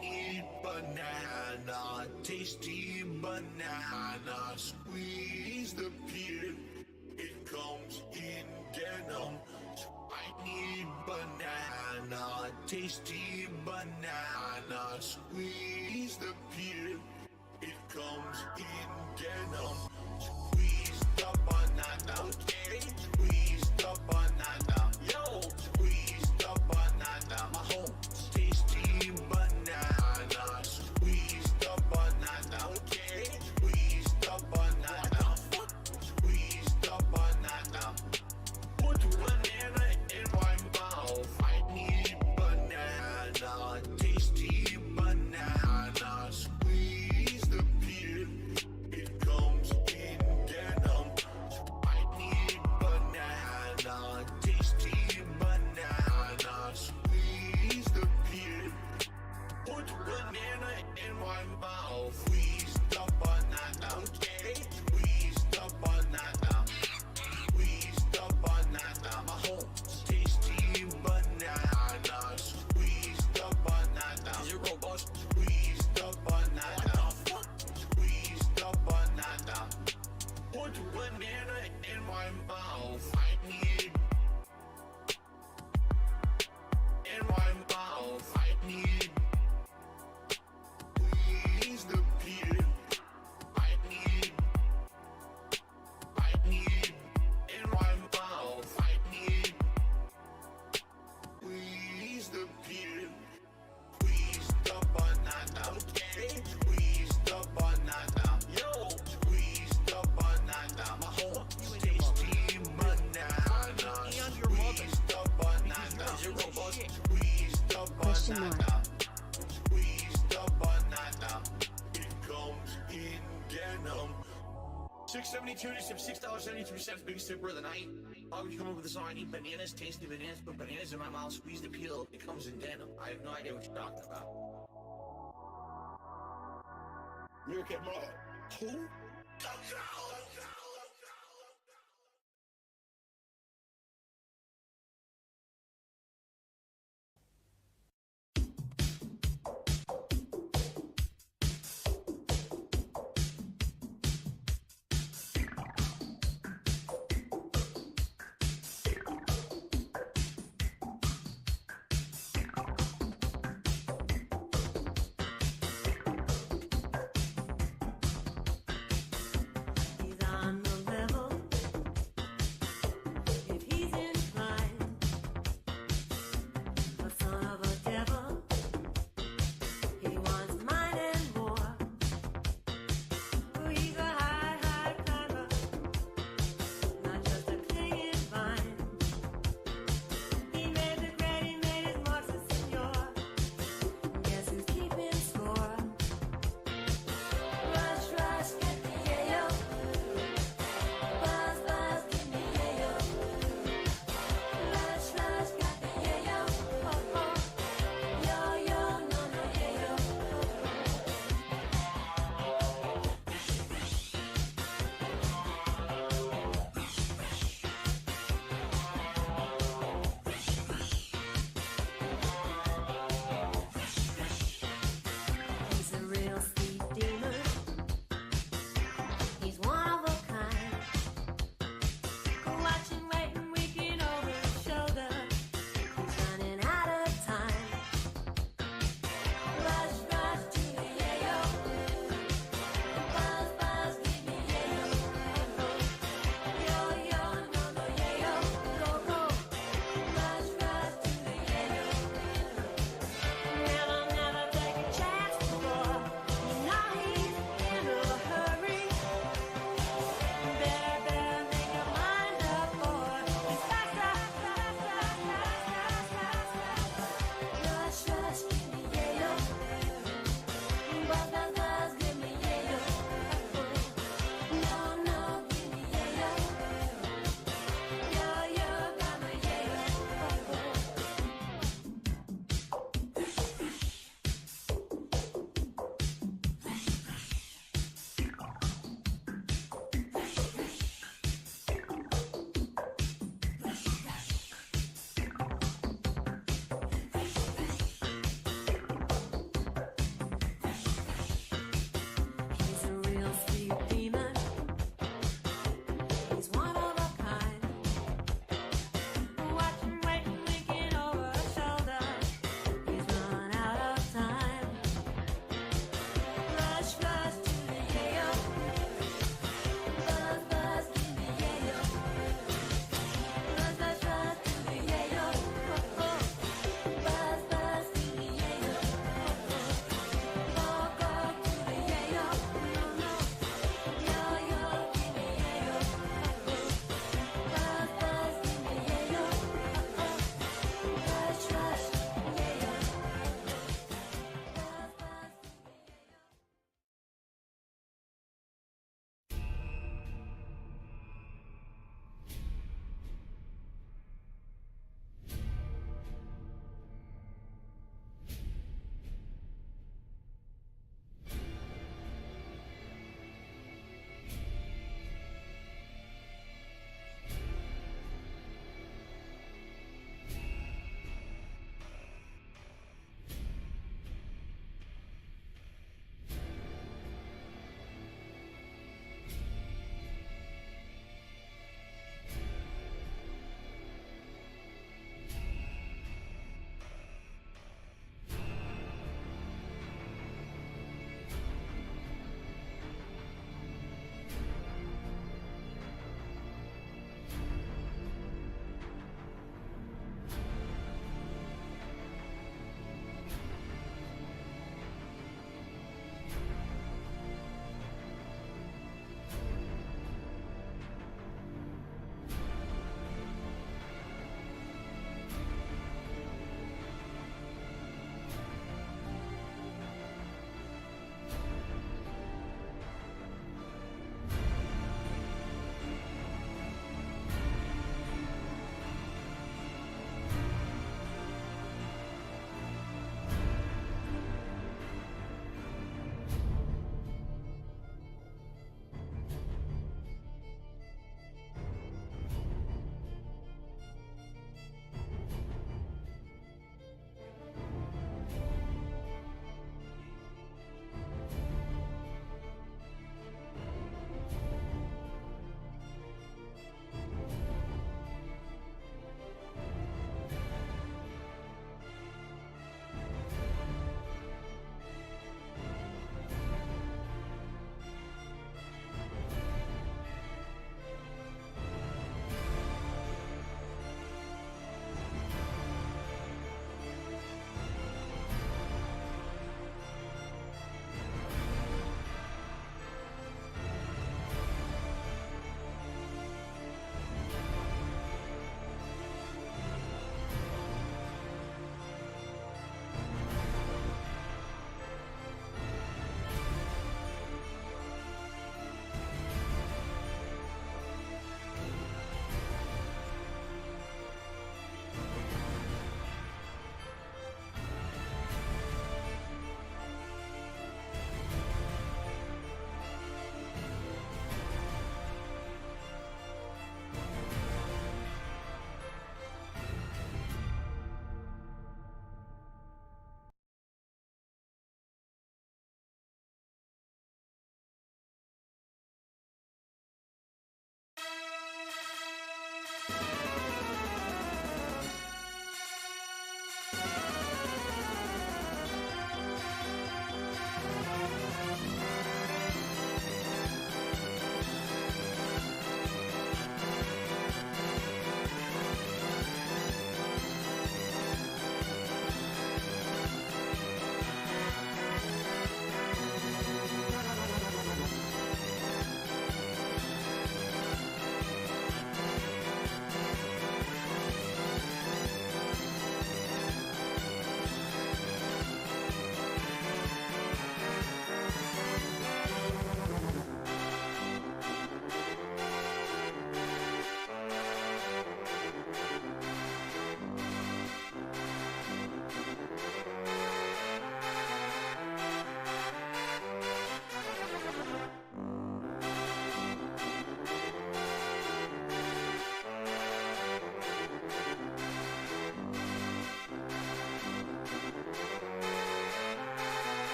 need banana, tasty banana. Squeeze the peel, it comes in denim. I need banana, tasty banana. Squeeze the peel, it comes in denim. Squeeze the banana, okay? Squeeze the banana, yo. Squeeze the banana, my home. Tasty banana, squeeze the banana, okay? Squeeze the banana, squeeze the banana. Put banana in my mouth. I need banana, tasty banana. Squeeze the peel, it comes in denim. I need banana, tasty banana. Squeeze the peel. Put banana in my mouth. Squeeze the banana, okay? Squeeze the banana. Squeeze the banana, my home. Tasty banana. Squeeze the banana. Zero bus. Squeeze the banana. Squeeze the banana. Put banana in my mouth. I need in my mouth. I need. Squeeze the peel. I need in my mouth. I need. Squeeze the peel. Squeeze the banana, okay? Squeeze the banana, yo. Squeeze the banana, my home. Tasty banana. Squeeze the banana. Zero bus. Squeeze the banana. Squeeze the banana. It comes in denim. 672 to $6.72, biggest super of the night. Why would you come up with a song? I need bananas, tasty bananas, put bananas in my mouth, squeeze the peel. It comes in denim. I have no idea what you're talking about. Meerkat Mother. Who?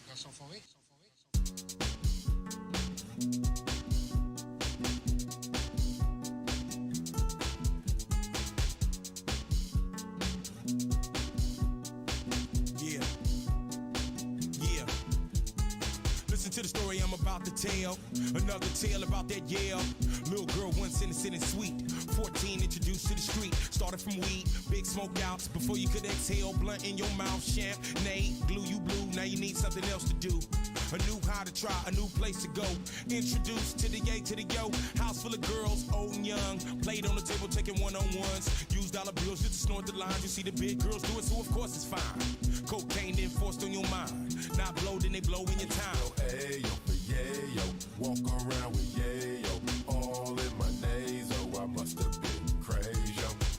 Garçon forêt. Yeah. Yeah. Listen to the story I'm about to tell. Another tale about that Yale. Little girl once innocent and sweet. 14 introduced to the street. Started from weed, big smoke outs. Before you could exhale, blunt in your mouth. Champagne, glue you blue. Now you need something else to do. A new how to try, a new place to go. Introduced to the yay, to the yo. House full of girls, old and young. Played on the table, taking one-on-ones. Used dollar bills just to snort the lines. You see the big girls do it, so of course it's fine. Cocaine then forced on your mind. Not blow, then they blow in your time. Ayo, yayo, walk around with yayo, all in my naso. I must have been crazy.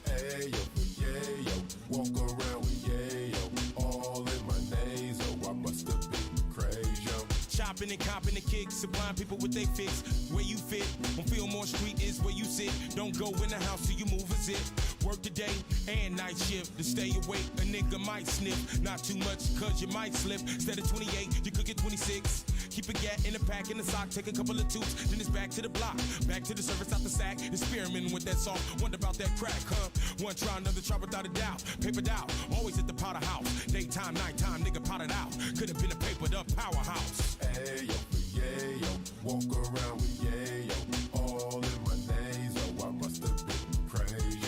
Ayo, yayo, walk around with yayo, all in my naso. I must have been crazy. Chopping and copping the kicks, supplying people with they fix. Where you fit, on Fillmore Street is where you sit. Don't go in the house till you move a zip. Work the day and night shift. To stay awake, a nigga might sniff. Not too much, cause you might slip. Instead of 28, you could get 26. Keep a gat in a pack, in the sock, take a couple of toots, then it's back to the block. Back to the service out the sack, experimenting with that salt. Wonder about that crack, huh? One try, another try without a doubt. Papered out, always at the powder house. Daytime, nighttime, nigga potted out. Could have been a papered up powerhouse. Ayo, yayo, walk around with yayo, all in my naso. I must have been crazy.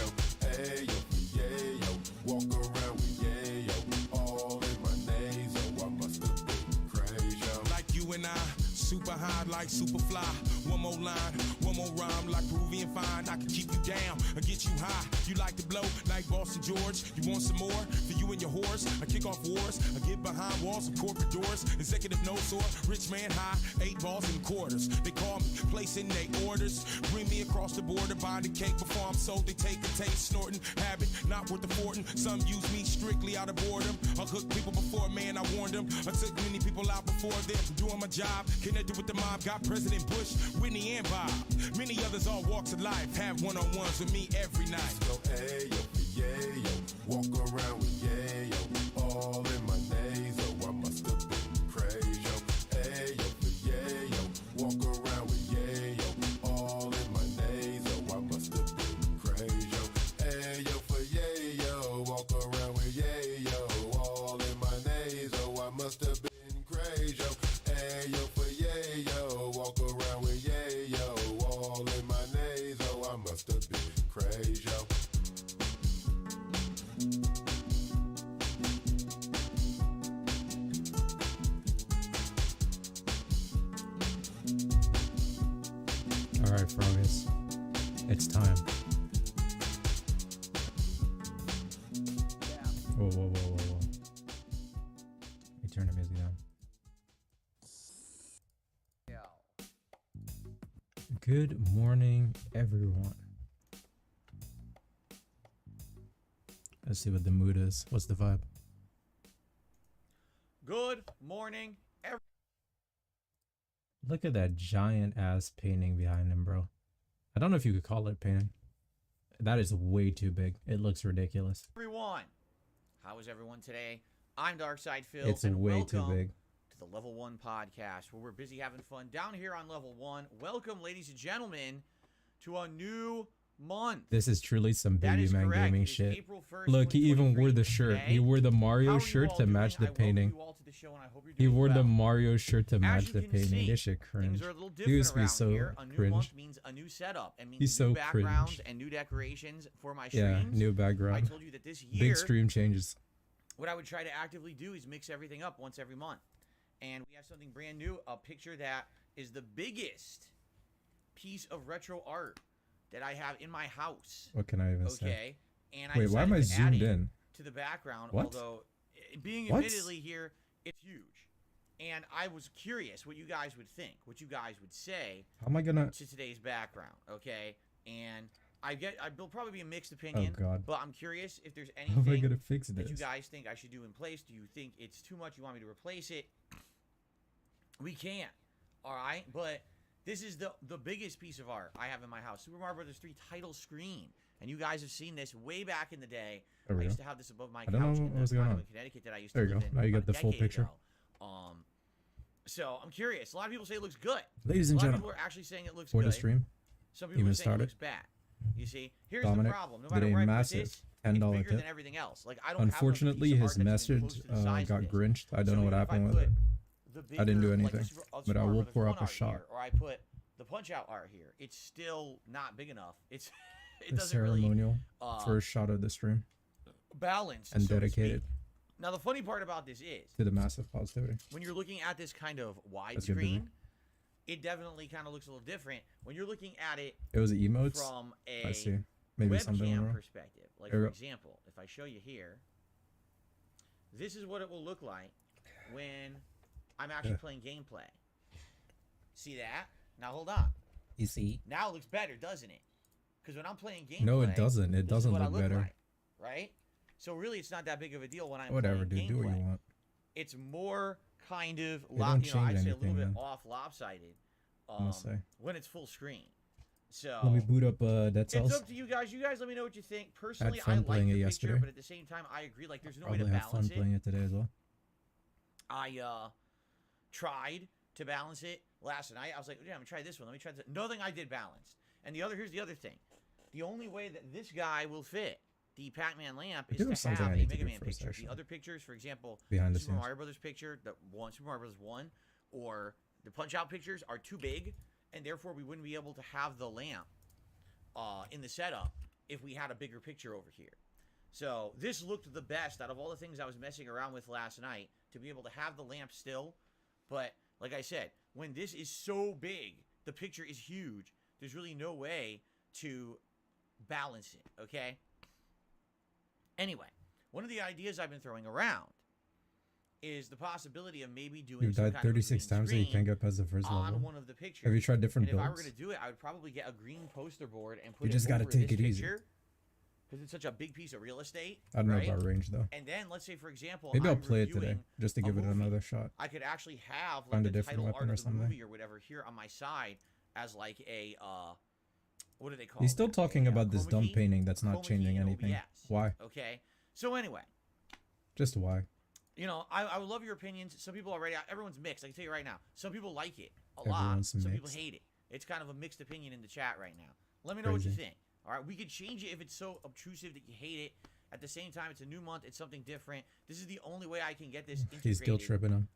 Ayo, yayo, walk around with yayo, all in my naso. I must have been crazy. Like you and I, super high like Superfly. One more line, one more rhyme like Peruvian fine. I can keep you down or get you high. You like to blow like Boston George. You want some more for you and your horse? I kick off wars, I get behind walls and corporate doors. Executive no sore, rich man high, 8 balls and quarters. They call me, placing they orders. Bring me across the border, buy the cake before I'm sold. They take a taste, snorting, habit, not worth affording. Some use me strictly out of boredom. I hook people before, man, I warned them. I took many people out before them. Doing my job, connected with the mob. Got President Bush, Whitney, and Bob. Many others, all walks of life, have one-on-ones with me every night. Go ayo, yayo, walk around with yayo, all in my naso. I must have been crazy. Ayo, yayo, walk around with yayo, all in my naso. I must have been crazy. Ayo, for yayo, walk around with yayo, all in my naso. I must have been crazy. Yo. Ayo for yayo, walk around with yayo, all in my nasal. I must have been crazy, yo. All right, Frogus, it's time. Whoa, whoa, whoa, whoa, whoa. Let me turn the music down. Good morning, everyone. Let's see what the mood is. What's the vibe? Good morning, everyone. Look at that giant ass painting behind him, bro. I don't know if you could call it painting. That is way too big. It looks ridiculous. How is everyone today? I'm Darkside Phil. It's and way too welcome big. to the Level 1 podcast, where we're busy having fun down here on Level 1. Welcome, ladies and gentlemen, to a new month. This is truly some That baby is man correct. gaming It is shit. April 1st, Look, he even 2023 wore the shirt. today. He wore the How Mario are you shirt all to doing? match I the welcome painting. you all to the show, and I hope you're He doing wore the well. Mario shirt to As match you the can painting. see, This shit cringe. Things are a little He different used to be around so here. A new cringe. month means a new setup. It means He's new so backgrounds cringe. and new decorations for my Yeah, streams. new I background. told you that this year, Big stream changes. what I would try to actively do is mix everything up once every month. And we have something brand new, a picture that is the biggest piece of retro art that I have in my house. What can I even say? Okay? And Wait, why am I decided to add zoomed it in? to the background, What? although being What? admittedly here, it's huge. And I was curious what you guys would think, what you guys would say How am I gonna... to today's background, okay? And there'll probably be a mixed Oh, opinion, God. but I'm curious if there's How am I anything gonna fix that you this? guys think I should do in place. Do you think it's too much? You want me to replace it? We can, all right? But this is the biggest piece of art I have in my house. Super Mario Brothers 3 title screen. And you guys have seen this way back in the day. There we I used go. to have this above my I don't know couch what in was the going condo on. in Connecticut that I used There to you live go. in Now you about got a the full decade picture. ago. So I'm curious. A lot of people say it looks good. Ladies A and lot of gentlemen, people are actually saying it looks for good. the stream, Some people even are saying started. it looks bad. You see, here's Dominic the problem. No did matter a where I put massive this, $10 it's bigger tip. than everything else. Like I don't Unfortunately, have his message got grinched. I don't know what happened with it. I didn't do anything, but I will pour up a shot. Or I put the punch out art here. It's still not big enough. It The doesn't really ceremonial first shot of the stream balance and so to dedicated speak. Now the funny part about this is to the massive positivity. when you're looking at this kind of Let's get busy. widescreen, it definitely kind of looks a little different when you're looking at it It was emotes. from a I see. Maybe something webcam wrong. perspective. Like There for we go. example, if I show you here, this is what it will look like when I'm actually Yeah. playing gameplay. See that? Now hold on. You see? Now it looks better, doesn't it? Because when I'm playing gameplay, No, it doesn't. It this is doesn't what I look look better. like, right? So really, it's not that big of a deal when I'm Whatever, playing dude. Do what you gameplay. want. It's more kind of, They don't you know, I'd change say a little anything, bit man. off lopsided must say. when it's full screen. So Let me boot up Dead it's Cells. up to you guys. You guys let me know what you think. Personally, fun I like playing the it picture, yesterday. but at the same time, I agree. Like, there's no way to Probably had fun balance it. playing it today as well. I tried to balance it last night. I was like, yeah, I'm gonna try this one. Let me try this. Nothing I did balanced. And here's the other thing. The only way that this guy will fit the Pac-Man lamp There is was to something have I a need to Mega do Man first, picture. actually. The other pictures, for example, Behind the Super scenes. Mario Brothers picture, Super Mario Brothers 1, or the Punch-Out pictures are too big, and therefore we wouldn't be able to have the lamp in the setup if we had a bigger picture over here. So this looked the best out of all the things I was messing around with last night, to be able to have the lamp still. But like I said, when this is so big, the picture is huge, there's really no way to balance it, okay? Anyway, one of the ideas I've been throwing around is the possibility of maybe doing You've some died kind of a 36 green times and you screen can't get past the first on level. one of the pictures. Have you tried different And if I were builds? going to do it, I would probably get a green poster board and put You it just gotta over take this it easy. picture, because it's such a big piece of real estate. I don't right? know about range though. And then let's say, for example, Maybe I'll I'm play it today reviewing just to a give it movie. another shot. I could actually have like Find a the different title weapon art or of the something. movie or whatever here on my side as like a what do they call He's it? still talking about this chroma dumb key? painting that's not Chroma key changing in anything. OBS. Why? Okay. So anyway, Just why? you know, I would love your opinions. Some people already, everyone's mixed. I can tell you right now. Some people like it a lot. Everyone's Some people mixed. hate it. It's kind of a mixed opinion in the chat right now. Let me know what you Crazy. think. All right, we could change it if it's so obtrusive that you hate it, At the same time, it's a new month. It's something different. This is the only way I can get this integrated He's still tripping him.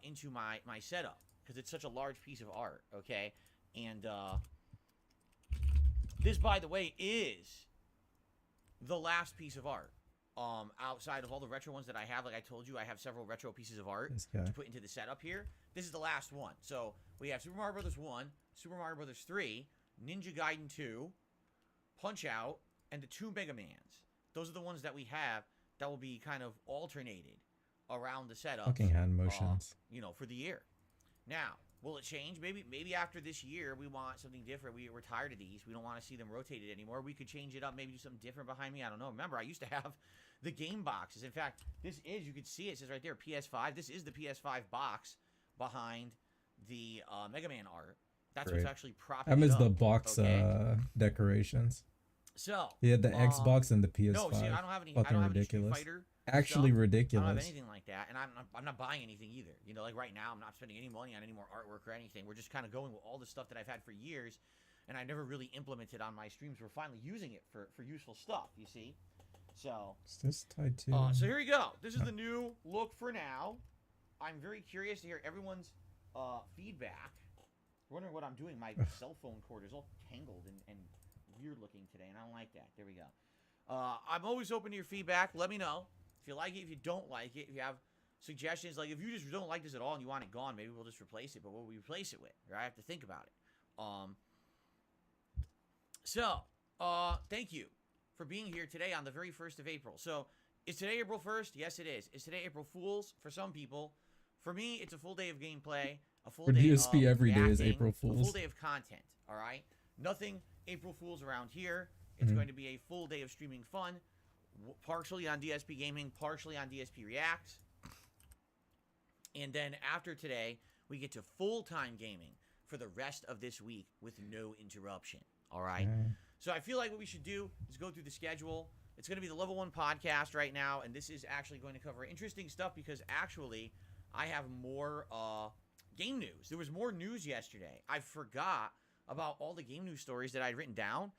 into my setup because it's such a large piece of art. Okay, and this, by the way, is the last piece of art. Outside of all the retro ones that I have, like I told you, I have several retro pieces of art This guy. to put into the setup here. This is the last one. So we have Super Mario Brothers 1, Super Mario Brothers 3, Ninja Gaiden 2, Punch Out, and the 2 Mega Mans. Those are the ones that we have that will be kind of alternated around the setup. Fucking hand motions. For the year. Now, will it change? Maybe after this year we want something different. We're tired of these. We don't want to see them rotated anymore. We could change it up, maybe do something different behind me. I don't know. Remember, I used to have the game boxes. In fact, you can see it says right there, PS5. This is the PS5 box behind the Mega Man art. That's Great. what's actually propping I it miss up. the box okay? Decorations. So Yeah, the Xbox and the PS5. No, see, I don't have any. Fucking I don't have any Street ridiculous. Fighter. Actually stuff. ridiculous. I don't have anything like that, and I'm not buying anything either. Like right now, I'm not spending any money on any more artwork or anything. We're just kind of going with all the stuff that I've had for years, and I never really implemented on my streams. We're finally using it for useful stuff. You see, so Is this tied to? so here we go. This is the new look for now. I'm very curious to hear everyone's feedback. Wondering what I'm doing. My cell phone cord is all tangled and weird looking today, and I don't like that. There we go. I'm always open to your feedback. Let me know if you like it, if you don't like it, if you have suggestions. Like if you just don't like this at all and you want it gone, maybe we'll just replace it. But what will we replace it with? Right? I have to think about it. Thank you for being here today on the very 1st of April. So, is today April 1st? Yes, it is. Is today April Fool's? For some people. For me, it's a full day of gameplay. A full For day DSP, of every day is reacting, April a full Fool's. day of content. All right? Nothing April Fool's around here. It's going to be a full day of streaming fun. Partially on DSP Gaming, partially on DSP Reacts. And then after today, we get to full-time gaming for the rest of this week with no interruption. All right? Okay. So I feel like what we should do is go through the schedule. It's going to be the Level 1 podcast right now, and this is actually going to cover interesting stuff because actually I have more game news. There was more news yesterday. I forgot about all the game news stories that I had written down.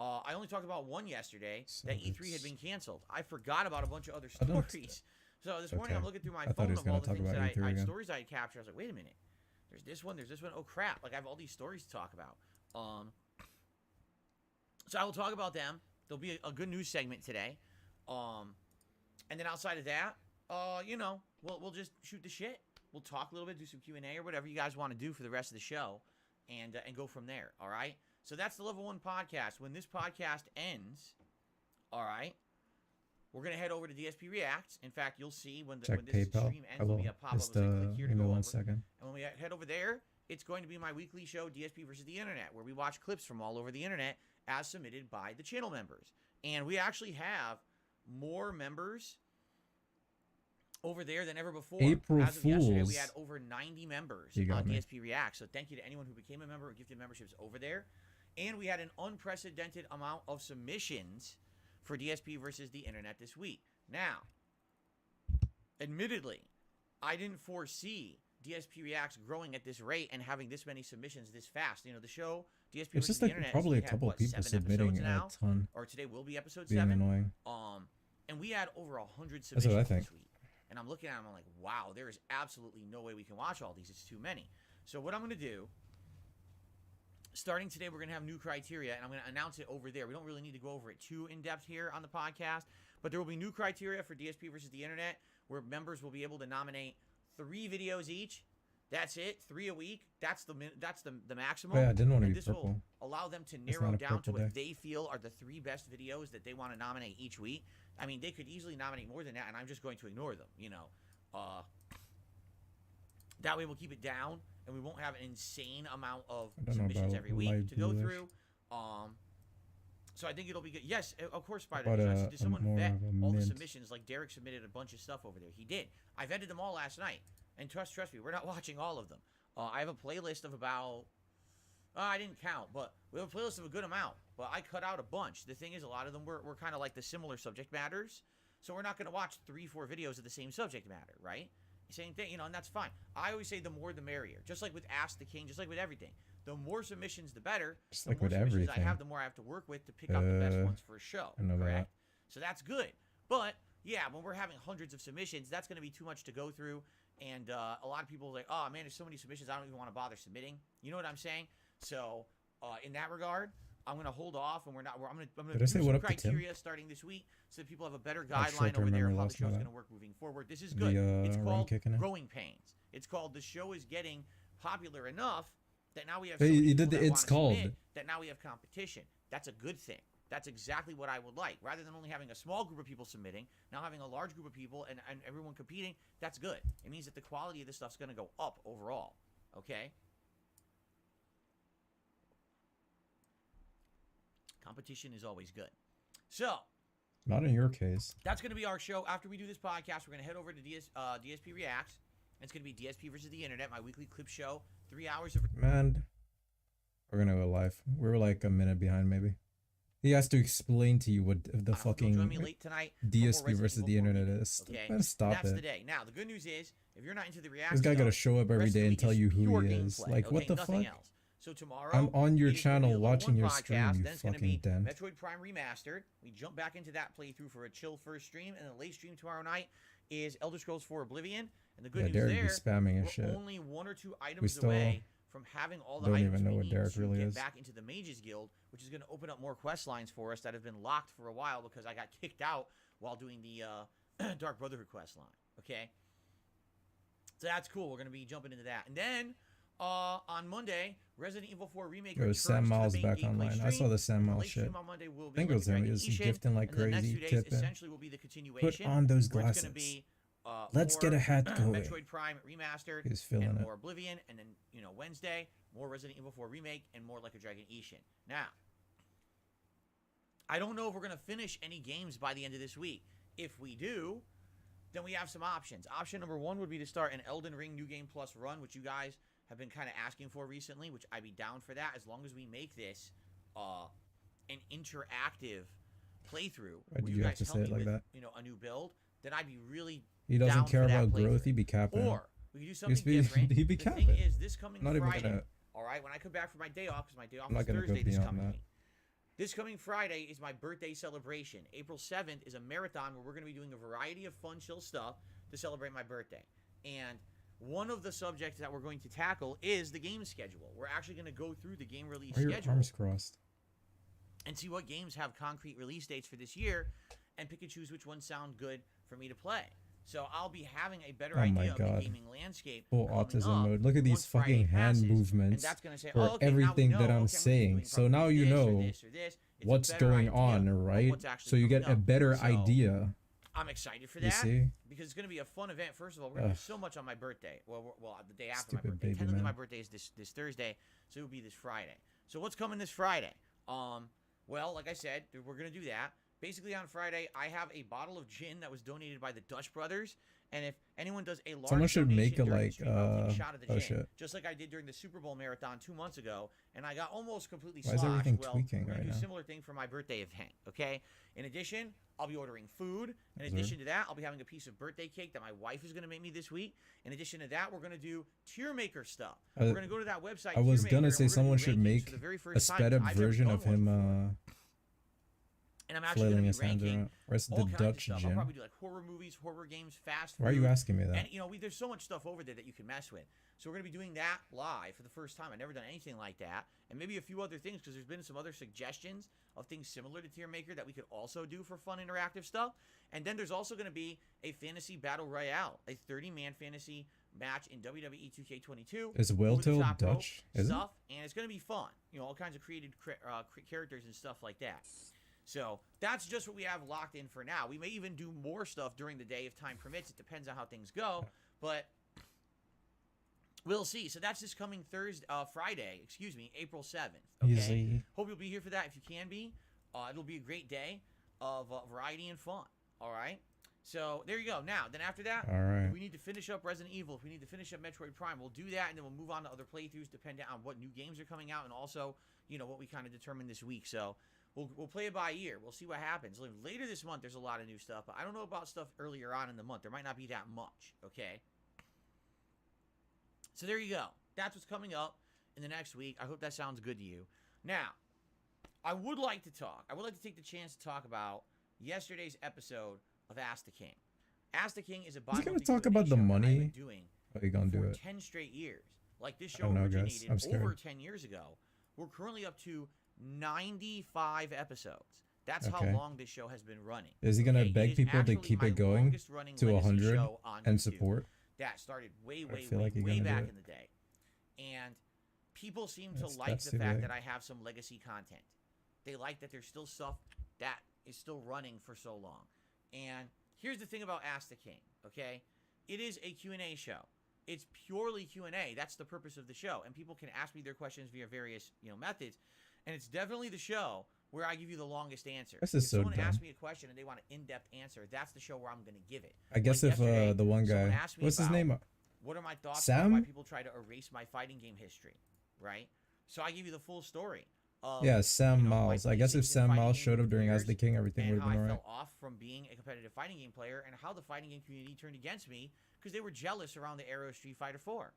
I only talked about one yesterday, So that E3 had been canceled. I forgot about a bunch of other I don't- stories. So this morning Okay. I'm looking through my I thought phone he was of all gonna the talk things about that E3 again. stories I had captured. I was like, wait a minute. There's this one. Oh, crap. Like, I have all these stories to talk about. So I will talk about them. There'll be a good news segment today. And then outside of that, we'll just shoot the shit. We'll talk a little bit, do some Q&A or whatever you guys want to do for the rest of the show and go from there, all right? So that's the Level 1 podcast. When this podcast ends, all right, we're going to head over to DSP Reacts. In fact, you'll see when this PayPal. stream ends, there'll be a pop-up. Just It'll say, click here to give me go over. 1 second. And when we head over there, it's going to be my weekly show, DSP versus the Internet, where we watch clips from all over the Internet as submitted by the channel members. And we actually have more members over there than ever before. April As of yesterday, we Fools. had over 90 members You got on me. DSP React. So thank you to anyone who became a member or gifted memberships over there. And we had an unprecedented amount of submissions for DSP versus the Internet this week. Now, admittedly, I didn't foresee DSP Reacts growing at this rate and having this many submissions this fast. The show DSP It's versus just the like Internet probably a has had, couple what, people 7 submitting episodes now? a ton. Or today will be episode Being 7. annoying. And we had over 100 That's what I submissions think. this week. And I'm looking at them, I'm like, wow, there is absolutely no way we can watch all these. It's too many. So what I'm going to do, starting today, we're going to have new criteria, and I'm going to announce it over there. We don't really need to go over it too in-depth here on the podcast, but there will be new criteria for DSP versus the Internet, where members will be able to nominate 3 videos each. That's it, 3 a week. That's the maximum. Oh, yeah, I didn't want to And be this will purple. allow them to It's narrow not a down to purple what day. they feel are the 3 best videos that they want to nominate each week. I mean, they could easily nominate more than that, and I'm just going to ignore them, That way we'll keep it down, and we won't have an insane amount of I don't know submissions about every week light to go bluish. through. So I think it'll be good. Yes, of course, Spider. About Did someone more vet of a all the mint. submissions? Like Derek submitted a bunch of stuff over there. He did. I vetted them all last night, and trust me, we're not watching all of them. I have a playlist of about. I didn't count, but we have a playlist of a good amount. But I cut out a bunch. The thing is, a lot of them were kind of like the similar subject matters. So we're not going to watch 3-4 videos of the same subject matter, right? Same thing, and that's fine. I always say the more the merrier. Just like with Ask the King, just like with everything. The more submissions, the better. Just The like more with submissions I everything. have, the more I have to work with to pick out the best ones for a show. I know Correct? that. So that's good. But yeah, when we're having hundreds of submissions, that's going to be too much to go through. And a lot of people are like, oh man, there's so many submissions, I don't even want to bother submitting. You know what I'm saying? So in that regard, I'm going to hold off, and I'm going to do some criteria starting this week so that people have a better guideline over there of how the show's going to work moving forward. This is good. It's called Growing Pains. It's called the show is getting popular enough that now we have so many people that want to submit, that now we have competition. That's a good thing. That's exactly what I would like. Rather than only having a small group of people submitting, now having a large group of people and everyone competing, that's good. It means that the quality of this stuff's going to go up overall. Okay? Competition is always good. So, not in your case. That's going to be our show. After we do this podcast, we're going to head over to DSP Reacts. It's going to be DSP versus the Internet, my weekly clip show. 3 hours of... Man, we're going to go live. We're like a minute behind, maybe. He has to explain to you what the fucking DSP versus the Internet is. Okay? Stop That's it. the day. Now, the good news is, if you're not into the Reacts... This guy got to show up every day and tell you who he is. Like, what the fuck? Else. So tomorrow, I'm on your channel watching your stream, you fucking den. Metroid Prime Remastered. We jump back into that playthrough for a chill first stream, and the late stream tomorrow night is Elder Scrolls 4 Oblivion. And the good news Derek there, be spamming and we're shit. only 1 or 2 items away from having all the don't items even know we what need Derek to really get is. back into the Mages Guild, which is going to open up more quest lines for us that have been locked for a while because I got kicked out while doing the Dark Brotherhood quest line. Okay? So that's cool. We're going to be jumping into that. And then... on Monday, Resident Evil 4 Remake Yo, Sam Miles back online. I saw the Sam Miles shit. I think it was him. He was gifting like crazy, tipping. Essentially will be the continuation. Put on those glasses. Be, let's get a hat going. Metroid Prime Remastered. He's feeling and it. more Oblivion, and then Wednesday more Resident Evil 4 Remake and more Like a Dragon Ishin. Now, I don't know if we're gonna finish any games by the end of this week. If we do, then we have some options. Option number 1 would be to start an Elden Ring New Game Plus run, which you guys have been kind of asking for recently, which I'd be down for that as long as we make this an interactive playthrough. Why do you have to say it like that? A new build. Then I'd be really He doesn't down care for that about growth. playthrough. He'd be capping. Or we could do something different. He'd be the capping. thing is, this coming Not Friday, even gonna, all right, when I come back from my day off, because my day off I'm is not gonna Thursday go this beyond coming that. week. This coming Friday is my birthday celebration. April 7th is a marathon where we're going to be doing a variety of fun, chill stuff to celebrate my birthday. And one of the subjects that we're going to tackle is the game schedule. We're actually going to go through the game release Why are your schedule arms crossed? and see what games have concrete release dates for this year and pick and choose which ones sound good for me to play. So I'll be having a better idea of the gaming landscape. Full autism mode. Look at these fucking hand movements for okay, everything that I'm saying. So now you know what's going on, right? So you get a better idea. I'm excited for You that see? because it's going to be a fun event. First of all, we're going to do so much on my birthday. Well, the day after Stupid my birthday. baby, Technically, man. my birthday is this Thursday, so it will be this Friday. So what's coming this Friday? Well, like I said, we're going to do that. Basically, on Friday, I have a bottle of gin that was donated by the Dutch Brothers. And if anyone does a large Someone should make a donation during like the stream, I'll take a shot of the oh gin, shit. just like I did during the Super Bowl marathon 2 months ago, and I got almost completely Why is sloshed. everything Well, tweaking we're gonna right do a now? similar thing for my birthday event, okay? In addition, I'll be ordering food. In Is addition to that, I'll be having a piece of birthday cake that my wife is gonna make me this week. In addition to that, we're gonna do tier maker stuff. We're gonna go to that website. I was Tier gonna Maker, say and we're someone do should rankings make for the very a first time. sped up I've never version done of one him before. And I'm actually flailing gonna his be hands ranking around. Where's all the kinds of Dutch stuff. I'll gin? probably do like horror movies, horror games, fast food. Why are you asking me that? And there's so much stuff over there that you can mess with. So we're gonna be doing that live for the first time. I've never done anything like that, and maybe a few other things because there's been some other suggestions of things similar to Tier Maker that we could also do for fun interactive stuff. And then there's also gonna be a fantasy battle royale, a 30-man fantasy match in WWE 2K22. Is Will over the Till top rope Dutch? Is it? stuff, and it's gonna be fun. All kinds of created characters and stuff like that. So that's just what we have locked in for now. We may even do more stuff during the day if time permits. It depends on how things go, but we'll see. So that's this coming Friday, April 7th. Okay. Easy. Hope you'll be here for that if you can be. It'll be a great day of variety and fun. All right. So there you go. Now, then after that, All right. if we need to finish up Resident Evil, if we need to finish up Metroid Prime, we'll do that, and then we'll move on to other playthroughs depending on what new games are coming out and also, what we kind of determine this week. So we'll play it by ear. We'll see what happens. Later this month, there's a lot of new stuff, but I don't know about stuff earlier on in the month. There might not be that much, okay? So there you go. That's what's coming up in the next week. I hope that sounds good to you. Now, I would like to take the chance to talk about yesterday's episode of Ask the King. Ask the King is a Is he gonna bi-monthly talk Q&A about the show that I've money? been doing Are you gonna do for it? 10 straight years. Like this I show don't know, guys. originated I'm scared. over 10 years ago. We're currently up to 95 episodes. That's Okay. how long this show has been running. Is he gonna Okay? beg is people to actually keep my it going longest-running to legacy 100 show on and YouTube support? that started way, I way, feel way, like you're way gonna do back it. in the day. And people seem That's- to like that's the too fact big. that I have some legacy content. They like that there's still stuff that is still running for so long. And here's the thing about Ask the King, okay? It is a Q&A show. It's purely Q&A. That's the purpose of the show. And people can ask me their questions via various, methods. And it's definitely the show where I give you the longest answer. This If is so someone dumb. asks me a question and they want an in-depth answer, that's the show where I'm going to give it. I guess Like if yesterday, the one someone guy, asked me what's his about name? What are my thoughts about Sam? why people try to erase my fighting game history, right? So I give you the full story. Of, Yeah, Sam my Miles. I guess if places in Sam fighting Miles game showed up during As years the King, everything would and have how been I alright. fell off from being a competitive fighting game player, and how the fighting game community turned against me because they were jealous around the era of Street Fighter 4.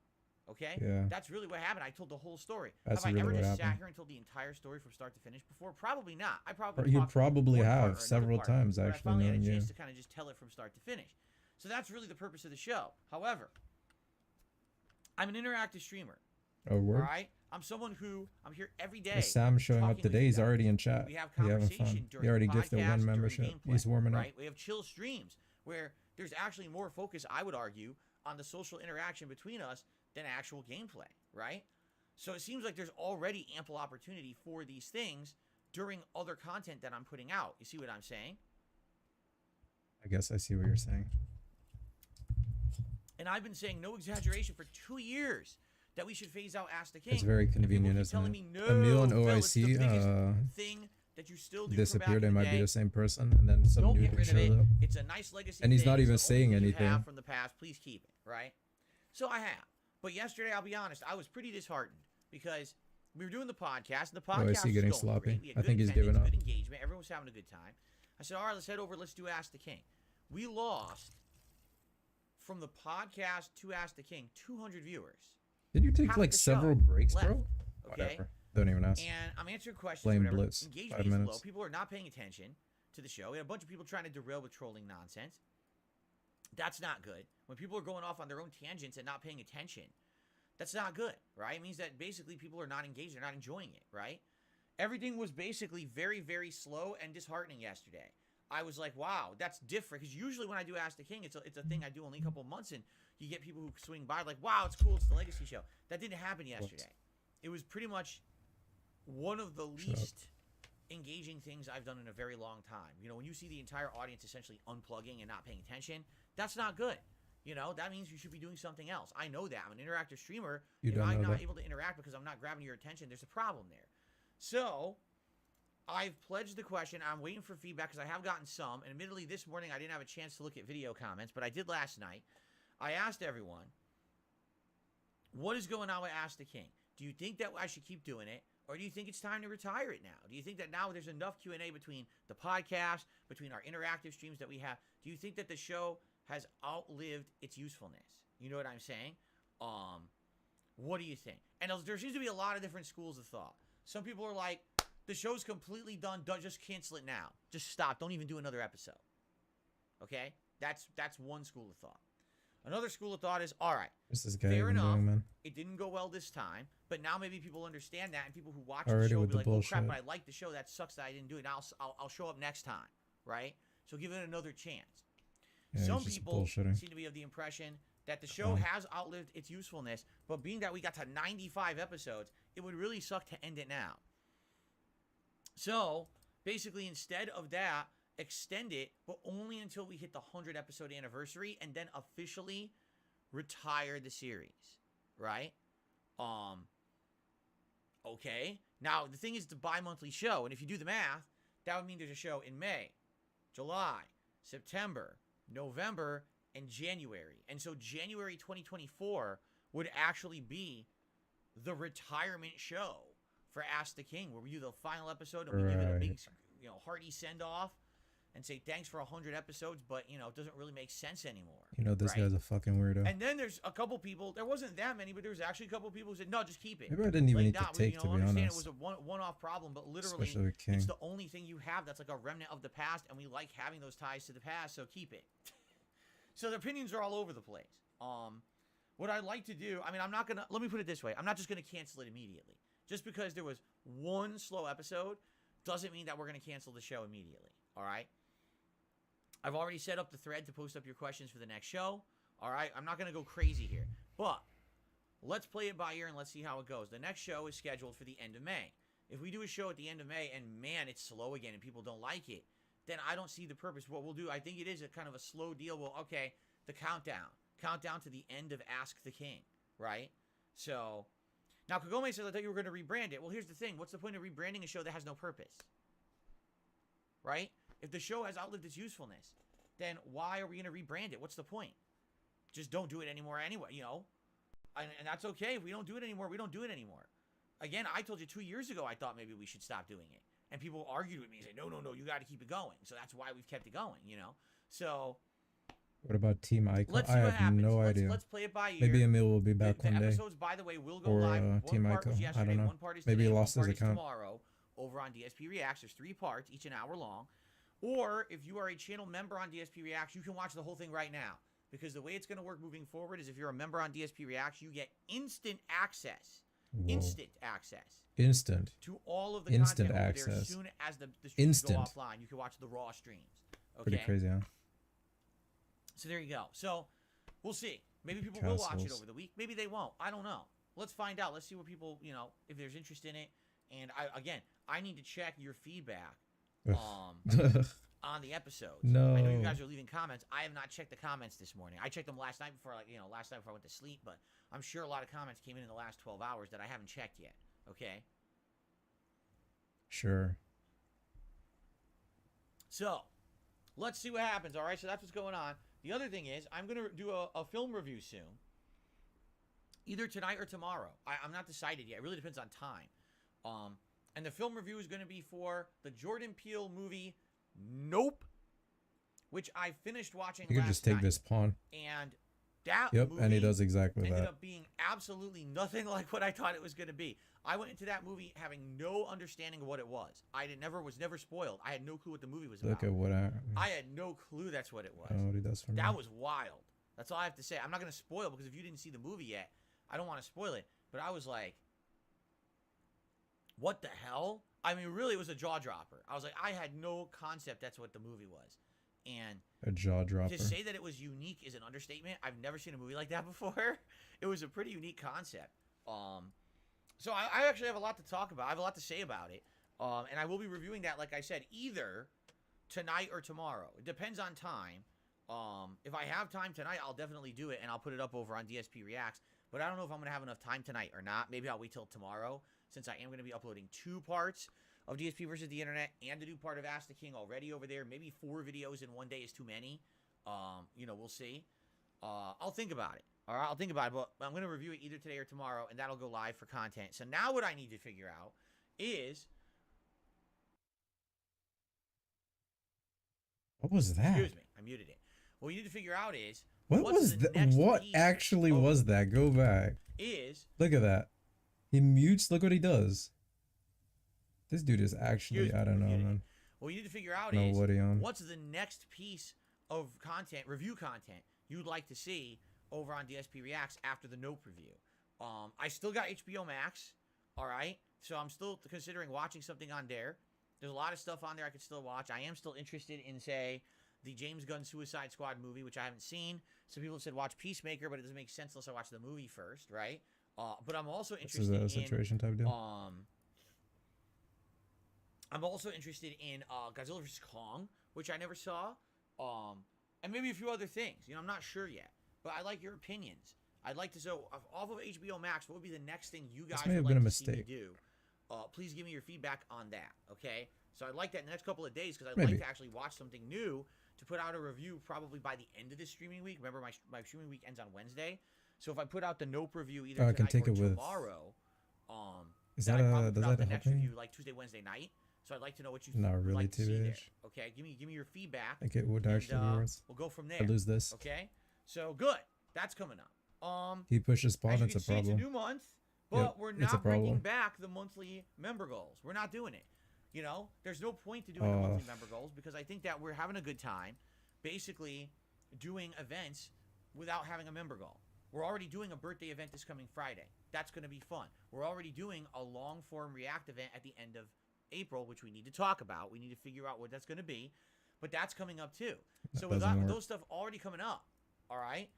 Okay? Yeah. That's really what happened. I told the whole story. That's have I really ever what just sat happened. here and told the entire story from start to finish before? Probably not. I probably You talked probably one part or have another several part, times, but actually, I finally had a knowing chance you. to kind of just tell it from start to finish. So that's really the purpose of the show. However, I'm an interactive streamer. Oh, All word? right? I'm someone who I'm here every day. Is Sam showing up talking with today? you He's guys. already in chat. We have He having conversation fun. during He already the gifted podcast, one during membership. gameplay, He's warming up. right? We have chill streams where there's actually more focus, I would argue, on the social interaction between us than actual gameplay, right? So it seems like there's already ample opportunity for these things during other content that I'm putting out. You see what I'm saying? I guess I see what you're saying. And I've been saying, no exaggeration, for 2 years that we should phase out Ask the King. It's very And people convenient, keep isn't telling it? me, no, Emil and Phil, it's the OIC biggest thing that you still do from back disappeared. in It the might be day. the same person, and then some Don't new get dude rid of it. showed up. It's a nice legacy. And he's thing. not It's even the saying only thing you anything. have from the past, please keep it, right? So I have. But yesterday, I'll be honest, I was pretty disheartened because we were doing the podcast, and the podcast OIC was getting going sloppy. great. We had I good think he's attendance, giving up. good engagement. Everyone was having a good time. I said, all right, let's head over. Let's do Ask the King. We lost from the podcast to Ask the King 200 viewers. Did you take half like the show several breaks, left, bro? okay? Whatever. Don't even ask. And I'm answering questions. Blame Whatever. Blitz. Engagement 5 is low. minutes. People are not paying attention to the show. We had a bunch of people trying to derail with trolling nonsense. That's not good. When people are going off on their own tangents and not paying attention, that's not good, right? It means that basically people are not engaged. They're not enjoying it, right? Everything was basically very, very slow and disheartening yesterday. I was like, wow, that's different. Because usually when I do Ask the King, it's a thing I do only a couple of months, and you get people who swing by like, wow, it's cool. It's the Legacy show. That didn't happen yesterday. It was pretty much one of the least engaging things I've done in a very long time. You know, when you see the entire audience essentially unplugging and not paying attention, that's not good. You know, that means you should be doing something else. I know that. I'm an interactive streamer. You If don't I'm know not that. able to interact because I'm not grabbing your attention, there's a problem there. So, I've pledged the question. I'm waiting for feedback because I have gotten some. And admittedly, this morning I didn't have a chance to look at video comments, but I did last night. I asked everyone, what is going on with Ask the King? Do you think that I should keep doing it? Or do you think it's time to retire it now? Do you think that now there's enough Q&A between the podcast, between our interactive streams that we have? Do you think that the show has outlived its usefulness? You know what I'm saying? What do you think? And there seems to be a lot of different schools of thought. Some people are like, the show's completely done. Just cancel it now. Just stop. Don't even do another episode. Okay? That's one school of thought. Another school of thought is, all right, What's this guy fair even enough. doing, man? It didn't go well this time, but now maybe people understand that, and people who watch Already the show will with be the like, oh crap, bullshit. but I like the show. That sucks that I didn't do it. Now I'll show up next time, right? So give it another chance. Yeah, Some he's just people bullshitting. seem to be of the impression that the show has outlived its usefulness, but being that we got to 95 episodes, it would really suck to end it now. So basically, instead of that, extend it, but only until we hit the 100 episode anniversary, and then officially retire the series, right? Okay. Now the thing is, it's a bi-monthly show, and if you do the math, that would mean there's a show in May, July, September, November, and January. And so January 2024 would actually be the retirement show for Ask the King, where we do the final episode and we give it a big, hearty send-off. and say thanks for 100 episodes, but you know, it doesn't really make sense anymore. You know, this right? guy's a fucking weirdo. And then there's a couple people. There wasn't that many, but there was actually a couple people who said, "No, just keep it." Maybe I didn't even Like, need to nah, take, you know, to be understand honest. it was a one-off problem, but literally, Especially with King. it's the only thing you have that's like a remnant of the past, and we like having those ties to the past, so keep it. So the opinions are all over the place. What I'd like to do, I mean, I'm not gonna. Let me put it this way: I'm not just gonna cancel it immediately. Just because there was one slow episode doesn't mean that we're gonna cancel the show immediately. All right. I've already set up the thread to post up your questions for the next show. All right. I'm not gonna go crazy here, but let's play it by ear and let's see how it goes. The next show is scheduled for the end of May. If we do a show at the end of May and man, it's slow again and people don't like it, then I don't see the purpose. What we'll do, I think it is a kind of a slow deal. Well, okay, the countdown to the end of Ask the King, right? So now Kagome says, I thought you were going to rebrand it. Well, here's the thing. What's the point of rebranding a show that has no purpose? Right? If the show has outlived its usefulness, then why are we going to rebrand it? What's the point? Just don't do it anymore anyway, you know? And that's okay. If we don't do it anymore, we don't do it anymore. Again, I told you 2 years ago I thought maybe we should stop doing it. And people argued with me and say, no, you got to keep it going. So that's why we've kept it going, you know? So What about Team Icon? let's see I what have happens. no idea. Let's play it by ear. Maybe Emil will be back The one day. episodes, by the way, will go Or live. One Team part was Ico. I yesterday, don't know. one part is Maybe today, he lost one his part is account. tomorrow over on DSP Reacts. There's 3 parts, each an hour long. Or if you are a channel member on DSP Reacts, you can watch the whole thing right now. Because the way it's going to work moving forward is if you're a member on DSP Reacts, you get instant access. Whoa. Instant access Instant. to all of the Instant content over there as access. soon as the streams go Instant. offline. You can watch the raw streams. Okay? Pretty crazy, huh? So there you go. So we'll see. Maybe people will watch it Castles. over the week. Maybe they won't. I don't know. Let's find out. Let's see what people, you know, if there's interest in it. And I need to check your feedback on the episodes. No. I know you guys are leaving comments. I have not checked the comments this morning. I checked them last night before I went to sleep, but I'm sure a lot of comments came in the last 12 hours that I haven't checked yet. Okay? Sure. So, let's see what happens, all right? So that's what's going on. The other thing is, I'm going to do a film review soon. Either tonight or tomorrow. I'm not decided yet. It really depends on time. And the film review is going to be for the Jordan Peele movie Nope, which I finished watching You can last just take night. this pawn. And that Yep, movie and he does exactly ended that. up being absolutely nothing like what I thought it was going to be. I went into that movie having no understanding of what it was. Was never spoiled. I had no clue what the movie was Look about. at what I had no clue that's what it was. I don't know what he does for me. That was wild. That's all I have to say. I'm not going to spoil because if you didn't see the movie yet, I don't want to spoil it. But I was like, what the hell? I mean, really, it was a jaw dropper. I was like, I had no concept that's what the movie was. And A jaw dropper. to say that it was unique is an understatement. I've never seen a movie like that before. It was a pretty unique concept. So I actually have a lot to talk about. I have a lot to say about it. And I will be reviewing that, like I said, either tonight or tomorrow. It depends on time. If I have time tonight, I'll definitely do it, and I'll put it up over on DSP Reacts. But I don't know if I'm going to have enough time tonight or not. Maybe I'll wait till tomorrow, since I am going to be uploading 2 parts of DSP versus the Internet and the new part of Ask the King already over there. Maybe 4 videos in one day is too many. You know, we'll see. I'll think about it. All right, I'll think about it. But I'm going to review it either today or tomorrow, and that'll go live for content. So now what I need to figure out is... What was that? Excuse me, I muted it. What you need to figure out is... What what's was the that? next What piece actually of- was that? Go back. Is... Look at that. He mutes. Look what he does. This dude is actually, Excuse me, I don't know, muted it. man. What you need to figure out No, is what are you on? what's the next piece of content, review content, you'd like to see over on DSP Reacts after the Nope review. I still got HBO Max, all right? So I'm still considering watching something on there. There's a lot of stuff on there I could still watch. I am still interested in, say, the James Gunn Suicide Squad movie, which I haven't seen. Some people have said watch Peacemaker, but it doesn't make sense unless I watch the movie first, right? But I'm also This is interested a in... situation type deal. I'm also interested in Godzilla vs. Kong, which I never saw, and maybe a few other things. You know, I'm not sure yet, but I like your opinions. I'd like to, so off of HBO Max, what would be the next thing you guys may would have been like a to see me mistake. do? Please give me your feedback on that, okay? So I'd like that in the next couple of days because I'd Maybe. like to actually watch something new to put out a review probably by the end of this streaming week. Remember, my streaming week ends on Wednesday, so if I put out the Nope review either Oh, I can tonight take or it with- tomorrow, Is then that I'd probably does put out that the next help me? review like Tuesday, Wednesday night. So I'd like to know what you Not would really like to see there. TBH. Okay, give me your feedback. Like it would and, actually be worse. we'll go from there. I lose this. Okay, so good. That's coming up. He pushes spawn, As you it's can a see, problem. it's a new month, but Yep, we're it's a not bringing problem. back the monthly member goals. We're not doing it. You know, there's no point to doing the monthly member goals because I think that we're having a good time, basically doing events without having a member goal. We're already doing a birthday event this coming Friday. That's going to be fun. We're already doing a long form React event at the end of April, which we need to talk about. We need to figure out what that's going to be, but that's coming up too. So we doesn't got work. those stuff already coming up. All right.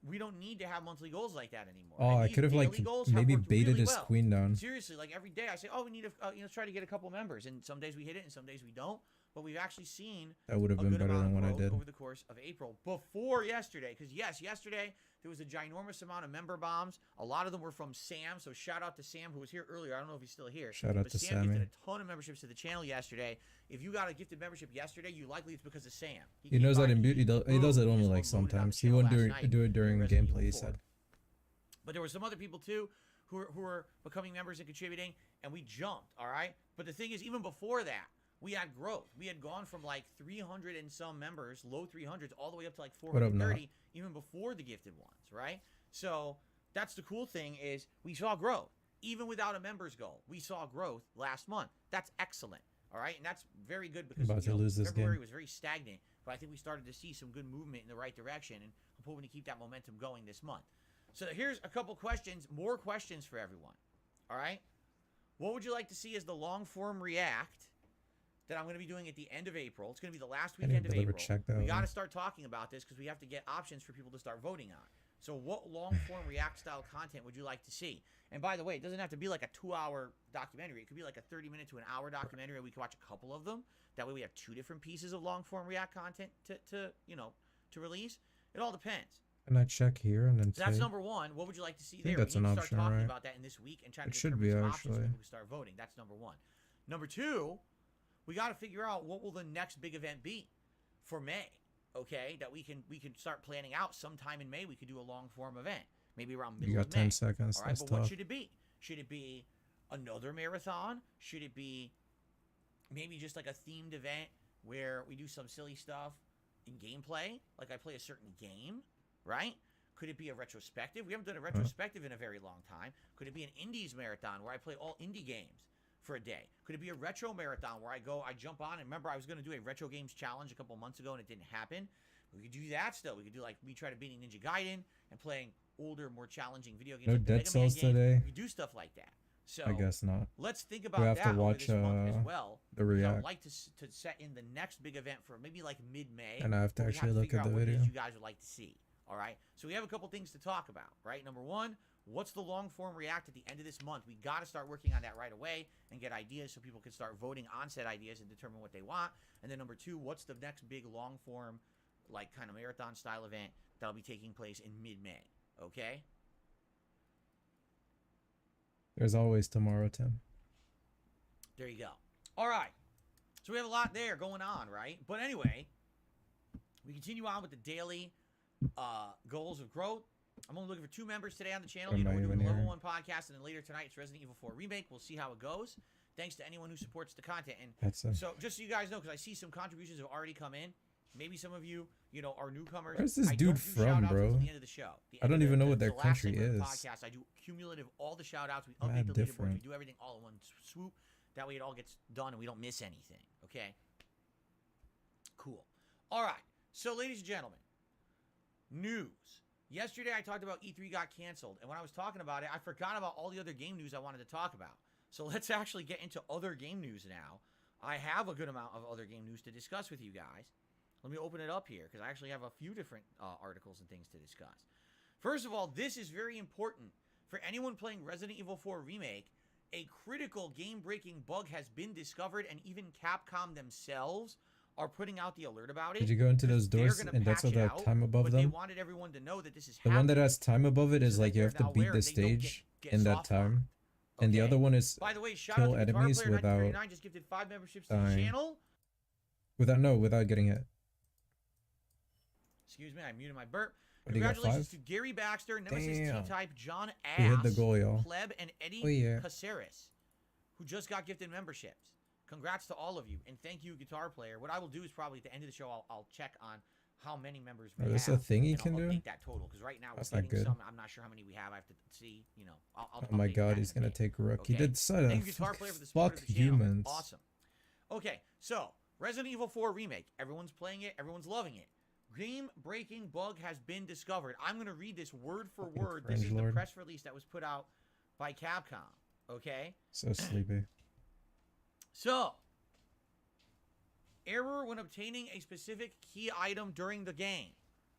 We don't need to have monthly goals like that anymore. Oh, And I these could have daily like goals have maybe worked baited really his well. queen down. Seriously, like every day I say, oh, we need to try to get a couple members, and some days we hit it, and some days we don't. But we've actually seen That would have a been good better amount than of what I growth did. over the course of April before yesterday. Because yes, yesterday there was a ginormous amount of member bombs. A lot of them were from Sam. So shout out to Sam who was here earlier. I don't know if he's still here. Shout out but to Sam Sammy. gifted a ton of memberships to the channel yesterday. If you got a gifted membership yesterday, you likely it's because of Sam. He came knows by that in and beauty. He does it boom, only just like unloaded on the sometimes. He channel won't last night do it during Resident gameplay. He Evil 4. said. But there were some other people too who were becoming members and contributing, and we jumped. All right. But the thing is, even before that, we had growth. We had gone from like 300 and some members, low 300s, all the way up to like What up, 430, even before the gifted ones, right? So that's the cool thing is we saw growth. Even without a members goal, we saw growth last month. That's excellent. All right. And that's very good because About to lose this February game. was very stagnant, but I think we started to see some good movement in the right direction, and I'm hoping to keep that momentum going this month. So here's a couple questions, more questions for everyone. All right. What would you like to see as the long form react that I'm going to be doing at the end of April? It's going to be the last I weekend didn't of deliver April. check that We got one. to start talking about this because we have to get options for people to start voting on. So what long form react style content would you like to see? And by the way, it doesn't have to be like a 2-hour documentary. It could be like a 30-minute to an hour documentary, and we can watch a couple of them. That way we have 2 different pieces of long form react content to release. It all depends. And I check here and then So that's say, number one. What would you like to see think there? that's We need an to start option, talking right? about that in this week and trying It to should determine be, some options so actually. people can start voting. That's number one. Number two, we got to figure out what will the next big event be for May. Okay, that we can start planning out sometime in May. We could do a long form event, maybe around middle you got of May. 10 seconds. All right, That's but what tough. should it be? Should it be another marathon? Should it be maybe just like a themed event where we do some silly stuff in gameplay, like I play a certain game, right? Could it be a retrospective? We haven't done a retrospective in a very long time. Could it be an indies marathon where I play all indie games for a day? Could it be a retro marathon where I jump on and remember I was going to do a retro games challenge a couple months ago and it didn't happen? We could do that still. We could do like me try to beating Ninja Gaiden and playing older, more challenging video games. No like the Dead Mega Man Cells games. today? We could do stuff like that. So I guess not. let's think We about have that to over watch this month as well. the because I would react. like to set in the next big event for maybe like mid-May. And I have to but we actually look figure at out the what it is video. you guys would like to see. All right. So we have a couple things to talk about, right? Number one, what's the long form react at the end of this month? We got to start working on that right away and get ideas so people can start voting on said ideas and determine what they want. And then number two, what's the next big long form, like kind of marathon style event that'll be taking place in mid-May? Okay. There's always tomorrow, Tim. There you go. All right. So we have a lot there going on, right? But anyway, we continue on with the daily goals of growth. I'm only looking for 2 members today on the channel. You know, Am I we're doing even the Level here? 1 podcast, and then later tonight it's Resident Evil 4 Remake. We'll see how it goes. Thanks to anyone who supports the content. And That's it. so just so you guys know, because I see some contributions have already come in. Maybe some of you, are newcomers. Where's this I dude don't do from, shout-outs bro? until the end of the show. The I end don't of even know the- what their the last country segment of the is. Podcast. I do cumulative all the shout-outs. We Mad update the leaderboards. different. We do everything all in one swoop. That way it all gets done and we don't miss anything. Okay? Cool. All right. So, ladies and gentlemen, news. Yesterday I talked about E3 got canceled. And when I was talking about it, I forgot about all the other game news I wanted to talk about. So let's actually get into other game news now. I have a good amount of other game news to discuss with you guys. Let me open it up here because I actually have a few different articles and things to discuss. First of all, this is very important. For anyone playing Resident Evil 4 Remake, a critical game-breaking bug has been discovered, and even Capcom themselves are putting out the alert about it. Did you go into those They're doors gonna and that's patch what it that out, time above but they them? wanted everyone to know that this is The one that happening. has time above it is so like that you have they're to now beat aware the they don't stage get in that soft time. locked. And the Okay. other one is By the way, shout kill out to Guitar enemies Player without 1939 just gifted 5 memberships to the dying. channel. without getting hit. Excuse me, I muted my burp. What, you got Congratulations 5? to Gary Baxter, Nemesis Damn. T-Type, John He hit Ass, the goal, y'all. Pleb, and Eddie Oh, yeah. Caceres, who just got gifted memberships. Congrats to all of you, and thank you, Guitar Player. What I will do is probably at the end of the show, I'll check on how many members we Oh, have. this a thing you and can I'll do? update that total, because right now That's we're not getting good. some. I'm not sure how many we have. I have to see. You know, I'll Oh my update god, that he's in a gonna bit. take Rook. He Okay. did Suda. Thank you, Guitar Player, for the support Fuck of the channel. humans. Awesome. Okay, so Resident Evil 4 Remake. Everyone's playing it. Everyone's loving it. Game-breaking bug has been discovered. I'm going to read this word for Fucking word. This is cringe the lord. press release that was put out by Capcom. Okay? So sleepy. So, error when obtaining a specific key item during the game.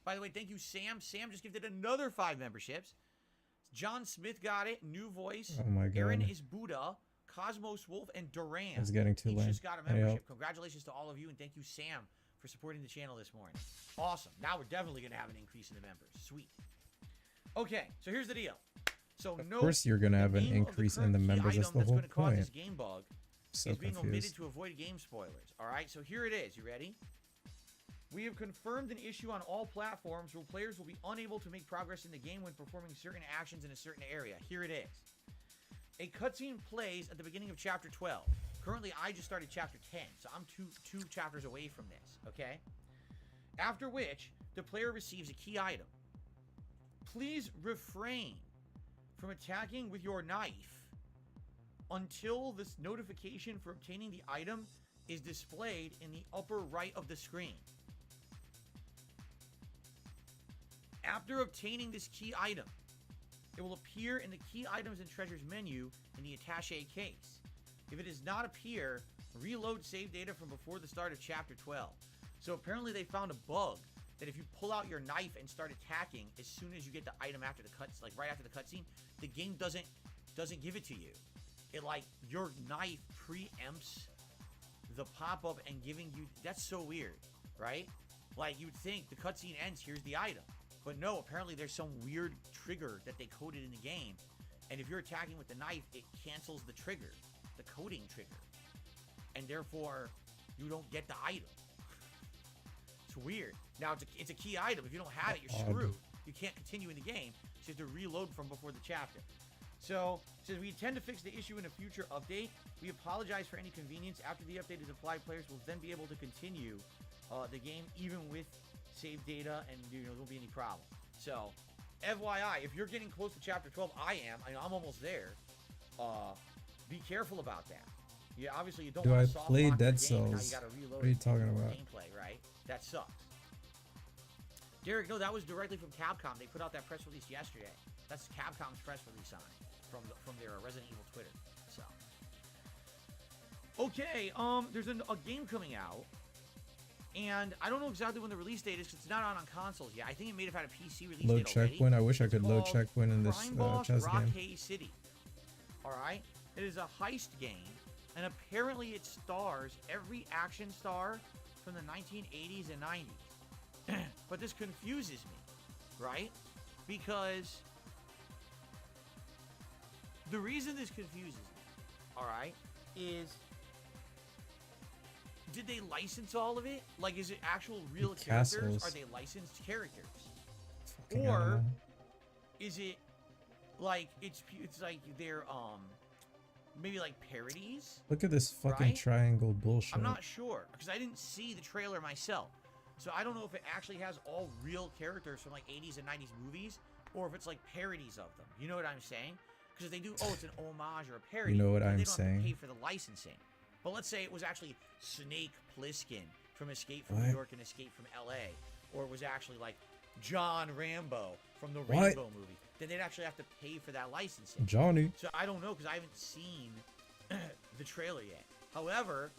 By the way, thank you, Sam. Sam just gifted another 5 memberships. John Smith got it. New voice. Oh my Aaron god. is Buddha. Cosmos Wolf and Duran. It's getting too Each late. just got a Anyhow. membership. Congratulations to all of you, and thank you, Sam, for supporting the channel this morning. Awesome. Now we're definitely going to have an increase in the members. Sweet. Okay, so here's the deal. So Of note course you're gonna the have an name of increase in current the key members. That's item the whole gonna cause this point. game bug So is being omitted confused. to avoid game spoilers. All right, so here it is. You ready? We have confirmed an issue on all platforms where players will be unable to make progress in the game when performing certain actions in a certain area. Here it is. A cutscene plays at the beginning of Chapter 12. Currently, I just started Chapter 10, so I'm two chapters away from this, okay? After which, the player receives a key item. Please refrain from attacking with your knife until this notification for obtaining the item is displayed in the upper right of the screen. After obtaining this key item, it will appear in the Key Items and Treasures menu in the attaché case. If it does not appear, reload save data from before the start of Chapter 12. So apparently they found a bug that if you pull out your knife and start attacking as soon as you get the item after the cutscene, like right after the cutscene, the game doesn't give it to you. It like your knife preempts the pop-up and giving you. That's so weird, right? Like you'd think the cutscene ends, here's the item. But no, apparently there's some weird trigger that they coded in the game. And if you're attacking with the knife, it cancels the trigger, the coding trigger. And therefore, you don't get the item. It's weird. Now, it's a key item. If you don't have it, you're Odd. screwed. You can't continue in the game. So you have to reload from before the chapter. So, it says we intend to fix the issue in a future update. We apologize for any inconvenience. After the update is applied, players will then be able to continue the game even with save data, and there won't be any problem. So, FYI, if you're getting close to Chapter 12, I'm almost there. Be careful about that. Yeah, obviously you don't Do want I to soft play lock your Dead game, now Cells? you gotta reload What are you it talking for about? gameplay, right? That sucks. Derek, no, that was directly from Capcom. They put out that press release yesterday. That's Capcom's press release on it from their Resident Evil Twitter. So, okay, there's a game coming out, and I don't know exactly when the release date is because it's not out on consoles yet. I think it may have had a PC release Load date already. checkpoint. I wish I It's could load called checkpoint in this Crime Boss chess game. Rockay City. All right, it is a heist game, and apparently it stars every action star from the 1980s and 90s. But this confuses me, right? Because the reason this confuses me, all right, is did they license all of it? Like, is it actual real characters? Castles. Are they licensed characters? Fucking Or animal. is it like it's like they're maybe like parodies? Look at this fucking right? triangle bullshit. I'm not sure because I didn't see the trailer myself. So I don't know if it actually has all real characters from like 80s and 90s movies or if it's like parodies of them. You know what I'm saying? Because if they do, it's an homage or a parody. know what then I'm they don't have to saying. pay for the licensing. But let's say it was actually Snake Plissken from Escape from What? New York and Escape from LA. Or it was actually like John Rambo from the What? Rainbow movie. Then they'd actually have to pay for that licensing. Johnny. So I don't know because I haven't seen the trailer yet. However,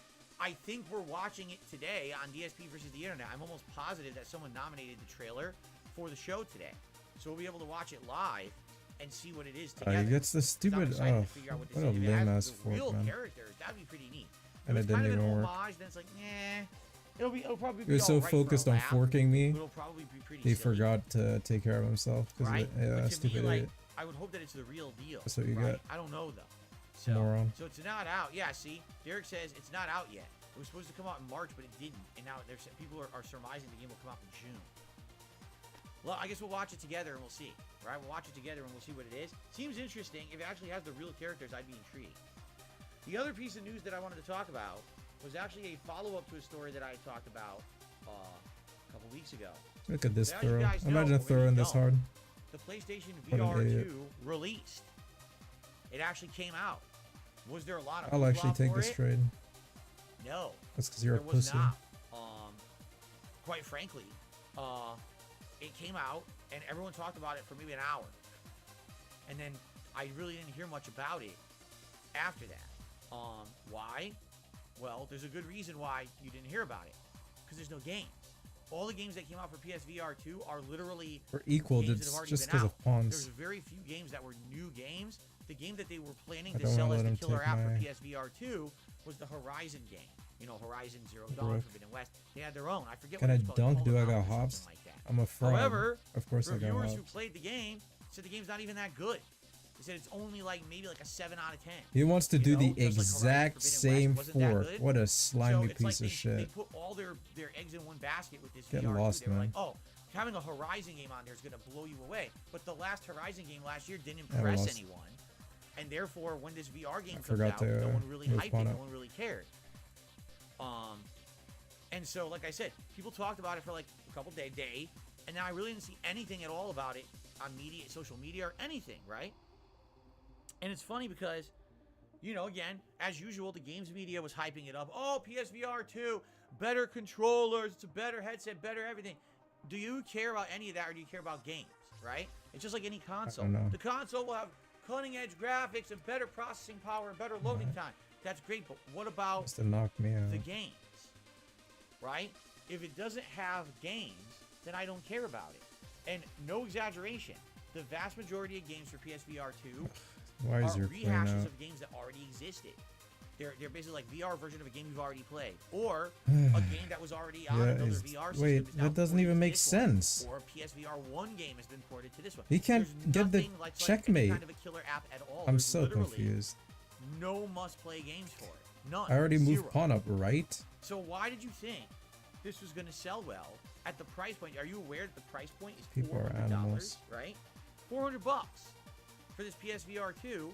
I think we're watching it today on DSP versus the Internet. I'm almost positive that someone nominated the trailer for the show today. So we'll be able to watch it live and see what it is together. He gets the So I'm stupid. excited Oh, to figure out what this what a is. If it lame has ass the real fork, man. characters, that'd be pretty neat. And If it it's kind didn't of an even work. homage, then it's like, it'll probably He be was so all right for a focused on laugh, forking me, but it'll probably be pretty he silly, forgot to take care of himself. Because right? yeah, But to stupid me, like, idiot. I would hope that it's the real deal. That's what you right? got. I don't know though. So, Moron. so it's not out. Yeah, see, Derek says it's not out yet. It was supposed to come out in March, but it didn't. And now there's people are surmising the game will come out in June. Well, I guess we'll watch it together and we'll see. Right? We'll watch it together and we'll see what it is. Seems interesting. If it actually has the real characters, I'd be intrigued. The other piece of news that I wanted to talk about was actually a follow-up to a story that I talked about a couple weeks ago. Look at this As you throw. guys know, Imagine or maybe throwing you this don't, hard. The PlayStation What an VR idiot. 2 released. It actually came out. Was there a lot of I'll actually hoopla take for this it? trade. No. That's because you're a There was pussy. not. Quite frankly, it came out and everyone talked about it for maybe an hour, and then I really didn't hear much about it after that. Why? Well, there's a good reason why you didn't hear about it, because there's no games. All the games that came out for PSVR 2 are literally We're equal. games that have It's already just been because out. of pawns. There's very few games that were new games. The game that they were planning I to don't sell wanna as let the him killer take app for my PSVR 2 was the Horizon game. You know, Horizon Zero Dawn, Rook. Forbidden West. They had their own. I forget Can what I it's called. dunk? Call Do of I got Mountain or hops? something like that. I'm a fraud. However, Of course I got reviewers who hops. played the game said the game's not even that good. They said it's only like maybe like a 7 out of 10. He wants to You do know, the just like Horizon exact Forbidden same West wasn't that fork. good. What a So slimy it's like piece of they shit. put all their eggs in one basket with this Get VR2. lost, They were like, man. oh, having a Horizon game on there is going to blow you away. But the last Horizon game last year didn't I impress lost. anyone. And therefore, when this VR game comes forgot out, to, no one really move hyped it. pawn No up. one really cared. And so, like I said, people talked about it for like a couple day, and now I really didn't see anything at all about it on media, social media, or anything, right? And it's funny because, you know, again, as usual, the games media was hyping it up. Oh, PSVR 2, better controllers, it's a better headset, better everything. Do you care about any of that, or do you care about games, right? It's just like any console. know. The console will have cutting-edge graphics and better processing power and better loading time. That's great, but what about Wants to knock me out. the games, right? If it doesn't have games, then I don't care about it. And no exaggeration, the vast majority of games for PSVR 2 Why are is your plane rehashes out? of games that already existed. They're basically like VR version of a game you've already played, or a game that was already on Yeah, another it's- VR system. wait, is now that doesn't ported even to make this one. sense. Or a PSVR 1 game has been ported to this one. He can't There's get the nothing like any checkmate. kind of a killer app at all. I'm There's so literally confused. No must-play games for it. None. I already moved Zero. pawn up, right? So why did you think this was going to sell well at the price point? Are you aware that the price point is People are $400, animals. right? $400 for this PSVR 2.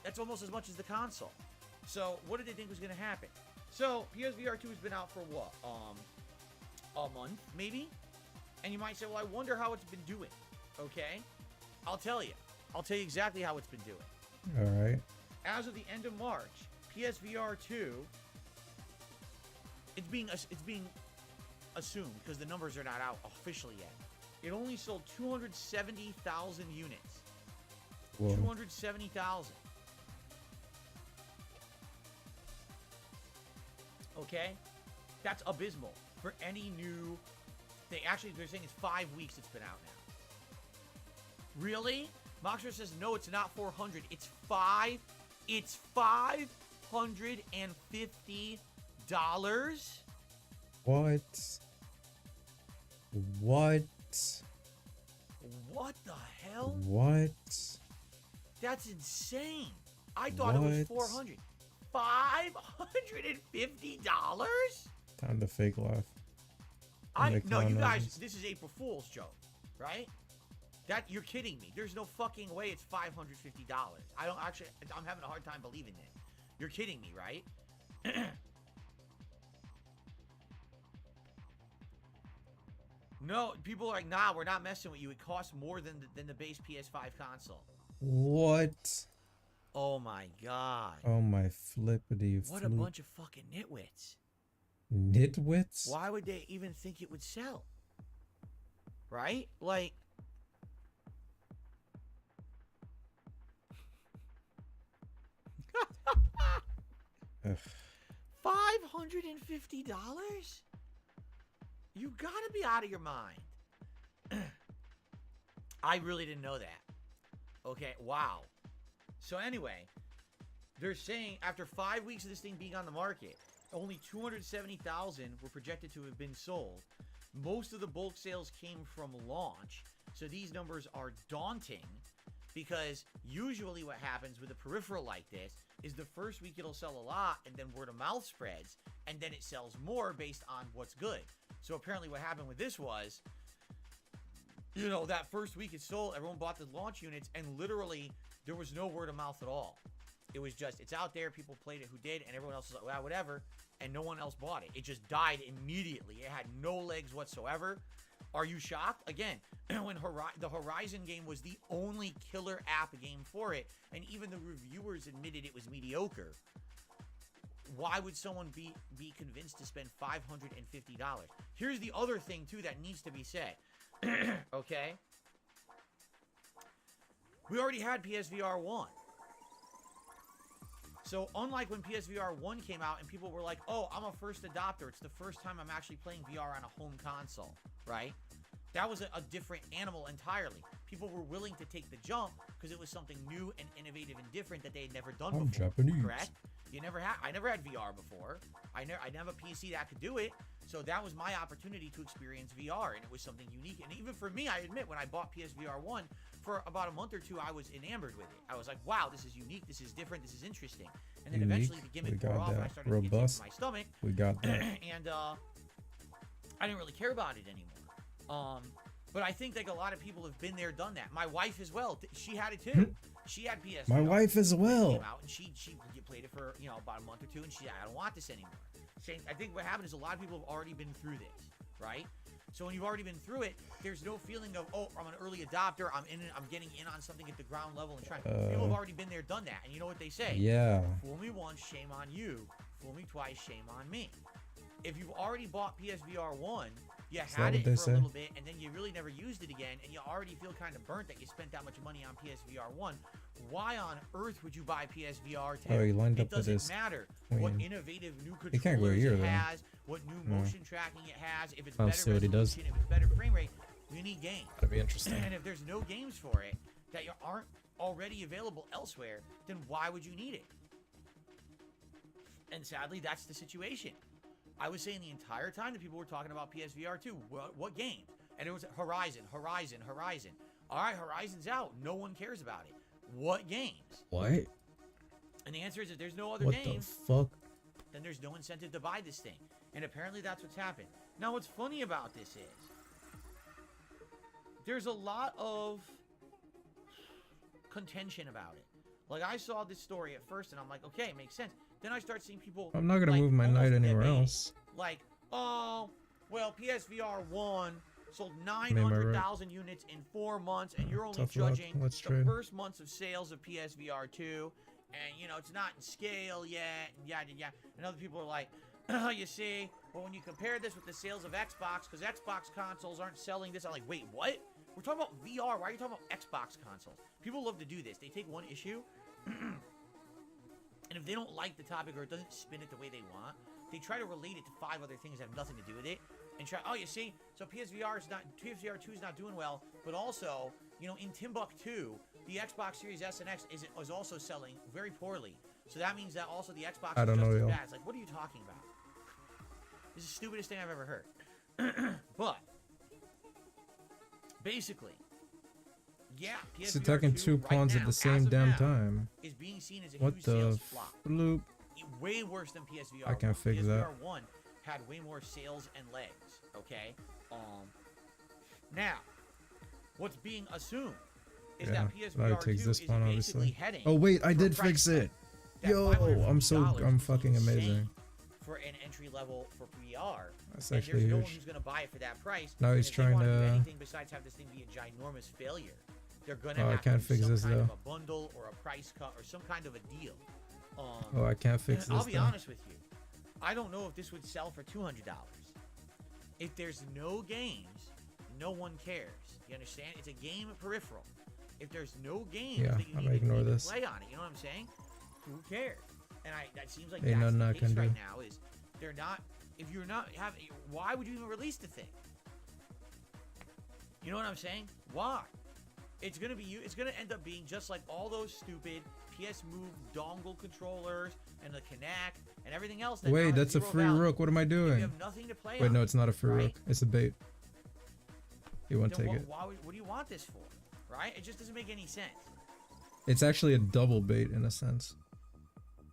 That's almost as much as the console. So what did they think was going to happen? So PSVR 2 has been out for what? A month, maybe? And you might say, well, I wonder how it's been doing. Okay? I'll tell you. I'll tell you exactly how it's been doing. All right. As of the end of March, PSVR 2, it's being assumed because the numbers are not out officially yet. It only sold 270,000 units. Whoa. 270,000. Okay? That's abysmal for any new thing. Actually, they're saying it's 5 weeks it's been out now. Really? Moxer says no, it's not 400. It's $550. What? What? What the hell? What? That's insane. I thought it was What? 400. $550? Time to fake laugh. No, Make you clown guys, noises. this is April Fool's joke, right? That you're kidding me. There's no fucking way it's $550. I'm having a hard time believing it. You're kidding me, right? No, people are like, nah, we're not messing with you. It costs more than the base PS5 console. What? Oh my god. Oh my flippity What a floop. bunch of fucking nitwits. Nitwits? Why would they even think it would sell? Right? Like, Ugh. $550? You gotta be out of your mind. I really didn't know that. Okay, wow. So anyway, they're saying after 5 weeks of this thing being on the market, only 270,000 were projected to have been sold. Most of the bulk sales came from launch, so these numbers are daunting because usually what happens with a peripheral like this is the first week it'll sell a lot and then word of mouth spreads and then it sells more based on what's good. So apparently what happened with this was, you know, that first week it sold, everyone bought the launch units and literally there was no word of mouth at all. It was just, it's out there, people played it who did, and everyone else was like, well, whatever, and no one else bought it. It just died immediately. It had no legs whatsoever. Are you shocked? Again, when the Horizon game was the only killer app game for it, and even the reviewers admitted it was mediocre, why would someone be convinced to spend $550? Here's the other thing, too, that needs to be said. Okay? We already had PSVR 1. So unlike when PSVR 1 came out and people were like, oh, I'm a first adopter. It's the first time I'm actually playing VR on a home console, right? That was a different animal entirely. People were willing to take the jump because it was something new and innovative and different that they had never done before. Japanese. Correct? I never had VR before. I didn't have a PC that could do it. So that was my opportunity to experience VR, and it was something unique. And even for me, I admit, when I bought PSVR 1, for about a month or two, I was enamored with it. I was like, wow, this is unique, this is different, this is interesting. And then eventually the gimmick wore off, and I started itching my stomach. We got that. And I didn't really care about it anymore. But I think like a lot of people have been there, done that. My wife as well. She had it too. She had PSVR. My wife as well. Came out and she played it for about a month or two, and I don't want this anymore. I think what happened is a lot of people have already been through this, right? So when you've already been through it, there's no feeling of, oh, I'm an early adopter. I'm getting in on something at the ground level and trying. People have already been there, done that, and you know what they say? Yeah. Fool me once, shame on you. Fool me twice, shame on me. If you've already bought PSVR 1, you had it for a little bit, and then you really never used it again, and you already feel kind of burnt that you spent that much money on PSVR 1. Why on earth would you buy PSVR 2? Oh, you lined up it with doesn't this matter queen. what innovative new You can't go controllers here, it though. has, what new motion tracking it has, if it's I'll better see what he does. resolution, if it's better frame rate. You need games. That'd be interesting. And if there's no games for it that aren't already available elsewhere, then why would you need it? And sadly, that's the situation. I was saying the entire time that people were talking about PSVR 2. What game? And it was Horizon. All right, Horizon's out. No one cares about it. What games? What? And the answer is if there's no other What games, the fuck? then there's no incentive to buy this thing. And apparently that's what's happened. Now, what's funny about this is there's a lot of contention about it. Like, I saw this story at first, and I'm like, okay, it makes sense. Then I start seeing people... I'm not gonna like, move my almost knight anywhere debate, else. Like, oh, well, PSVR 1 sold right. 900,000 units in 4 months, and you're only Tough luck. judging Let's the trade. first months of sales of PSVR 2, and, it's not in scale yet, and yada, yada. And other people are like, you see, well, when you compare this with the sales of Xbox, because Xbox consoles aren't selling this, I'm like, wait, what? We're talking about VR. Why are you talking about Xbox consoles? People love to do this. They take one issue, and if they don't like the topic or it doesn't spin it the way they want, they try to relate it to 5 other things that have nothing to do with it, and try, oh, you see, so PSVR 2 is not doing well, but also, in Timbuktu, the Xbox Series S and X is also selling very poorly. So that means that also the Xbox I is don't just know, as yo. bad. It's like, what are you talking about? This is the stupidest thing I've ever heard. But basically, yeah, PSVR It's attacking 2 two right pawns now, at the as same of damn now, time. is being seen as a What huge the sales flop. floop? Way worse than PSVR. I can't 1. fix PSVR that. 1 had way more sales and legs. Okay. Now, what's being assumed is Yeah, that that PSVR 2 takes this is pawn, basically obviously. heading. Oh wait, I for did a price fix tag. it. That Yo, $550 I'm is fucking insane amazing. for an entry level for VR. That's And actually there's no one huge. who's going to buy it for that price. Now And he's if they trying wanna do to- anything besides have this thing be a ginormous failure. They're going to Oh, I have can't to do fix some this, kind though. of a bundle or a price cut or some kind of a deal. Oh, I can't fix I'll this be though. honest with you. I don't know if this would sell for $200. If there's no games, no one cares. You understand? It's a game peripheral. If there's no games Yeah, that you I'm need gonna to ignore even this. play on it, you know what I'm saying? Who cares? And that seems like Ain't that's nothing the I case can right do. now. Is they're not. If you're not having, why would you even release the thing? You know what I'm saying? Why? It's gonna be you. It's gonna end up being just like all those stupid PS Move dongle controllers and the Kinect and everything else. That now Wait, has that's a zero free value. rook. What am I You doing? have nothing to play Wait, on. no, it's not a free right? rook. It's a bait. You won't Then take it. what do you want this for? Right? It just doesn't make any sense. It's actually a double bait in a sense.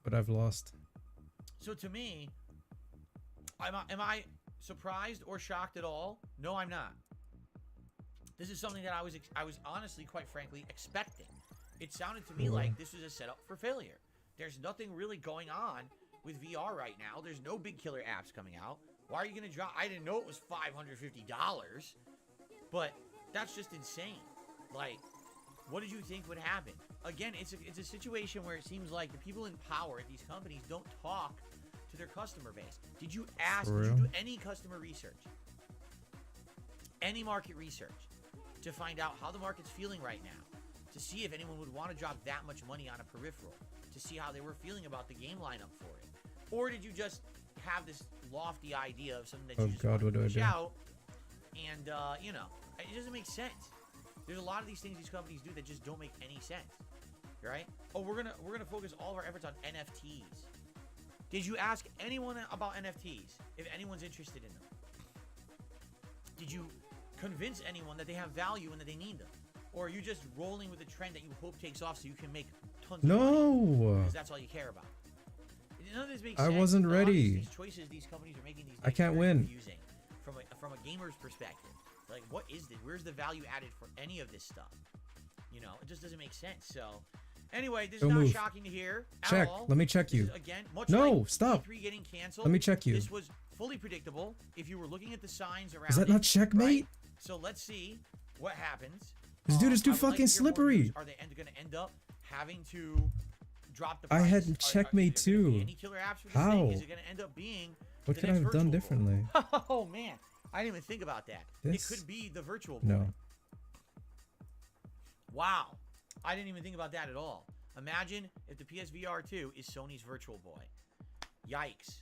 But I've lost. So to me, am I surprised or shocked at all? No, I'm not. This is something that I was honestly, quite frankly, expecting. It sounded to me like this was a setup for failure. There's nothing really going on with VR right now. There's no big killer apps coming out. Why are you going to drop? I didn't know it was $550, but that's just insane. Like, what did you think would happen? Again, it's a situation where it seems like the people in power at these companies don't talk to their customer base. Did you ask, For did you real? do any customer research? Any market research to find out how the market's feeling right now? To see if anyone would want to drop that much money on a peripheral? To see how they were feeling about the game lineup for it? Or did you just have this lofty idea of something that Oh you just God, want to what do I push do? out? And, you know, it doesn't make sense. There's a lot of these things these companies do that just don't make any sense, right? Oh, we're gonna focus all of our efforts on NFTs. Did you ask anyone about NFTs if anyone's interested in them? Did you convince anyone that they have value and that they need them, or are you just rolling with a trend that you hope takes off so you can make tons of money? No. Because that's all you care about. None of this makes I sense. wasn't A lot of ready. These choices these companies are making these days I can't are very win. confusing from a gamer's perspective. Like, what is this? Where's the value added for any of this stuff? You know, it just doesn't make sense. So, anyway, this is Don't not move. shocking to hear at Check. all. Let me check This you. is, again, much No, like stop. E3 getting canceled. Let me check you. This was fully predictable if you were looking at the signs around. Is that it, not checkmate? right? So let's see what happens. This dude is too I would like to fucking hear more slippery. news. Are they going to end up having to drop the I price? had Are checkmate there gonna be too. Any killer apps for this How? thing? Is it going to end up being What the could I next have done Virtual Boy? differently? Oh man, I didn't even think about that. This- It could be the Virtual Boy. No. Wow, I didn't even think about that at all. Imagine if the PSVR 2 is Sony's Virtual Boy. Yikes.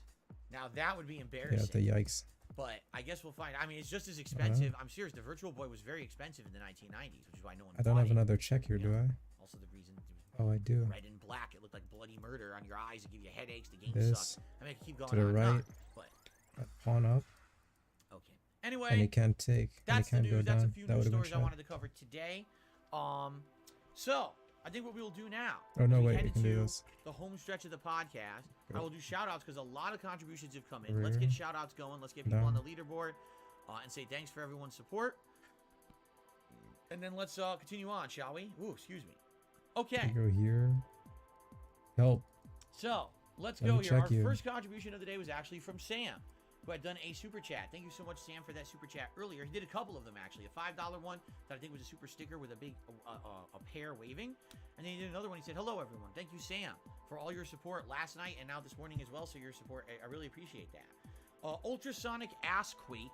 Now that would be Yeah, embarrassing. the yikes. But I guess we'll find. I mean, it's just as expensive. I'm serious. The Virtual Boy was very expensive in the 1990s, which is why no one I don't bought have it. another check here, You do know, I? Also, the reason it was Oh, I do. red and black. It looked like bloody murder on your eyes. It give you headaches. The game This sucked. I mean, I could keep going to the on and right. on, but Pawn up, okay. and Anyway, he can't take. And that's he the can't go news. That's a down. few That news would have been stories I shot. wanted to cover today. So I think what we will do now. Oh, no, is we wait, head we can do into this. the home stretch of the podcast. I will do shout outs because a lot of contributions have come in. Over Let's here. get shout outs going. Let's get people on Down. the leaderboard and say thanks for everyone's support. And then let's continue on, shall we? Ooh, excuse me. Okay. Go here. Help. So let's Let go me here. Our check you. first contribution of the day was actually from Sam, who had done a super chat. Thank you so much, Sam, for that super chat earlier. He did a couple of them actually. A $5 one that I think was a super sticker with a big a pair waving, and then he did another one. He said, "Hello, everyone. Thank you, Sam, for all your support last night and now this morning as well. So your support, I really appreciate that." Ultrasonic Assquake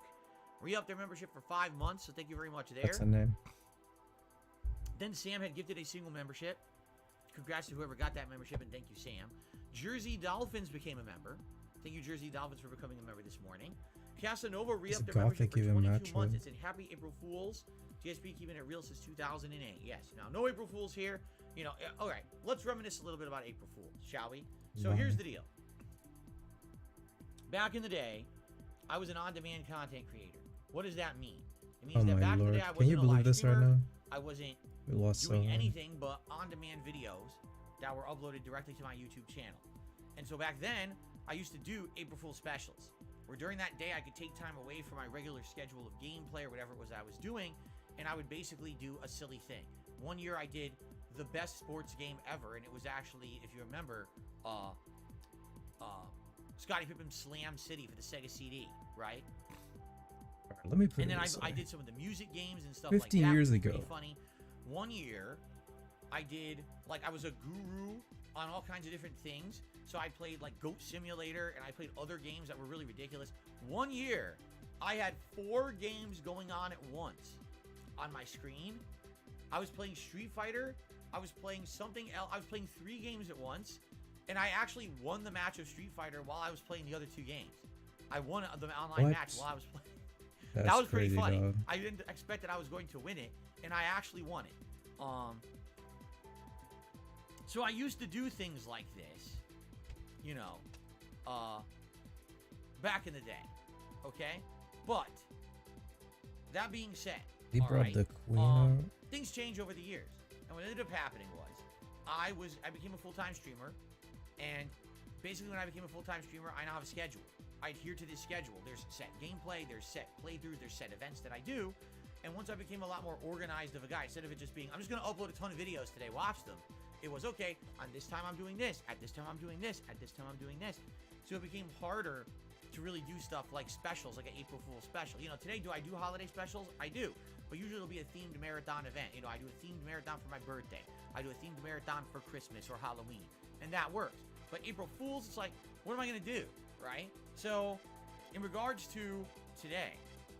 re-upped their membership for 5 months, so thank you very much there. That's the name. Then Sam had gifted a single membership. Congrats to whoever got that membership, and thank you, Sam. Jersey Dolphins became a member. Thank you, Jersey Dolphins, for becoming a member this morning. Casanova re-upped their membership Gothic for even 22 match months. with? It said, "Happy April Fools." TSP keeping it real since 2008. Yes. Now, no April Fools here. You know, all right, let's reminisce a little bit about April Fools, shall we? So here's the deal. Back in the day, I was an on-demand content creator. What does that mean? It means Oh that my back in the lord. day, I Can wasn't you a believe live this right streamer. now? I wasn't We lost so doing hard. anything but on-demand videos that were uploaded directly to my YouTube channel. And so back then, I used to do April Fool's specials, where during that day I could take time away from my regular schedule of gameplay or whatever it was I was doing, and I would basically do a silly thing. One year I did the best sports game ever, and it was actually, if you remember, Scottie Pippen's Slam City for the Sega CD, right? Let me put And it then this I way. did some of the music games and stuff 15 like that. years It was pretty ago. funny. One year, I did, like, I was a guru on all kinds of different things. So I played, like, Goat Simulator, and I played other games that were really ridiculous. One year, I had 4 games going on at once on my screen. I was playing Street Fighter. I was playing something else. I was playing 3 games at once. And I actually won the match of Street Fighter while I was playing the other 2 games. I won the online What? match while I was playing. That's That was pretty crazy, funny. dog. I didn't expect that I was going to win it, and I actually won it. So I used to do things like this, you know, back in the day, okay? But that being said, He all brought right, the queen out. things change over the years, and what ended up happening was I became a full-time streamer, and basically when I became a full-time streamer, I now have a schedule. I adhere to this schedule. There's set gameplay, there's set playthroughs, there's set events that I do. And once I became a lot more organized of a guy, instead of it just being, I'm just going to upload a ton of videos today, watch them, It was, okay, on this time I'm doing this, at this time I'm doing this, at this time I'm doing this. So it became harder to really do stuff like specials, like an April Fool's special. You know, today, do I do holiday specials? I do. But usually it'll be a themed marathon event. You know, I do a themed marathon for my birthday. I do a themed marathon for Christmas or Halloween. And that works. But April Fool's, it's like, what am I going to do? Right? So, in regards to today,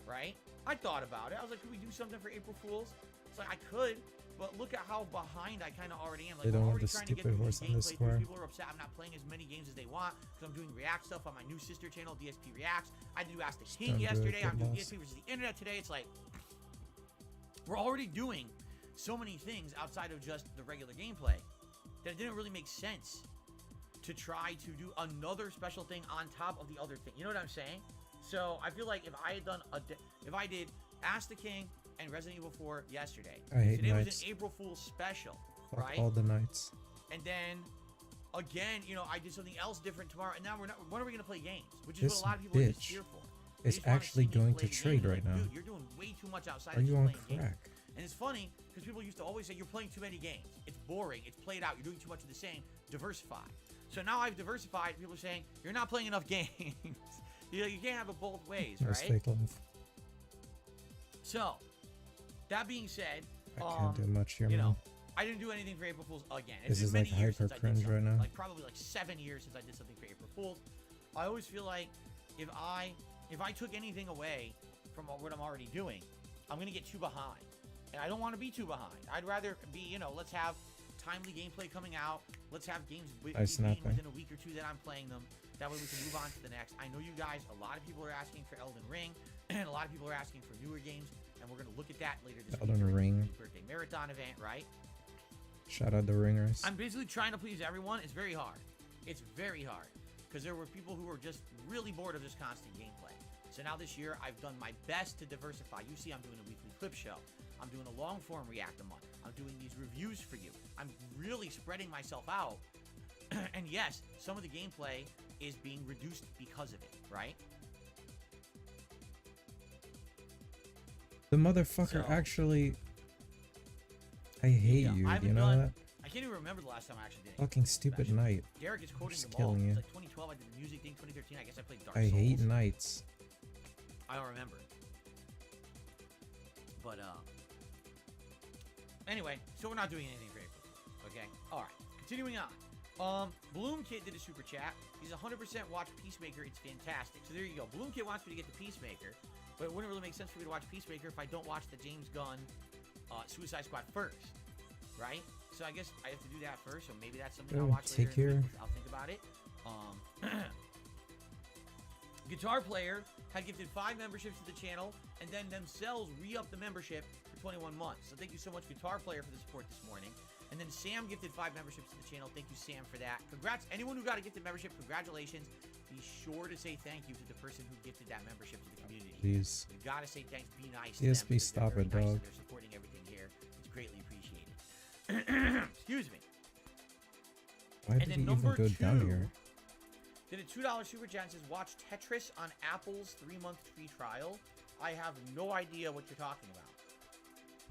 right? I thought about it. I was like, could we do something for April Fool's? It's like, I could, but look at how behind I kind of already am. Like, They don't I'm want already the trying to get stupid through horse these on the gameplays. square. People are upset I'm not playing as many games as they want because I'm doing React stuff on my new sister channel, DSP Reacts. I did do Ask the King Don't do it, yesterday. get I'm doing lost. DSP versus the internet today. It's like, we're already doing so many things outside of just the regular gameplay that it didn't really make sense to try to do another special thing on top of the other thing. You know what I'm saying? So I feel like if I had done if I did Ask the King and Resident Evil 4 yesterday, I hate today nights. was an April Fool's special, Fuck right? all the nights. And then again, you know, I did something else different tomorrow, and now we're not. When are we gonna play games? Which is This what a lot of people are just bitch here for. They is just wanna actually see me going play to the game. trade You're right like, now. Dude, you're doing way too much outside Are of you just on playing games. crack? And it's funny because people used to always say you're playing too many games. It's boring. It's played out. You're doing too much of the same. Diversify. So now I've diversified. People are saying you're not playing enough games. You know, you can't have it both ways, That's right? fake love. So that being said, I can't do much here, you man. know, I didn't do anything for April Fool's again. This It's is been like many years hyper since I did cringe right something. now. Like probably like 7 years since I did something for April Fool's. I always feel like if I took anything away from what I'm already doing, I'm gonna get too behind, and I don't want to be too behind. I'd rather be, you know, let's have timely gameplay coming out. Let's have games being snapping. within a week or two that I'm playing them. That way we can move on to the next. I know you guys, a lot of people are asking for Elden Ring, and a lot of people are asking for newer games, and we're gonna look at that later this week. Elden during Ring. the birthday marathon event, right? Shout out the ringers. I'm basically trying to please everyone. It's very hard. It's very hard because there were people who were just really bored of this constant gameplay. So now this year, I've done my best to diversify. You see, I'm doing a weekly clip show. I'm doing a long form react a month. I'm doing these reviews for you. I'm really spreading myself out. And yes, some of the gameplay is being reduced because of it, right? The motherfucker So- actually. I hate Yeah, you. I haven't You know done- that? I can't even remember the last time I actually did it. Fucking stupid Special. night. Derek is quoting Just them all. killing you. It's like 2012, I did the music thing. 2013, I guess I played Dark I Souls. hate nights. I don't remember. But anyway, so we're not doing anything for April. Okay? Alright. Continuing on. Bloom Kid did a super chat. He's 100% watch Peacemaker. It's fantastic. So there you go. Bloom Kid wants me to get the Peacemaker, but it wouldn't really make sense for me to watch Peacemaker if I don't watch the James Gunn Suicide Squad first. Right? So I guess I have to do that first, so maybe that's something I'll Oh, watch later. take in the week. your- I'll think about it. Guitar Player had gifted 5 memberships to the channel and then themselves re-upped the membership for 21 months. So thank you so much, Guitar Player, for the support this morning. And then Sam gifted 5 memberships to the channel. Thank you, Sam, for that. Congrats. Anyone who got a gifted membership, congratulations. Be sure to say thank you to the person who gifted that membership to the community. Please. You gotta say thanks. Be nice to DSP, them. because they're stop very it, nice and dog. They're supporting everything here. It's greatly appreciated. Excuse me. Why And did then he even number go down 2 here? did a $2 super chat and says, watch Tetris on Apple's 3-month free trial. I have no idea what you're talking about.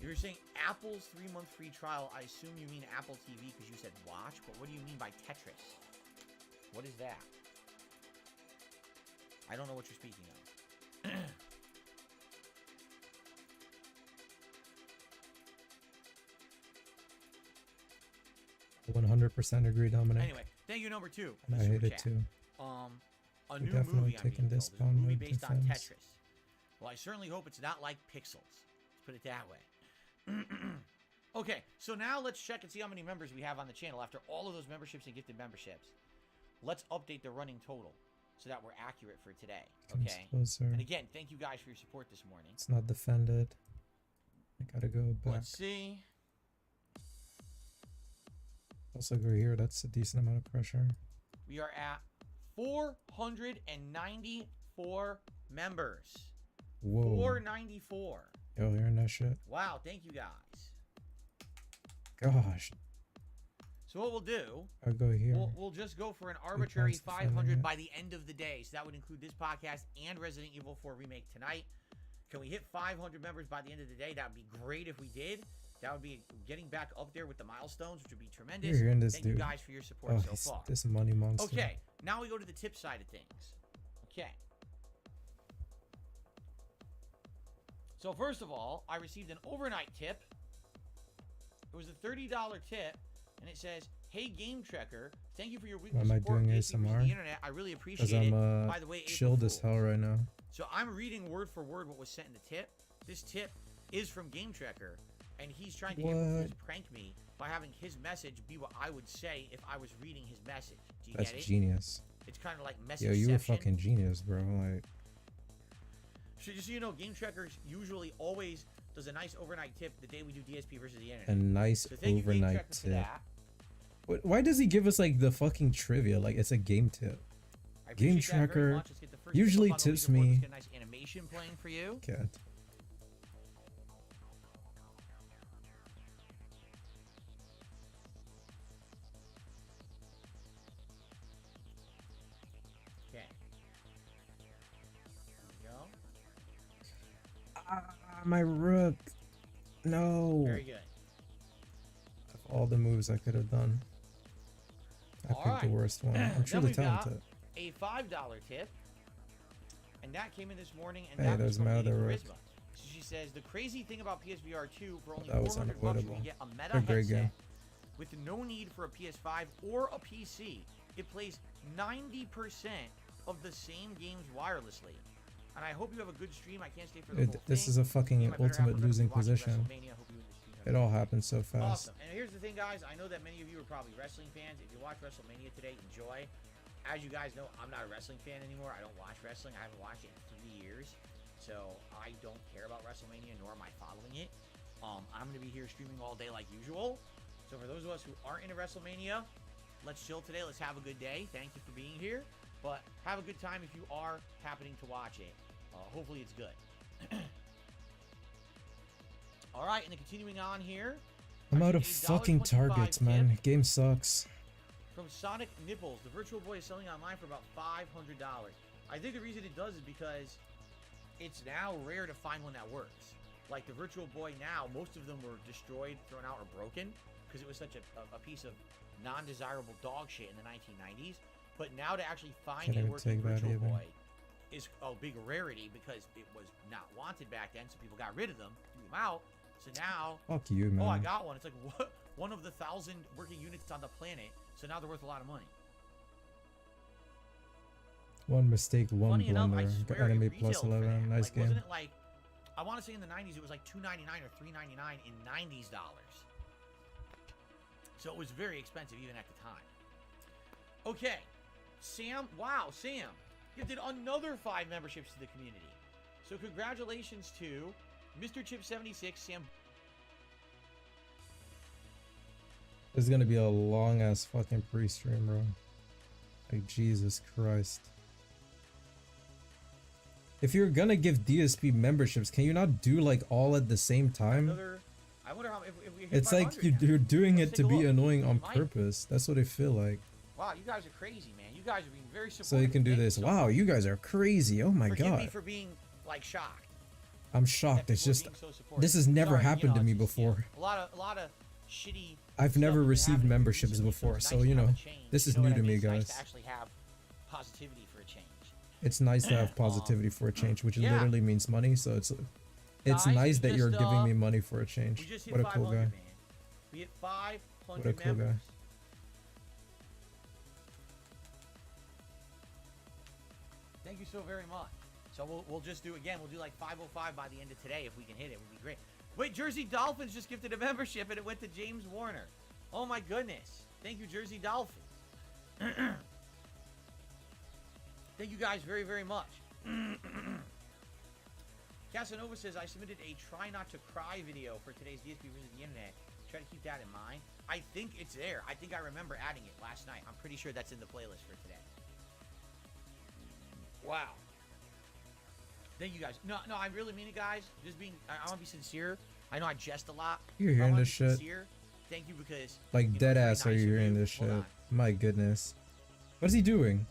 You're saying Apple's 3-month free trial. I assume you mean Apple TV because you said watch, but what do you mean by Tetris? What is that? I don't know what you're speaking of. 100% agree, Dominic. Anyway, thank you, number 2. And I super hate it chat. too. A We're new definitely movie I'm taking being this told. There's a movie down based to on films. Tetris. Well, I certainly hope it's not like Pixels. Let's put it that way. Okay, so now let's check and see how many members we have on the channel after all of those memberships and gifted memberships. Let's update the running total so that we're accurate for today. Comes Okay. closer. And again, thank you guys for your support this morning. It's not defended. I gotta go back. Let's see. Also go here. That's a decent amount of pressure. We are at 494 members. Whoa. 494. Yo, hearing that shit? Wow, thank you guys. Gosh. So what we'll do, I'll go here. we'll just go for an arbitrary points defending 500 it. by the end of the day. So that would include this podcast and Resident Evil 4 Remake tonight. Can we hit 500 members by the end of the day? That would be great if we did. That would be getting back up there with the milestones, which would be tremendous. You're hearing this Thank you dude. guys for your support Oh, so far. this money monster. Okay, now we go to the tip side of things. Okay. So first of all, I received an overnight tip. It was a $30 tip, and it says, "Hey Game Trekker, thank you for your weekly Why am I support doing of ASMR? the internet. I really appreciate Because it." I'm By the way, April chilled as Fool. hell right now. So I'm reading word for word what was sent in the tip. This tip is from Game Trekker, and he's trying to What? prank me by having his message be what I would say if I was reading his message. Do you That's get it? genius. It's kind of like message. Yo, you a fucking genius, bro. Like, So just so you know, Game Trekkers usually always does a nice overnight tip the day we do DSP versus the internet. a nice So thank you, Game overnight Trekker, for tip. that. Why does he give us like the fucking trivia? Like it's a game tip. I Game appreciate that very Trekker much. Let's get the first usually tip up on the tips leaderboard. Let's me- get a nice animation playing for you. Cat. Okay. There we go. Ah, my rook. No. Very good. Of all the moves I could have done, I All picked the right. worst one. I'm Then truly we've got talented. a $5 tip, and that came in this morning, and Hey, that was there's from my Lady other rook. Charisma. So she says the crazy thing about PSVR 2 for only That was $400 you unavoidable. can get a meta They're very headset good. with no need for a PS5 or a PC. It plays 90% of the same games wirelessly. And I hope you have a good stream. I can't stay for the whole This thing. is a fucking Me and my better half ultimate are gonna be losing watching position. WrestleMania. I hope you and the stream have It all happened so fast. Awesome. And here's the thing, guys. I know that many of you are probably wrestling fans. If you watch WrestleMania today, enjoy. As you guys know, I'm not a wrestling fan anymore. I don't watch wrestling. I haven't watched it in 3 years. So I don't care about WrestleMania, nor am I following it. I'm going to be here streaming all day like usual. So for those of us who aren't into WrestleMania, let's chill today. Let's have a good day. Thank you for being here. But have a good time if you are happening to watch it. Hopefully it's good. All right, and then continuing on here. I'm I out of see a fucking $1.25 targets, tip man. Game sucks. From Sonic Nipples. The Virtual Boy is selling online for about $500. I think the reason it does is because it's now rare to find one that works. Like the Virtual Boy now, most of them were destroyed, thrown out, or broken because it was such a piece of non-desirable dog shit in the 1990s. But now to actually find Can't a even working take that Virtual even. Boy is a big rarity because it was not wanted back then, so people got rid of them, threw them out. So now, Fuck you, man. oh, I got one. It's like what? One of the 1,000 working units on the planet. So now they're worth a lot of money. One mistake, one Funny enough, I blunder. Got swear enemy it plus retailed for 11. that. Nice Like, game. wasn't it like, I want to say in the 90s it was like $2.99 or $3.99 in 90s dollars. So it was very expensive even at the time. Okay, Sam. Wow, Sam gifted another 5 memberships to the community. So congratulations to Mr. Chip 76, Sam. This is gonna be a long ass fucking pre-stream, bro. Like Jesus Christ. If you're gonna give DSP memberships, can you not do like all at the same time? Another. I wonder how if we hit It's like 500 now. you're doing Let's it take to a be look. annoying on Mike. purpose. That's what I feel like. Wow, you guys are crazy, man. You guys are being very supportive. So you can do Thank this. so Wow, much. you guys are crazy. Oh my Forgive me god. for being like shocked. I'm that shocked. It's people are just being so supportive. this has never Sorry, happened to it's me just, you know, before. a lot of shitty. I've stuff never has been received happening memberships recently, before, it's so nice you to have know, a change. this is You know new what I to me, mean? It's nice guys. to actually have positivity for a change. It's nice to have positivity for a change, which yeah. literally means money. So it's Guys, nice we that you're just, giving me money for a We change. just hit What a cool 500, guy. man. We hit 500 What a cool guy. members. Thank you so very much. So we'll just do again. We'll do like 505 by the end of today if we can hit it. It would be great. Wait, Jersey Dolphins just gifted a membership and it went to James Warner. Oh my goodness! Thank you, Jersey Dolphins. Thank you guys very, very much. Casanova says, I submitted a try not to cry video for today's DSP versus the internet. Try to keep that in mind. I think it's there. I think I remember adding it last night. I'm pretty sure that's in the playlist for today. Wow. Thank you guys. No, I really mean it, guys. Just being, I want to be sincere. I know I jest a lot. You're but I hearing wanna this be shit. sincere. Thank you because, Like you know, dead it's ass, very are nice you of hearing you. this Hold shit? on. My goodness. What is he doing?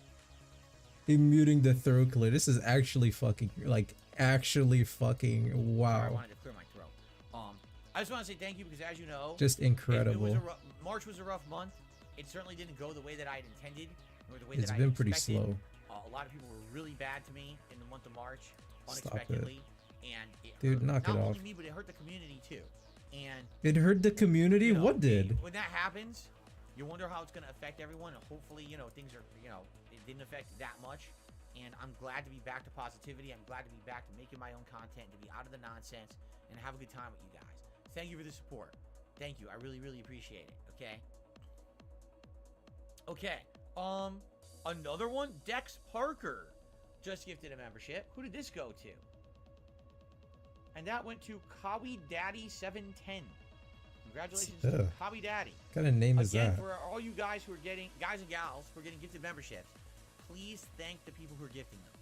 He muting the throat clear. This is actually fucking, like, actually fucking Sorry, I wow. wanted to clear my throat. I just want to say thank you because, as you know, Just incredible. March was a rough month. It certainly didn't go the way that I had intended, or the way It's that I been pretty expected. slow. A lot of people were really bad to me in the month of March, Stop unexpectedly, and it Dude, hurt knock it not off. only me, but it hurt the community too. And It hurt the community? you know, What did? when that happens, you wonder how it's going to affect everyone, and hopefully, things are, it didn't affect that much. And I'm glad to be back to positivity. I'm glad to be back to making my own content, to be out of the nonsense, and have a good time with you guys. Thank you for the support. Thank you. I really, really appreciate it. Okay. Okay. Another one. Dex Parker just gifted a membership. Who did this go to? And that went to Kawi Daddy 710. Congratulations to Ugh. Kawi Daddy. What kind of name is Again, that? for all you guys who are getting, guys and gals who are getting gifted memberships, please thank the people who are gifting them.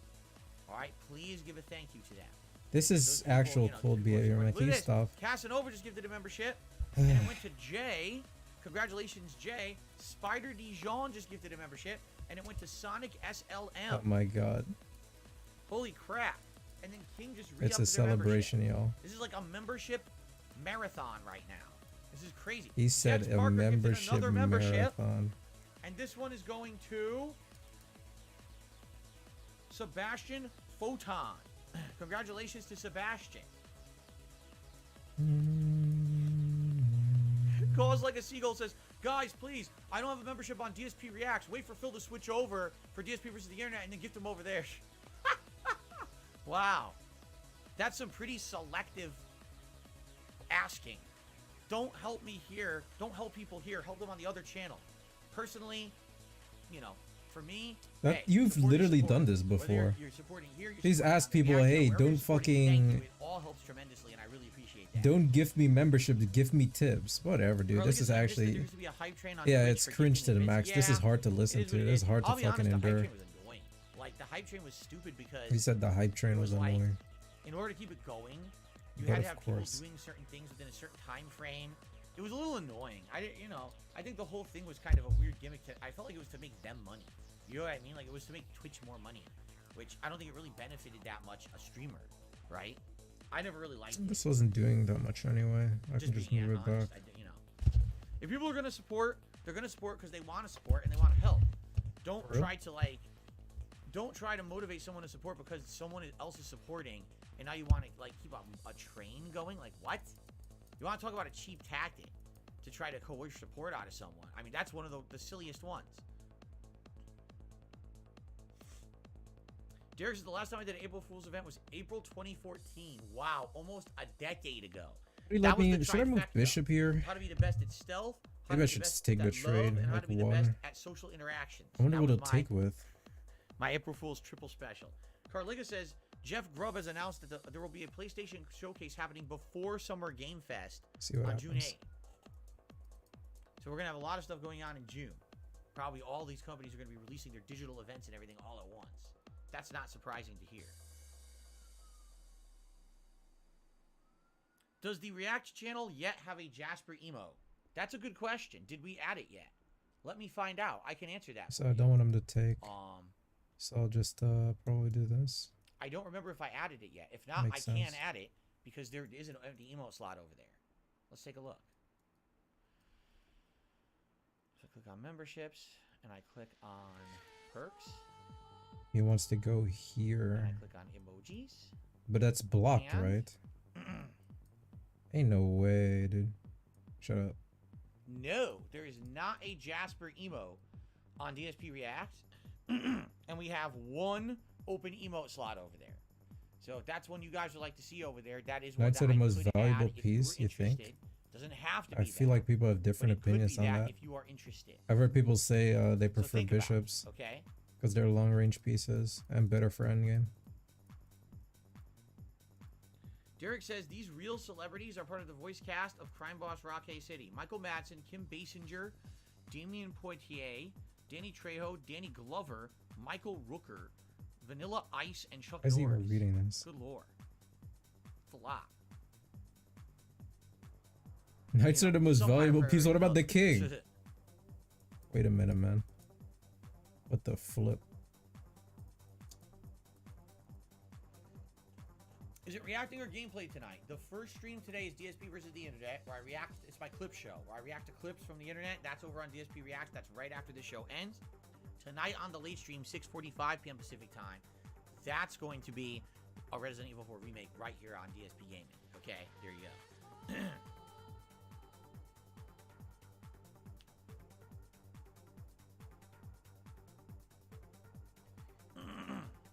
All right, please give a thank you to them. This Those is people, actual those cold people are behavior, supporting. man. Look Can at you this. stop? Casanova just gifted a membership, and it went to Jay. Congratulations, Jay. Spider Dijon just gifted a membership, and it went to Sonic SLM. Oh my god. Holy crap! And then King just It's re-upped a their membership. celebration, y'all. This is like a membership marathon right now. This is crazy. He said Dex a Parker gifted membership another membership, marathon. and this one is going to Sebastian Photon. Congratulations to Sebastian. Calls like a seagull says, guys, please, I don't have a membership on DSP Reacts. Wait for Phil to switch over for DSP versus the internet and then gift them over there. Wow. That's some pretty selective asking. Don't help me here. Don't help people here. Help them on the other channel. Personally, for me, That- hey, you've support is literally support. done this Whether before. You're supporting here. You're Please supporting ask on the people, React hey, channel, wherever don't you're supporting, thank fucking- you. It all helps tremendously, and I really appreciate that. Don't gift me memberships, gift me tips. Whatever, dude. Carly This is said there actually... used to be a hype train on Yeah, Twitch it's for cringe gifting to the the max. bits. This is Yeah, hard to it listen is to. what it This is is. hard to I'll be honest, fucking the hype endure. train was annoying. Like, the hype train was stupid because He said the hype train it was was like, annoying. in order to keep it going, you But had of to have people course. doing certain things within a certain time frame. It was a little annoying. I think the whole thing was kind of a weird gimmick. I felt like it was to make them money. You know what I mean? Like, it was to make Twitch more money, which I don't think it really benefited that much a streamer, right? I never really liked it. This wasn't doing that much anyway. I can just being move it honest, back. if people are gonna support, they're gonna support because they want to support and they want to help. Don't For real? don't try to motivate someone to support because someone else is supporting, and now you want to keep a train going. Like, what? You want to talk about a cheap tactic to try to coerce support out of someone? I mean, that's one of the silliest ones. Derek says the last time I did an April Fool's event was April 2014. Wow, almost a decade ago. Should That was the I move trifecta. Bishop here? How to be the best at stealth. How Maybe I to be should best take at the love, trade, and how like to be the best one. at social interactions. I wonder That what was it'll take with. my April Fool's triple special. Carliga says Jeff Grubb has announced that there will be a PlayStation showcase happening before Summer Game Fest See what on June happens. 8th. So we're gonna have a lot of stuff going on in June. Probably all these companies are gonna be releasing their digital events and everything all at once. That's not surprising to hear. Does the React channel yet have a Jasper emo? That's a good question. Did we add it yet? Let me find out. I can answer that. So for I you. don't want him to take. So I'll just probably do this. I don't remember if I added it yet. If not, Makes I can sense. add it because there is an empty emote slot over there. Let's take a look. So I click on memberships and I click on perks He wants to go and here. I click on emojis. But that's blocked, And- right? Ain't no way, dude. Shut up. No, there is not a Jasper emo on DSP React. And we have one open emote slot over there. So if that's one you guys would like to see over there, that is one That's that the I most could valuable add if you were piece, you think? interested. Doesn't have to I be feel that, like people have but different it could opinions be on that that. if you are interested. I've heard people say they So prefer think about it, bishops okay? because they're long range pieces and better for endgame. Derek says these real celebrities are part of the voice cast of Crime Boss Rockay City. Michael Madsen, Kim Basinger, Damien Poitier, Danny Trejo, Danny Glover, Michael Rooker, Vanilla Ice, and Chuck Why is he Norris. even reading this? Good lord. It's a lot. Knights You are the know, most some valuable might piece. have What about the heard king? of- Wait a minute, man. What the flip? Is it reacting or gameplay tonight? The first stream today is DSP versus the internet, where I react. It's my clip show, where I react to clips from the internet. That's over on DSP Reacts. That's right after the show ends. Tonight on the late stream, 6:45 p.m. Pacific time. That's going to be a Resident Evil 4 remake right here on DSP Gaming. Okay, there you go.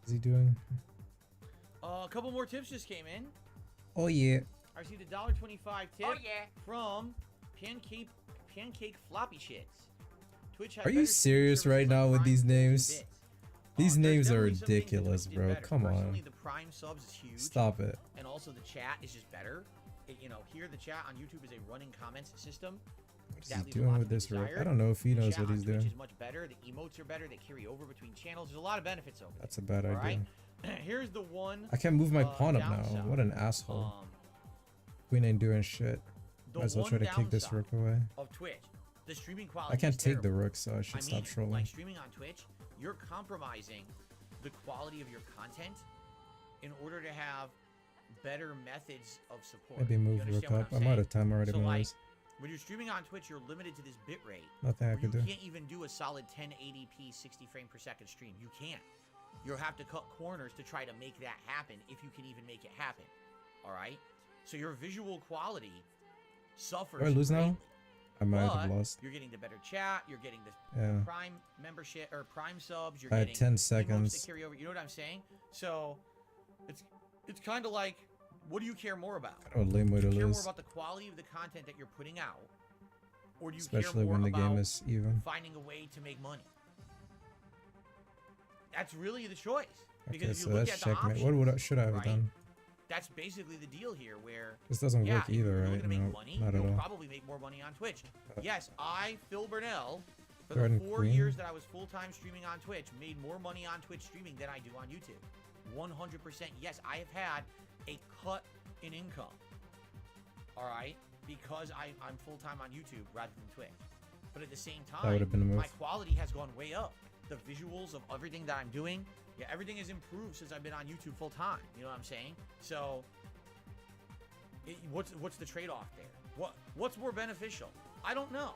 What's he doing? A couple more tips just came in. Oh yeah. I received a $1.25 tip Oh, yeah. from Pancake Floppy Shits. Twitch has Are you better serious streaming right services now like with Prime these and names? Bits. These There's names are definitely some things that ridiculous, Twitch did bro. better. Come on. Personally, the Prime subs is huge. Stop it. And also the chat is just better. You know, here the chat on YouTube is a running comments system. What is That he leaves a doing lot with to be this rook? desired. I don't know if he The knows chat what on he's Twitch doing. is much better. The emotes are better. They carry over between channels. There's a lot of benefits over That's there. a bad All idea. right? Here's the one. I can't move my pawn up now. downside. What an asshole. Um, Queen ain't doing shit. the Might as well one try to kick this downside rook away. of Twitch, the streaming quality. I can't is take the terrible. rook, so I should I stop mean, trolling. like streaming on Twitch, you're compromising the quality of your content in order to have better methods of support. Maybe You move understand rook what up. I'm I'm out saying? of time already, So, man. like, when you're streaming on Twitch, you're limited to this bit rate. Nothing I Where could do. you can't even do a solid 1080p 60 frame per second stream. You can't. You'll have to cut corners to try to make that happen, if you can even make it happen. All right? So your visual quality suffers. Do I lose now? greatly. I might But have lost. you're getting the better chat. You're getting the Yeah. Prime membership or Prime subs. You're I have getting 10 emotes seconds. to carry over. You know what I'm saying? So it's kind of like, what do you care more about? Oh, lame way Do to you care more lose. about the quality of the content that you're putting out, or do you Especially care more when the game about is even. finding a way to make money? That's really the choice. Because Okay, if you so look that's at the checkmate. options, What would should I have right? done? That's basically the deal here, where This doesn't yeah, work if you're either, looking right? to make No, money, not at you'll all. probably make more money on Twitch. Yes, I, Phil Burnell, for Garden the 4 Queen. years that I was full-time streaming on Twitch, made more money on Twitch streaming than I do on YouTube. 100%. Yes, I have had a cut in income. All right? Because I'm full-time on YouTube rather than Twitch. But at the same That time, would've been a move. my quality has gone way up. The visuals of everything that I'm doing, yeah, everything has improved since I've been on YouTube full-time. You know what I'm saying? So, what's the trade-off there? What's more beneficial? I don't know.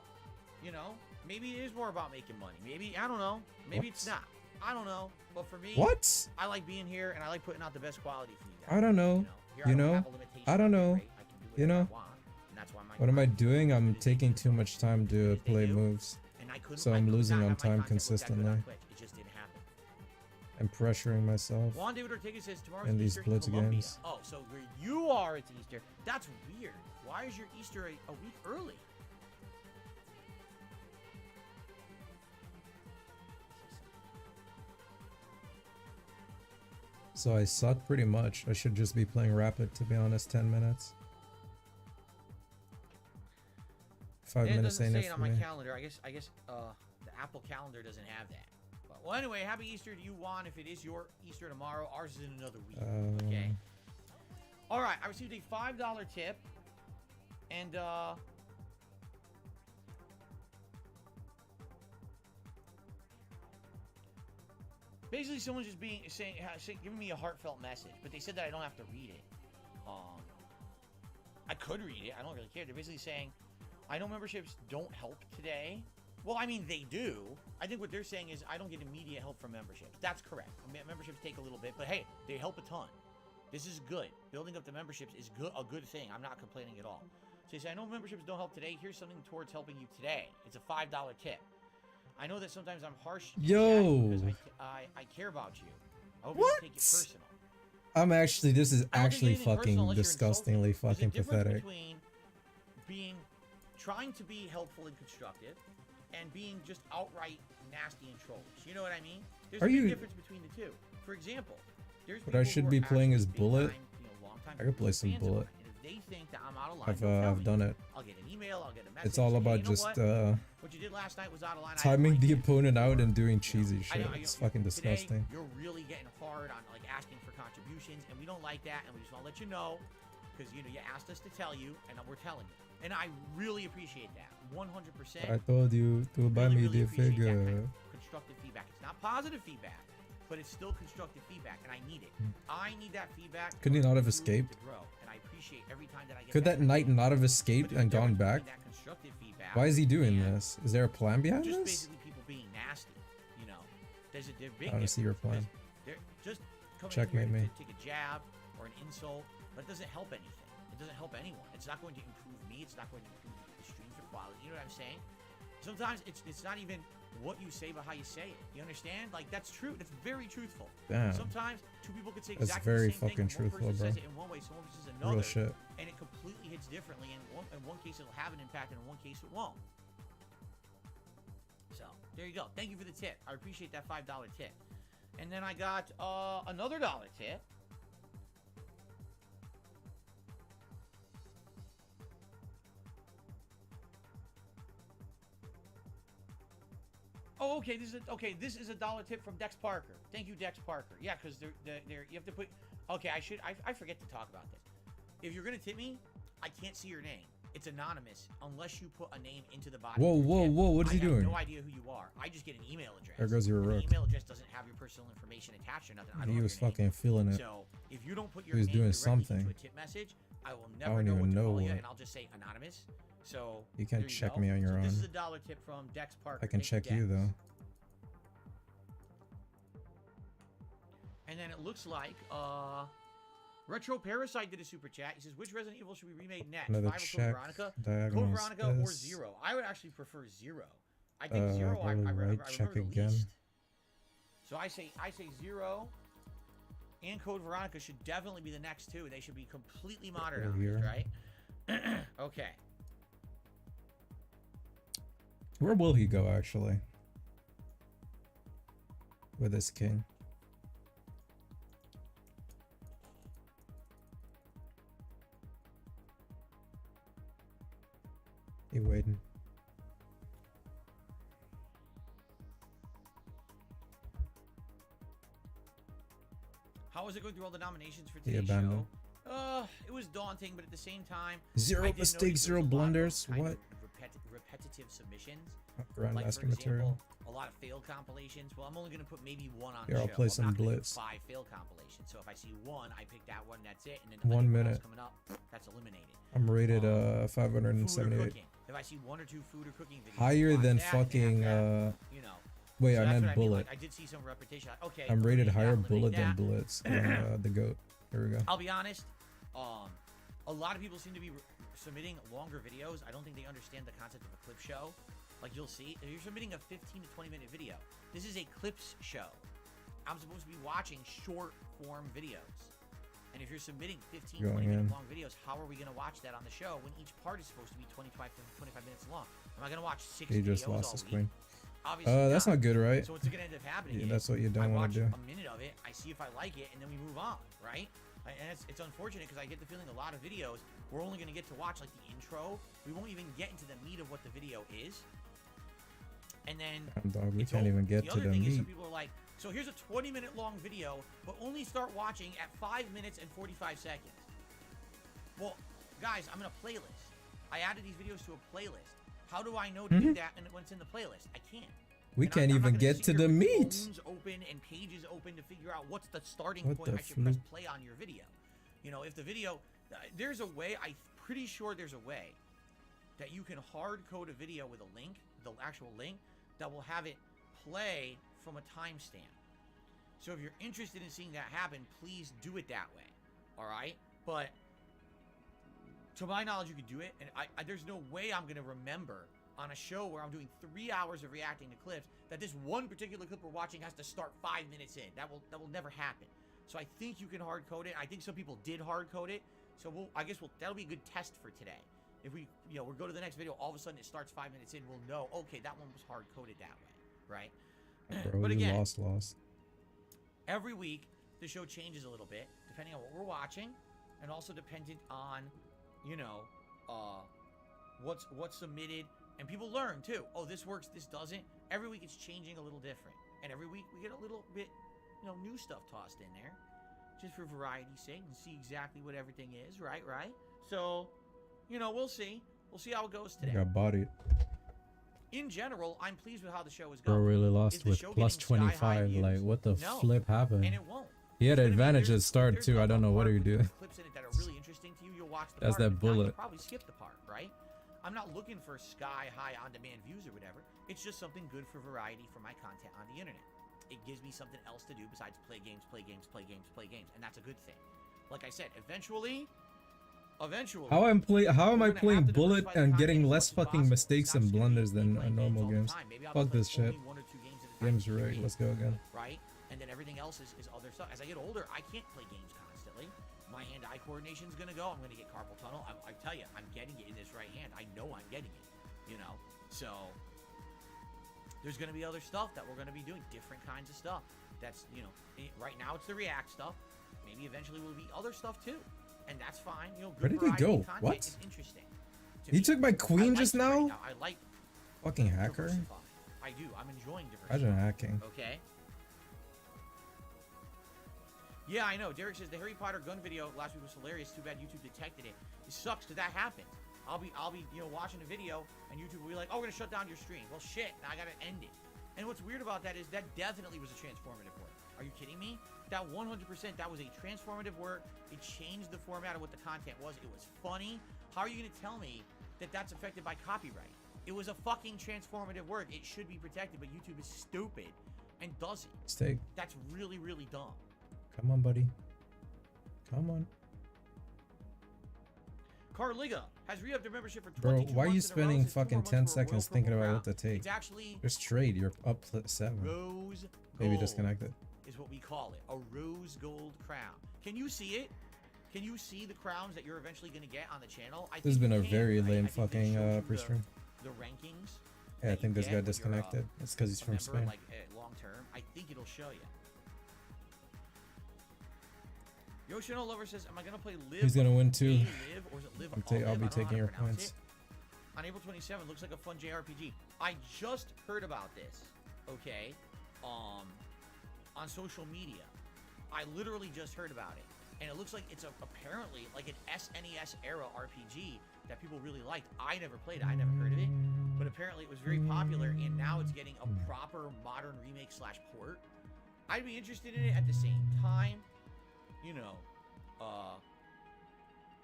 You know, maybe it is more about making money. Maybe, I don't know. Maybe it's What? not. I don't know. But for me, What? I like being here and I like putting out the best quality for you guys. I don't know. Here You I don't know? have a limitation I don't on know. rate. I can do You whatever know? I want, and that's why my What am I clients doing? do I'm what they taking do. too much time to As they play do. moves. And I couldn't, so I I'm could losing not on have my time content look that good on consistently. Twitch. It just didn't happen. I'm pressuring myself. Juan David Ortega says tomorrow's In these Easter in blitz Colombia. games. Oh, so where you are, it's Easter. That's weird. Why is your Easter a week early? So I suck pretty much. I should just be playing rapid, to be honest. 10 minutes. 5 It minutes doesn't ain't say it it for on my me. calendar. I guess the Apple calendar doesn't have that. But, well, anyway, happy Easter to you, Juan. If it is your Easter tomorrow, ours is in another week. Okay. All right. I received a $5 tip, and basically someone's just giving me a heartfelt message, but they said that I don't have to read it. I could read it. I don't really care. They're basically saying, I know memberships don't help today. Well, I mean, they do. I think what they're saying is I don't get immediate help from memberships. That's correct. Memberships take a little bit, but hey, they help a ton. This is good. Building up the memberships is a good thing. I'm not complaining at all. So you say, I know memberships don't help today. Here's something towards helping you today. It's a $5 tip. I know that sometimes I'm harsh in chat Yo. because I care about you. I hope you What? don't take it personal. This is I don't think actually anything personal fucking unless you're disgustingly insulting. fucking There's a difference pathetic. between trying to be helpful and constructive and being just outright nasty and trollish. You know what I mean? There's Are a big you- difference between the two. For example, there's What I people should who be are playing is actually Bullet. big-time, longtime I could play some fans of Bullet. mine, and if they think that I'm out of line, I've they'll tell I've me. done it. I'll get an email, I'll get a message. It's all say, about "Hey, you know just what? What you did last night was out of line. I didn't timing like the it." opponent out and doing cheesy I shit. know, It's fucking today, disgusting. You're really getting hard on like asking for contributions, and we don't like that, and we just want to let you know because you asked us to tell you, and we're telling you, and I really appreciate that, 100%. I told you to buy me really the appreciate that kind figure. of constructive feedback. It's not positive feedback. but it's still constructive feedback, and I need it. I need that feedback. Could he not have to escaped? grow, and I appreciate every time that I get Could that knight not have escaped and gone back? That constructive feedback. Why is he doing and this? Is there a plan behind just this? basically people being nasty, you know. There's a big I want to see your difference, plan. because they're just coming Checkmate in here me. to take a jab or an insult, that doesn't help anything. It doesn't help anyone. It's not going to improve me. It's not going to improve the streams or quality. You know what I'm saying? Sometimes it's not even what you say, but how you say it. You understand? Like, that's true. That's very truthful. Damn. Sometimes two people could say That's exactly very the same fucking thing. One truthful, person bro. says it in one way, someone says another. Real shit. And it completely hits differently. In one case, it'll have an impact, and in one case, it won't. So, there you go. Thank you for the tip. I appreciate that $5 tip. And then I got another dollar tip. Oh, okay. This is a dollar tip from Dex Parker. Thank you, Dex Parker. Yeah, because they're you have to put. Okay, I forget to talk about this. If you're gonna tip me, I can't see your name. It's anonymous unless you put a name into the body. Whoa, of your whoa, tip. whoa! What is he I have doing? no idea who you are. I just get an email address. There goes your And rook. the email address doesn't have your personal information attached or nothing. I don't He know was your name. fucking feeling it. So if you don't put your He was name doing directly something. into a tip message, I will never don't know even what to know call you, what. and I'll just say anonymous. So You can't there check go. me on your so own. This is a dollar tip from Dex Parker. I can Thank check you Dex. though. And then it looks like Retro Parasite did a super chat. He says, "Which Resident Evil should we remake next? Another 5 or Code check. Veronica? Code Diagonal Veronica or space. 0? I would actually prefer 0. I think 0. I probably remember, right I check remember the again. least. So I say 0. And Code Veronica should definitely be the next two. They should be completely modernized, here. right? Okay. Where will he go actually? With his king. He waiting. How was it going through all the nominations for He today's abandoned. show? It was daunting, but at the same time, Zero I did notice mistakes, there was a zero lot of blunders. kind of What? repetitive submissions. Grandmaster Like, for material. example, a lot of fail compilations. Well, I'm only going to put maybe one on Here, the I'll show. play I'm some not gonna do Blitz. 5 fail compilations. So if I see one, I pick that one. That's it. And then 1 anything minute. else coming up, that's eliminated. I'm rated Food or 578. cooking. If I see 1 or 2 food or cooking videos, Higher watch than that and fucking have that, you know. wait, So I that's meant what I mean, bullet. like, I did see some repetition. Like, okay, I'm rated eliminate higher that, bullet eliminate than that. bullets. The goat. Here we go. I'll be honest. A lot of people seem to be submitting longer videos. I don't think they understand the concept of a clip show. Like, you'll see, if you're submitting a 15 to 20 minute video, this is a clips show. I'm supposed to be watching short form videos. And if you're submitting 15, Going 20 minute in. long videos, how are we going to watch that on the show when each part is supposed to be 25 minutes long? Am I going to watch 6 He videos just lost all his week? queen. Obviously That's not good, right? So what's going to end up happening Yeah, is that's what you I don't want watch to do. a minute of it, I see if I like it, and then we move on, right? And it's unfortunate because I get the feeling a lot of videos, we're only going to get to watch like the intro. We won't even get into the meat of what the video is. And then Damn, dog, we it's can't over. even get the to other the thing is some meat. people are like, so here's a 20-minute long video, but only start watching at 5 minutes and 45 seconds. Well, guys, I'm in a playlist. I added these videos to a playlist. How do I know to do that and when it's in the playlist? I can't. We And can't I'm not even gonna get sit to here the with meat. phones open and pages open to figure out what's the starting What point the I should press flip? play on your video. You know, if the video, there's a way, I'm pretty sure there's a way that you can hard code a video with a link, the actual link, that will have it play from a timestamp. So if you're interested in seeing that happen, please do it that way. All right? But to my knowledge, you could do it, and there's no way I'm going to remember on a show where I'm doing 3 hours of reacting to clips that this one particular clip we're watching has to start 5 minutes in. That will never happen. So I think you can hard code it. I think some people did hard code it. So that'll be a good test for today. If we go to the next video, all of a sudden it starts 5 minutes in, we'll know, okay, that one was hard coded that way, right? Bro, But you again, lost. every week the show changes a little bit depending on what we're watching, and also dependent on, what's submitted. And people learn too. Oh, this works, this doesn't. Every week it's changing a little different. And every week we get a little bit, new stuff tossed in there. Just for variety's sake, and see exactly what everything is, right? So, we'll see. We'll see how it goes I today. got bodied. in general, I'm pleased with how the show is Bro going. really Is lost the with show plus getting sky-high 25. Like, views? what the No. flip happened? And it won't. He had There's gonna be- advantage at there's- start there's too. I don't know what part are you with doing. Clips in it that are really interesting to you. You'll watch the That's part, that but now you'll bullet. probably skip the part, right? I'm not looking for sky-high on-demand views or whatever. It's just something good for variety for my content on the internet. It gives me something else to do besides play games, and that's a good thing. Like I said, eventually. How am I we're gonna playing have to Bullet diversify the and content getting as less much as fucking possible. mistakes It's and not just gonna be blunders me than playing normal all the games? time. Maybe I'll Fuck play this shit. only 1 or 2 games at a time, Game's rigged. period, Let's go again. right? And then everything else is other stuff. As I get older, I can't play games constantly. My hand-eye coordination's gonna go. I'm gonna get carpal tunnel. I tell you, I'm getting it in this right hand. I know I'm getting it. You know, so there's gonna be other stuff that we're gonna be doing, different kinds of stuff. That's, you know, right now it's the React stuff. Maybe eventually will be other stuff too, and that's fine. You know, good Where did he variety go? content What? is interesting. To He me. took my I queen like just spreading now? out. I like Fucking hacker. diversifying. I do. I'm enjoying Imagine diversifying. hacking. Okay. Yeah, I know. Derek says the Harry Potter gun video last week was hilarious. Too bad YouTube detected it. It sucks because that happened. I'll be watching a video and YouTube will be like, oh, we're gonna shut down your stream. Well, shit. Now I gotta end it. And what's weird about that is that definitely was a transformative work. Are you kidding me? That 100%. That was a transformative work. It changed the format of what the content was. It was funny. How are you gonna tell me that that's affected by copyright? It was a fucking transformative work. It should be protected, but YouTube is stupid and doesn't. Steak. That's really, really dumb. Come on, buddy. Come on. Carliga has re-upped their membership for 22 Bro, why are you months in a row, spending says 2 more fucking months 10 for a Royal seconds thinking Purple about Crown. what to take? It's actually Just trade. You're up 7. rose Maybe gold disconnected. is what we call it. A rose gold crown. Can you see it? Can you see the crowns that you're eventually going to get on the channel? This has been a you can, very right? lame I think they fucking showed you pre-stream. the rankings. Yeah, I that think you this get guy when you're, disconnected. It's because he's a from member, Spain. like long term. I think it'll show you. Yoshino Lover says, am I going to play Live? Who's gonna win too? Live, or is it Live I'll All Live? be I don't know taking how to your pronounce points. it. On April 27th, looks like a fun JRPG. I just heard about this, okay, on social media. I literally just heard about it. And it looks like it's apparently like an SNES era RPG that people really liked. I never played it. I never heard of it. But apparently it was very popular, and now it's getting a proper modern remake / port. I'd be interested in it at the same time. You know,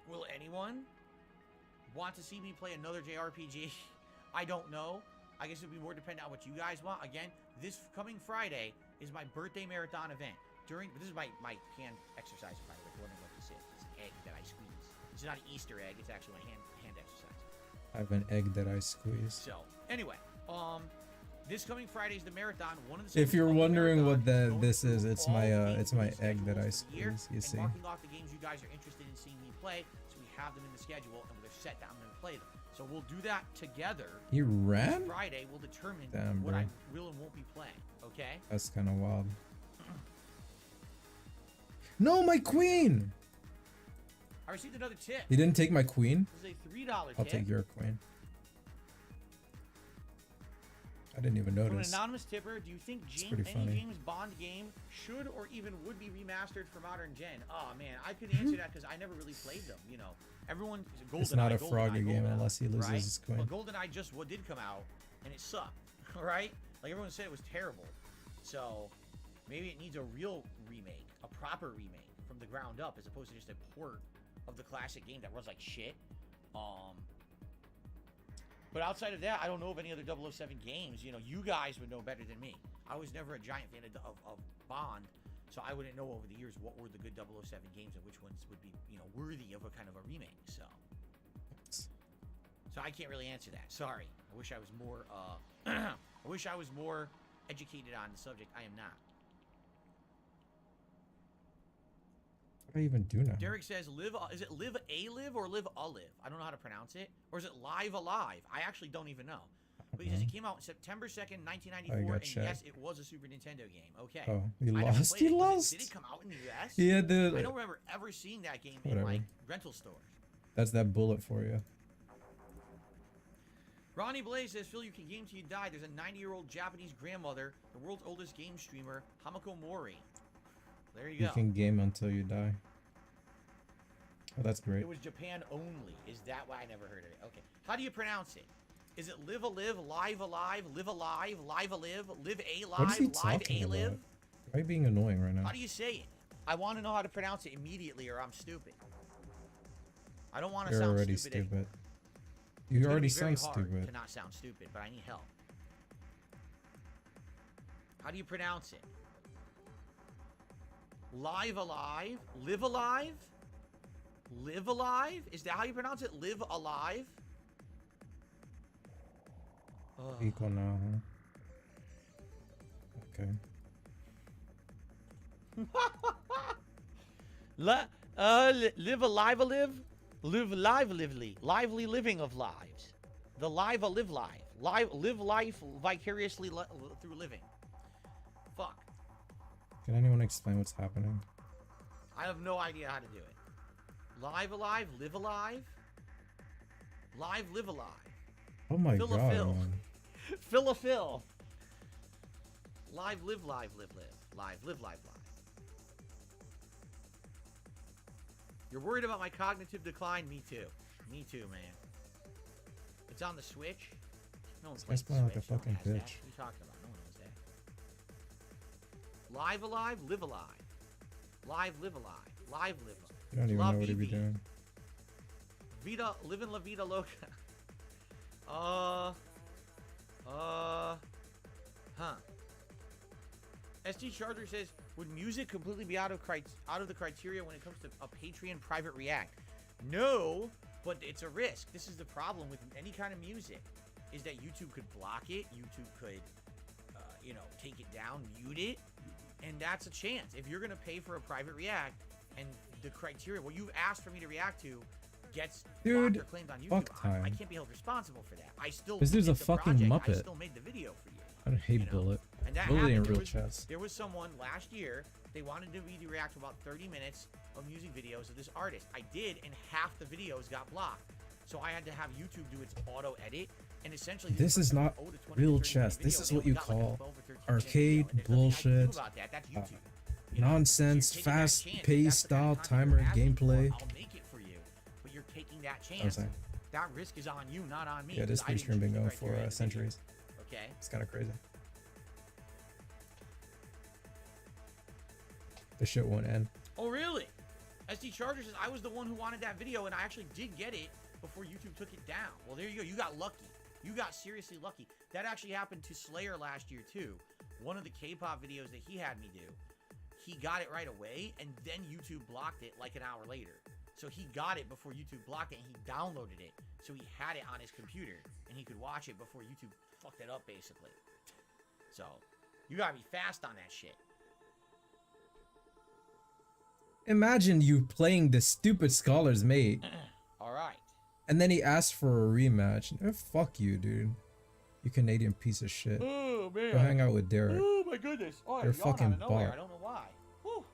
will anyone want to see me play another JRPG? I don't know. I guess it would be more dependent on what you guys want. Again, this coming Friday is my birthday marathon event. This is my hand exercise, by the way, if you're wondering what this is. It's an egg that I squeeze. It's not an Easter egg. It's actually my hand exercise. I have an egg that I squeeze. So, anyway, this coming Friday is the marathon. One of the If you're segments called the wondering what Marathon is this going is, through it's all my the games egg that I scheduled for the year squeeze. You and see. marking off the games you guys are interested in seeing me play, so we have them in the schedule and they're set that I'm going to play them. So we'll do that together. He ran? Friday will determine Damn, what bro. I will and won't be playing. Okay. That's kind of wild. No, my queen! I received another tip. He didn't take my queen? This is a $3 tip. I'll take your queen. I didn't even From an notice. anonymous tipper, do you think pretty any funny. James Bond game should or even would be remastered for modern gen? Oh man, I couldn't answer that because I never really played them. You know, everyone. GoldenEye, It's not a GoldenEye, Frogger game GoldenEye, unless he loses right? his queen. But GoldenEye just did come out and it sucked, right? Like everyone said, it was terrible. So maybe it needs a real remake, a proper remake from the ground up, as opposed to just a port of the classic game that runs like shit. But outside of that, I don't know of any other 007 games. You know, you guys would know better than me. I was never a giant fan of Bond, so I wouldn't know over the years what were the good 007 games and which ones would be, you know, worthy of a kind of a remake. So I can't really answer that. Sorry. I wish I was more. I wish I was more educated on the subject. I am not. What do I even do now? Derek says, "Live." Is it live a live or live a live? I don't know how to pronounce it. Or is it live alive? I actually don't even know. But he says it came out September 2nd, 1994, and checked. yes, it was a Super Nintendo game. Okay. Oh, he I never lost? played He it. lost? Did it come out in the US? He had I the. don't remember ever seeing that game in Whatever. like rental stores. That's that bullet for you. Ronnie Blaze says, Phil, you can game till you die. There's a 90-year-old Japanese grandmother, the world's oldest game streamer, Hamako Mori. There you You go. can game until you die. Oh, that's great. It was Japan only. Is that why I never heard of it? Okay. How do you pronounce it? Is it live a live, live alive, live alive, live a live, live a What is live, he live talking a live? about? Why are you being annoying right now? How do you say it? I want to know how to pronounce it immediately, or I'm stupid. I don't want to You're sound already stupid. anymore. stupid. You It's gonna already be very sound hard stupid. to not sound stupid, but I need help. How do you pronounce it? Live alive? Live alive? Live alive? Is that how you pronounce it? Live alive? Ugh. Equal now, huh? Okay. Live alive a live? Live lively. Lively living of lives. The live a live life. Live life vicariously through living. Fuck. Can anyone explain what's happening? I have no idea how to do it. Live alive, live alive. Live, live alive. Oh my Fill a god, fill. man. Fill a fill. Live, live, live, live, live. Live, live, live, live. You're worried about my cognitive decline? Me too. Me too, man. It's on the Switch. No one This plays guy's the playing like a Switch. No one fucking has that. bitch. What are you talking about? No one knows that. Live alive, live alive. Live, live alive. Live, live alive. You don't even La know what he'd be Vivi. doing. Vida, living la vida loca. Huh. SD Charger says, would music completely be out of the criteria when it comes to a Patreon private react? No, but it's a risk. This is the problem with any kind of music, is that YouTube could block it. YouTube could, take it down, mute it, and that's a chance. If you're gonna pay for a private react, and the criteria, what you've asked for me to react to, gets blocked Dude, or claimed on YouTube, fuck I time. can't be held responsible for that. I still This dude's did a the fucking project. I Muppet. still made the video for you. I don't hate you know? Bullet. And that Bullet ain't happened. real chess. There was someone last year, they wanted me to react to about 30 minutes of music videos of this artist. I did, and half the videos got blocked. So I had to have YouTube do its auto edit, and essentially This is not real chess. This is what you call arcade bullshit, About that. That's YouTube. nonsense, You're taking that fast chance. If paced that's the kind style of content timer you're asking for, gameplay. I'll make it for you, but you're taking that I was chance. saying. That risk is on you, not on me. Yeah, this because I free didn't stream been choose the going for criteria in the video. centuries. Okay. It's kind of crazy. The shit won't end. Oh, really? SD Charger says, I was the one who wanted that video, and I actually did get it before YouTube took it down. Well, there you go. You got lucky. You got seriously lucky. That actually happened to Slayer last year, too. One of the K-pop videos that he had me do, he got it right away, and then YouTube blocked it like an hour later. So he got it before YouTube blocked it, and he downloaded it. So he had it on his computer, and he could watch it before YouTube fucked it up, basically. So, you gotta be fast on that shit. Imagine you playing the stupid Scholar's Mate, Alright. and then he asked for a rematch. Fuck you, dude. You Canadian piece of shit. Oh, man. Go hang out with Derek. Oh my goodness! Oh, You're I yawned fucking out of nowhere. bot. I don't know why. Whew.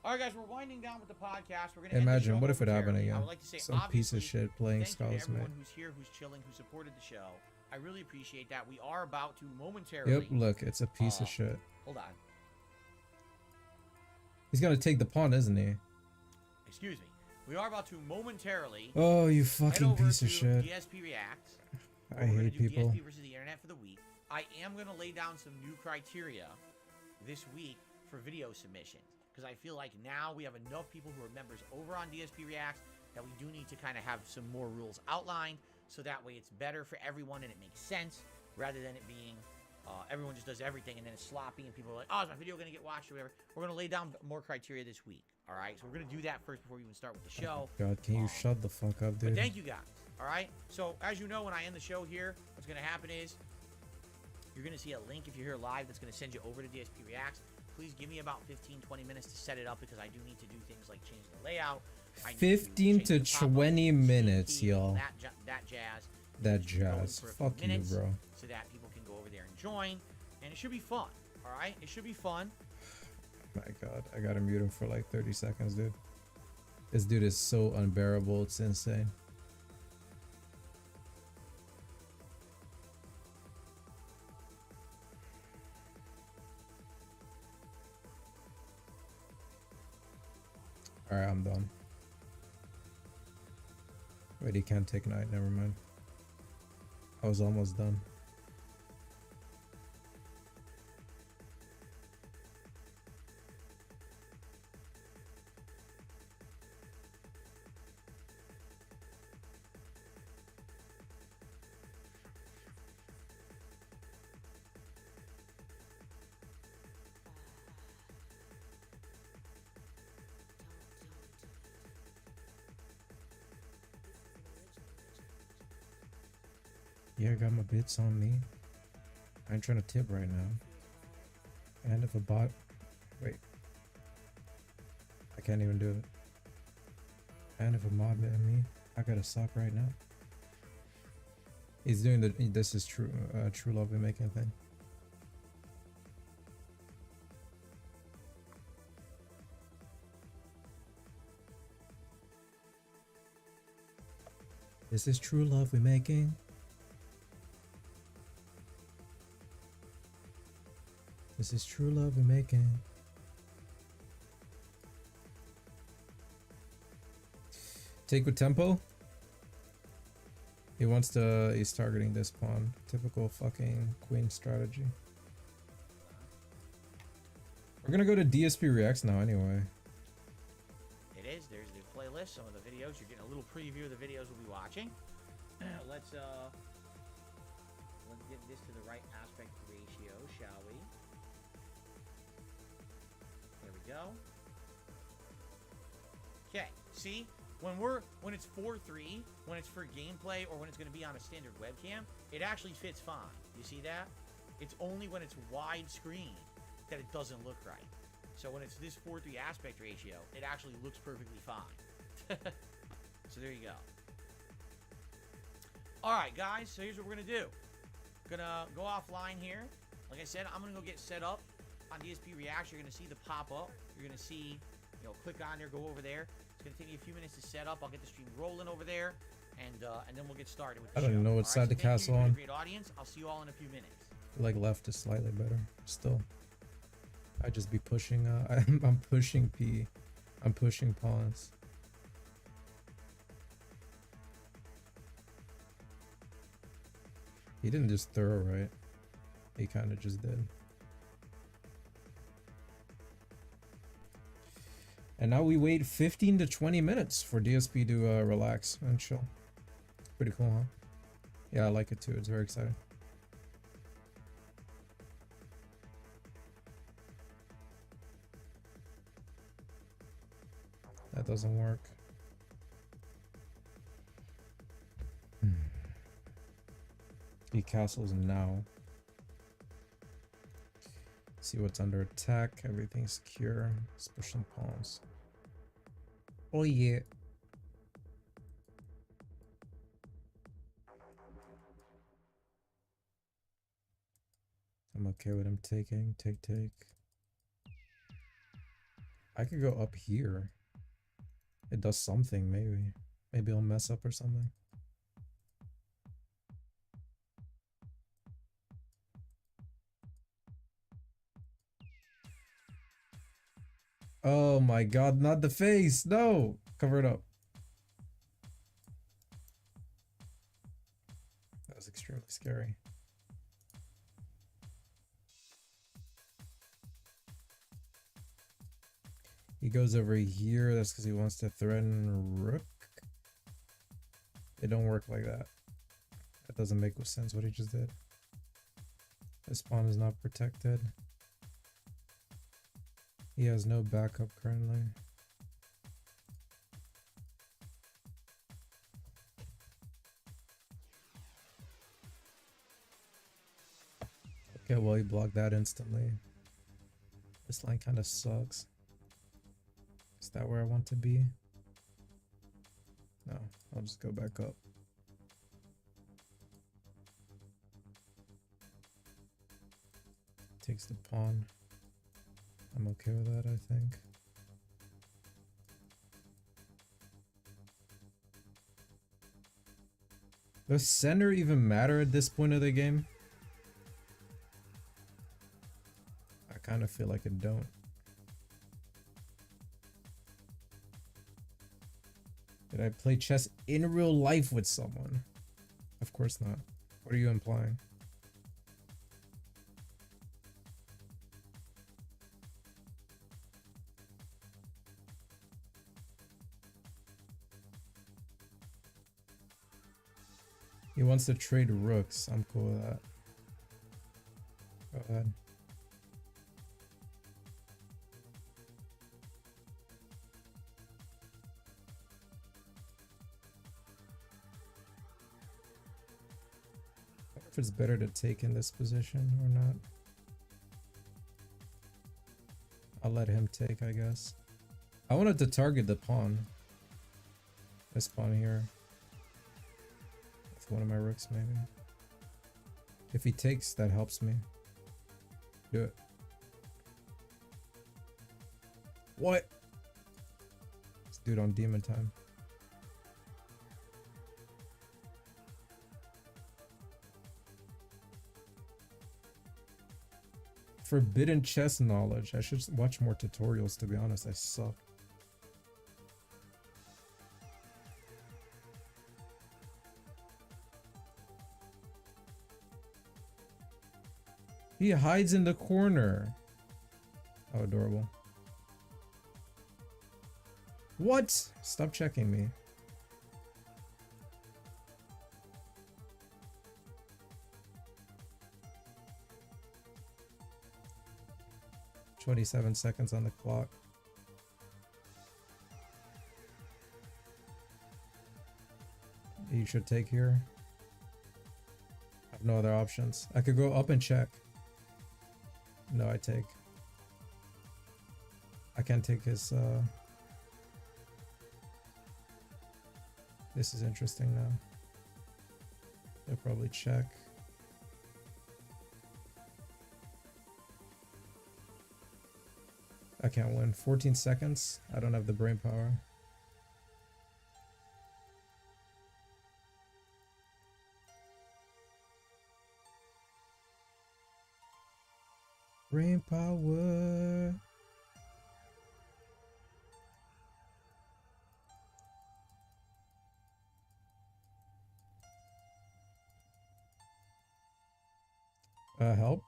All right, guys, we're winding down with the podcast. We're gonna Imagine, end the show what if it happened momentarily. I again? would like to say, Some piece of obviously, shit playing thank you to Scholar's Mate. everyone who's here, who's chilling, who supported the show. I really appreciate that. We are about to momentarily. Yep, look, it's a piece of shit. Hold on. He's gonna take the pawn, isn't he? Excuse me. We are about to momentarily Oh, you head fucking over piece to of shit. DSP Reacts. I We're gonna hate do people. DSP versus the internet for the week. I am gonna lay down some new criteria this week for video submissions because I feel like now we have enough people who are members over on DSP Reacts that we do need to kind of have some more rules outlined so that way it's better for everyone and it makes sense rather than it being everyone just does everything and then it's sloppy and people are like, oh, is my video gonna get watched or whatever. We're gonna lay down more criteria this week. All right, so we're gonna do that first before we even start with the show. God, can you shut the fuck up, But dude? thank you guys. All right. So as you know, when I end the show here, what's going to happen is you're going to see a link if you're here live that's going to send you over to DSP Reacts. Please give me about 15-20 minutes to set it up because I do need to do things like change the layout. I need 15 change to the pop-up, 20 minutes, key, y'all. That jazz. That Just going jazz. for a few Fuck you, minutes bro. So that people can go over there and join, and it should be fun. All right, it should be fun. My God, I gotta mute him for like 30 seconds, dude. This dude is so unbearable. It's insane. Alright, I'm done. Wait, he can't take night. Never mind. I was almost done. Yeah, I got my bits on me. I ain't trying to tip right now. And if a bot... Wait. I can't even do it. And if a mob hit me, I gotta stop right now. He's doing the... This is true, true love and making thing. This is true love we're making. This is true love we're making. Take with tempo. He wants to. He's targeting this pawn. Typical fucking queen strategy. We're gonna go to DSP Reacts now anyway. It is. There's the playlist. Some of the videos. You're getting a little preview of the videos we'll be watching. Let's get this to the right aspect ratio, shall we? There we go. Okay. See, when it's 4:3, when it's for gameplay or when it's going to be on a standard webcam, it actually fits fine. You see that? It's only when it's widescreen that it doesn't look right. So when it's this 4:3 aspect ratio, it actually looks perfectly fine. So there you go. All right, guys. So here's what we're gonna do. Gonna go offline here. Like I said, I'm gonna go get set up on DSP Reacts. You're gonna see the pop up. You're gonna see, click on there, go over there. It's gonna take me a few minutes to set up. I'll get the stream rolling over there, and then we'll get started with the I don't show. even know what All side right, the so thank castle you. You've on. been a great audience. I'll see you all in a few minutes. Like left is slightly better. Still. I just be pushing. I'm pushing P. I'm pushing pawns. He didn't just throw right. He kind of just did. And now we wait 15 to 20 minutes for DSP to relax and chill. Pretty cool, huh? Yeah, I like it too. It's very exciting. That doesn't work. He castles now. See what's under attack. Everything's secure. Let's push some pawns. Oh yeah. I'm okay with him taking. Take. I could go up here. It does something, maybe. Maybe I'll mess up or something. Oh my god, not the face! No! Cover it up. That was extremely scary. He goes over here, that's because he wants to threaten rook. It don't work like that. That doesn't make sense what he just did. This pawn is not protected. He has no backup currently. Okay, well he blocked that instantly. This line kind of sucks. Is that where I want to be? No, I'll just go back up. Takes the pawn. I'm okay with that, I think. Does center even matter at this point of the game? I kind of feel like it don't. Did I play chess in real life with someone? Of course not. What are you implying? He wants to trade rooks. I'm cool with that. Go ahead. I wonder if it's better to take in this position or not. I'll let him take, I guess. I wanted to target the pawn. This pawn here. One of my rooks, maybe. If he takes, that helps me. Do it. What? This dude on demon time. Forbidden chess knowledge. I should watch more tutorials, to be honest. I suck. He hides in the corner. How adorable. What? Stop checking me. "27 seconds on the clock." You should take here. I have no other options. I could go up and check. No, I take. I can't take his, This is interesting now. They'll probably check. I can't win. 14 seconds. I don't have the brain power. Brain power. Help?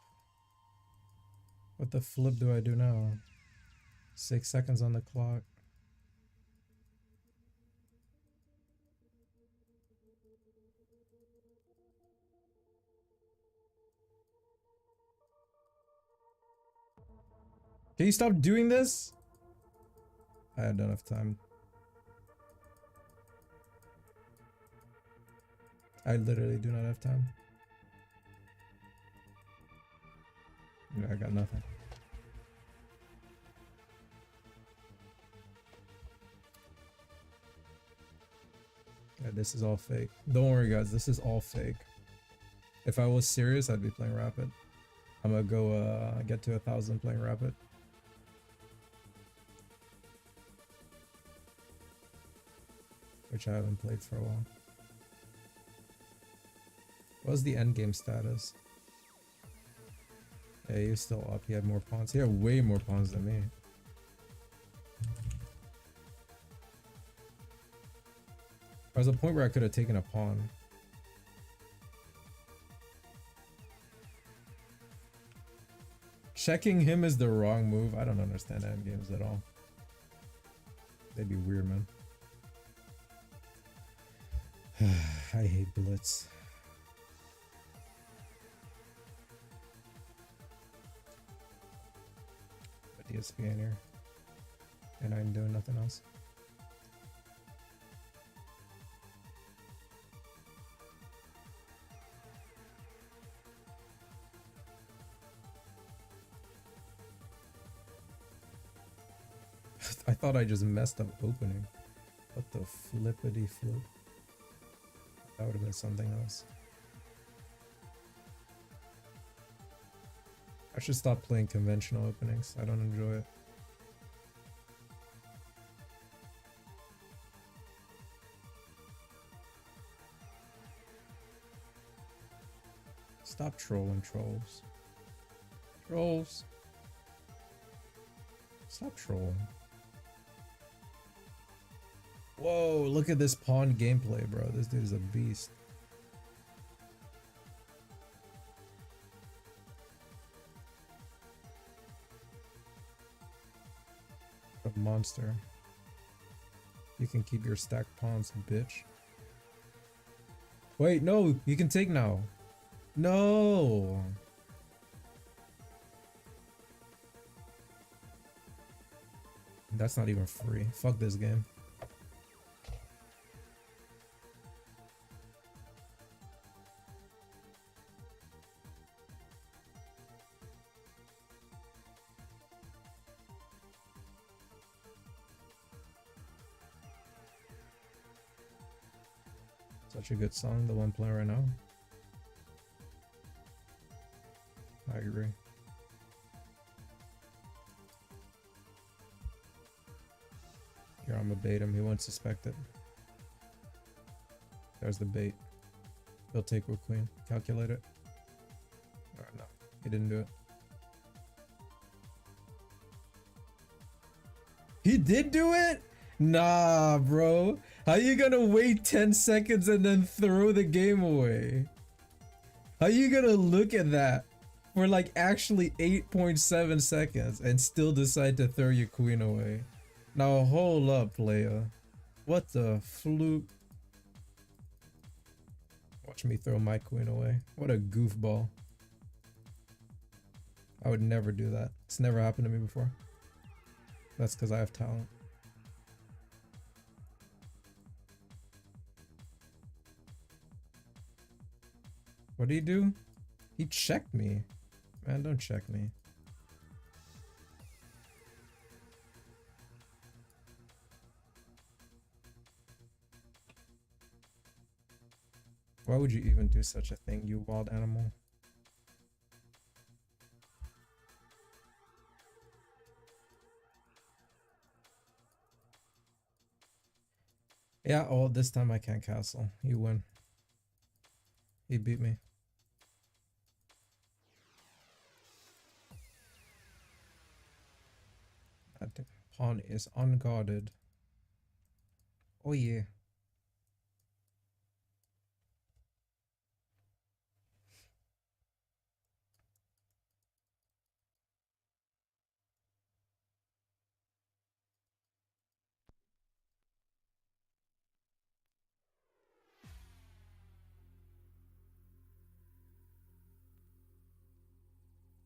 What the flip do I do now? 6 seconds on the clock. Can you stop doing this? I had enough time. I literally do not have time. Yeah, I got nothing. Yeah, this is all fake. Don't worry, guys. This is all fake. If I was serious, I'd be playing Rapid. I'm gonna go get to 1,000 playing Rapid. Which I haven't played for a while. What was the endgame status? Yeah, he was still up. He had more pawns. He had way more pawns than me. There was a point where I could have taken a pawn. Checking him is the wrong move. I don't understand endgames at all. They'd be weird, man. I hate Blitz. Put DSP in here. And I'm doing nothing else. I thought I just messed up opening. What the flippity flip? That would have been something else. I should stop playing conventional openings. I don't enjoy it. Stop trolling, trolls. Trolls. Stop trolling. Whoa, look at this pawn gameplay, bro. This dude is a beast. A monster. You can keep your stacked pawns, bitch. Wait, no, you can take now. No. That's not even free. Fuck this game. Such a good song, the one playing right now. I agree. Here, I'm gonna bait him. He won't suspect it. There's the bait. He'll take with queen. Calculate it. Alright, no. He didn't do it. He did do it? Nah, bro. How you gonna wait 10 seconds and then throw the game away? How you gonna look at that for like actually 8.7 seconds and still decide to throw your queen away? Now hold up, player. What the fluke? Watch me throw my queen away. What a goofball. I would never do that. It's never happened to me before. That's because I have talent. What did he do? He checked me. Man, don't check me. Why would you even do such a thing, you wild animal? Yeah, oh, this time I can't castle. You win. He beat me. That pawn is unguarded. Oh yeah.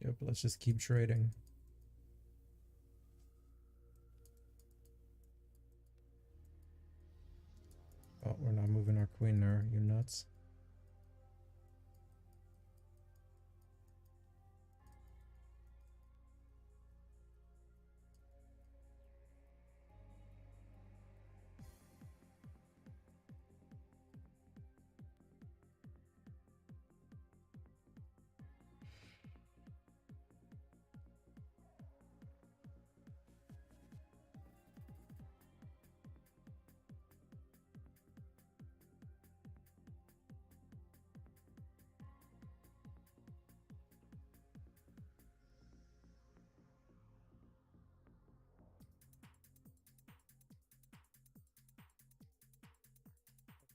Yep, let's just keep trading. Oh, we're not moving our queen there, you nuts.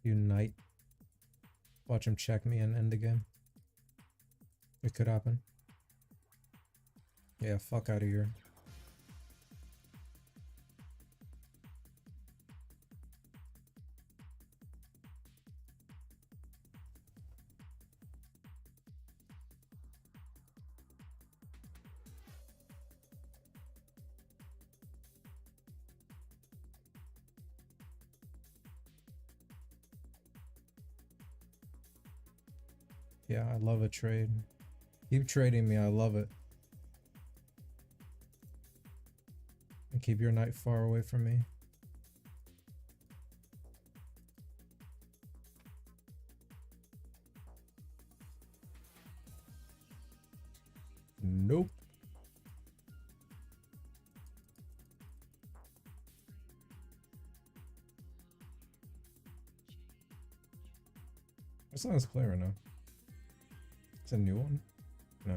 Unite. Watch him check me and end the game. It could happen. Yeah, fuck out of here. Yeah, I love a trade. Keep trading me, I love it. And keep your knight far away from me. Nope. What song is playing right now? It's a new one? No.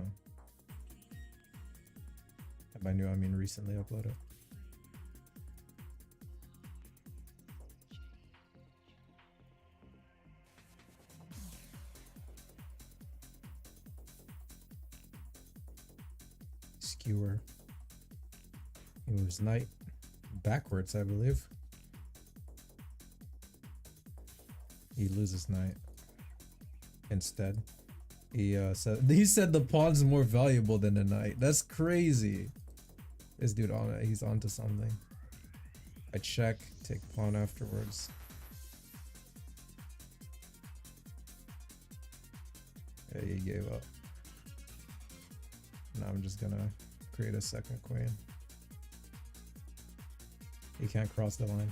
And by new, I mean recently uploaded. Skewer. He moves knight. backwards, I believe. He loses knight. Instead, he said the pawn's more valuable than the knight. That's crazy. This dude on it. He's onto something. I check, take pawn afterwards. Yeah, he gave up. Now I'm just gonna create a second queen. He can't cross the line.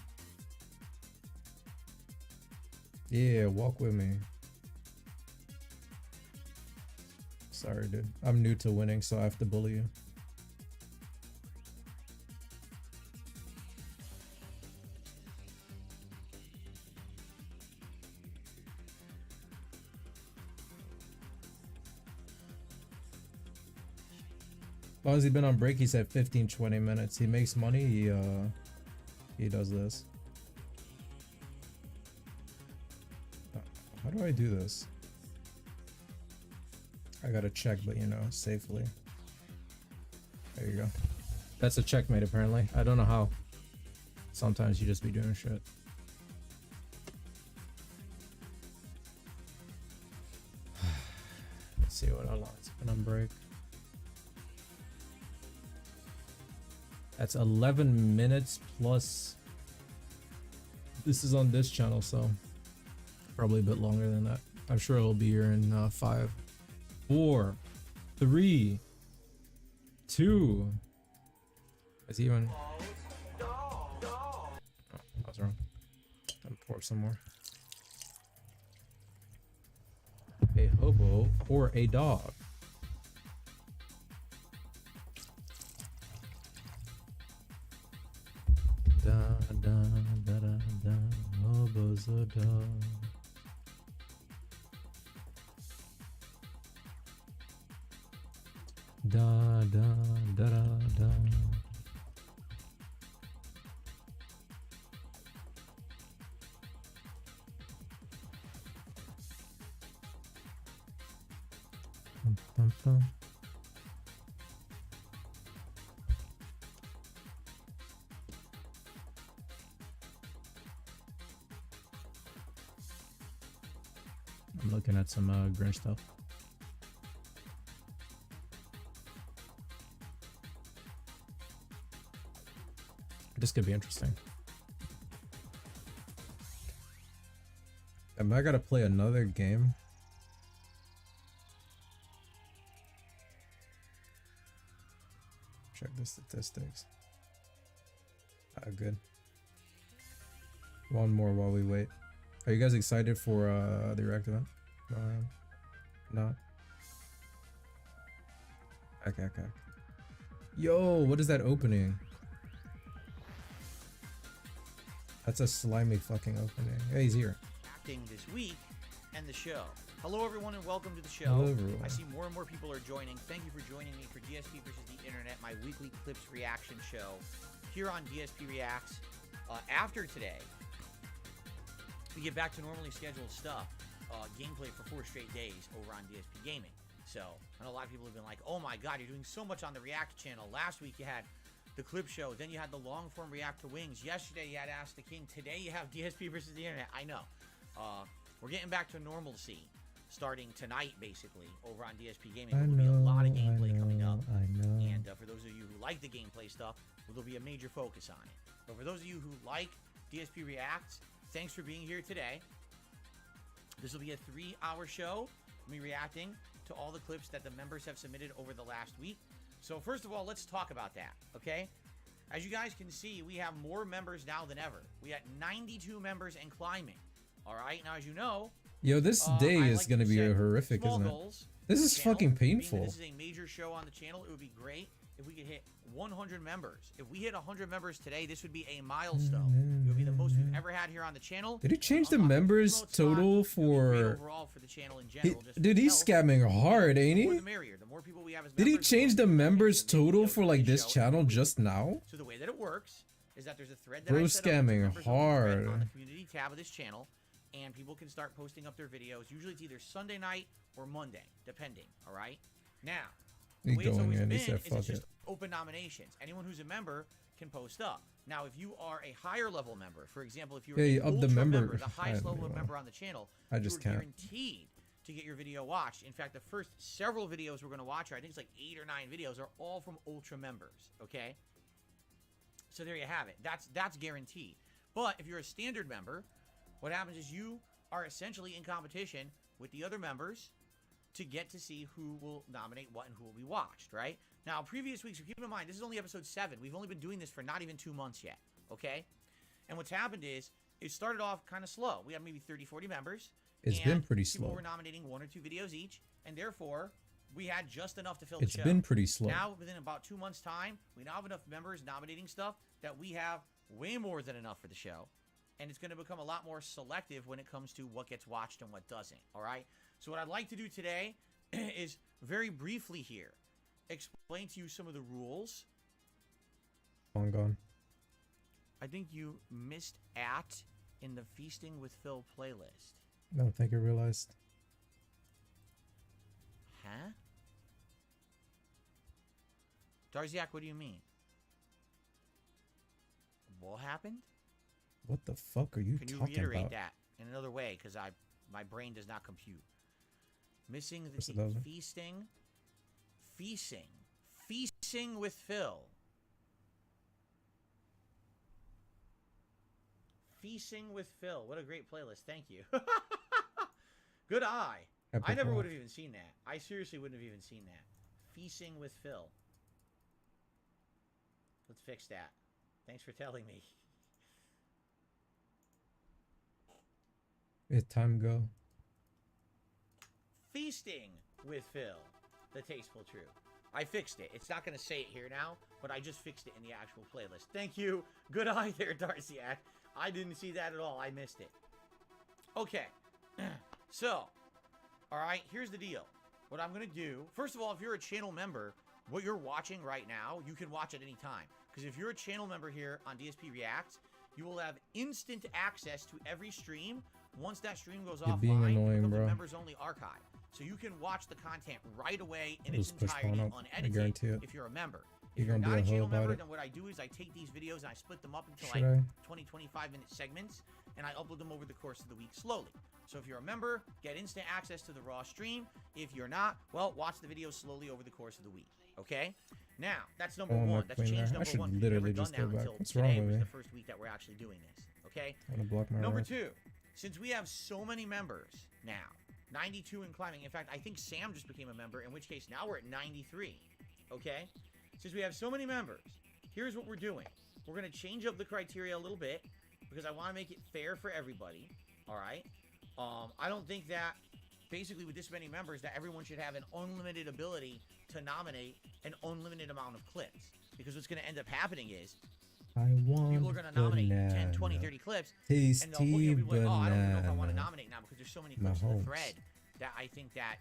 Yeah, walk with me. Sorry, dude. I'm new to winning, so I have to bully you. As long as he's been on break, he said 15-20 minutes. He makes money, he does this. How do I do this? I gotta check, but you know, safely. There you go. That's a checkmate, apparently. I don't know how. Sometimes you just be doing shit. Let's see what Alon's been on break. That's 11 minutes plus. This is on this channel, so probably a bit longer than that. I'm sure it'll be here in 5, 4, 3, 2. Is he even? Oh, I was wrong. I'm pour some more. A hobo or a dog? Da da da da da. Hobo's a dog. Da da da da da. Bum, bum, bum. I'm looking at some Grinch stuff. This could be interesting. Am I gotta play another game? Check the statistics. Good. One more while we wait. Are you guys excited for the React event? No. Okay. Yo, what is that opening? That's a slimy fucking opening. Hey, he's here. Acting this week and the show. Hello, everyone, and welcome to the show. Hello, everyone. I see more and more people are joining. Thank you for joining me for DSP versus the Internet, my weekly clips reaction show here on DSP Reacts. After today, we get back to normally scheduled stuff, gameplay for 4 straight days over on DSP Gaming. So, I know a lot of people have been like, oh my god, you're doing so much on the React channel. Last week you had the clip show, then you had the long form React to Wings. Yesterday you had Ask the King. Today you have DSP versus the Internet. I know. We're getting back to normalcy starting tonight, basically, over on DSP Gaming. There'll be a lot of gameplay coming up. I know. And for those of you who like the gameplay stuff, there'll be a major focus on it. But for those of you who like DSP Reacts, thanks for being here today. This will be a 3-hour show. Me reacting to all the clips that the members have submitted over the last week. So first of all, let's talk about that, okay? As you guys can see, we have more members now than ever. We had 92 members and climbing. All right, now as you know, Yo, this day is gonna be horrific, isn't it? goals. This is fucking painful. This is a major show on the channel. It would be great if we could hit 100 members. If we hit 100 members today, this would be a milestone. It would be the most we've ever had here on the channel. Did he change the members total for? Overall for the channel in general, Dude, he's scamming hard, ain't the more he? the merrier. The more people we have as Did he members, change the more members people we total have for to like make this the show channel every week. just now? So the way that it works is that there's a thread that Bro, I set up with the scamming members only thread hard. on the community tab of this channel, and people can start posting up their videos. Usually it's either Sunday night or Monday, depending. All right. Now, The He way it's going always in, been he said, is "Fuck it's just it." open nominations. Anyone who's a member can post up. Now, if you are a higher level member, for example, if you're Yeah, an up the ultra member. the highest I level don't know. member on the channel, I just you're can't. guaranteed to get your video watched. In fact, the first several videos we're going to watch, here, I think it's like 8 or 9 videos, are all from ultra members. Okay, so there you have it. That's guaranteed. But if you're a standard member, what happens is you are essentially in competition with the other members to get to see who will nominate what and who will be watched, right? Now, previous weeks, keep in mind, this is only episode 7. We've only been doing this for not even 2 months yet, okay? And what's happened is, it started off kind of slow. We had maybe 30, 40 members. It's and been pretty People slow. were nominating 1 or 2 videos each, and therefore, we had just enough to fill It's the show. been pretty slow. Now, within about 2 months' time, we now have enough members nominating stuff that we have way more than enough for the show. And it's going to become a lot more selective when it comes to what gets watched and what doesn't, all right? So what I'd like to do today is very briefly here explain to you some of the rules. Long gone. I think you missed at in the Feasting with Phil playlist. I don't think I realized. Huh? Darziak, what do you mean? What happened? What the fuck are you Can you talking reiterate about? that in another way? Because my brain does not compute. Missing Yes, the it doesn't. feasting with Phil. Feasting with Phil. What a great playlist. Thank you. Good eye. I Epic never laugh. would have even seen that. I seriously wouldn't have even seen that. Feasting with Phil. Let's fix that. Thanks for telling me. Let time go. Feasting with Phil, the Tasteful Truth. I fixed it. It's not going to say it here now, but I just fixed it in the actual playlist. Thank you. Good eye there, Darciak. I didn't see that at all. I missed it. Okay. So, all right, here's the deal. What I'm going to do, first of all, if you're a channel member, what you're watching right now, you can watch at any time. Because if you're a channel member here on DSP Reacts, you will have instant access to every stream. Once that stream goes You're offline, being it annoying, becomes a bro. members-only archive. So you can watch the content right away in its Just push entirety, one up. I unedited, guarantee it. if you're a member. You're If you're gonna not be a a hoe channel member, about it. then what I do is I take these videos and I split them up into Should like I? 20, 25-minute segments, and I upload them over the course of the week slowly. So if you're a member, get instant access to the raw stream. If you're not, well, watch the videos slowly over the course of the week. Okay? Now, that's number Oh, I'm one. not That's clean change there. I number should one. We've literally never done just that go back. until What's wrong today with was me? the first week that we're actually doing this. Okay? I'm gonna block my Number right. 2, since we have so many members now, 92 and climbing. In fact, I think Sam just became a member, in which case now we're at 93. Okay? Since we have so many members, here's what we're doing. We're going to change up the criteria a little bit because I want to make it fair for everybody. All right? I don't think that basically with this many members that everyone should have an unlimited ability to nominate an unlimited amount of clips. Because what's going to end up happening is I want people are going to nominate 10, 20, 30 clips. And they'll, Tasty be like, oh, I don't even know if I want to banana. nominate now because there's so many clips in the Mahomes. thread that I think that,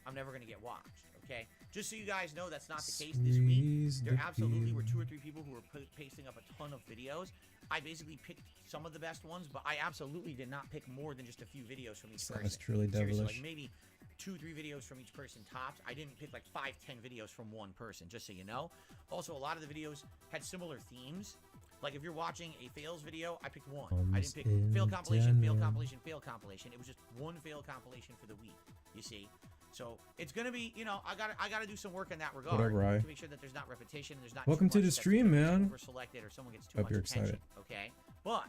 I'm never going to get watched, okay? Just so you guys know that's not the case this week. Squeeze There the absolutely were peel. 2 or 3 people who were pasting up a ton of videos. I basically picked some of the best ones, but I absolutely did not pick more than just a few videos from each Sounds person. truly Seriously, devilish. like maybe 2, 3 videos from each person tops. I didn't pick like 5, 10 videos from one person, just so you know. Also, a lot of the videos had similar themes. Like if you're watching a fails video, I picked one. I didn't pick fail compilation, fail compilation, fail compilation. It was just one fail compilation for the week, you see. So it's gonna be, I gotta do some work in that regard Whatever, to make sure that there's not repetition, there's not Welcome too to much the that's stream, gonna be man. over-selected or someone gets too Hope much you're attention. excited. Okay, but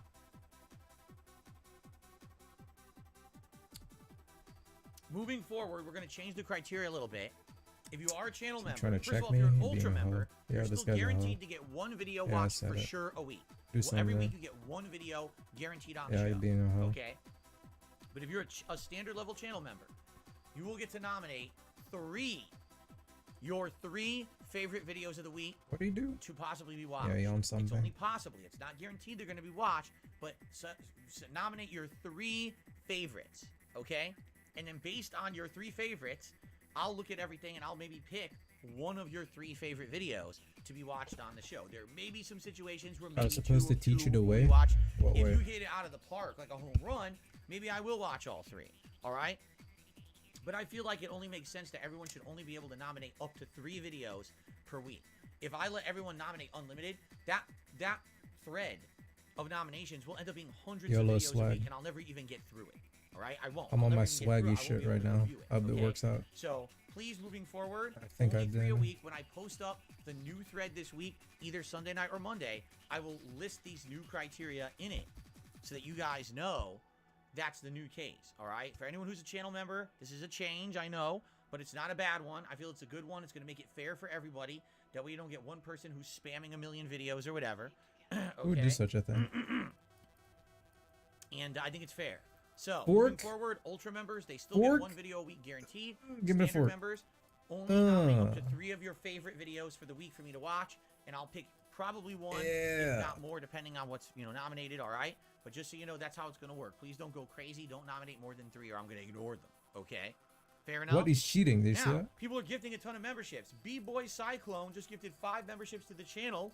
moving forward, we're gonna change the criteria a little bit. If you are a channel member, trying to first of check all, if you're an me, being ultra a hoe. member, Yeah, you're this still guy's a hoe. guaranteed to get one video Yeah, I watched said for it. sure a week. Do Well, every something. week you get one video guaranteed on the Yeah, show. you're being a hoe. Okay. But if you're a standard level channel member, you will get to nominate your three favorite videos of the week What do you do? to possibly be watched. Yeah, you on It's something. only possibly. It's not guaranteed they're going to be watched, but nominate your 3 favorites, okay? And then based on your 3 favorites, I'll look at everything and I'll maybe pick one of your 3 favorite videos to be watched on the show. There may be some situations where maybe I was supposed to 2 teach you the will way? be watched. What If way? you hit it out of the park like a home run, maybe I will watch all 3, all right? But I feel like it only makes sense that everyone should only be able to nominate up to 3 videos per week. If I let everyone nominate unlimited, that thread of nominations will end up being hundreds YOLO of videos a swag. week, and I'll never even get through it. All right, I won't. I'm I'll on never my even get through it. I swaggy won't shit be able right to now. review it, Hope it okay? works out. So please, moving forward, I think only I 3 a did. week. When I post up the new thread this week, either Sunday night or Monday, I will list these new criteria in it so that you guys know that's the new case. All right. For anyone who's a channel member, this is a change, I know, but it's not a bad one. I feel it's a good one. It's going to make it fair for everybody. That way you don't get one person who's spamming a million videos or whatever. Who would do such a thing? And I think it's fair. So, Fork? moving forward, Ultra members, they still Fork? get 1 video a week guaranteed. Give me a Standard fork. members, only nominate up to Ah. 3 of your favorite videos for the week for me to watch, and I'll pick probably 1, Yeah. if not more, depending on what's, nominated, all right? But just so you know, that's how it's going to work. Please don't go crazy. Don't nominate more than 3, or I'm going to ignore them, okay? Fair enough? What? He's cheating. Do you see Now, that? people are gifting a ton of memberships. B-Boy Cyclone just gifted 5 memberships to the channel.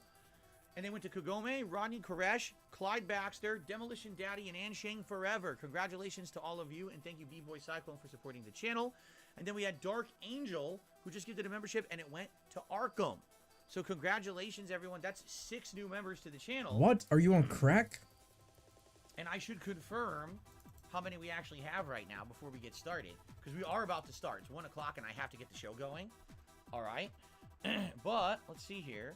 And they went to Kagome, Rodney Koresh, Clyde Baxter, Demolition Daddy, and Ansheng Forever. Congratulations to all of you, and thank you, B-Boy Cyclone, for supporting the channel. And then we had Dark Angel, who just gifted a membership, and it went to Arkham. So congratulations, everyone. That's 6 new members to the channel. What? Are you on crack? And I should confirm how many we actually have right now before we get started, because we are about to start. It's 1 o'clock, and I have to get the show going. All right. But let's see here.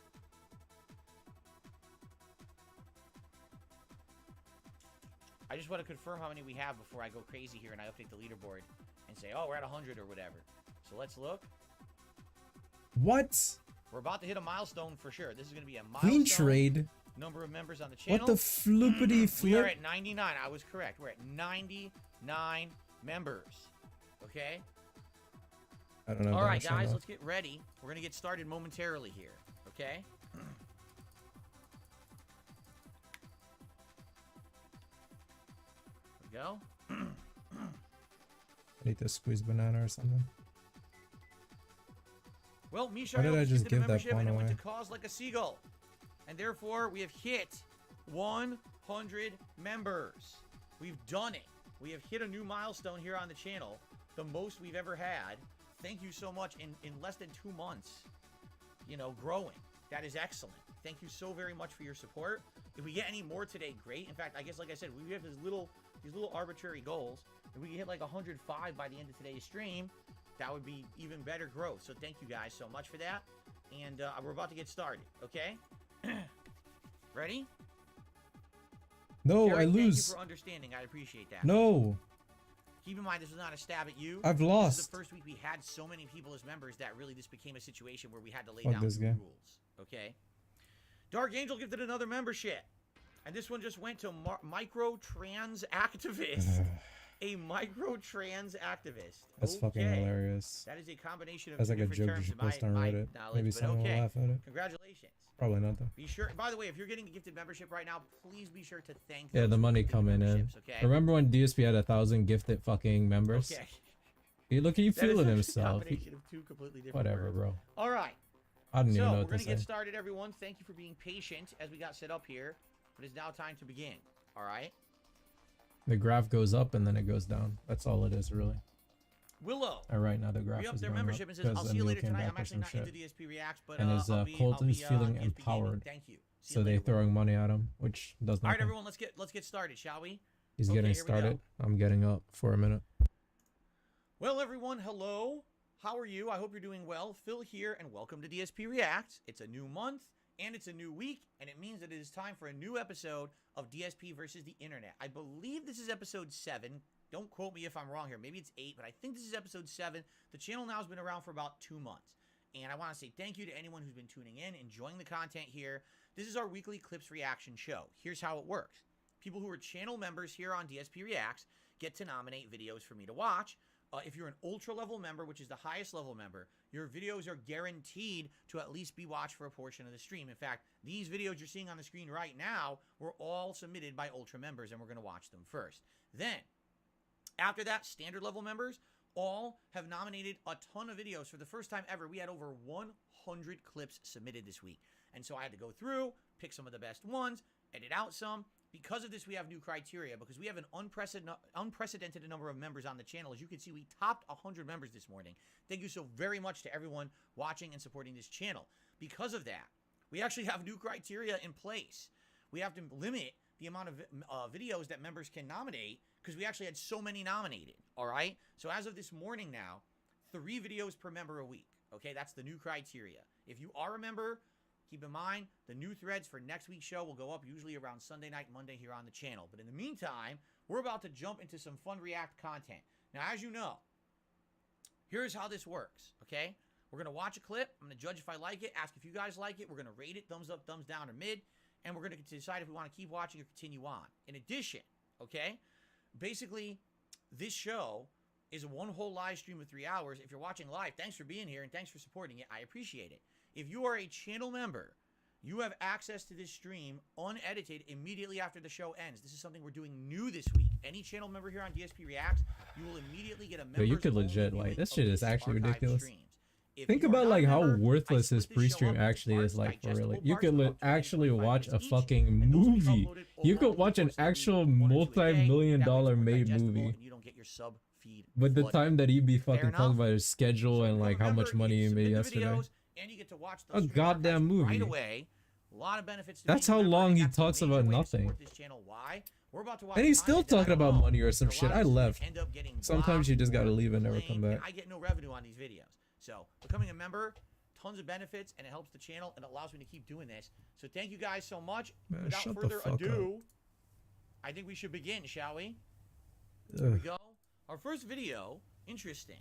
I just want to confirm how many we have before I go crazy here and I update the leaderboard and say, oh, we're at 100 or whatever. So let's look. What? We're about to hit a milestone for sure. This is going to be a milestone. Queen trade? Number of members on the channel. What the floopity We are flip? at 99. I was correct. We're at 99 members. Okay? I don't know. All about right, that guys, enough. let's get ready. We're going to get started momentarily here. Okay? There we go. I need to squeeze banana or something. Well, Misha Why did I just did the give that membership pawn and it went away? to Cause Like a Seagull. And therefore, we have hit 100 members. We've done it. We have hit a new milestone here on the channel. The most we've ever had. Thank you so much in less than 2 months. Growing. That is excellent. Thank you so very much for your support. If we get any more today, great. In fact, I guess, like I said, we have these little arbitrary goals. If we can hit like 105 by the end of today's stream, that would be even better growth. So thank you guys so much for that. And we're about to get started, okay? Ready? No, Derek, I Thank you lose. for understanding. I appreciate that. No, Keep in mind, this was not a stab at you. I've This is lost. the first week we had so many people as members that really this became a situation where we had to lay Fuck down this some game. rules, okay? Dark Angel gifted another membership. And this one just went to Micro Trans Activist. A Micro Trans Activist. That's fucking Okay. hilarious. That is a combination of That's like a different joke you terms should in my, post on my Reddit. knowledge, Maybe but someone okay. will laugh at it. Congratulations. Probably not though. Be sure. By the way, if you're getting a gifted membership right now, please be sure to thank. Yeah, those the who money gifted coming in. memberships, Okay. Remember when DSP had 1,000 gifted fucking members? Okay. He look, he That is feeling a himself. He- combination of 2 completely different whatever, words. bro. All right. I don't even So know we're what gonna to get say. started, everyone. Thank you for being patient as we got set up here. But it's now time to begin. All right. The graph goes up and then it goes down. That's all it is, really. Willow. All right, now the graph Re-up is their going membership up and says, "I'll because see you Emil later came tonight." back I'm with actually some not shit. into DSP Reacts, but And his I'll be Colton's feeling DSP gaming. empowered. Thank you. See So you they later, Willow. throwing money at him, which does All right, nothing. everyone. Let's get started, shall we? He's Okay, getting here we go. started. I'm getting up for a minute. Well, everyone, hello. How are you? I hope you're doing well. Phil here, and welcome to DSP Reacts. It's a new month, and it's a new week, and it means that it is time for a new episode of DSP versus the Internet. I believe this is episode 7. Don't quote me if I'm wrong here. Maybe it's 8, but I think this is episode 7. The channel now has been around for about 2 months. And I want to say thank you to anyone who's been tuning in, enjoying the content here. This is our weekly Clips Reaction show. Here's how it works. People who are channel members here on DSP Reacts get to nominate videos for me to watch. If you're an ultra level member, which is the highest level member, your videos are guaranteed to at least be watched for a portion of the stream. In fact, these videos you're seeing on the screen right now were all submitted by ultra members, and we're going to watch them first. Then, after that, standard level members all have nominated a ton of videos. For the first time ever, we had over 100 clips submitted this week. And so I had to go through, pick some of the best ones, edit out some, Because of this, we have new criteria because we have an unprecedented number of members on the channel. As you can see, we topped 100 members this morning. Thank you so very much to everyone watching and supporting this channel. Because of that, we actually have new criteria in place. We have to limit the amount of videos that members can nominate because we actually had so many nominated, all right? So as of this morning now, 3 videos per member a week, okay? That's the new criteria. If you are a member, keep in mind, the new threads for next week's show will go up usually around Sunday night, Monday here on the channel. But in the meantime, we're about to jump into some fun React content. Now, as you know, here's how this works, okay? We're going to watch a clip. I'm going to judge if I like it, ask if you guys like it. We're going to rate it, thumbs up, thumbs down, or mid. And we're going to decide if we want to keep watching or continue on. In addition, okay, basically, this show is one whole live stream of 3 hours. If you're watching live, thanks for being here and thanks for supporting it. I appreciate it. If you are a channel member, you have access to this stream unedited immediately after the show ends. This is something we're doing new this week. Any channel member here on DSP Reacts, you will immediately get a member. Yo, you could legit, like, this shit is actually ridiculous. Streams. If Think you are about not like a how member, worthless I his split this show pre-stream up into actually parts, is, like, for digestible really. You parts could of about 20 to actually 25 watch a minutes each, fucking and those will be movie. uploaded You over could the watch an course of the week, actual 1 or 2 a day. multi-million-dollar That way it's more made digestible movie. and you don't get your sub feed But the flooded. time that he'd be Fair fucking talking enough. about his schedule and like how much money he made submit the yesterday. videos, and you get to watch the A stream goddamn archives movie. right away. A lot of benefits to That's being a how member, long and he that's the talks major about way to nothing. support this channel. Why? We're about to watch And he's still content that I talking don't about own. money or some So a shit. lot I of streams left. end up getting Sometimes you blocked just gotta or leave and never blamed, come and back. I get no revenue on these videos. So becoming a member, tons of benefits, and it helps the channel and allows me to keep doing this. So thank you guys so much. Man, Without shut the further fuck ado, I think we should begin, shall we? Here we Ugh. go. Our first video, interesting.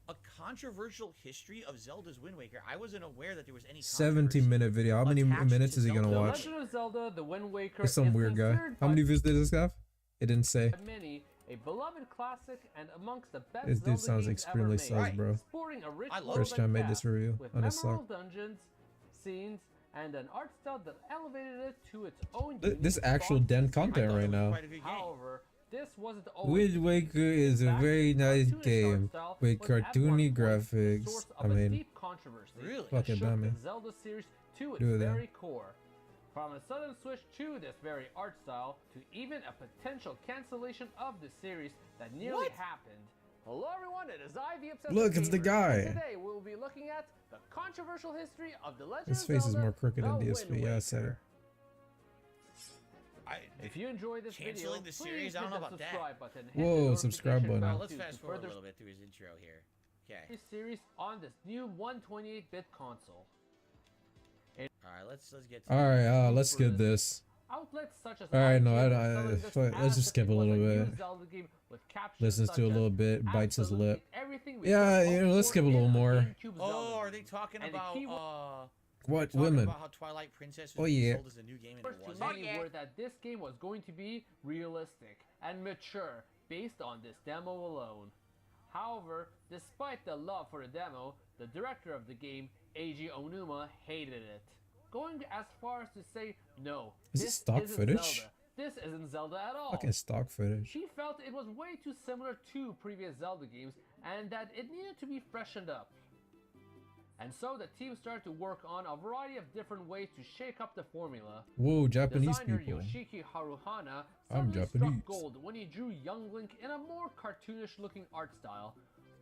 A controversial history of Zelda's Wind Waker. I wasn't aware that there was any 70-minute video. How many attached minutes to is he gonna Zelda. The watch? Legend of Zelda: The Wind Waker He's some is weird guy. considered How by many views did this have? It didn't say. many a beloved classic and amongst the best This dude Zelda sounds games extremely ever made. sus, bro. Sporting a rich I love world First and time I made cast this review with on his suck. memorable dungeons, scenes, and an art style that elevated it to its own. This unique actual thought den and style. content right now. However, this wasn't always Wind Waker is a fact, very nice cartoonish art game style with was at one cartoony point the graphics. source I of a mean, deep controversy Really? that Fucking shook dummy. the Zelda series to its Do that. very core. From a sudden switch to this very art style, to even a potential cancellation of the series that nearly happened. Hello everyone, it is I, the Obsessive Look, it's the Gamer, guy. and today we'll be looking at the controversial history of the Legend his of face is Zelda, more crooked than The DSP. Wind Yeah, I said it. Waker. If you enjoy this video, Canceling the please series? I don't hit know the about that. subscribe button. hit Whoa, the subscribe notification button. bell Let's to fast forward a further little bit through his intro here. Okay. this series on this new 128-bit console. All right, let's get to All right, let's skip this. Outlets such as All right, no, IGN I were don't- selling this fuck, let's as just if skip it a was little new bit. Zelda game with captions Listens such to a as little bit, bites his absolutely lip. everything we Yeah, could you hope know, let's for skip a in little more. GameCube Oh, Zelda are they talking And the about key What talking women? about how Twilight Princess was Oh, being yeah. sold as a new game and it First to wasn't? many were that this game was going to be realistic and mature based on this demo alone. However, despite the love for the demo, the director of the game, Eiji Onuma, hated it, going as far as to say, no, Is this this stock isn't footage? Zelda. This isn't Zelda at all. Fucking stock footage. She felt it was way too similar to previous Zelda games and that it needed to be freshened up. And so the team started to work on a variety of different ways to shake up the formula. Whoa, Japanese Designer people. Yoshiki Haruhana I'm suddenly Japanese. struck gold when he drew young Link in a more cartoonish looking art style.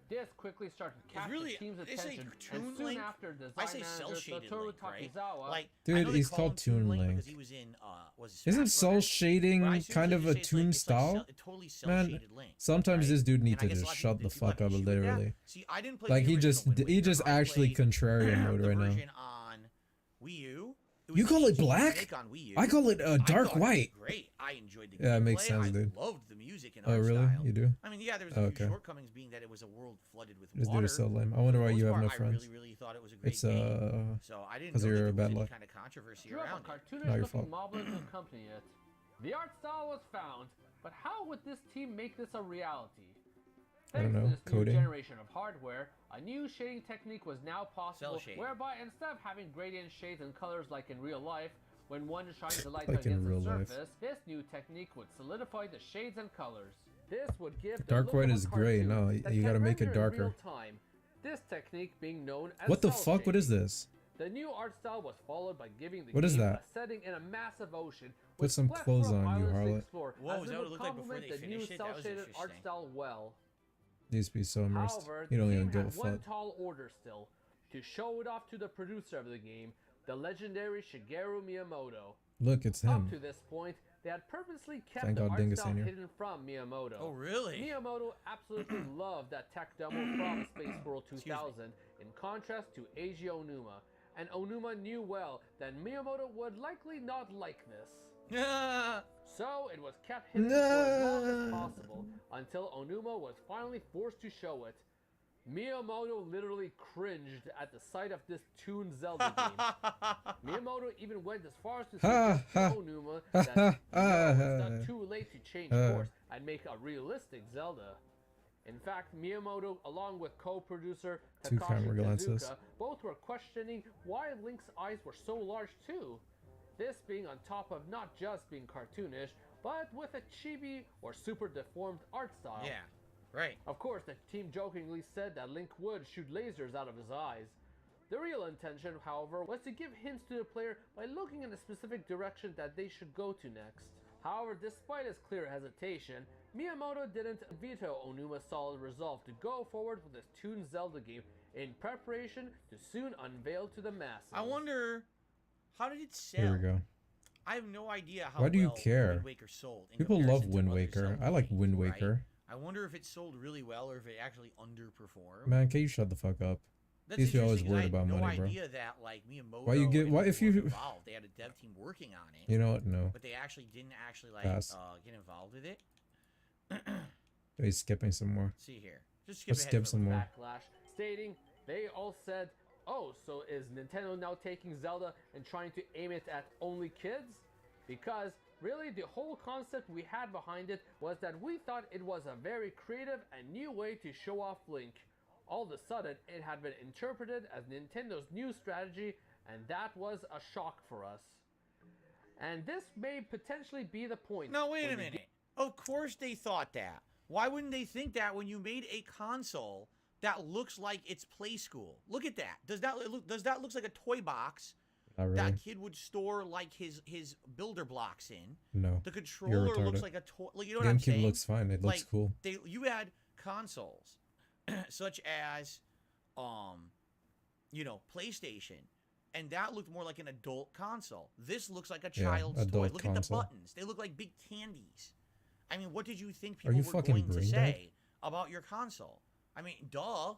This quickly started to catch really- the team's they say attention, Toon and soon Link? after design I say manager cel-shaded Satoru Link, right? Takizawa Like, Dude, I know they he's call called him Toon Toon Link Link. because he was in was it Isn't Smash cel Brothers? shading But I kind seriously of a say it's toon like style? a totally Man, cel-shaded Link. sometimes right? this dude needs And I to guess a just lot of shut people the do have fuck up, issues with that. literally. See, I didn't play Like the he original just Wind he Waker. just I actually played contrarian mode the right now. version on Wii U. It was You call it the black? remake on Wii U. I call it I dark thought it was white. Great. I enjoyed the Yeah, it makes gameplay. sense, I dude. loved the music and Oh art really? style. You do? I mean, yeah, there was Oh, a few okay. shortcomings being that it was a world flooded with This water. dude is so lame. I For wonder the why you most have no part, friends. I really thought it was a great It's game. So I didn't 'cause know that you're there a was bad any luck. kind of controversy drew up around a it. cartoonish Not your looking fault. moblin to accompany it. The art style was found, but how would this team make this a reality? I don't Thanks to know, this coding? new generation of hardware, a new shading technique was now possible, Cel shading. whereby instead of having gradient shades and colors like in real life, when one shines the light Like in against real the life. surface, this new technique would solidify the shades and colors. This would give the Dark look white of a is gray. cartoon No, that you can gotta make it render in real darker. time. This technique being known as What the cel fuck? What is shading. this? The new art style was followed by giving the What is game that? a setting in a massive ocean. Put with some plethora clothes of on, you islands to harlot. explore, Whoa, as is it that what it would looked like before complement they the new finished it? That was cel-shaded art interesting. style well. Needs to be so immersed. However, You the don't even team give a had one fuck. tall order still, to show it off to the producer of the game, the legendary Shigeru Miyamoto. Look, it's Up him. to this point, they had purposely kept Thank the God art Dingus style ain't here. hidden from Miyamoto. Oh, really? Miyamoto absolutely loved that tech demo from Space World 2000, in contrast to Eiji Onuma. And Onuma knew well that Miyamoto would likely not like this. So it was kept hidden for as long as possible, until Onuma was finally forced to show it. Miyamoto literally cringed at the sight of this Toon Zelda game. Miyamoto even went as far as to suggest to Onuma that it's not too late to change course and make a realistic Zelda. In fact, Miyamoto, along with co-producer Two Takashi camera glances. Tezuka, both were questioning why Link's eyes were so large too. This being on top of not just being cartoonish, but with a chibi or super deformed art style. Yeah, right. Of course, the team jokingly said that Link would shoot lasers out of his eyes. The real intention, however, was to give hints to the player by looking in a specific direction that they should go to next. However, despite his clear hesitation, Miyamoto didn't veto Onuma's solid resolve to go forward with his Toon Zelda game in preparation to soon unveil to the masses. I wonder, how did it sell? Here we go. I have no idea how Why do you well care? Wind Waker sold. in People love comparison to Wind other Waker. Zelda I like games, Wind right? Waker. I wonder if it sold really well or if it actually underperformed. Man, can you shut the fuck up? That's these people always interesting, 'cause worried I had about no money, bro. idea that like Miyamoto. Why you get- and why if people you- were involved? They had a dev team working on it, You know what? No. but they actually didn't actually like Pass. get involved with it. He's skipping some more. See here, just skip Let's ahead skip for a some little more. Backlash, stating they all said, "Oh, so is Nintendo now taking Zelda and trying to aim it at only kids?" Because really, the whole concept we had behind it was that we thought it was a very creative and new way to show off Link. All of a sudden, it had been interpreted as Nintendo's new strategy, and that was a shock for us. And this may potentially be the point. No, wait when a the minute. Of course they thought that. Why wouldn't they think that when you made a console that looks like it's Play School? Look at that. Does that look like a toy box Not really. that kid would store like his builder blocks in? No. The controller looks retarded. like a toy. Like, you know what I'm GameCube saying? looks fine. It looks Like, cool. You had consoles such as PlayStation, and that looked more like an adult console. This looks like a Yeah, child's toy. adult Look console. at the buttons. They look like big candies. I mean, what did you think Are people you were fucking going to brain say about your console? I mean, duh.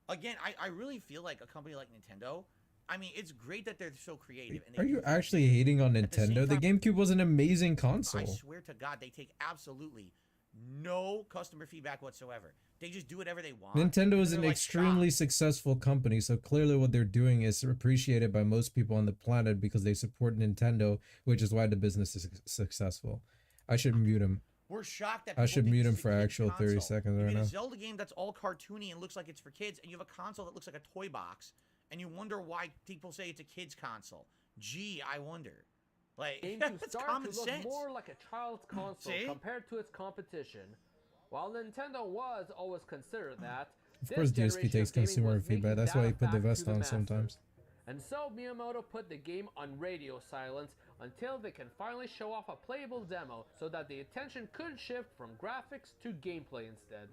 Again, I really feel like a company like Nintendo, I mean, it's great that they're so creative. And they Are you do actually hating on At the same Nintendo? The time- GameCube was an amazing I console. swear to God, they take absolutely no customer feedback whatsoever. They just do whatever they want. Nintendo and is an they're, like, extremely shocked. successful company, so clearly what they're doing is appreciated by most people on the planet because they support Nintendo, which is why the business is successful. I should mute him. We're shocked that I people should think mute this him is a for kid's actual 30 console. seconds You right made now. a Zelda game that's all cartoony and looks like it's for kids, and you have a console that looks like a toy box, and you wonder why people say it's a kid's console. Gee, I wonder. Like, GameCube that's started common to look sense. more like a child's console See? compared to its competition. While Nintendo was always considered that, Of this course, DSP generation takes of gaming consumer was feedback. making That's why that he put the fact vest to on masses. sometimes. And so Miyamoto put the game on radio silence until they can finally show off a playable demo so that the attention could shift from graphics to gameplay instead.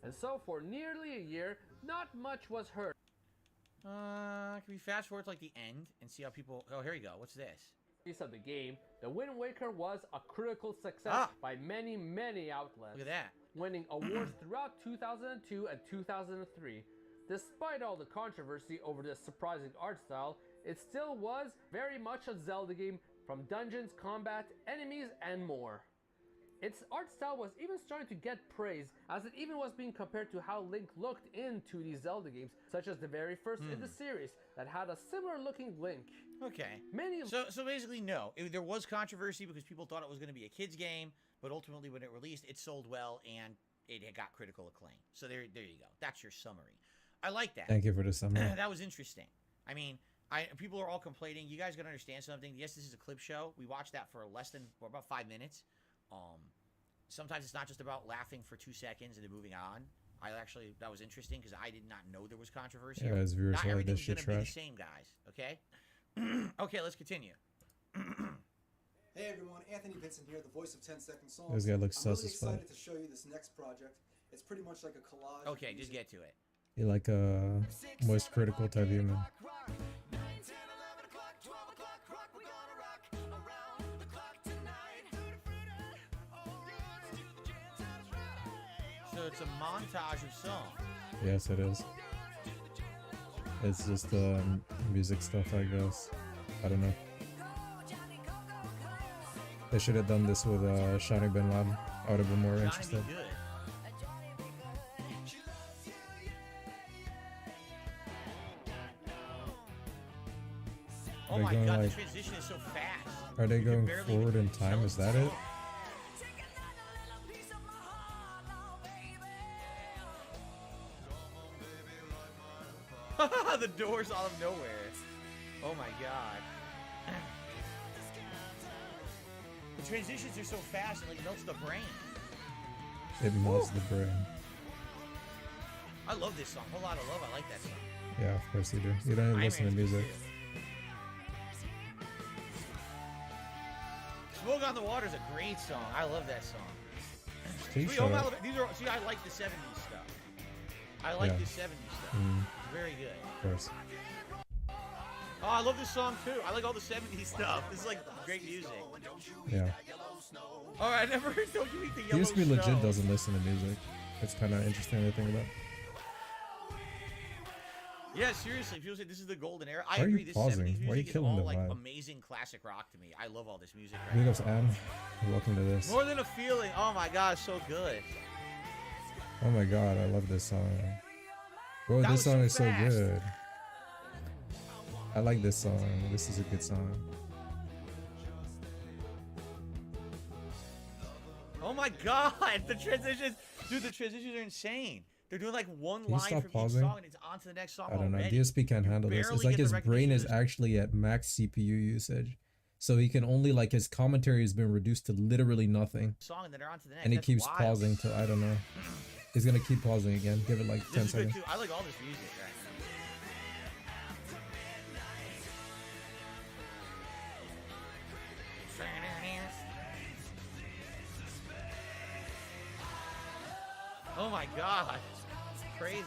And so for nearly a year, not much was heard Can we fast forward to like the end and see how people? Oh, here you go. What's this? of the game. The Wind Waker was a critical success Ah. by many outlets. Look at that. Winning awards throughout 2002 and 2003. Despite all the controversy over this surprising art style, it still was very much a Zelda game, from dungeons, combat, enemies, and more. Its art style was even starting to get praise, as it even was being compared to how Link looked in 2D Zelda games, such as the very first in the series, that had a similar looking Link. Okay. Many So basically, no. There was controversy because people thought it was going to be a kids game, but ultimately, when it released, it sold well and it had got critical acclaim. So there you go. That's your summary. I like that. Thank you for the summary. That was interesting. I mean, people are all complaining. You guys got to understand something. Yes, this is a clip show. We watched that for about 5 minutes. Sometimes it's not just about laughing for 2 seconds and then moving on. That was interesting because I did not know there was controversy. Yeah, his viewers Not are like, this everything's shit gonna be the trash. same, guys. Okay. Okay, let's continue. Hey everyone, Anthony Vincent here, the voice of 10 Second Songs. This guy looks I'm really sus as fuck. excited to show you this next project. It's pretty much like a collage. of Okay, just music. get to it. He like a moist critical type human. So it's a montage of songs. Yes, it is. It's just music stuff, I guess. I don't know. They should have done this with Shiny Bin Laden. I would have been more Johnny interested. Be good. Oh They're my going god, like- the transition is so fast. Are they You can going barely forward even in time? tell Is it's that a it? song. The doors out of nowhere. Oh my god. The transitions are so fast, it like melts the brain. It melts the brain. I love this song. Whole lot of love. I like that song. Yeah, of course you do. You don't even Iron listen to Man's good music. too. Smoke on the Water is a great song. I love that song. Please See, shut oh, up. these are, see, I like the 70s stuff. I like Yeah. the 70s stuff. Mm, It's very good. of course. Oh, I love this song too. I like all the 70s stuff. This is like great music. Yeah. All right, never don't you eat the yellow DSP snow. legit doesn't listen to music. It's kind of interesting to think about. Yeah, seriously. People say this is the golden era. I Why are you agree. This pausing? 70s Why are you music is killing all the like vibe? amazing classic rock to me. I love all this music. Big Right ups, Am. Welcome to this. More than a feeling. Oh my god, so good. Oh my god, I love this song. Bro, That this was so song is so fast. good. I like this song. This is a good song. Oh my god, the transitions, dude. The transitions are insane. They're doing like one Can you line stop from pausing? each song, and it's on to the next song I don't know. already. DSP can't handle this. It's barely like get his the brain is recognition. actually at max CPU usage. So he can only like his commentary has been reduced to literally nothing. Song, and then they're on to the next. And he That's keeps wild. pausing to I don't know. He's gonna keep pausing again. Give it like 10 This is good seconds. too. I like all this music right now. Oh my god, crazy.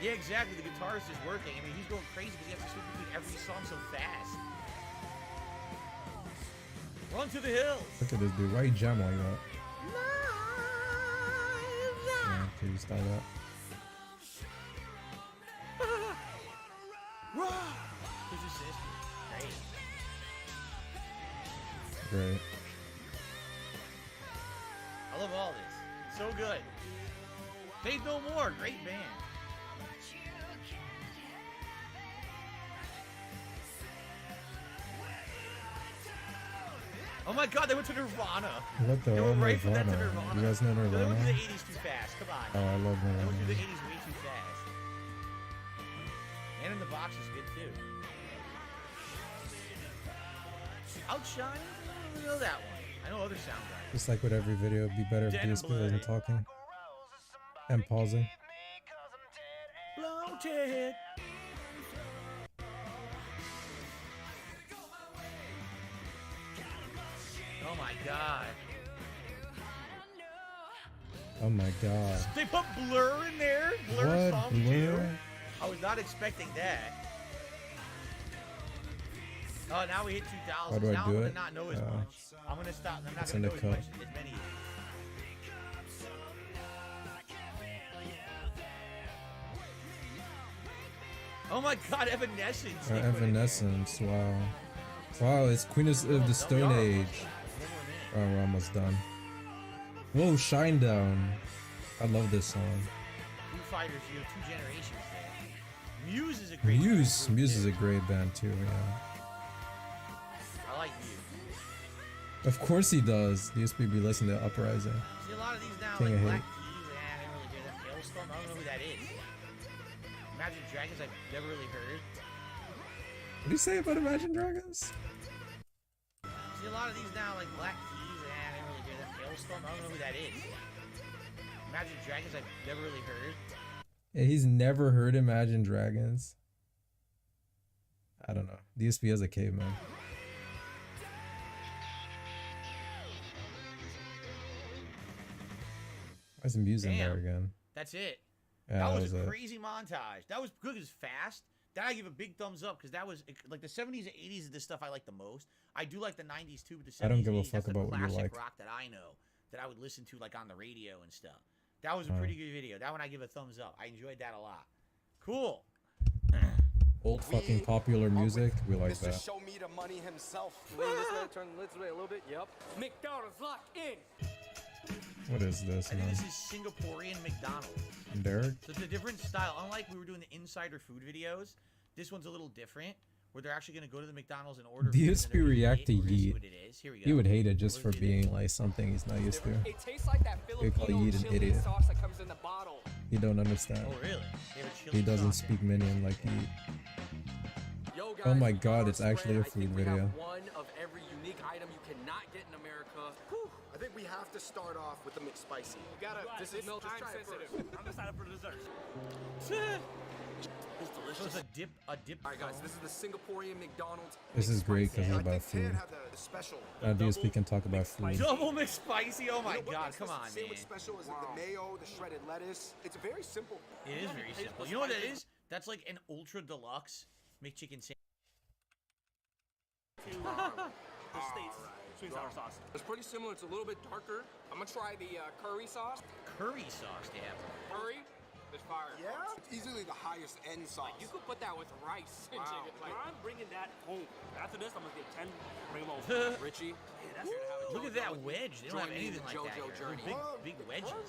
Yeah, exactly. The guitarist is working. I mean, he's going crazy because he has to switch between every song so fast. Run to the hills. Look at this dude. Why you jam like that? Yeah, can you stop that? Who's his sister? Great. Great. I love all this. So good. Faith No More. Great band. Oh my god, they went to Nirvana. What the They went hell, right from that to Nirvana? Nirvana. You guys know No, they went Nirvana? through the 80s too fast. Come on. Oh, I love They went through the Nirvana. 80s way too fast. And in the Box is good too. Outshine? I don't know that one. I know other sound guys. Just like with every video, it'd be better if Dead and DSP wasn't bloody. talking and pausing. Bloated. Oh my god. Oh my god. They put Blur in there? Blur What? song Blur? 2? I was not expecting that. Oh, now we hit 2,000. How do I Now do I'm gonna it? not know as much. I'm gonna stop. I'm not It's gonna in know the as cut. much as many. Oh my god, Evanescence. they put in there. Evanescence, wow. Wow, it's Queen of the Stone are. Age. One more minute. Oh, we're almost done. Whoa, Shinedown. I love this song. Foo Fighters, you have 2 generations there. Muse is a great Muse. group, Muse too. is a great band too, yeah. I like Muse. Of course he does. DSP be listening to Uprising. See a lot of these now, King like of Black Hate. Keys, I didn't really hear that. Hailstorm, I don't know who that is. Imagine Dragons, I've never really heard. What do you say about Imagine Dragons? See a lot of these now, like Black Keys, I didn't really hear that. Hailstorm, I don't know who that is. Imagine Dragons I've never really heard. Yeah, he's never heard Imagine Dragons. I don't know. DSP as a caveman. Why is the music there Damn. again? That's it. Yeah, that was a it. crazy montage. That was good. It was fast. That I give a big thumbs up because that was like the 70s and 80s is the stuff I like the most. I do like the 90s too, but the 70s I don't give a and 80s, that's fuck the about what you classic like. rock that I know that I would listen to like on the radio and stuff. That was a pretty good video. That one I give a thumbs up. I enjoyed that a lot. Cool. Old fucking popular music. We like that. Show me the money himself. Turn this way a little bit. Yep. McDonald's lock in. What is this, I think man? this is Singaporean McDonald's. Derek? So it's a different style. Unlike we were doing the insider food videos, this one's a little different. Where they're actually going to go to the McDonald's and order. DSP react to We're gonna see Yeet. what it is. Here we go. He would hate it just Let's for do being this. like something he's not used to. It tastes like that They call Filipino Yeet an chili idiot. sauce that comes in the bottle. He don't understand. Oh really? They have a chili He doesn't sauce in speak it. Minion like Yeet. Yo, guys, Oh my we got god, our it's actually a spread. I think food we have video. one of every unique item you cannot get in America. Whew. I think we have to start off with the McSpicy. This is no time sensitive. I'm excited for the dessert. So it's a dip. All right, guys, this is the Singaporean McDonald's. This is great because I it's about think Tan food. had the special. Now DSP can talk about food. Double McSpicy. Oh my You know what god, makes come this on, sandwich man. special is the mayo, the shredded lettuce. It's very simple. It is very simple. You know what that is? That's like an ultra deluxe McChicken sandwich. To the States sweet and sour sauce. It's pretty similar. It's a little bit darker. I'm gonna try the curry sauce. Curry sauce they have. Curry, it's fire. Yeah, it's easily the highest end sauce. You could put that with rice and chicken. Like, I'm bringing that home. After this, I'm gonna get 10. Bring them over. Richie, Look at that wedge. They don't have Join me in anything the like that. JoJo Here. journey. Big, big wedges.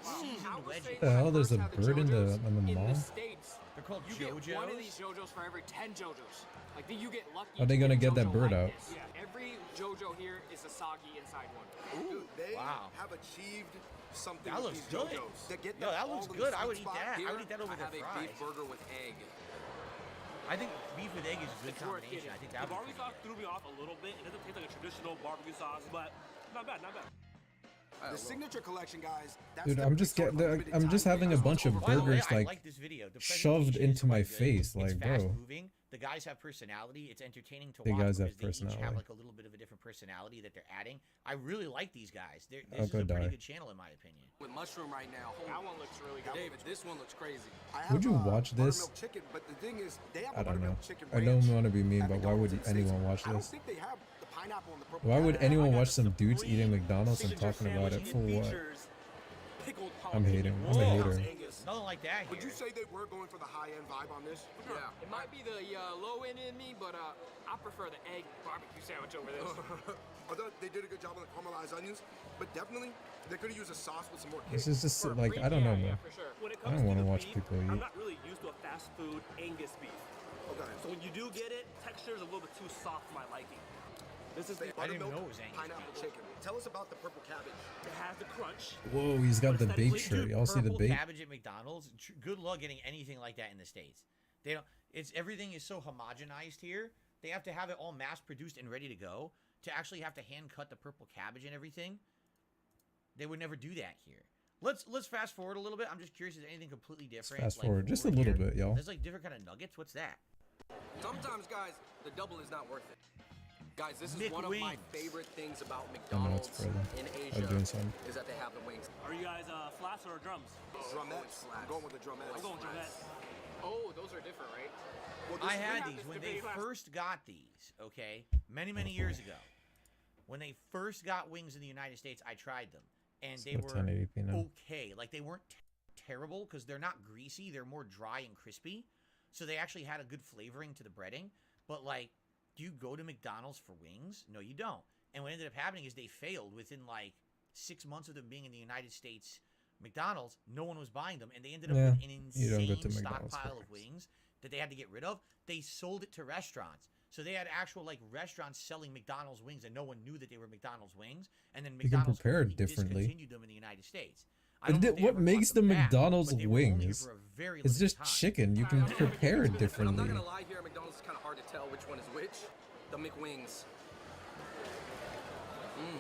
Seasoned wedges. The hell, there's a bird in the in mall? the States, They're called you get one of these JoJo's. JoJo's for every 10 JoJo's. Like, you get lucky. Are they to gonna a get that JoJo bird like out? this. Yeah, every JoJo here is a soggy inside one. Dude, they Wow. have achieved something That with looks these good. JoJo's. They get Yo, that them looks all in good. the I would sweet eat spot. that. I Here, would eat that over I the have a fries. beef burger with egg. I think beef with egg is a good It's worth combination. getting. I think The that would be barbecue pretty sauce threw me off a little bit. It doesn't taste like a traditional barbecue sauce, but not bad, not bad. The signature collection, guys. That's Dude, the I'm just sort of getting. limited I'm time just having a thing. bunch of good. By the way, burgers I like like this video. The shoved presentation is into my quite good. face. It's Like, fast bro. moving. The guys have personality. It's entertaining to The watch guys because have they each have personality. like a little bit of a different personality that they're adding. I really like these guys. This I'll is go a pretty die. good channel in my opinion. With mushroom right now. That one looks really good. David, this one looks crazy. I Would have, you watch this? buttermilk chicken, but the thing is, they have I a don't know. buttermilk chicken I don't ranch want to be mean, at but why would McDonald's in the States. anyone watch I don't this? think they have the pineapple and the purple. Why would pineapple. anyone I got watch the some dudes three eating McDonald's and signature talking about it sandwich for and what? features pickled I'm jalapeno. hating. I'm a hater. Nothing like that here. Would you say they were going for the high-end vibe on this? Yeah, it might be the low end in me, but I prefer the egg barbecue sandwich over this. I thought they did a good job on the caramelized onions, but definitely they could have used a sauce with some more kick. This is just For a like brief- I don't know, Yeah, man. for sure. When it I comes don't wanna to the watch beef, people I'm eat. not really used to a fast food Angus beef. Okay. So when you do get it, texture is a little bit too soft for my liking. This is The I didn't even buttermilk know it was Angus pineapple beef. chicken. Tell us about the purple cabbage. it has the crunch. Whoa, he's got the But bake aesthetically, shirt. Dude, Y'all see the purple bake? cabbage at McDonald's. Good luck getting anything like that in the States. They don't. It's everything is so homogenized here. They have to have it all mass produced and ready to go. To actually have to hand cut the purple cabbage and everything, they would never do that here. Let's fast forward a little bit. I'm just curious, is there anything completely different? fast like, forward just a over little here? bit, y'all. There's like different kind of nuggets. What's that? Sometimes, guys, the double is not worth it. Guys, this is one of my McWings. favorite things about I know McDonald's it's further. in I was Asia doing something. is that they have the wings. Are you guys flats or drums? Drumettes. I'm going with the drumettes. I'm going drumette. Oh, those are different, right? Well, I this- had have these this when they debate last- first got these, okay? Many years ago. When they first got wings in the United States, I tried them. And they Still were 1080p now. okay. Like, they weren't terrible because they're not greasy. They're more dry and crispy. So they actually had a good flavoring to the breading. But, like, do you go to McDonald's for wings? No, you don't. And what ended up happening is they failed within, like, 6 months of them being in the United States McDonald's. No one was buying them. And they ended up Yeah, with an you don't insane go to McDonald's for stockpile of wings that they had to get rid of. They sold it to restaurants. So they had actual like restaurants selling McDonald's wings, and no one knew that they were McDonald's wings. And then You can McDonald's prepare it completely differently. discontinued them in the United States. I But don't know if they what ever makes brought them the back, McDonald's but they were only here wings? for a very It's limited just time. chicken. You can prepare it And I'm differently. not gonna lie here, at McDonald's it's kind of hard to tell which one is which. The McWings.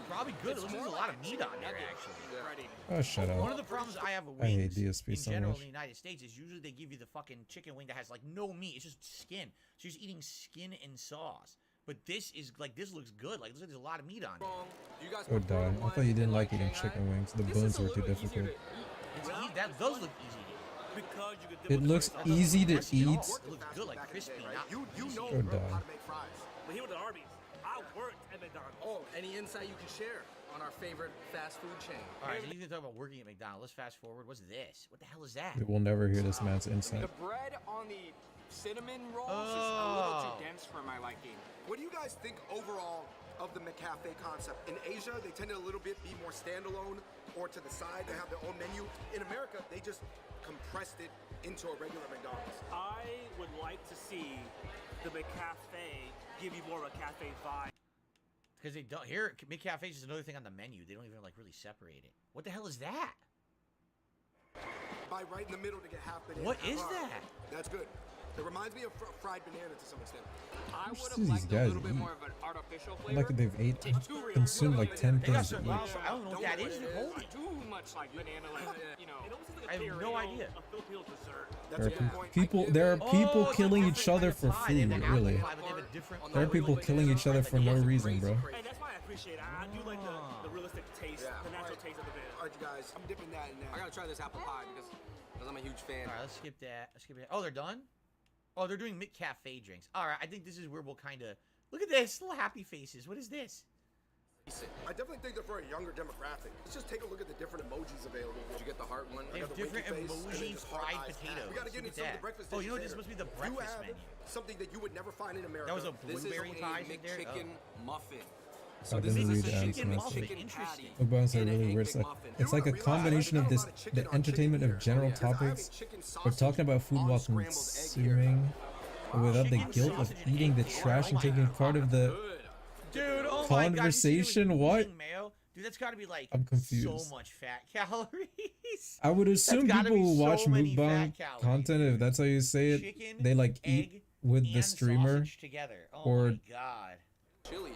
Probably good. It looks like there's a lot of meat on there, actually. Oh, shut One of up. the problems I have with I hate wings DSP in so general much. in the United States is usually they give you the fucking chicken wing that has like no meat. It's just skin. So you're just eating skin and sauce. But this is like, this looks good. Like, there's a lot of meat on it. You guys Oh, die. I thought you didn't like eating chicken wings. The bones were too difficult. That does look easy to eat. Because you could dip It with looks fries. easy to eat. It looks good, like crispy. Not You easy. know Oh, die. how to make fries. But here with the Arby's, I worked at McDonald's. Oh, any insight you can share on our favorite fast food chain? All right, so you can talk about working at McDonald's. Let's fast forward. What's this? What the hell is that? We will never hear this man's insight. The bread on the cinnamon rolls is a little too dense for my liking. What do you guys think overall of the McCafe concept? In Asia, they tend to a little bit be more standalone or to the side. They have their own menu. In America, they just compressed it into a regular McDonald's. I would like to see the McCafe give you more of a cafe vibe. Because they don't. Here, McCafe is just another thing on the menu. They don't even like really separate it. What the hell is that? By right in the middle to get half banana. What half is hard. that? That's good. It reminds me of fried banana to some extent. I would see have these liked a guys little bit eat? more of an artificial flavor. Like they've consumed like 10 They got things to some. eat. I don't know what that is. They're holding. Too much like banana, like you know. It almost is like I have no Filipino- idea. A Filipino dessert. That's There a are good point. people. There are people Oh, it's a killing different each other kind of for pie. They have food. an apple Really, pie, but they have a different there are people killing each other for no reason, bro. Hey, that's why I appreciate it. I do like the realistic taste, Yeah. the natural taste of the banana. All right, you guys, I'm dipping that in there. I gotta try this apple pie because I'm a huge fan. All right, let's skip that. Let's skip that. Oh, they're done? Oh, they're doing McCafe drinks. All right, I think this is where we'll kind of... Look at this. Little happy faces. What is this? I definitely think they're for a younger demographic. Let's just take a look at the different emojis available. Did you get the heart one? They have got the different winky face, and then emoji just heart fried eyes. potatoes. We gotta get Look into some at of the that. breakfast Oh, you know what? dishes This must be the later. breakfast You have menu. something that you would never find in America. That was a This is blueberry a pies in there. McChicken Oh. muffin. I This didn't is read a Adam's chicken message. muffin. Chicken Interesting. patty. Mukbangs are and a really egg weird. McMuffin. It's like a combination of this, the entertainment of general topics. We're talking about food while consuming, without the guilt of eating the trash and taking part of the. Dude, oh my God, Conversation? you see What? eating mayo? Dude, that's got to be like I'm confused. so much fat calories. I would assume gotta people be who so watch many mukbang fat calories, content, if that's how you say it, Chicken, they like egg, eat with the and streamer sausage together. Oh or my God. Chili.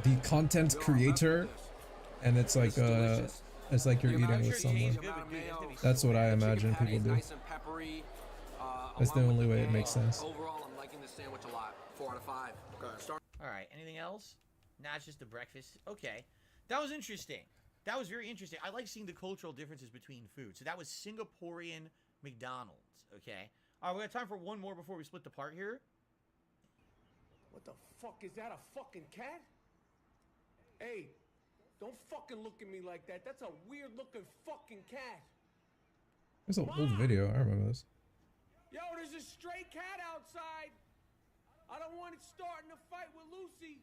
the content creator, and it's like it's like you're The eating amount of with Sure, it tastes someone. good, but dude, it's gonna be That's so what I bad. imagine Chicken people patties, do. nice and peppery. That's the along only with way the it makes egg. sense. Overall, I'm liking this sandwich a lot. 4 out of 5. Okay, start. All right, anything else? Nah, it's just the breakfast. Okay, that was interesting. That was very interesting. I like seeing the cultural differences between food. So that was Singaporean McDonald's. Okay. All right, we got time for one more before we split the part here. What the fuck is that? A fucking cat? Hey, don't fucking look at me like that. That's a weird looking fucking cat. It's an old video. I remember this. Yo, there's a stray cat outside. I don't want it starting a fight with Lucy.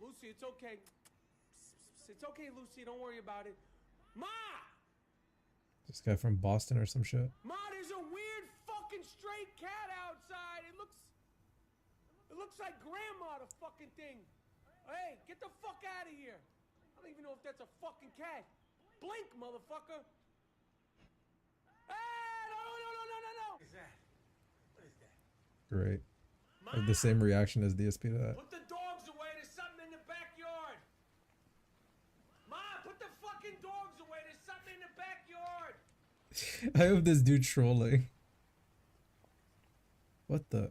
Lucy, it's okay. It's okay, Lucy. Don't worry about it. Ma! This guy from Boston or some shit. Ma, there's a weird fucking stray cat outside. It looks like grandma, the fucking thing. Hey, get the fuck out of here. I don't even know if that's a fucking cat. Blink, motherfucker. Hey, no. What is that? What is that? Great. I have the same reaction as DSP to that. Put the dogs away. There's something in the backyard. Ma, put the fucking dogs away. There's something in the backyard. I have this dude trolling. What the?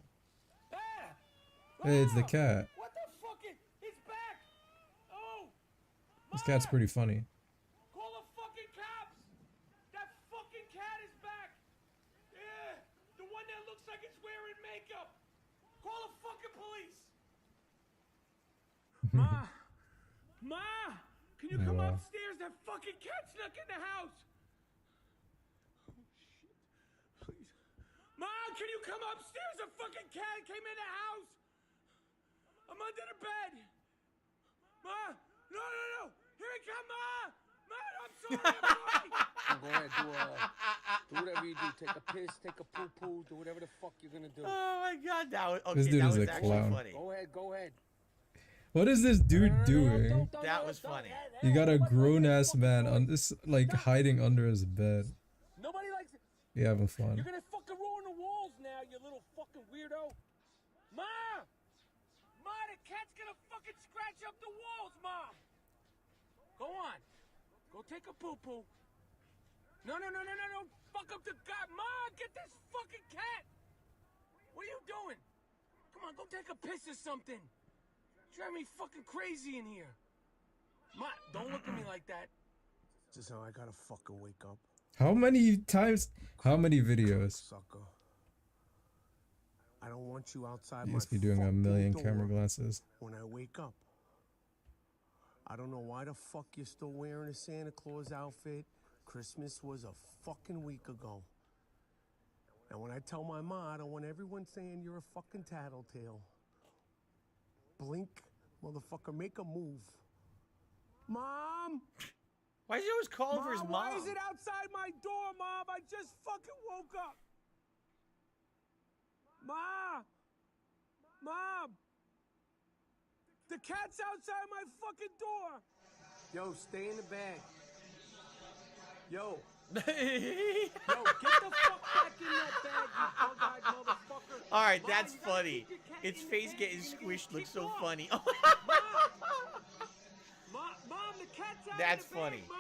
Hey, it's the cat. What the fuck? It's back. Oh. This cat's pretty funny. Call the fucking cops. That fucking cat is back. Yeah. The one that looks like it's wearing makeup. Call the fucking police. Ma, can you Oh, come wow. upstairs? That fucking cat snuck in the house. Oh shit. Please. Ma, can you come upstairs? A fucking cat came in the house. I'm under the bed. Ma, no. Here it come, Ma. Ma, I'm sorry. Go ahead, do whatever you do. Take a piss, take a poo-poo, do whatever the fuck you're gonna do. Oh my God, that was okay. This dude that is was a actually clown. funny. Go ahead. What is this dude doing? That was funny. You got a grown ass man on this, like hiding under his bed. Nobody likes it. You having fun? You're gonna fucking ruin the walls now, you little fucking weirdo. Ma! Ma, the cat's gonna fucking scratch up the walls, Ma! Go on. Go take a poo-poo. No. Fuck up the god. Ma, get this fucking cat! What are you doing? Come on, go take a piss or something. Drive me fucking crazy in here. Ma, don't look at me like that. Just how I gotta fucking wake up. How many times? How many videos? Sucker. I don't want you outside You my must be doing a fucking million door camera glances. when I wake up. I don't know why the fuck you're still wearing a Santa Claus outfit. Christmas was a fucking week ago. And when I tell my ma, I don't want everyone saying you're a fucking tattletale. Blink, motherfucker, make a move. Mom! Why is he always calling for his mom? Why is it outside my door, Mom? I just fucking woke up. Mom! The cat's outside my fucking door. Yo, stay in the bag. Yo. Yo, get the fuck back in that bag, you bug-eyed motherfucker. All right, Mom, that's you gotta funny. keep your cat Its in face the bag getting and get squished looks kicked so off. funny. Mom, the cat's out That's of the bag, funny. Ma.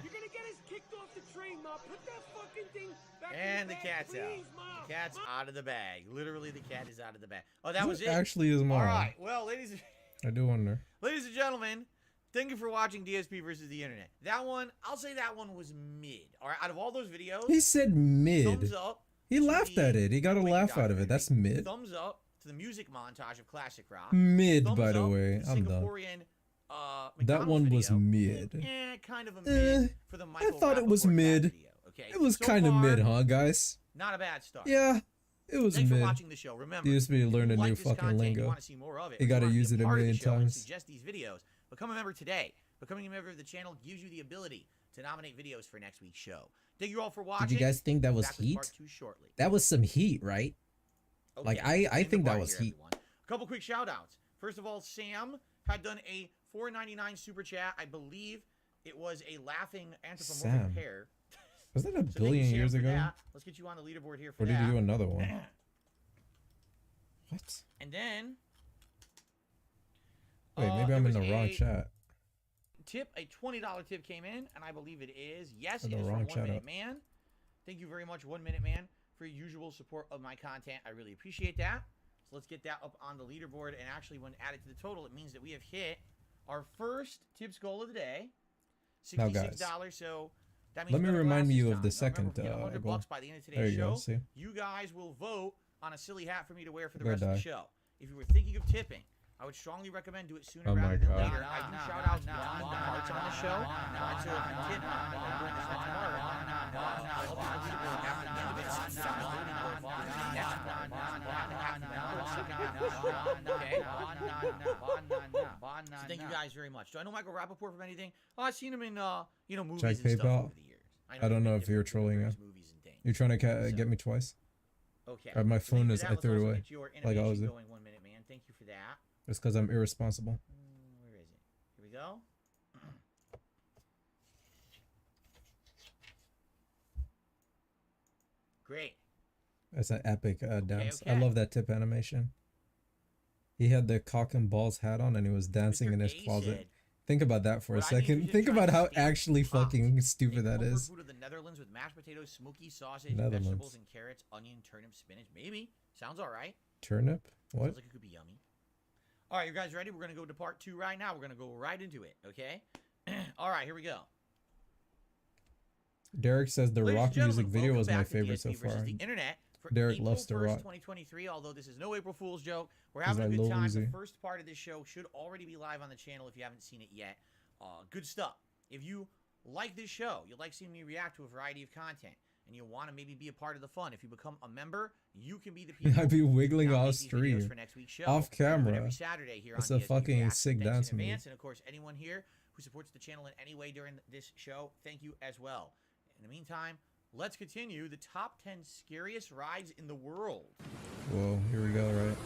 You're gonna get us kicked off the train, Ma. Put that fucking thing back And in the the bag, cat's out. please, Ma. The cat's out of the bag. Literally, the cat is out of the bag. Oh, that Is was it it. actually his mom? All right. Well, ladies I do wonder. and gentlemen, thank you for watching DSP versus the Internet. That one, I'll say that one was mid. All right, out of all those videos, He said mid. thumbs up. He to laughed the at it. He got a Wayne laugh out of documentary. it. That's mid. Thumbs up to the music montage of classic rock. Mid, Thumbs by the up way. to the I'm done. Singaporean, That McDonald's one was video. mid. Kind of a mid for the I Michael thought it was Rappaport mid. cat video, okay? It was So kind of far, mid, huh, guys? Not a bad start. Yeah, it was Thanks mid. for watching the show. Remember, DSP if learned you a like new this fucking content, lingo. You want to see more of it. You or gotta want to use be it a part of the million show and times. Suggest these videos. Become a member today. Becoming a member of the channel gives you the ability to nominate videos for next week's show. Thank you all for watching. Did you guys think that was Back with heat? part 2 shortly. That was some heat, right? Like, Okay, I end the think that party was here, heat. everyone. A couple quick shout outs. First of all, Sam had done a $4.99 super chat. I believe it was a laughing anthropomorphic Sam. pair. Was that a So thank you, billion Sam, years for ago? that. Let's get you on the leaderboard here for Or did that. you do another one? What? And then Wait, maybe there I'm in was the wrong a chat. tip, a $20 tip came in, and I believe it is. Yes, Or it the is wrong from 1 chat Minute up. Man. Thank you very much, 1 Minute Man, for your usual support of my content. I really appreciate that. So let's get that up on the leaderboard. And actually, when added to the total, it means that we have hit our first tips goal of the day. Now, $66. guys, So that means let me better remind glasses you of time. the Now, second remember, if we hit 100 goal. bucks by the end of There today's you go, show. see? You guys will vote on a silly hat for me to wear for the Go rest of the die. show. If you were thinking of tipping, I would strongly recommend do it sooner Oh my rather than God. later. I do shout outs beyond the parts on the show. And so if you tip during this next part, I'll be on the leaderboard after the end of it. So I'm voting for the next part. Okay? So thank you guys very much. Do I know Michael Rappaport from anything? Oh, I've seen him in movies Check and stuff PayPal. over the years. I don't know if you're trolling him. You're trying to get me twice? Okay. My So thank phone you is, for I that. Let's threw it also away. get your Like I innovation was. going, 1 Minute Man. Thank you for that. It's because I'm irresponsible. Where is it? Here we go. Great. That's an epic dance. I okay. love that tip animation. He had the cock and balls hat on and he was dancing in his A closet. said, Think about that for a "What I need you second. to Think try about is how steamed actually pops, fucking stupid that comfort is. food of the Netherlands with mashed potatoes, smoky sausage, Netherlands. vegetables and carrots, onion, turnip, spinach. Maybe. Sounds all right. Turnip? What? Sounds like it could be yummy. All right, you guys ready? We're going to go to part 2 right now. We're going to go right into it, okay? All right, here we go. Derek says the Ladies and rock music gentlemen, video welcome was my back to favorite so DSP versus far. The Internet for Derek April loves the 1st, rock. 2023, although this is no April Fool's joke. We're 'Cause having a I good love time. The Uzi. first part of this show should already be live on the channel if you haven't seen it yet. Good stuff. If you like this show, you like seeing me react to a variety of content, and you want to maybe be a part of the fun, if you become a member, you can be the people. I'd be wiggling who off nominate these videos stream. for next week's show. Off We do it camera. every Saturday here It's on a DSP fucking React. sick Thanks dance in move. advance, and of course, anyone here who supports the channel in any way during this show, thank you as well. In the meantime, let's continue the top 10 scariest rides in the world. Whoa, here we go, right?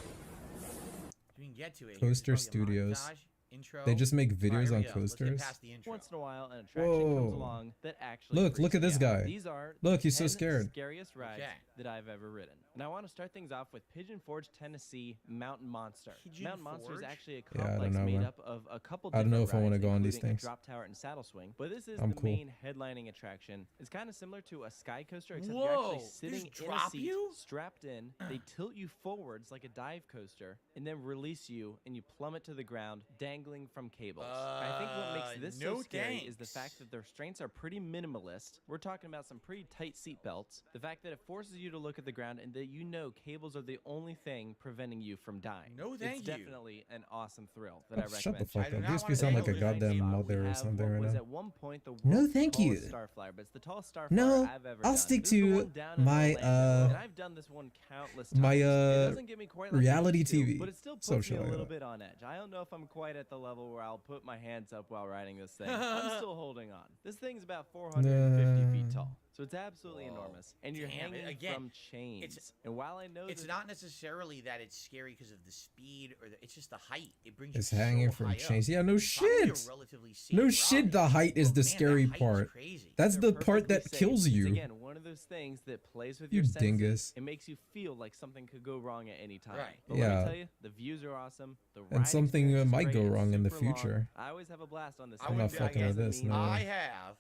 We can get to it. Coaster Here's probably a Studios. montage, intro. They just make All right, videos here on we go. Let's get coasters. past the intro. Once in a while, an attraction comes along that actually Look at freaks this me out. guy. These are Look, the he's so 10 scared. scariest rides Okay. that I've ever ridden. And I want to start things off with Pigeon Forge, Tennessee Mountain Monster. Pigeon Mountain Monster is Forge? actually a Yeah, I don't complex know, made man. up of a couple I don't know different if I wanna rides, go on these including a things. drop tower and saddle swing. But this is I'm the cool. main headlining attraction. It's kind of similar to a sky coaster, except you're Whoa, actually they sitting just in a drop seat, you? strapped in. They tilt you forwards like a dive coaster, and then release you, and you plummet to the ground, dangling from cables. I think what makes this no so scary is the thanks. fact that the restraints are pretty minimalist. We're talking about some pretty tight seat belts. The fact that it forces you to look at the ground and that you know cables are the only thing preventing you from dying. No, thank it's you. definitely an awesome thrill that I recommend. Shut the fuck I do up. not DSP wanna sound go like a to the goddamn spot. mother or Have something what right was now. at one point the No, world's thank you. tallest Starflyer, but it's the tallest Starflyer No, I've ever I'll done. stick This is the to one down in my, Orlando, and I've done this one countless times. my, It doesn't get me quite like it reality used to, TV but it still puts social, me a yeah. little bit on edge. I don't know if I'm quite at the level where I'll put my hands up while riding this thing. I'm still holding on. This thing's about 450 feet tall, so it's absolutely enormous, and you're Damn it, hanging again, from chains. And while I know It's that not necessarily that it's scary because of the speed or it's just the height. It brings It's you hanging so from high chains. up. Yeah, no It's probably a shit. relatively safe No route, shit, the height is but the man, that scary height is part. crazy. That's they're the part perfectly that safe. kills It's, you. again, one of those things that plays with You your senses. dingus. It makes you feel like something could go wrong at any time. Right. But let Yeah. me tell you, the views are awesome. The And ride something, experience is might great. go It's wrong in the super long. future. I always have a blast on this. I I'm thing. not would- fucking I with guess this, no. I have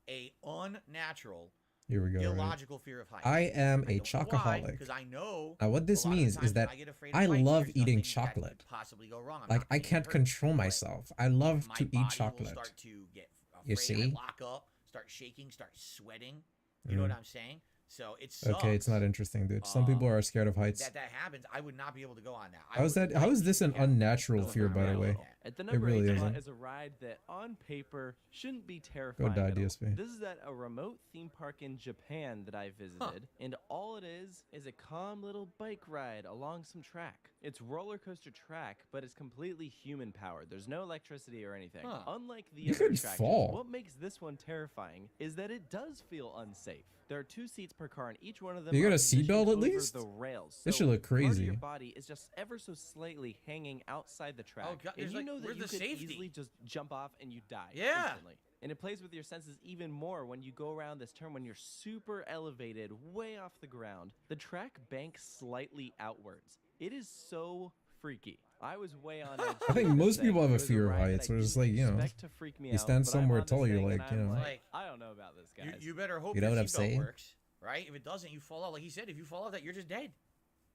a unnatural, Here we go. right? illogical fear of heights. I am a Because chocoholic. I know. Now, what this a lot of the means times is when that I get afraid of I heights, love there's eating nothing that could chocolate. possibly go wrong. I'm Like, not I gonna get can't hurt, control but myself. I love my to eat body will chocolate. start to get You afraid, see? lock up, start shaking, start sweating. You know what I'm saying? So it sucks. Okay, it's not interesting, dude. Some people are scared of heights. That happens. I would not be able to go on that. I How is would that? How like is this an to unnatural go fear, on by the that. way? At the It number really 8 isn't. spot is a ride that on paper shouldn't be terrifying die, at all. DSP. This is at a remote theme park in Japan that I visited, and all it is a calm little bike ride along some track. It's roller coaster track, but it's completely human powered. There's no electricity or anything. Huh. Unlike the You other could attractions, fall. what makes this one terrifying is that it does feel unsafe. There are 2 seats per car, and each one of them You got are a positioned seatbelt at over least? the rails. This So should look part of crazy. your body is just ever so slightly hanging outside the track. Oh, God, and there's you like- know that where's you the could safety? easily just jump off and you die Yeah. instantly. And it plays with your senses even more when you go around this turn when you're super elevated, way off the ground. The track banks slightly outwards. It is so freaky. I was way on edge. I think doing this most thing. people have It a was fear of ride that heights, I where it's didn't like, you know, expect to freak me you out, stand but I'm somewhere on this tall, you're thing like, and you I'm know. like, I don't know about this, guys. You better hope You know your what I'm seatbelt saying? works, right? If it doesn't, you fall out. Like he said, if you fall out, that you're just dead.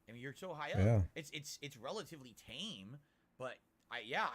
I mean, you're so high up. Yeah. It's relatively tame, but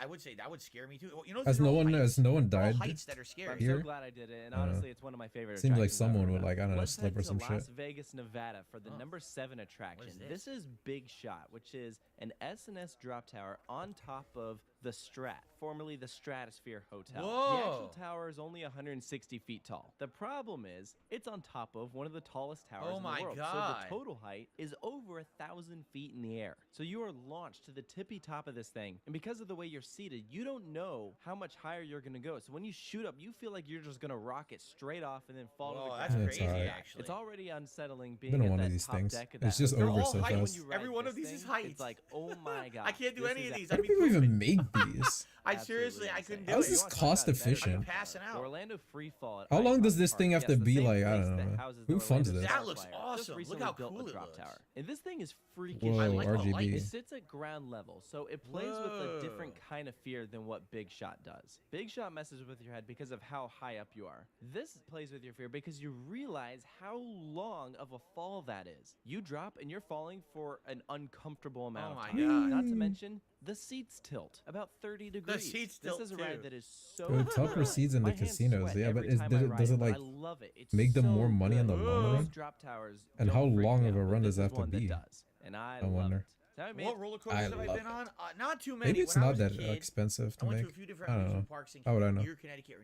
I would say that would scare me too. Well, you know, Has they're no all one heights. has no one They're all died heights that are scary. I'm here? so glad I did it, and I don't know. honestly, it's one of my favorite. Seems like attractions I've someone ever would, done. like, I don't know, Let's slip head or some to shit. Las Vegas, Nevada, for the number 7 attraction. this? This is Big Shot, which is an S&S drop tower on top of the Strat, formerly the Stratosphere Hotel. The actual Whoa. tower is only 160 feet tall. The problem is, it's on top of one of the tallest towers Oh in my the world. God. So the total height is over 1,000 feet in the air. So you are launched to the tippy top of this thing, and because of the way you're seated, you don't know how much higher you're gonna go. So when you shoot up, you feel like you're just gonna rocket straight off and then fall to Whoa, the that's ground. crazy, alright. actually. It's already unsetting Been being on at one of that these top things. deck of It's that just hotel. over all so height when fast. you ride Every one of this these is thing, heights. It's like, oh my god. I can't do this any is of these. How I'd do be people even pooping. make these? I Absolutely seriously, I insane. couldn't do How it. is this You wanna talk cost about better efficient? theme Passing park. out. The Orlando Free Fall at How long Icon does this Park. thing have Yes, to the be same like? I place don't know. that Man. houses the Who funds Orlando this? That looks Starflyer, awesome. just Look recently how built cool the it drop looks. tower. And this thing is freakish. Whoa, I like the RGB. lights. It sits at ground level, so it plays with a different kind of fear than what Big Shot does. Big Shot messes with your head because of how high up you are. This plays with your fear because you realize how long of a fall that is. You drop and you're falling for an uncomfortable amount Oh of my time. God. Not to mention, the seats tilt about 30 degrees. seats this tilt is a too. ride that is so There are tougher thrilling. seats in My the hands casinos. sweat Yeah, but every is, time does I it, ride does it but like I love it. It's make them so more money in the good. long run? Most drop towers And don't how freak long me of a out, but run this does that is have to one that be? does, and I I love wonder. it. So I made What roller coasters have I love been on? Not too many. Maybe it's When I not was a that kid, expensive to I went make. to a few different I don't know. amusement parks in How would I know? near Connecticut.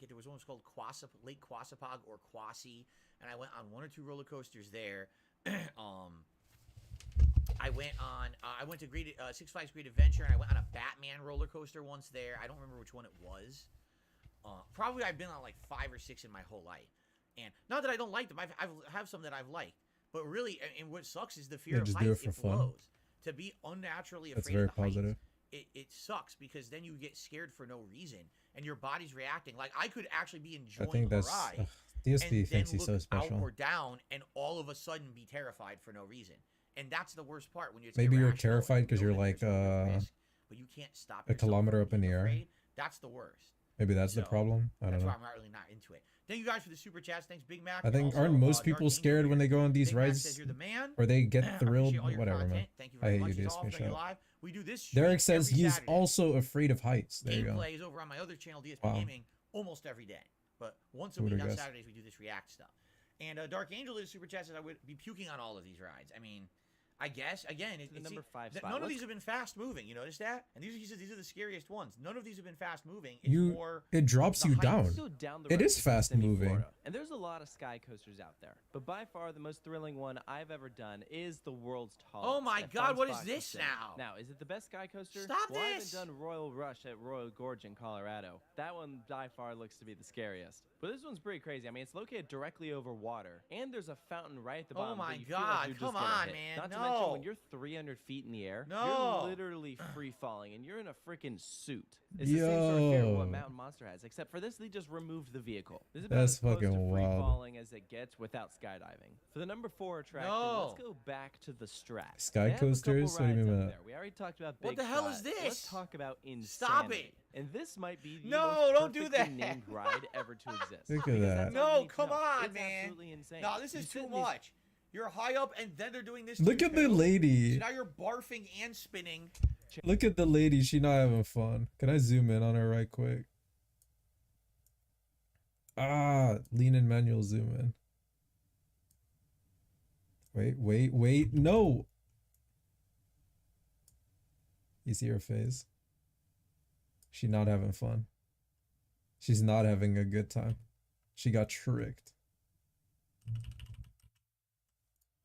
There was one was called Lake Quassapog or Quasi, and I went on 1 or 2 roller coasters there. I went to Six Flags Great Adventure, and I went on a Batman roller coaster once there. I don't remember which one it was. Probably I've been on like 5 or 6 in my whole life, and not that I don't like them. I have some that I've liked, but really, and what sucks is the fear Yeah, of just do heights. it It for fun. blows. To be unnaturally That's afraid very of the heights, positive. it sucks because then you get scared for no reason, and your body's reacting. Like I could actually be enjoying I think a that's ride, DSP and thinks then he's so look out special. or down and all of a sudden be terrified for no reason. And that's the worst part when it's Maybe you're irrational and terrified you because know you're that like there's no risk, but you can't stop a yourself kilometer from up in being the air. afraid. That's the worst. Maybe that's the So, problem. I don't That's know. why I'm not really not into it. Thank you guys for the super chats. Thanks, Big Mac. I think Also, aren't most Dark people Angel scared when here. they go on these Big Mac rides, says you're the man. or they get I thrilled? appreciate all your Whatever, man. content. Thank you I very hate much. you, It's DSP. awesome that Shut you're up. live. We do this Derek stream says every he's Saturday. also afraid of heights. There you go. Gameplay is over on my other channel, DSP Wow. Gaming, almost every day. But once a Who week would've on guessed? Saturdays, we do this React stuff. And Dark Angel is super chat says I would be puking on all of these rides. I mean, I guess again, the number 5 spot. none of Let's- these have been fast moving. You notice that? And he says these are the scariest ones. None of these have been fast moving. It's more It drops the you heights. down. Let's go down the It road is to fast Kissimmee, moving. Florida. And there's a lot of sky coasters out there, but by far the most thrilling one I've ever done is the world's tallest. Oh my at God, what is Fun Spot this Kissimmee. now? Now, is it the best sky coaster? Stop well, this! I haven't done Royal Rush at Royal Gorge in Colorado. That one by far looks to be the scariest. But this one's pretty crazy. I mean, it's located directly over water, and there's a fountain right at the Oh bottom. my that you feel like God, you're come just gonna on, hit. man, Not to mention no. when you're 300 feet in the air, No. you're literally free falling, and you're in a freaking suit. It's the same sort of fear of what Yo. Mountain Monster has, except for this, they just removed the vehicle. This is about That's as close fucking to free wild. falling as it gets without skydiving. For the number 4 attraction, No. let's go back to the Strat. Sky They have a couple coasters? What do you mean rides by up that? there. We already talked about What Big the hell is Shot. this? Let's talk about Insanity. Stop it. And this might be the No, most don't do perfectly that. named ride ever to exist. Look at Because that. that's all you No, need to come know. on, It's man. absolutely insane. No, this You is sit too in these- much. You're high up, and then they're doing this. Look to at the you. lady. So now you're barfing and spinning. Look at the lady. She not having fun. Can I zoom in on her right quick? Ah, lean in manual zoom in. Wait. No. You see her face? She not having fun. She's not having a good time. She got tricked.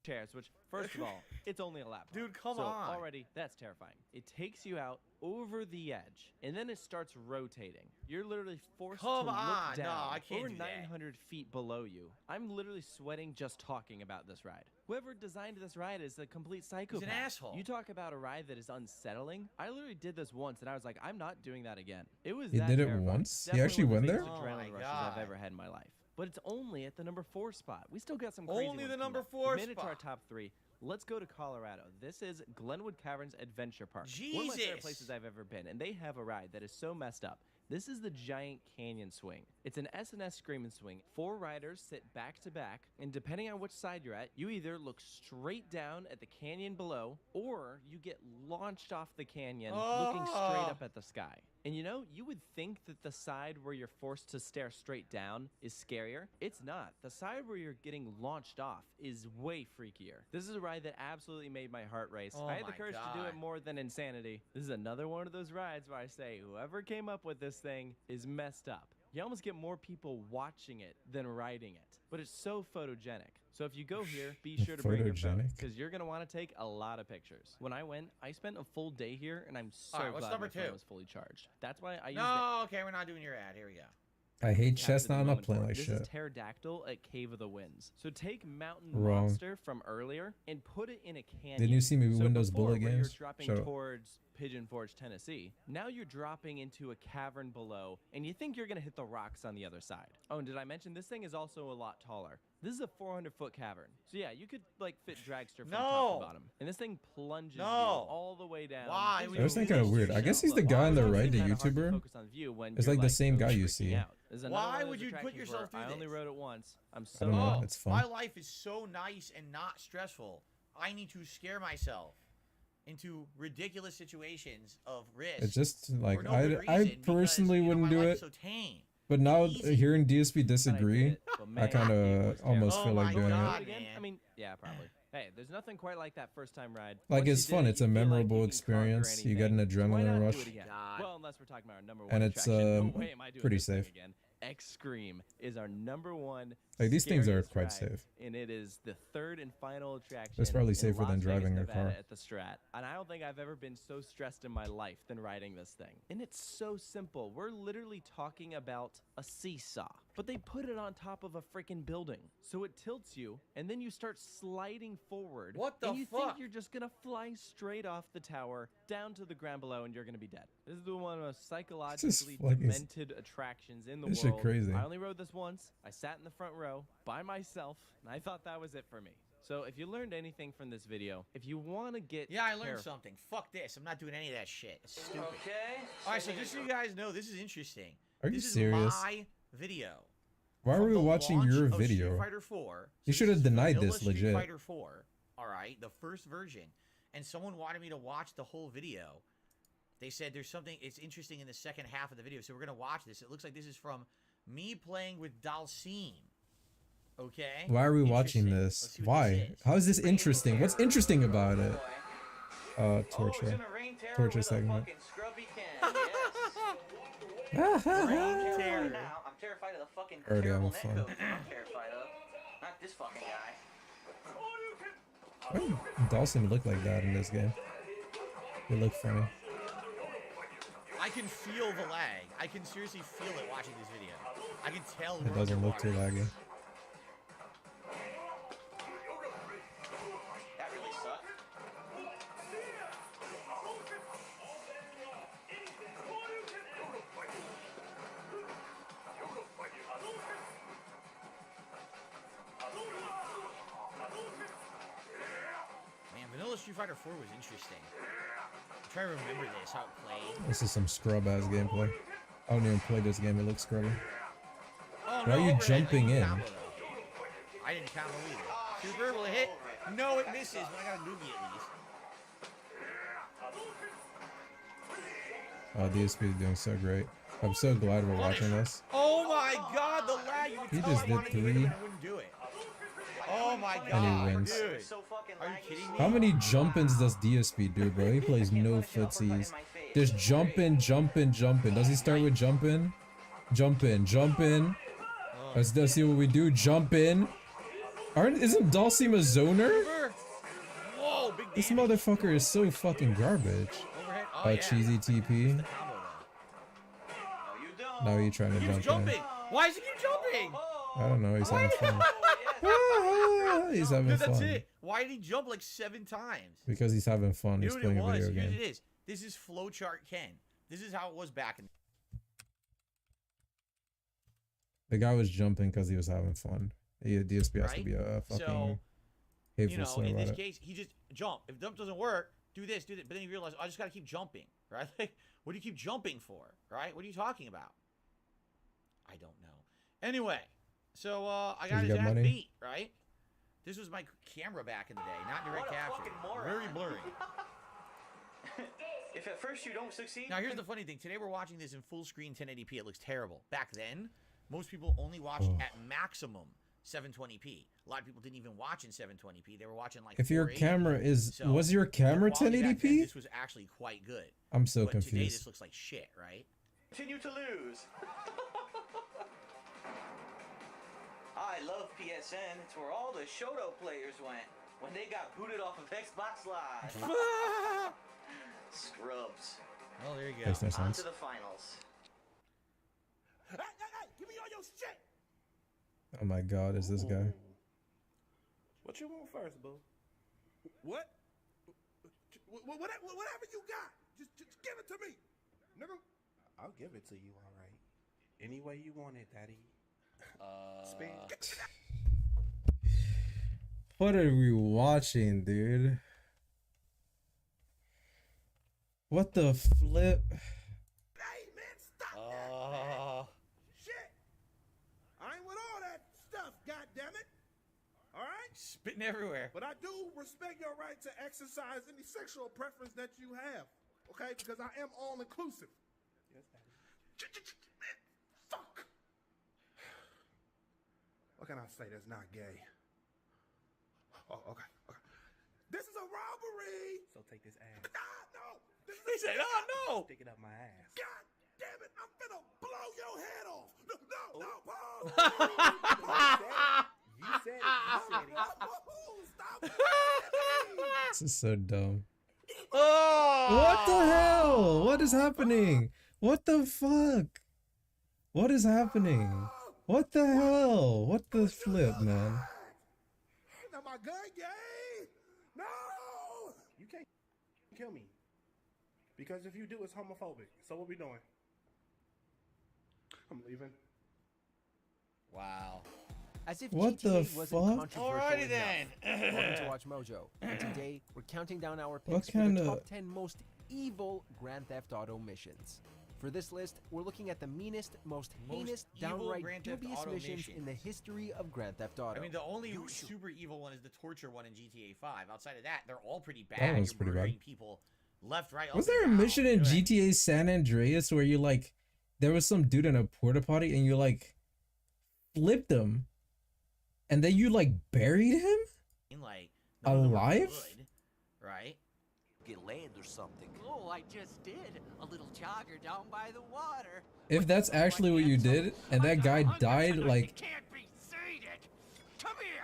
Chairs, which, first of all, it's only a lap. Dude, come so on. Already, that's terrifying. It takes you out over the edge, and then it starts rotating. You're literally forced Come to on. look No, down I can't over do that. 900 feet below you. I'm literally sweating just talking about this ride. Whoever designed this ride is a complete psychopath. asshole. You talk about a ride that is unsettling. I literally did this once, and I was like, I'm not doing that again. It was You that did it terrifying. once? You Definitely actually one of went the there? biggest Oh adrenaline my rushes God. I've ever had in my life. But it's only at the number 4 spot. We still got some crazy Only ones the coming number up. 4 We made it to our spot. top 3. Let's go to Colorado. This is Glenwood Caverns Adventure Park. One of my favorite Jesus. places I've ever been, and they have a ride that is so messed up. This is the Giant Canyon Swing. It's an S&S Screamin' Swing. 4 riders sit back to back, and depending on which side you're at, you either look straight down at the canyon below, or you get launched off the canyon looking straight up at the sky. And you know, you would think that the side where you're forced to stare straight down is scarier. It's not. The side where you're getting launched off is way freakier. This is a ride that absolutely made my heart race. Oh I had the my courage to do it God. more than Insanity. This is another one of those rides where I say, whoever came up with this thing is messed up. You almost get more people watching it than riding it. But it's so photogenic. So if you go here, be sure to bring your phone, Photogenic? because you're going to want to take a lot of pictures. When I went, I spent a full day here, and I'm so All right, what's glad number my phone 2? was fully charged. That's why I used No, okay, we're not doing your ad. Here we go. I hate captured Chestnut. the I'm not moment playing for it. like This shit. is Pterodactyl at Cave of the Winds. So take Mountain Wrong. Monster from earlier and put it in a canyon. Didn't you see me so Windows before, Bullet where games? You're dropping Shut up. towards Pigeon Forge, Tennessee. Now you're dropping into a cavern below, and you think you're gonna hit the rocks on the other side. Oh, and did I mention this thing is also a lot taller? This is a 400-foot cavern. So yeah, you could like fit Dragster from top to bottom. And this thing plunges you all the way down. Why There's would I was no thinking kind of reason weird. to I guess show, he's the but guy on the honestly, right, the kinda hard to YouTuber. focus on view when It's you're, like the same guy you freaking see. out. There's another one Why of would those you put attractions yourself where through I only this? rode it once. I'm I so don't know. Oh, It's fun. my life is so nice and not stressful. I need to scare myself into ridiculous situations of risk. It's just like for no good I reason, personally because, wouldn't my do life's it. So tame. But now Easy. hearing DSP disagree, it, but I man, kind it of was almost terrible. feel Oh like my doing God. it. again? man. I mean, yeah, probably. Hey, there's nothing quite like that first time ride. Like Once you it's did fun. it, It's you a feel like memorable you can conquer experience. You get an anything. So why adrenaline not do rush, it again? God. Well, unless we're talking about our number one and it's attraction. No way am I doing pretty this thing safe. again. X Scream is our number one. Like, these things are scariest quite ride, safe. and it is the third and final attraction. It's probably in safer Las than Vegas, driving a Nevada car. at the Strat. And I don't think I've ever been so stressed in my life than riding this thing. And it's so simple. We're literally talking about a seesaw, but they put it on top of a freaking building, so it tilts you, and then you start sliding forward. What the and you fuck? think you're just gonna fly straight off the tower down to the ground below, and you're gonna be dead. This is the one of the most psychologically fucking- demented attractions in the This shit world. crazy. I only rode this once. I sat in the front row. row by myself, and I thought that was it for me. So if you learned anything from this video, if you want to get Yeah, I learned careful- something. Fuck this. I'm not doing any of that shit. It's stupid. Okay. All right, so just so you guys know, this is interesting. Are you this serious? is my video. Why are from we the watching launch your of Street video? Fighter 4. You So should this have is denied vanilla this, Street legit. Fighter 4. All right, the first version. And someone wanted me to watch the whole video. They said there's something, it's interesting in the second half of the video. So we're going to watch this. It looks like this is from me playing with Dalsim. Okay? Why are we watching this? Why? How is this interesting? What's interesting about it? Torture. Torture segment. I'm terrified of the fucking Already terrible having fun. netcode I'm terrified of. Not this fucking guy. Why did Dawson look like that in this game? It looked funny. I can feel the lag. I can seriously feel it watching this video. I can tell It doesn't look too laggy. That really sucked. Man, Vanilla Street Fighter 4 was interesting. I'm trying to remember this, how it played. This is some scrub ass gameplay. I don't even play this game, it looks scrubby. Oh, Why are no, you overhead. jumping in? Combo, though. I didn't combo either. Super, will it hit? No, it misses, but I got a noogie at least. Oh, DSP is doing so great. I'm so glad we're watching this. Oh my god, the lag! You He could tell just I did wanted to hit 3. him and I wouldn't do it. Oh my god, And he wins. dude. Are you kidding me? How many jump-ins does DSP do, bro? He plays no footsies. Just jump in, jump in, jump in. Does he start with jump in? Jump in, jump in. Let's see what we do. Jump in. Isn't Dalsim a zoner? Whoa, big This motherfucker is so fucking garbage. overhead. Oh, yeah. cheesy TP. Now you trying to He keeps jump in. jumping. Why does he keep jumping? I don't know. He's having fun. He's having Because that's fun. it. Why did he jump like 7 times? Because he's having fun. You He's know playing what a it was? video Here's game. it is. This is Flowchart Ken. This is how it was back in. The guy was jumping because he was having fun. Yeah, DSP has to Right? be a fucking So, hateful you know, slur in about this it. case, he just jump. If jump doesn't work, do this, do that. But then you realize, I just got to keep jumping, right? Like, what do you keep jumping for, right? What are you talking about? I don't know. Anyway, so I got you his got ass money? beat, right? This was my camera back in the day, not direct capture. Very blurry. If at first you don't succeed. Now, here's the funny thing. Today we're watching this in full screen 1080p. It looks terrible. Back then, most people only watched at maximum 720p. A lot of people didn't even watch in 720p. They were watching like If your 480p. camera is, So, was your camera the quality back then, 1080p? This was actually quite good. I'm so but Today confused. this looks like shit, right? Continue to lose. I love PSN. It's where all the Shoto players went when they got booted off of Xbox Live. Scrubs. Oh, there you go. Makes no On sense. to the finals. Hey, give me all your shit. Oh my god, is this guy? What you want first, boo? What? Whatever you got, just give it to me, nigga. I'll give it to you, all right. Any way you want it, daddy. Speed. What are we watching, dude? What the flip? Hey, man, stop that. Shit. I ain't with all that stuff, goddammit. All right? Spitting everywhere. But I do respect your right to exercise any sexual preference that you have, okay? Because I am all-inclusive. Yes, Daddy. Man, fuck. What can I say that's not gay? Oh, okay. This is a robbery. So take this ass. No. This is He said, oh, no. Stick it up my ass. God damn it. I'm finna blow your head off. No, Paul. You said it. Stop. This is so dumb. Oh! What the hell? What is happening? What the fuck? What is happening? What the hell? What the flip, man? Now my gun gay. No. You can't kill me. Because if you do, it's homophobic. So what we doing? I'm leaving. Wow. As if What the GTA wasn't fuck? controversial Alrighty enough. then. Welcome to Watch Mojo, and today we're counting down our What picks for kind the of- top 10 most evil Grand Theft Auto missions. For this list, we're looking at the meanest, most heinous, evil downright Grand Theft dubious Auto missions in the missions. history of Grand Theft Auto. I mean, the only super evil one is the torture one in GTA 5. Outside of that, they're all pretty bad. That one's You're pretty bad. murdering people left, right, Was up and there a down. mission in GTA San Andreas where you like there was some dude in a porta potty and you like flipped him and then you like buried him Like, none of them were alive? good, right? Get land or something. Oh, I just did. A little jogger down by the water. If that's actually what you did and that guy died, like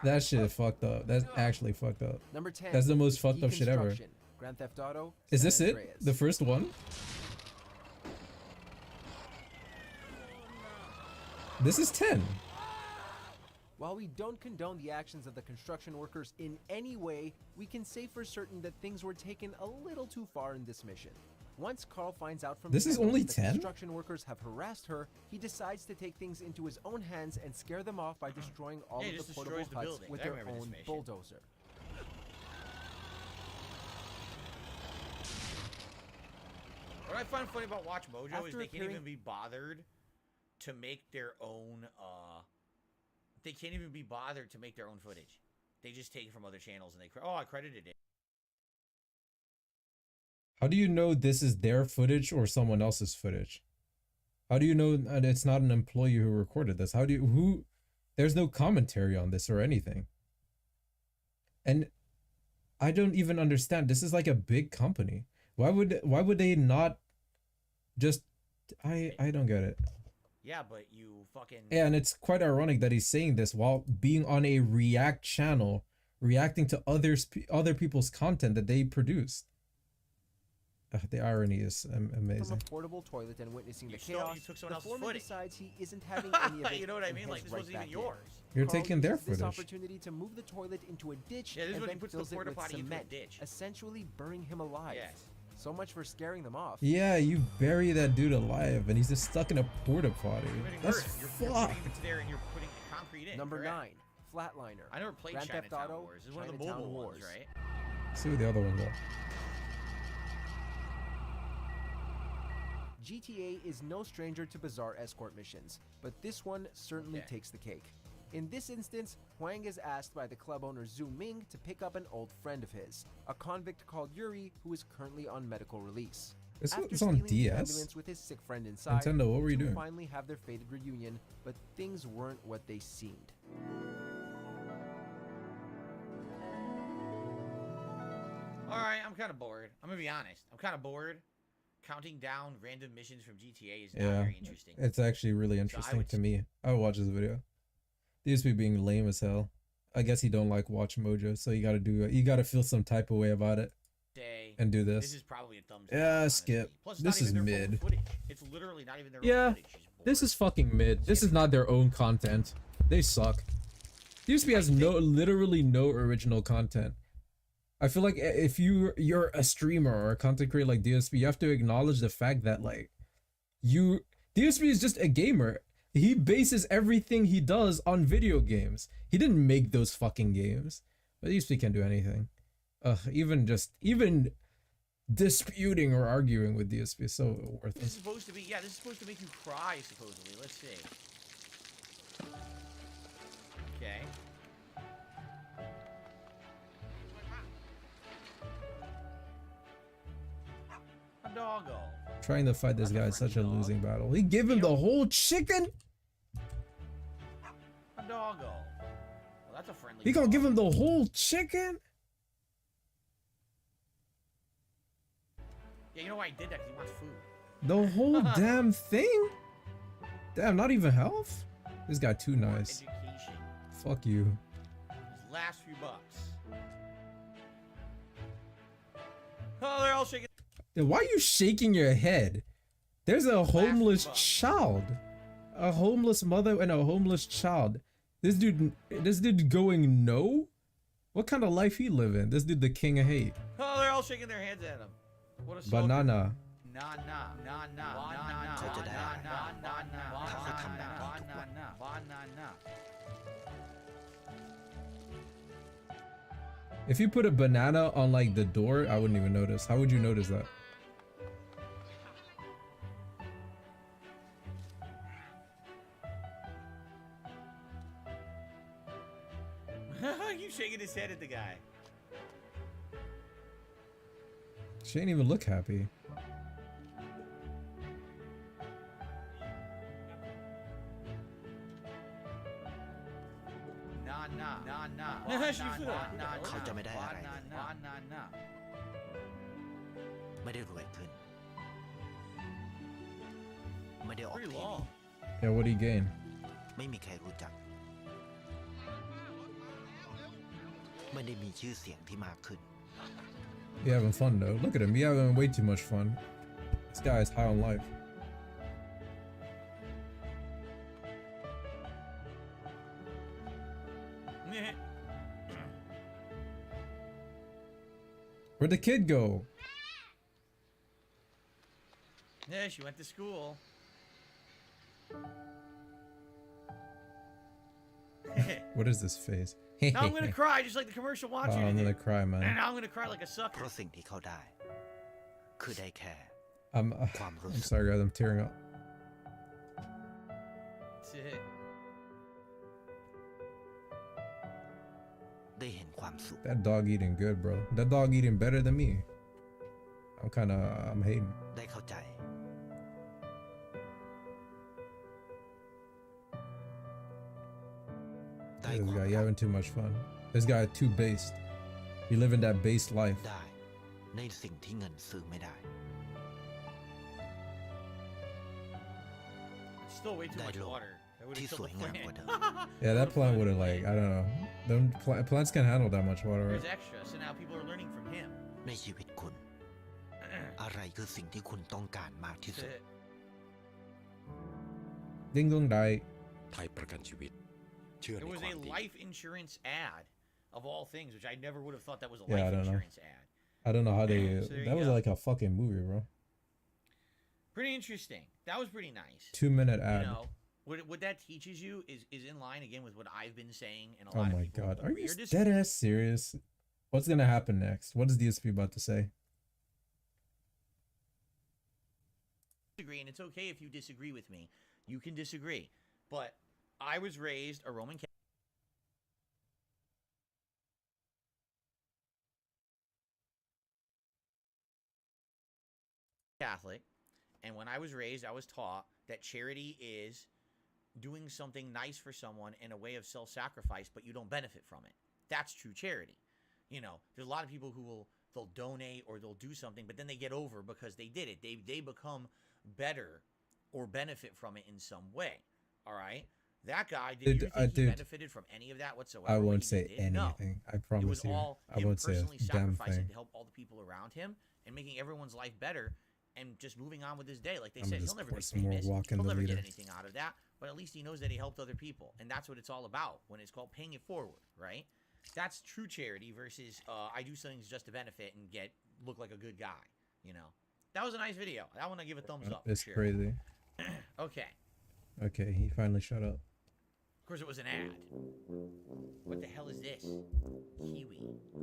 that shit fucked up. That's actually fucked up. Number 10. That's the most fucked up shit ever. Deconstruction. Grand Theft Auto. Is San this it? Andreas. The first one? This is 10. While we don't condone the actions of the construction workers in any way, we can say for certain that things were taken a little too far in this mission. Once Carl finds out from This is Kendall only that the 10? construction workers have harassed her, he decides to take things into his own hands and scare them off by destroying all Yeah, he of just the portable destroys the huts buildings. with I their remember this own mission. bulldozer. What I find funny about Watch Mojo is After they can't appearing- even be bothered to make their own, they can't even be bothered to make their own footage. They just take it from other channels and they, I credited it. How do you know this is their footage or someone else's footage? How do you know that it's not an employee who recorded this? How do you, who, there's no commentary on this or anything. And I don't even understand. This is like a big company. Why would they not just, I don't get it. Yeah, but you fucking... And it's quite ironic that he's saying this while being on a React channel, reacting to other people's content that they produced. The irony is From amazing. a portable toilet and witnessing the You chaos, took someone the else's foreman footage. decides he isn't having any of it. You know what I and mean? heads Like, this right wasn't even back in. yours. You're Carl taking their uses this footage. opportunity to move the toilet into a ditch Yeah, this is and when he then puts the fills it porta with potty into a cement, ditch. essentially burning him alive. Yes. So much for scaring them off. Yeah, you bury that dude alive and he's just stuck in a porta potty. Committing That's murder. You're fucked. putting it there and you're putting concrete in. Number correct. 9, Flatliner. I never played Grand Theft Chinatown Auto, Wars. This is one of the Chinatown mobile Wars. ones, right? Let's see what the other ones are. GTA is no stranger to bizarre escort missions, but this one certainly takes the cake. In this instance, Huang is asked by the club owner Zhu Ming to pick up an old friend of his, a convict called Yuri who is currently on medical release. This After one's on stealing the DS? ambulance with his sick friend inside, Nintendo, what were you the two doing? finally have their fated reunion, but things weren't what they seemed. Alright, I'm kind of bored. I'm gonna be honest. I'm kind of bored. Counting down random missions from GTA is not Yeah, very interesting. it's actually really interesting to me. I would watch this video. DSP being lame as hell. I guess he don't like Watch Mojo, so you gotta do it. You gotta feel some type of way about it. And do this. This is probably a thumbs down. Yeah, skip. Plus, it's This not is even their own mid. footage. It's literally not even their own Yeah, footage. this is fucking mid. This is not their own content. They suck. DSP has literally no original content. I feel like if you're a streamer or a content creator like DSP, you have to acknowledge the fact that like DSP is just a gamer. He bases everything he does on video games. He didn't make those fucking games. But DSP can't do anything. Even disputing or arguing with DSP is so This is worthless. supposed to be, yeah, this is supposed to make you cry, supposedly. Let's see. Okay. A doggo. Trying to fight this guy is such a losing battle. He gave him the whole chicken. A doggo. Well, that's a friendly He gonna dog. give him the whole chicken? Yeah, you know why he did that? 'Cause he wants food. The whole damn thing? Damn, not even health? This guy too nice. Education. Fuck you. His last few bucks. Oh, they're all shaking. Dude, why are you shaking your head? There's a homeless child. A homeless mother and a homeless child. This dude going no? What kind of life he living? This dude the king of hate. Oh, they're all shaking their heads at him. What a Banana. If you put a banana on like the door, I wouldn't even notice. How would you notice that? You shaking his head at the guy. She ain't even look happy. Nah, nah, nah, nah. Nah, Nah, she nah, feel nah, it. nah, เขาจะไม่ได้อะไร nah, nah, nah, nah. ไม่ได้รวยขึ้น ไม่ได้ออกที Pretty วี long. Yeah, what do you gain? ไม่มีใครรู้จัก ไม่ได้มีชื่อเสียงที่มากขึ้น You having fun though. Look at him. You having way too much fun. This guy is high on life. Where'd the kid go? Yeah, she went to school. What is this face? Now I'm gonna cry just like the commercial wants you to I'm do. gonna cry, And man. now I'm gonna cry like a เพ sucker. ราะสิ่งที่เขาได้ คือได้แค่ I'm sorry, guys. I'm tearing up. That's it. ได้เห็นความสุข That dog eating good, bro. That dog eating better than me. I'm hating. ได้เข้าใจ This guy, you having too much fun. This guy too based. You live in that based life. ได้ ในสิ่งที่เงินซื้อไม่ได้ Still way too much Dai lo. water. That would Ti have killed suoi the ngam plant. gwa daw. Yeah, that plant would have like, I don't know. Them plants can't handle that much water, There's right? extra, so now people are learning from him. ในชีวิตคุณ อะไรคือสิ่งที่คุณต้องการมากที่ That's สุด it. Ding dong dai. ไทยประกันชีวิต เชื่อ There ใน was ควา a มดี life insurance ad of all things, which I never would have thought that was a Yeah, I life don't know. insurance ad. I don't know how they. So there That you was go. like a fucking movie, bro. Pretty interesting. That was pretty nice. 2-minute ad. You know, what that teaches you is in line again with what I've been saying and a Oh lot of my people. god. Are you We're just- dead ass serious? What's gonna happen next? What is DSP about to say? disagree, and it's okay if you disagree with me. You can disagree. But I was raised a Roman Catholic, and when I was raised, I was taught that charity is doing something nice for someone in a way of self-sacrifice, but you don't benefit from it. That's true charity. You know, there's a lot of people who they'll donate or they'll do something, but then they get over because they did it. They become better or benefit from it in some way. All right? That guy, did you think he benefited from any of that whatsoever? I when won't he say did? No. anything. I It promise was you. all I him won't say a personally damn sacrificing thing. to help all the people around him and making everyone's life better and just moving on with his day. Like they I'm said, gonna he'll just never pour be some more famous. walk in He'll the never get leader. anything out of that, but at least he knows that he helped other people. And that's what it's all about when it's called paying it forward, right? That's true charity versus I do things just to benefit and look like a good guy, you know? That was a nice video. That one I give a thumbs up. It's for sure. crazy. Okay. Okay, he finally shut up. Of course, it was an ad. What the hell is this? Kiwi.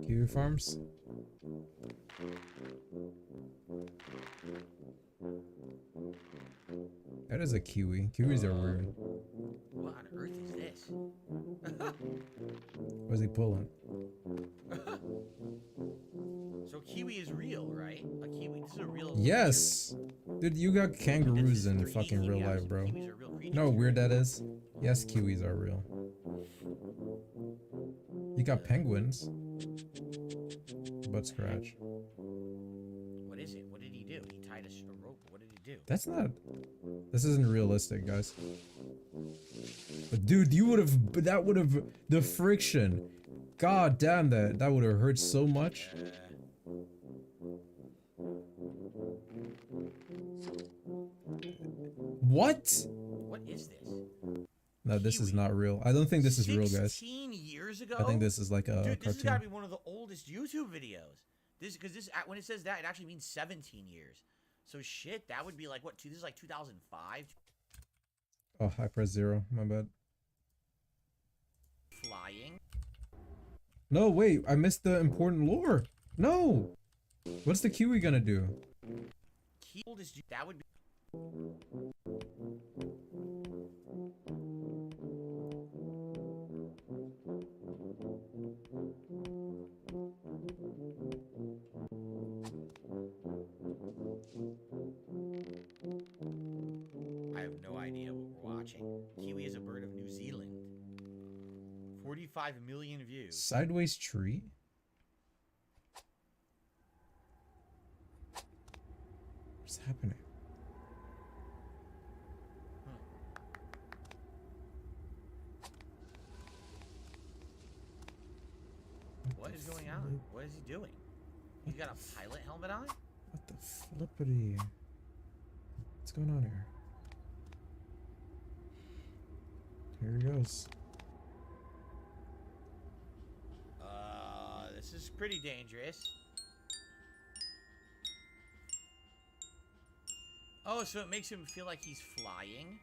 Kiwi Farms? That is a kiwi. Kiwis are weird. What on earth is this? What's he pulling? So kiwi is real, right? A kiwi. This is a real. Yes! Dude, you got kangaroos in fucking real life, bro. You know how weird that is? Yes, kiwis are real. You got penguins. Butt scratch. What is it? What did he do? He tied a rope. What did he do? That's not... This isn't realistic, guys. But dude, you would have... That would have... The friction. God damn, that would have hurt so much. What? What is this? No, this is not real. I don't think this is real, guys. 16 years ago? I think this is like a Dude, this has got to cartoon. be one of the oldest YouTube videos. Because this, when it says that, it actually means 17 years. So shit, that would be like what? This is like 2005. Oh, I pressed 0. My bad. Flying. No, wait, I missed the important lore. No. What's the Kiwi gonna do? That would be. I have no idea what we're watching. Kiwi is a bird of New Zealand. 45 million views. Sideways tree? What's happening? What is going on? What is he doing? He's got a pilot helmet on? What the flippity? What's going on here? Here he goes. This is pretty dangerous. Oh, so it makes him feel like he's flying.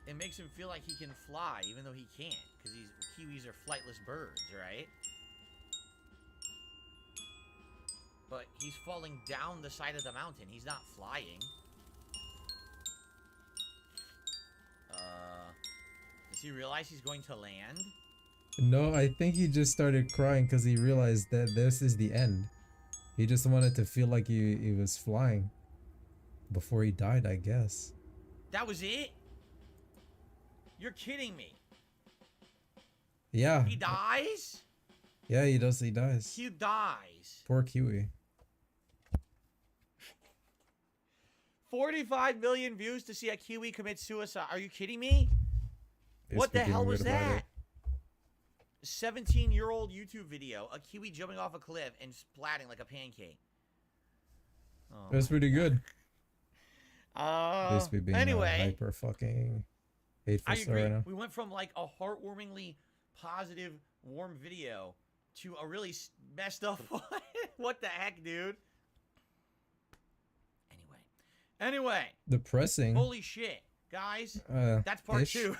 It makes him feel like he can fly, even though he can't, because kiwis are flightless birds, right? But he's falling down the side of the mountain. He's not flying. Does he realize he's going to land? No, I think he just started crying because he realized that this is the end. He just wanted to feel like he was flying before he died, I guess. That was it? You're kidding me. Yeah. He dies? Yeah, he does. He dies. He dies. Poor Kiwi. 45 million views to see a Kiwi commit suicide. Are you kidding me? What the hell was that? 17-year-old YouTube video. A Kiwi jumping off a cliff and splatting like a pancake. Oh, That's pretty good. This be being anyway, hyper fucking hateful I agree. right now. We went from like a heartwarmingly positive, warm video to a really messed up one. What the heck, dude? Anyway. Depressing. Holy shit, guys. That's part 2.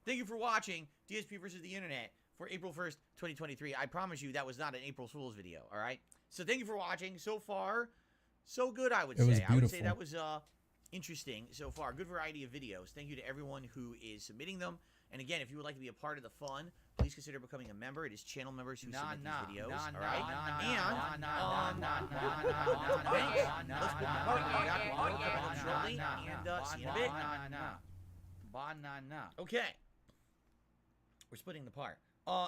Thank you for watching DSP versus the Internet for April 1st, 2023. I promise you that was not an April Fool's video, all right? So thank you for watching. So far, so good, I would say. It was I would say beautiful. that was interesting so far. Good variety of videos. Thank you to everyone who is submitting them. And again, if you would like to be a part of the fun, please consider becoming a member. It is channel members who submit these videos, all right? And thanks. Let's put the party. We got the party coming up shortly, and see you in a bit. Okay. We're splitting the part.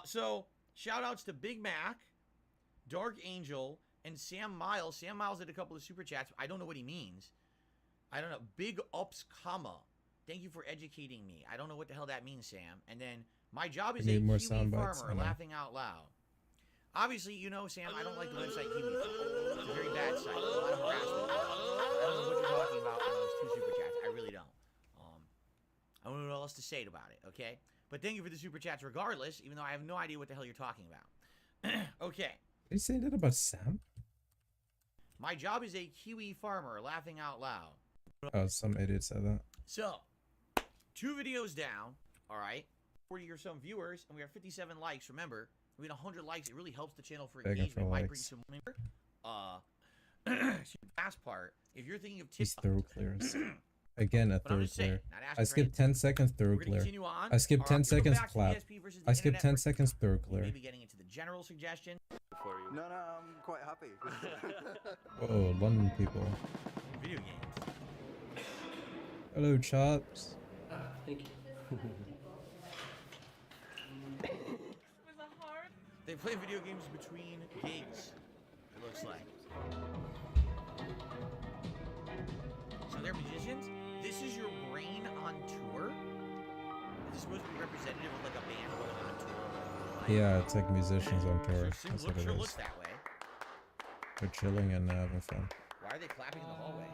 So, shout-outs to Big Mac, Dark Angel, and Sam Miles. Sam Miles did a couple of super chats. I don't know what he means. I don't know. Big Ups, comma. Thank you for educating me. I don't know what the hell that means, Sam. And then, my job is a need more Kiwi sound bites, farmer, I know. laughing out loud. Obviously, you know, Sam, I don't like the website Kiwi Farm. It's a very bad site. A lot of harassment. I don't know what you're talking about in those 2 super chats. I really don't. I don't know what else to say about it, okay? But thank you for the super chats regardless, even though I have no idea what the hell you're talking about. Okay. Did you say that about Sam? My job is a Kiwi farmer, laughing out loud. Oh, some idiot said that. So, 2 videos down, all right? 40 or some viewers, and we have 57 likes. Remember, we had 100 likes. It really helps the channel for Begging engagement. for Might bring likes. some more. Last part, if you're thinking of He's TikTok, through clears. Again, a But I'm through just saying, clear. not I asking for skipped 10 seconds through We're gonna clear. continue on. I skipped All 10 right, we're gonna go seconds back to clap. DSP versus the I skipped internet 10 for- seconds through clear. Maybe getting into the general suggestion. For you. No, I'm quite happy. Whoa, London people. Video games. Hello, Chops. Thank you. They play video games between gigs, it looks like. So they're musicians? This is your brain on tour? Is this supposed to be representative of like a band going on tour? Yeah, it's like musicians on tour. Sure, That's what it sure is. looks that way. They're chilling and having fun. Why are they clapping in the hallway?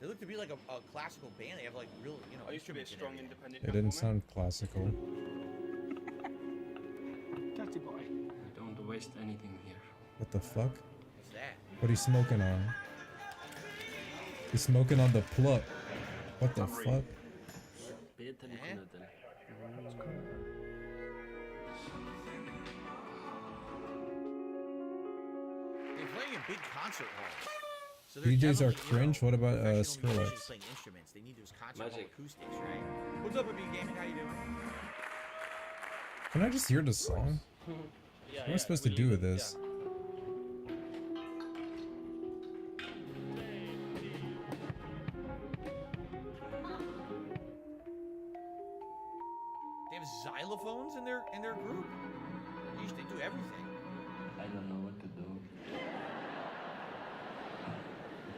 They look to be like a classical band. They have like real, you know, I used to be a instruments and strong, everything. independent. It didn't sound classical. Dirty boy. I don't waste anything here. What the fuck? What's that? What are you smoking on? He's smoking on the plug. What the fuck? Beten Eh? kunnen den. They're playing in big concert halls. So they're DJs are definitely, you know, cringe. What about professional musicians Skrillex? playing instruments. They need those concert hall acoustics, right? What's up, Abby Gaming? How you doing? Can I just hear the song? What am I supposed to do with this? They have xylophones in their group. Yeesh, they do everything. I don't know what to do.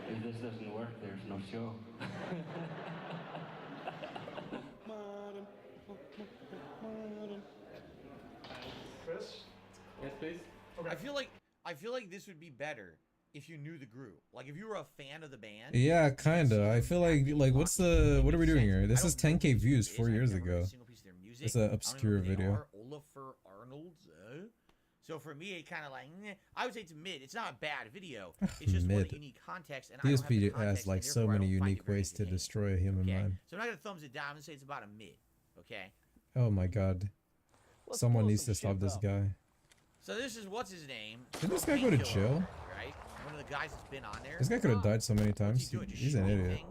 If this doesn't work, there's no show. Chris? Yes, please. I feel like this would be better if you knew the group. Like if you were a fan of the band. Yeah, kinda. I feel like what are we doing here? This is 10K views 4 years ago. It's an obscure video. Olafur Arnold. So for me, it kind of like I would say it's mid. It's not a bad video. It's just one Mid. unique context, and I don't have the DSP context, has like and so therefore I many don't find unique it very ways to entertaining. destroy a human Okay, mind. so I'm not gonna thumbs it down. I'm gonna say it's about a mid. Okay. Oh my god. Someone needs to stop this guy. So this is what's his name? Did this guy go to Painkiller, jail? Right. One of the guys that's been on there. This guy could have died so many times. He's an idiot.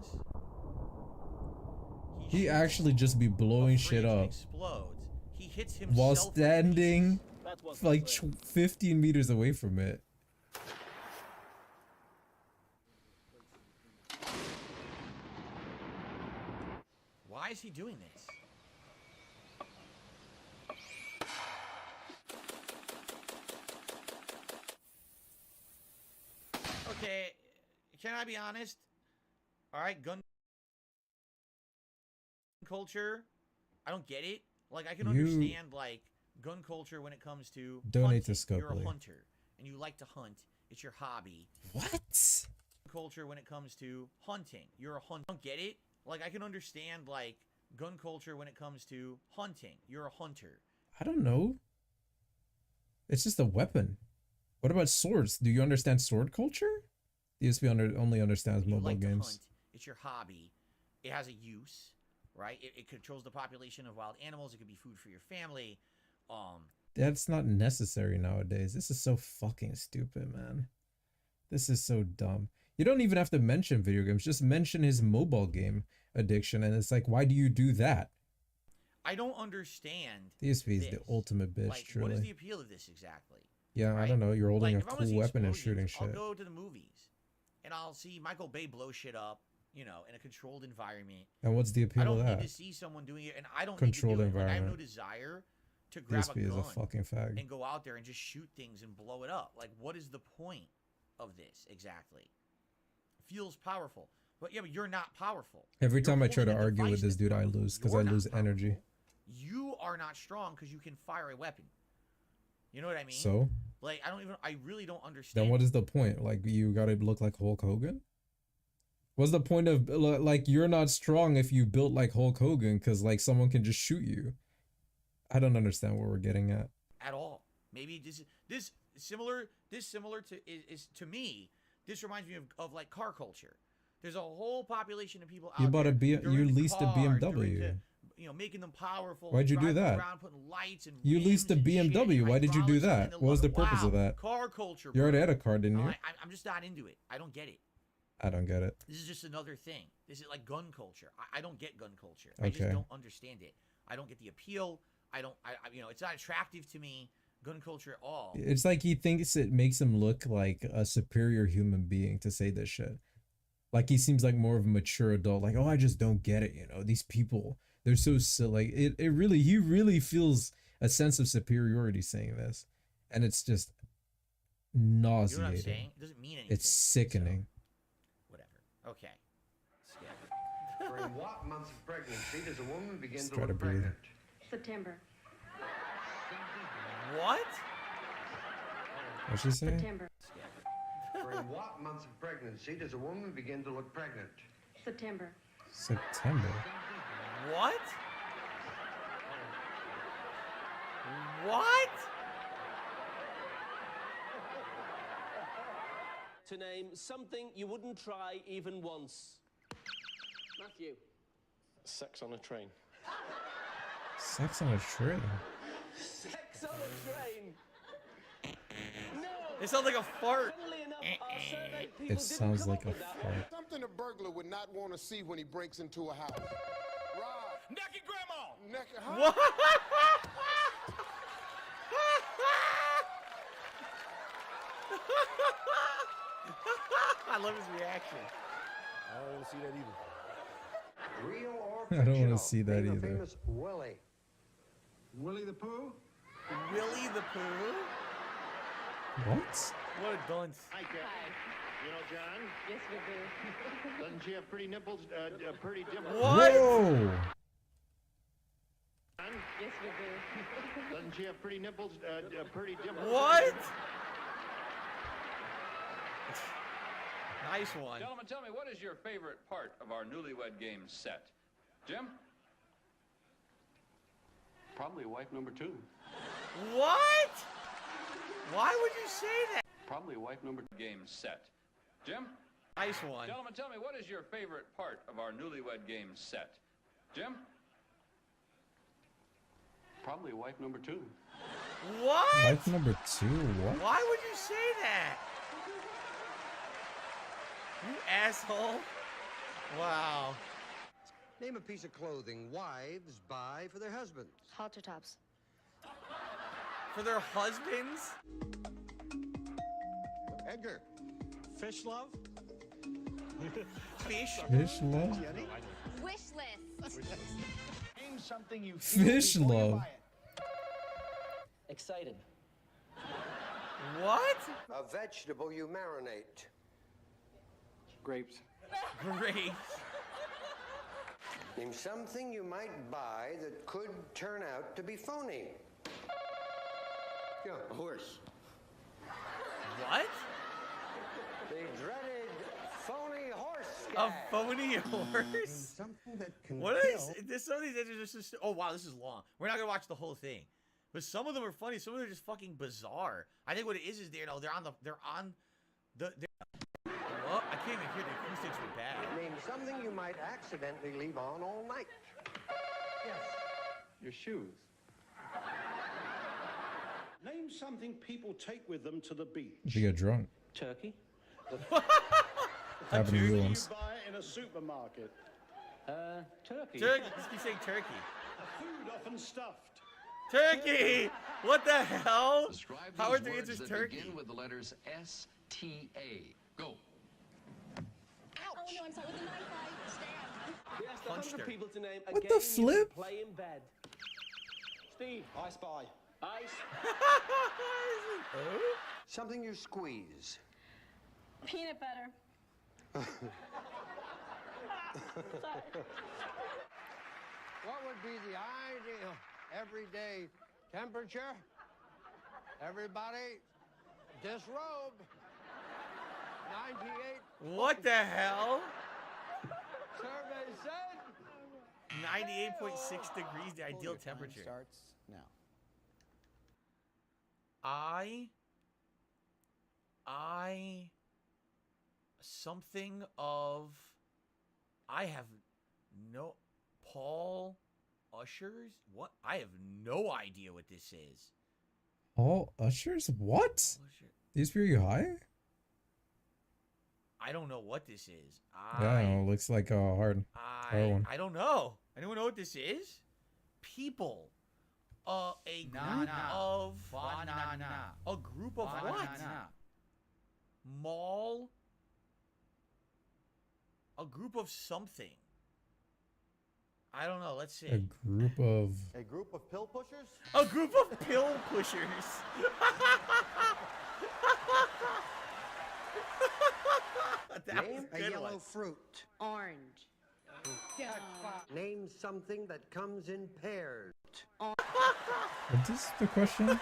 He actually just be blowing shit up Explodes. He hits himself while in standing like 15 meters away from it. Why is he doing this? Okay, can I be honest? All right, gun culture. I don't get it. Like I can understand like gun culture when it comes to Donate to hunting. You're a Scopely. hunter and you like to hunt. It's your hobby. What? Culture when it comes to hunting. You're a hunter. I don't get it. Like I can understand like gun culture when it comes to hunting. You're a hunter. I don't know. It's just a weapon. What about swords? Do you understand sword culture? DSP only understands You mobile like to games. hunt. It's your hobby. It has a use, right? It controls the population of wild animals. It could be food for your family. That's not necessary nowadays. This is so fucking stupid, man. This is so dumb. You don't even have to mention video games. Just mention his mobile game addiction, and it's like, why do you do that? I don't understand. DSP is the ultimate bitch, Like, truly. what is the appeal of this exactly? Yeah, I don't know. You're holding Like, a if I wanna cool see weapon and explosions, shooting shit. I'll go to the movies, and I'll see Michael Bay blow shit up, you know, in a controlled environment. And what's the appeal I don't of need that? to see someone doing it, and I don't Controlled need to do it. Like, I have no environment. desire to grab DSP a is gun a fucking fag. and go out there and just shoot things and blow it up. Like, what is the point of this exactly? Feels powerful, but yeah, but you're not powerful. Every You're time I try to holding a argue with device this that's dude, I powerful. lose because You're I not lose powerful. energy. You are not strong because you can fire a weapon. You know what I mean? So? Like, I really don't understand. Then what is the point? Like, you gotta look like Hulk Hogan? What's the point of, like, you're not strong if you built like Hulk Hogan because, like, someone can just shoot you? I don't understand what we're getting at. At all. Maybe this similar to is to me. This reminds me of like car culture. There's a whole population of people out You bought there. a B. they're You into leased a cars, they're BMW. into, you know, making them powerful. Why'd you do driving that? Around, putting lights and You leased a BMW. Why did you do that? What was the purpose of that? Car culture. You already bro. had a car, didn't you? I'm just not into it. I don't get it. I don't get it. This is just another thing. This is like gun culture. I don't get gun culture. I just Okay. don't understand it. I don't get the appeal. I you know, it's not attractive to me. Gun culture at all. It's like he thinks it makes him look like a superior human being to say this shit. Like he seems like more of a mature adult. Like, oh, I just don't get it. You know, these people, they're so silly. He really feels a sense of superiority saying this. And it's just nauseating. You know what I'm saying? It doesn't mean anything. It's sickening. Whatever. Okay. Skip. During what months of pregnancy does a woman begin Just to try to look breathe. pregnant? September. What? What's she saying? September. During what months of pregnancy does a woman begin to look pregnant? September. September. What? What? To name something you wouldn't try even once. Matthew. Sex on a train. Sex on a train. Sex on a train. No. It sounds like a fart. Funnily enough, our survey people It didn't sounds come like up a with that. fart. Something a burglar would not want to see when he breaks into a house. Rob. Naked grandma! Naked, huh? What? I love his reaction. I don't want to see that either. Real or I don't want fictional? to see that Name a either. famous Willie. Willie the Pooh? Willie the Pooh? What? What a dunce. Hi, Captain. You know John? Yes, we do. Doesn't she have pretty nipples? Pretty dimples? What? Whoa! John? Yes, we do. Doesn't she have pretty nipples? Pretty dimples? What? Nice one. Gentlemen, tell me, what is your favorite part of our newlywed game set? Jim? Probably wife number 2. What? Why would you say that? Probably wife number Game set. Jim? Nice one. Gentlemen, tell me, what is your favorite part of our newlywed game set? Jim? Probably wife number 2. What? Wife number 2? What? Why would you say that? You asshole. Wow. Name a piece of clothing wives buy for their husbands. Halter tops. For their husbands? Edgar. Fish love? Fish? Fish love? Wish list. Name something you Fish love. Excited. What? A vegetable you marinate. Grapes. Grapes. Name something you might buy that could turn out to be phony. Yeah, a horse. What? The dreaded phony horse A gag. phony horse? Something that can What are kill. these? Some of these answers are just. Oh wow, this is long. We're not gonna watch the whole thing, but some of them are funny. Some of them are just fucking bizarre. I think what it is they're on the. Well, I can't even hear the acoustics were bad. Name something you might accidentally leave on all night. Yes. Your shoes. Name something people take with them to the beach. If you get drunk. Turkey. Happened to you You once. buy in a supermarket. Turkey. Turkey. Just keep saying turkey. A food often stuffed. Turkey. What the hell? Describe How these are the words answers that turkey? begin with the letters S-T-A. Go. Oh no, I'm sorry. With the knife, I stand. We asked Punched 100 her. people to name a What the game you flip? can play in bed. Steve. I spy. Ice. Something you squeeze. Peanut butter. What would be the ideal everyday temperature? Everybody, disrobe. 98. What the hell? Survey said. 98.6 degrees, the ideal temperature. Starts now. Something of, I have no, Paul Ushers? What? I have no idea what this is. All ushers? What? Usher. These for you high? I don't know what this is. Yeah, I know. Looks like a hard one. I don't know. Anyone know what this is? People. A group of a group of what? Mall. A group of something. I don't know. Let's see. A group of. A group of pill pushers? A group of pill pushers. That was Name a a good yellow one. fruit. Orange. Name something that comes in pairs. What is the question? That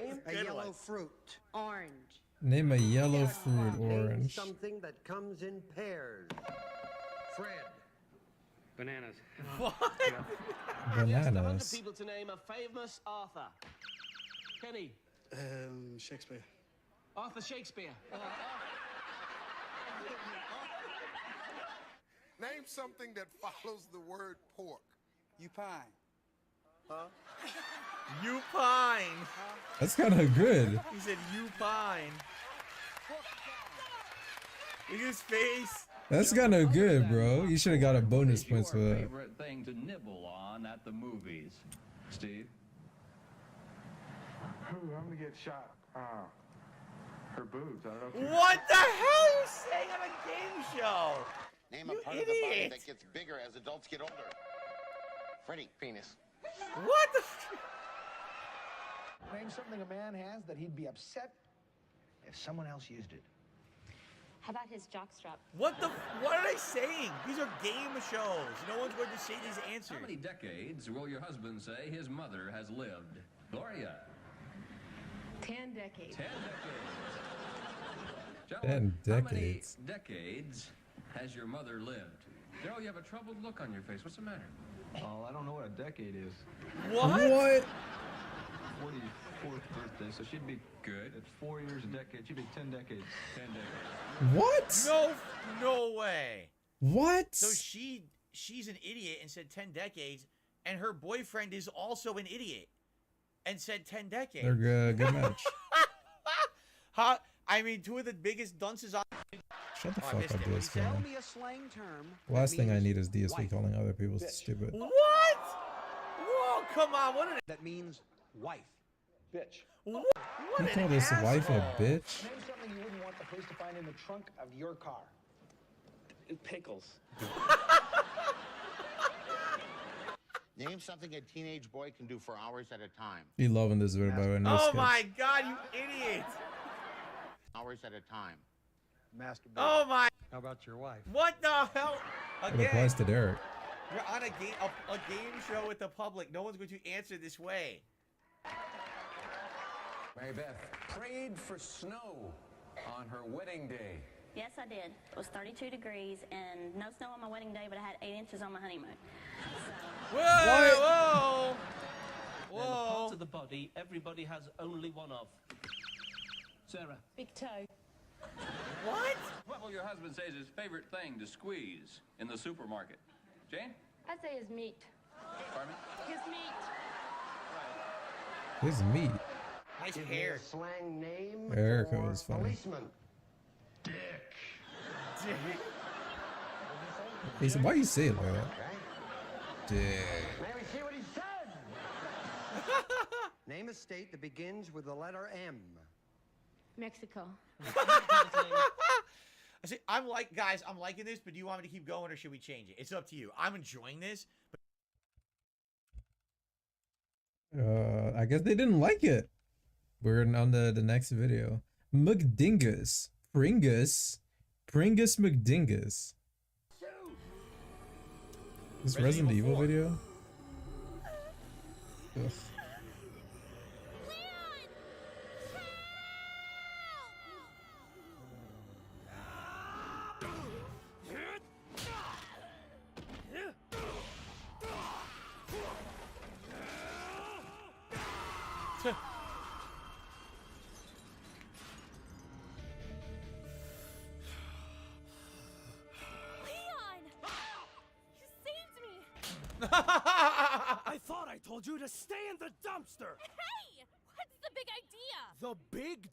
was Name a a good yellow one. fruit. Orange. Name a yellow fruit Name orange. something that comes in pairs. Fred. Bananas. What? We asked 100 Bananas. people to name a famous author. Kenny. Shakespeare. Arthur Shakespeare. Name something that follows the word pork. You pine. You pine. That's kind of good. He said you pine. Look at his face. That's kind of good, bro. You should have got a bonus points for Your that. favorite thing to nibble on at the movies, Steve? I'm gonna get shot. Her boobs. I don't know. What the hell are you saying on a game show? Name a You part of the body idiot. that gets bigger as adults get older. Freddie, penis. What the? Name something a man has that he'd be upset if someone else used it. How about his jockstrap? What the? What are they saying? These are game shows. No one's going to say these answers. How many decades will your husband say his mother has lived? Gloria. 10 decades. 10 decades. 10 Gentlemen, decades. How many decades has your mother lived? Joe, you have a troubled look on your face. What's the matter? Oh, I don't know what a decade is. What? 44th birthday, so she'd be good. At 4 years a decade, she'd be 10 decades. 10 decades. What? No way. What? So she's an idiot and said 10 decades, and her boyfriend is also an idiot and said 10 decades. They're good. Good match. I mean, two of the biggest dunces on. Shut the Oh, I fuck missed up, it. What'd DSP. you say? man. me a slang term. Last thing I need is DSP calling other people stupid. What? Whoa, come on. What an That means wife. Bitch. What You an call this wife a asshole. bitch? Name something you wouldn't want the police to find in the trunk of your car. Pickles. Name something a teenage boy can do for hours at a time. Be loving this video by the way. No Oh skips. my God, you idiot. Hours at a time. Masturbate. Oh my. How about your wife? What the hell? It Again, applies to Derek. you're on a game show with the public. No one's going to answer this way. Maybeth prayed for snow on her wedding day. Yes, I did. It was 32 degrees and no snow on my wedding day, but I had 8 inches on my honeymoon. Whoa! Whoa! And the parts of the body everybody has only one of. Sarah. Big toe. What? What will your husband say is his favorite thing to squeeze in the supermarket? Jane? I'd say his meat. Pardon me? His meat. His meat. Nice Give me hair. a slang name Erica for was funny. policeman. He said, why you say it like that? Dick. May we see what he said? Name a state that begins with the letter M. Mexico. I say, guys, I'm liking this, but do you want me to keep going or should we change it? It's up to you. I'm enjoying this. But I guess they didn't like it. We're on the next video. McDingus. Pringus McDingus. This Resident Evil video? Ugh. I thought I told you to stay in the dumpster. Hey! What's the big idea? The big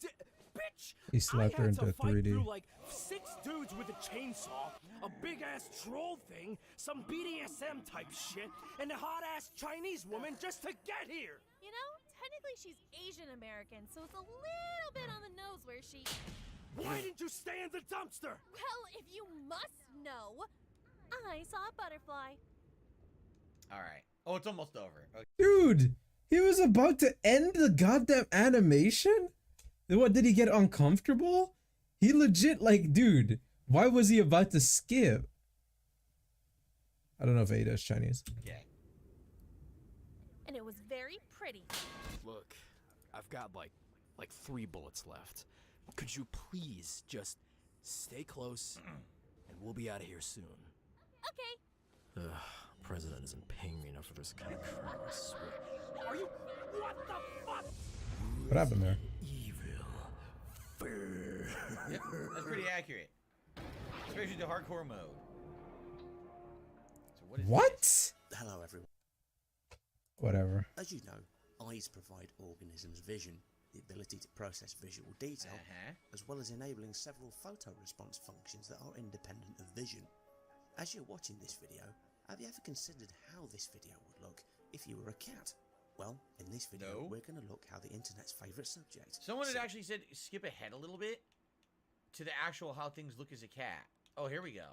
bitch! He slapped her into I had to fight 3D. through like 6 dudes with a chainsaw, a big-ass troll thing, some BDSM type shit, and a hot-ass Chinese woman just to get here! You know, technically she's Asian American, so it's a little bit on the nose where she... Why didn't you stay in the dumpster? Well, if you must know, I saw a butterfly. all right. Oh, it's almost over. Okay. Dude, he was about to end the goddamn animation? Then what, did he get uncomfortable? He legit, like, dude, why was he about to skip? I don't know if Ada's Chinese. Yeah. And it was very pretty. Look, I've got like 3 bullets left. Could you please just stay close and we'll be out of here soon. Okay. Ugh, President isn't paying me enough for this kind of crap, I swear. Are you... What the fuck? What happened there? Yep, that's pretty accurate. Especially the hardcore mode. So what is What? Hello, everyone. Whatever. As you know, eyes provide organisms vision, the ability to process visual detail, as well as enabling several photo response functions that are independent of vision. As you're watching this video, have you ever considered how this video would look if you were a cat? Well, in this video, we're going to look how the internet's favourite subject. Someone had actually said skip ahead a little bit to the actual how things look as a cat. Oh, here we go.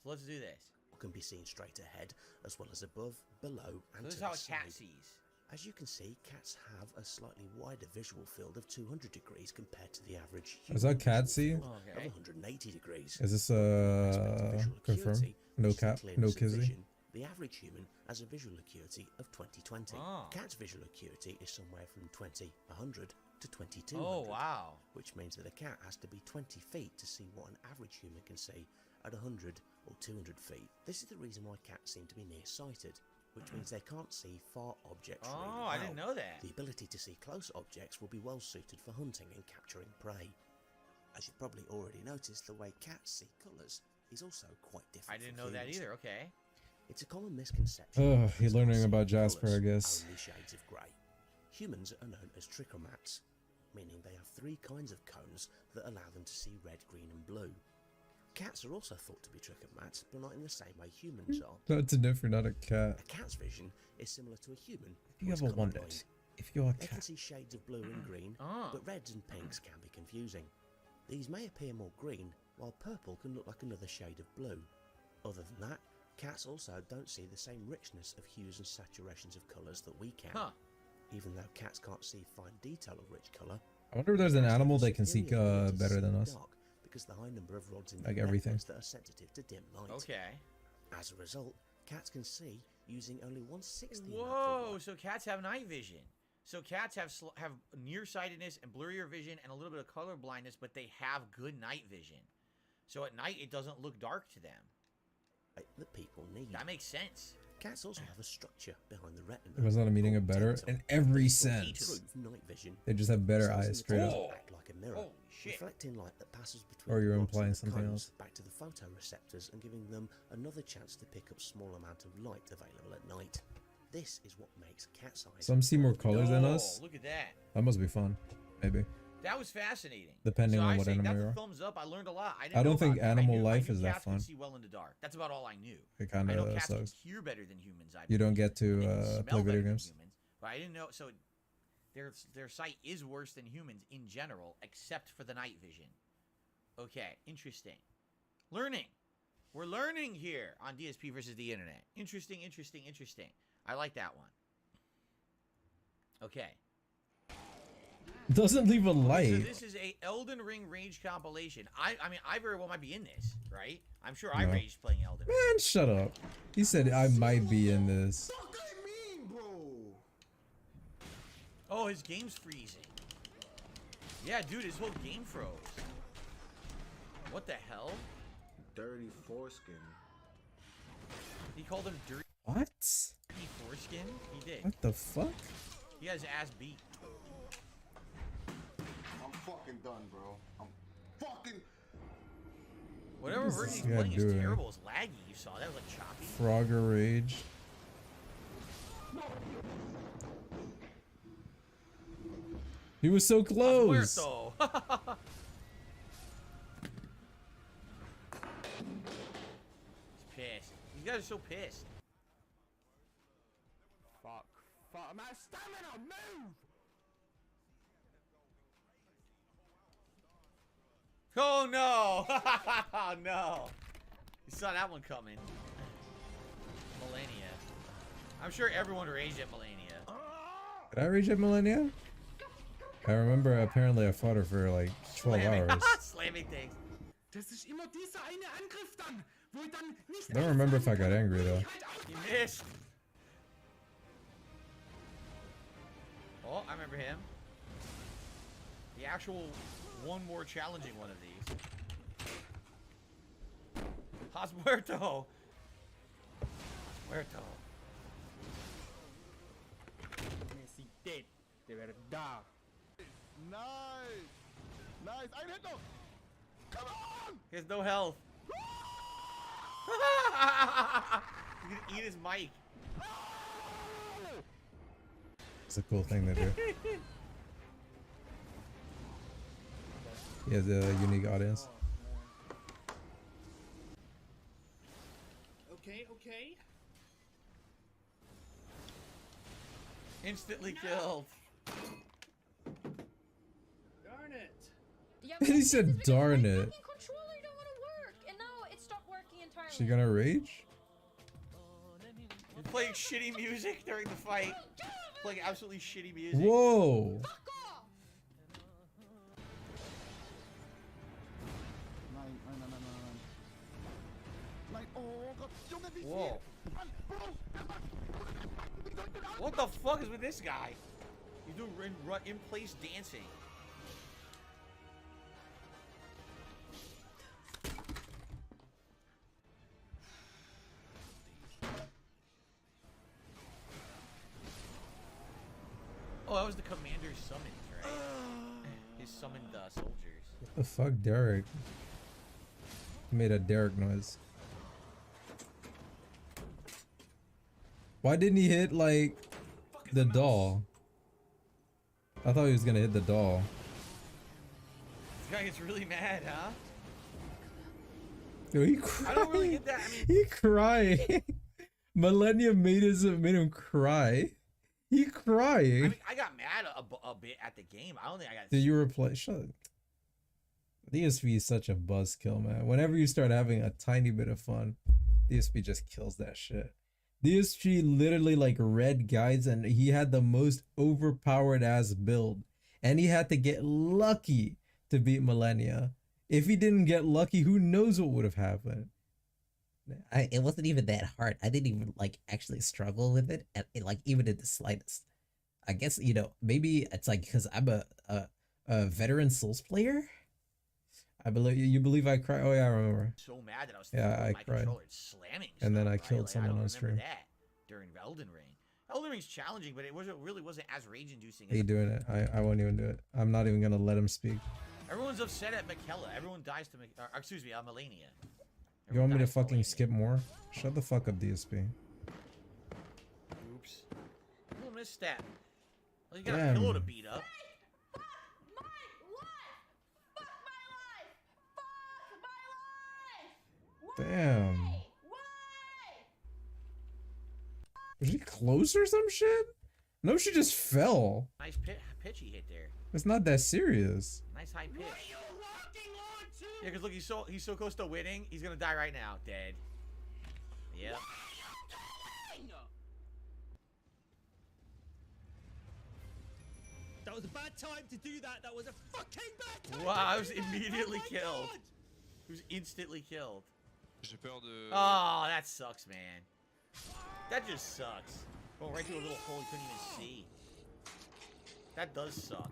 So let's do this. Can be seen straight ahead, as well as above, below, and so this to is how the a cat side. sees. As you can see, cats have a slightly wider visual field of 200 degrees compared to the average human Is that cat see? of 180 degrees. Is this confirmed? Acuity, No which is the cap, no clearness of kizzy. vision, the average human has a visual acuity of 20/20. Oh. Cat's visual acuity is somewhere from 20/100 to 22/100. Oh, wow. Which means that a cat has to be 20 feet to see what an average human can see at 100 or 200 feet. This is the reason why cats seem to be nearsighted, which means they can't see far objects really well. I didn't know that. The ability to see close objects will be well suited for hunting and capturing prey. As you've probably already noticed, the way cats see colours is also quite different. I didn't from know that humans. either. Okay. It's a common misconception. Oh, that you're cats learning can't see about Jasper, I colours, guess. only shades of grey. Humans are known as trichomats, meaning they have 3 kinds of cones that allow them to see red, green and blue. Cats are also thought to be trichomats, but not in the same way humans are. Not to know if you're not a cat. A cat's vision is similar to a human. If you ever wondered, if you're a They can cat. see shades of blue and green, but reds and pinks can be confusing. These may appear more green, while purple can look like another shade of blue. Other than that, cats also don't see the same richness of hues and saturations of colours that we can. Even though cats can't see fine detail of rich colour, I wonder if there's an cats have animal a that can see superior ability to better see than in us. dark because the high number of rods in Like their everything. networks that are sensitive to dim light. Okay. As a result, cats can see using only 1/6 the amount of Whoa! light. So cats have night vision. So cats have nearsightedness and blurrier vision and a little bit of color blindness, but they have good night vision. So at night it doesn't look dark to them. That people need. That makes sense. Cats also have a structure behind the retina. It was not a meaning of better in every To sense. improve night vision. They just have better Cells in eyes, the straight retina up. act like a mirror, reflecting light that passes between Or you're the rods implying and the something cones else. back to the photoreceptors and giving them another chance to pick up small amount of light available at night. This is what makes cat's eyes. Some see more colors than Oh, us. look at that. That must be fun. Maybe. That was fascinating. Depending so on I what say animal that's you're a on. thumbs up. I learned a lot. I know don't think about it. animal I knew life is that cats fun. Can see well in the dark. That's about all I knew. It I know kinda cats can sucks. hear better than humans. I You don't believe. get to And they can play smell video better than games. humans, but I didn't know. So their sight is worse than humans in general, except for the night vision. Okay, interesting. Learning. We're learning here on DSP versus the internet. Interesting, interesting, interesting. I like that one. Okay. Doesn't leave a So light. this is a Elden Ring Rage compilation. I mean, I very well might be in this, right? I'm sure I No. raged playing Elden Ring. Man, shut up. He said I might be in this. Oh, his game's freezing. Yeah, dude, his whole game froze. What the hell? Dirty foreskin. He called him dirty What? foreskin? He did. What the fuck? He has ass beat. I'm fucking done, bro. I'm fucking. Whatever What is version this he's guy playing is doing? terrible. It's laggy. You saw that? It was like choppy. Frogger Rage. He was so close. Puerto. He's pissed. These guys are so pissed. Fuck. Fuck. My stamina, move! Oh no! Oh no! You saw that one coming. Millennia. I'm sure everyone raged at Millennia. Did I reach at Millennia? I remember apparently I fought her for like 12 hours. Slamming things. Das ist immer dieser eine Angriff dann, wo ich dann nicht. I don't remember if I got angry though. You missed. Oh, I remember him. The actual one more challenging one of these. Has muerto. Muerto. Necesité de verdad. Nice. Nice. I hit though. Come on. He has no health. He's gonna eat his mic. It's a cool thing to do. He has a unique audience. Okay, okay. Instantly killed. Darn it. He said, "Darn it." Controller don't want to work, and now it stopped working entirely. She gonna rage? You're playing shitty music during the fight. Playing absolutely shitty music. Whoa. Whoa. What the fuck is with this guy? You do in place dancing. Oh, that was the commander's summons, right? His summoned soldiers. What the fuck, Derek? He made a Derek noise. Why didn't he hit, like, the doll? I thought he was gonna hit the doll. This guy gets really mad, huh? Yo, he I don't really get that. I mean, he crying. Millennium made him cry. He crying. I mean, I got mad a bit at the game. I don't think I got. Did you replay? Shut up. DSP is such a buzzkill, man. Whenever you start having a tiny bit of fun, DSP just kills that shit. DSP literally like read guides, and he had the most overpowered ass build, and he had to get lucky to beat Millennia. If he didn't get lucky, who knows what would have happened? It wasn't even that hard. I didn't even like actually struggle with it, like even in the slightest. I guess, you know, maybe it's like because I'm a veteran Souls player. I believe you believe I cry. Oh yeah, I remember. So mad that I was I my cried. controller slamming. And then stuff, I right? killed Like, someone I don't on remember stream. that during Elden Ring. Elden Ring's challenging, but it really wasn't as rage inducing. He doing it. I won't even do it. I'm not even gonna let him speak. Everyone's upset at Michaela. Everyone dies to excuse me, Melania. You want me to fucking skip more? Shut the fuck up, DSP. Oops. Little misstep. Well, you got a pillow to beat up. Damn. Was she close or some shit? No, she just fell. Nice pitch he hit there. It's not that serious. Nice high pitch. Yeah, because look, he's so close to winning. He's gonna die right now, dead. Yep. That was a bad time to do that. That was a fucking bad time. Wow, I was immediately killed. He was instantly killed. J'ai peur de. Oh, that sucks, man. That just sucks. Going right through a little hole you couldn't even see. That does suck.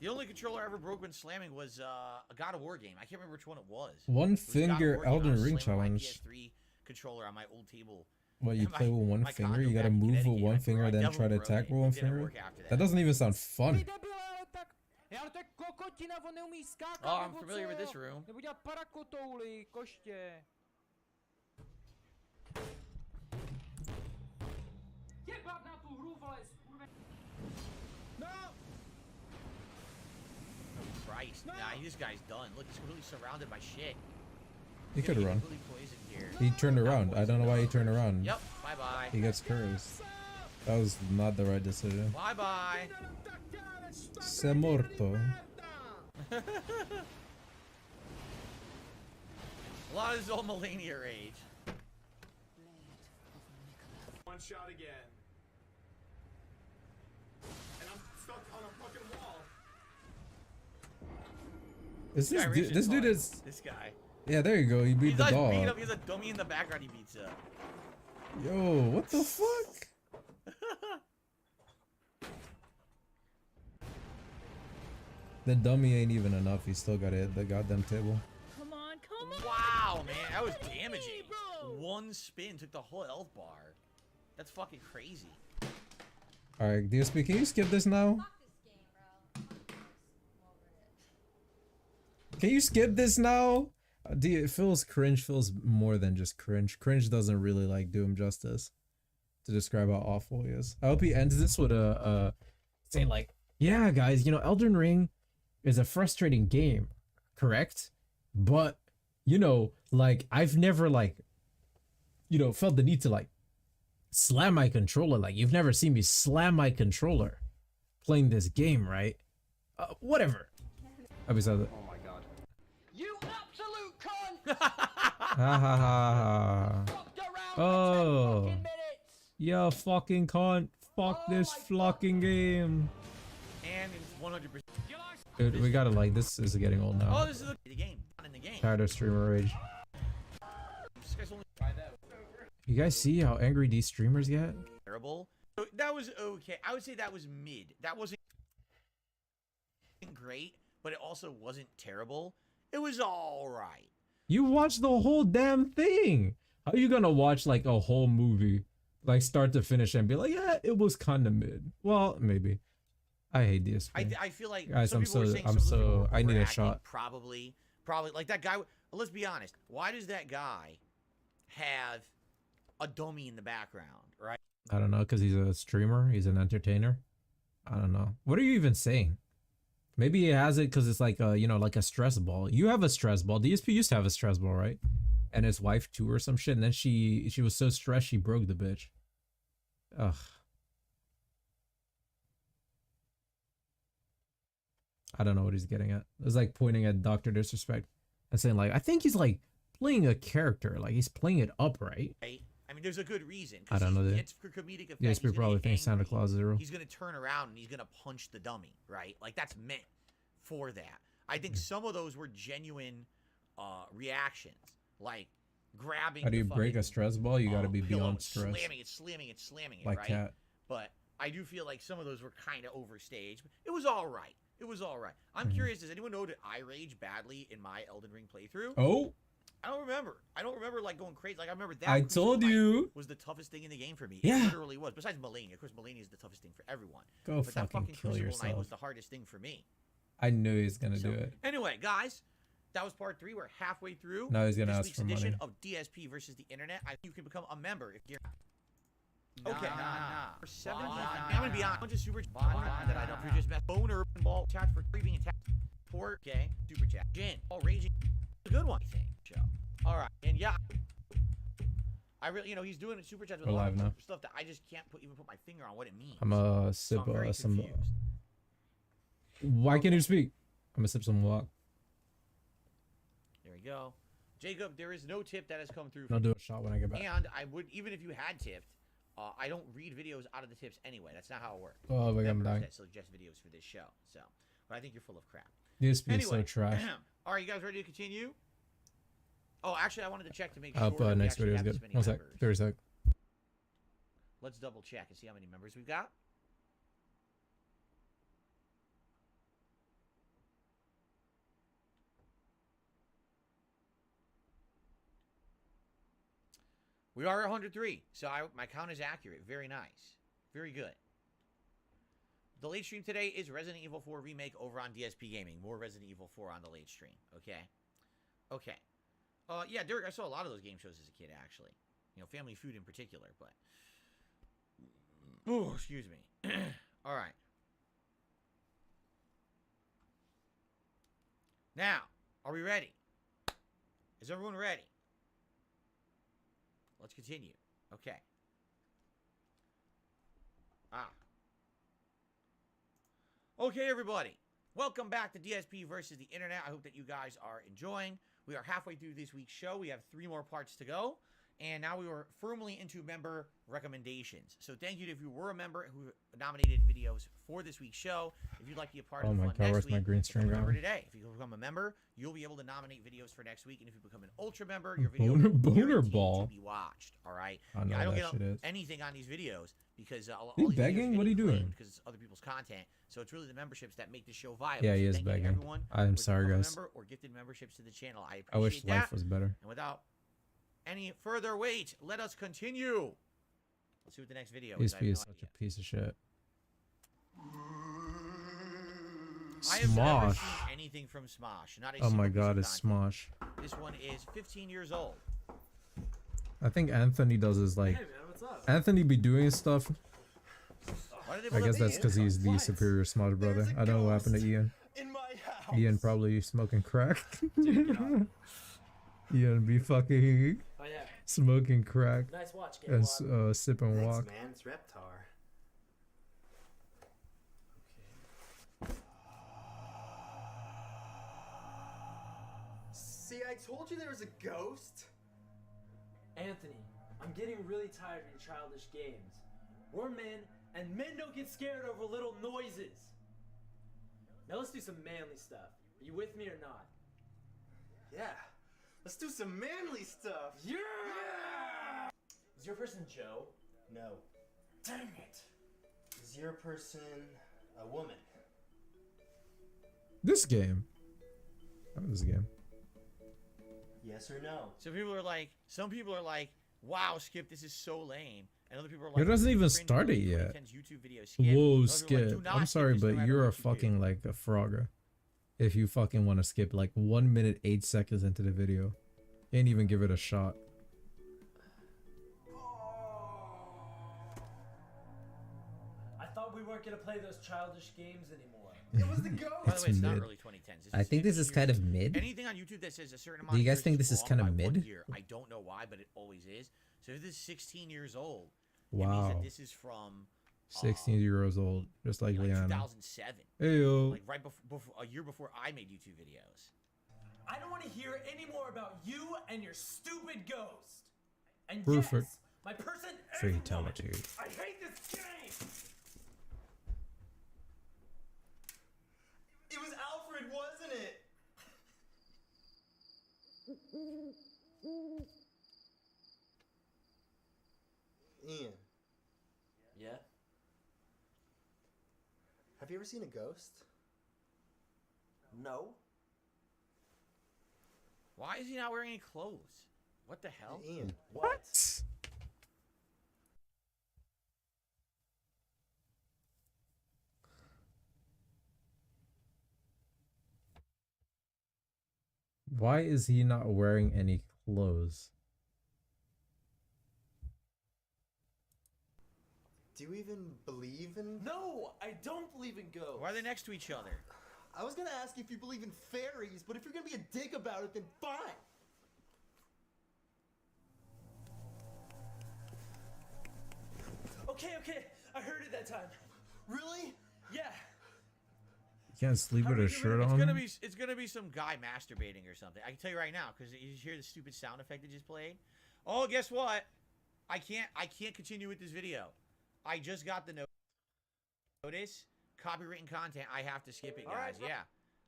The only controller I ever broke when slamming was a God of War game. I can't remember which one it was. One finger Elden Ring challenge. PS3 controller on my old table. What, you play with one finger? You gotta move with one finger, then try to attack with one finger? That doesn't even sound fun. Oh, I'm familiar with this room. No! Christ, nah, this guy's done. Look, he's really surrounded by shit. He could have run. Completely poisoned here. He turned around. I don't know why he turned around. Yep, bye-bye. He gets cursed. That was not the right decision. Bye-bye. Se morto. A lot of this old Melania rage. One shot again. And I'm stuck on a fucking wall. Is this dude is this guy? Yeah, there you go. He beat the dog. Beat up. He's a dummy in the background. He beats up. Yo, what the fuck? The dummy ain't even enough. He still got to hit the goddamn table. Come on, come on. Wow, man, that was damaging. One spin took the whole health bar. That's fucking crazy. All right, DSP, can you skip this now? Can you skip this now? It feels cringe, feels more than just cringe. Cringe doesn't really like do him justice to describe how awful he is. I hope he ends this with saying like, yeah, guys, you know, Elden Ring is a frustrating game, correct? But, you know, like, I've never, like, you know, felt the need to, like, slam my controller. Like, you've never seen me slam my controller playing this game, right? Whatever. I was at it. Oh my god. You absolute cunt! Ha ha ha. Oh. Yo, fucking cunt. Fuck this fucking game. And it's 100%. Dude, we gotta like, this is getting old now. Oh, this is the game. Not in the game. Tired of streamer rage. This guy's only tried that. You guys see how angry these streamers get? Terrible. That was okay. I would say that was mid. That wasn't great, but it also wasn't terrible. It was all right. You watched the whole damn thing. How are you gonna watch like a whole movie, like start to finish, and be like, yeah, it was kind of mid? Well, maybe. I hate DSP. I feel like guys, some people were saying I need a overacting. shot. Probably like that guy. Let's be honest. Why does that guy have a dummy in the background, right? I don't know, because he's a streamer. He's an entertainer. I don't know. What are you even saying? Maybe he has it because it's like a, you know, like a stress ball. You have a stress ball. DSP used to have a stress ball, right? And his wife too, or some shit. And then she was so stressed she broke the bitch. Ugh. I don't know what he's getting at. It's like pointing at Dr. Disrespect and saying like, I think he's like playing a character. Like he's playing it up, right? I mean, there's a good reason. I don't know. It's for comedic effect. DSP probably thinks Santa Claus is real. He's gonna turn around and he's gonna punch the dummy, right? Like that's meant for that. I think some of those were genuine reactions, like grabbing. How do you break a stress ball? You got to be beyond stress. Slamming it, like right? cat. But I do feel like some of those were kind of overstaged. But it was all right. It was all right. I'm curious. Does anyone know that I rage badly in my Elden Ring playthrough? Oh. I don't remember. I don't remember like going crazy. Like I remember that. I told you was the toughest thing in the game for me. Yeah. It literally was. Besides Melania, of course, Melania is the toughest thing for everyone. Go but that fucking kill Crucible yourself. Night was the hardest thing for me. I knew he was gonna do it. Anyway, guys, that was part 3. We're halfway through. Now he's gonna this ask week's for edition money. of DSP versus the Internet. You can become a member if you're. Okay. For 7 months. I'm gonna be honest. I'm just super that I don't. You're just boner ball chat for free being attacked. Poor. Okay. Super chat. Jin. All raging. A good one, I think. Show. All right. And yeah. I really, you know, he's doing super chats with a lot of stuff that I just can't even put my finger on what it means. I'm a sip I'm some. Why can't you speak? I'm gonna sip some walk. There we go, Jacob. There is no tip that has come through. I'll do a shot when I get back. And I would, even if you had tipped, I don't read videos out of the tips anyway. That's not how it works. Oh, wait, I'm dying. That suggest videos for this show. So, but I think you're full of crap. DSP is so trash. All right, you guys ready to continue? Oh, actually, I wanted to check to make I sure. hope next video is good. 1 sec. 30 sec. Let's double check and see how many members we've got. We are at 103, so my count is accurate. Very nice. Very good. The late stream today is Resident Evil 4 Remake over on DSP Gaming. More Resident Evil 4 on the late stream. Okay. Okay. Yeah, Derek, I saw a lot of those game shows as a kid, actually. You know, Family Feud in particular, but... Oh, excuse me. All right. Now, are we ready? Is everyone ready? Let's continue. Okay. Okay, everybody. Welcome back to DSP versus the Internet. I hope that you guys are enjoying. We are halfway through this week's show. We have 3 more parts to go. And now we are firmly into member recommendations. So thank you if you were a member who nominated videos for this week's show. If you'd like to be a part of the fun next week, become a member today. If you become a member, you'll be able to nominate videos for next week. And if you become an ultra member, your video will be guaranteed to be watched. All right. I know I don't that shit get is. anything on these videos because all He these begging? videos What are you doing? Because it's other people's content. So it's really the memberships that make the show viable. Yeah, he So is thank you to begging. everyone I'm who sorry, become a guys. member or gifted memberships to the channel. I appreciate I wish that. life was better. And without any further wait, let us continue. Let's see what the next video DSP is. is such a piece of shit. I have never Smosh. seen anything from Smosh. Not a Oh my single piece god, of it's content. Smosh. This one is 15 years old. I think Anthony does his like. Anthony be doing stuff. Why did they I put guess up that's because he's the superior Smosh brother. I don't know what happened to Ian. Ian probably smoking crack. Ian be fucking Oh, yeah. smoking crack Nice watch, and Gaylord. sipping Thanks, walk. man. It's Reptar. See, I told you there was a ghost. Anthony, I'm getting really tired of your childish games. We're men, and men don't get scared over little noises. Now let's do some manly stuff. Are you with me or not? Yeah. Let's do some manly stuff. Yeah! Is your person Joe? No. Dang it! Is your person a woman? This game. Oh, this game. Yes or no? Some people are like, wow, Skip, this is so lame. And other people are It like, doesn't even cringe start it worthy yet. 2010's YouTube video, Skip. Whoa, Other people are like, Skip. "Do not I'm skip sorry, this no but matter you're a what you do." fucking like a frogger. If you fucking want to skip like 1 minute 8 seconds into the video, you ain't even give it a shot. I thought we weren't gonna play those childish games anymore. It was the ghost. By the way, it's not mid. early 2010s. I think this is kind of mid. Anything on YouTube that says a certain amount Do you of guys years think this is wrong kind of by 1 mid? year. I don't know why, but it always is. So if this is 16 years old, it Wow. means that this is from 16 years old, just like like Liana. 2007. Ayo. Like right before, a year before I made YouTube videos. I don't want to hear any more about you and your stupid ghost. And Perfect. yes, my person is Fatality. I hate this game. It was Alfred, wasn't it? Ian, Yeah? have you ever seen a ghost? No. Why is he not wearing any clothes? What the hell? Ian, What? Why is he not wearing any clothes? do you even believe in... No, I don't believe in ghosts. Why are they next to each other? I was gonna ask you if you believe in fairies, but if you're gonna be a dick about it, then fine. Okay, I heard it that time. Really? Yeah. You can't sleep with a shirt on? It's gonna be some guy masturbating or something. I can tell you right now because you hear the stupid sound effect that just played. Oh, guess what? I can't continue with this video. I just got the notice. Copywritten content. I have to skip it, guys. Yeah.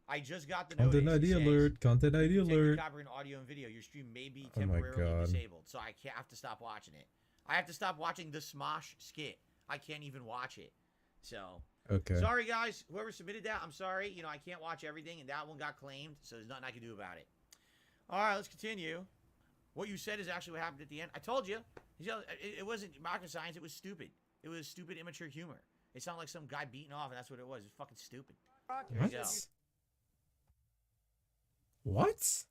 I just got the notice. Content ID It says, alert. Content ID "Take the alert. copyrighted audio and video. Your stream may be Oh my temporarily God. disabled." So I have to stop watching it. I have to stop watching the Smosh skit. I can't even watch it. So Okay. sorry, guys. Whoever submitted that, I'm sorry. You know, I can't watch everything, and that one got claimed, so there's nothing I can do about it. All right, let's continue. What you said is actually what happened at the end. I told you. It wasn't rocket science. It was stupid. It was stupid, immature humor. It sounded like some guy beating off, and that's what it was. It was fucking stupid. There you go. What?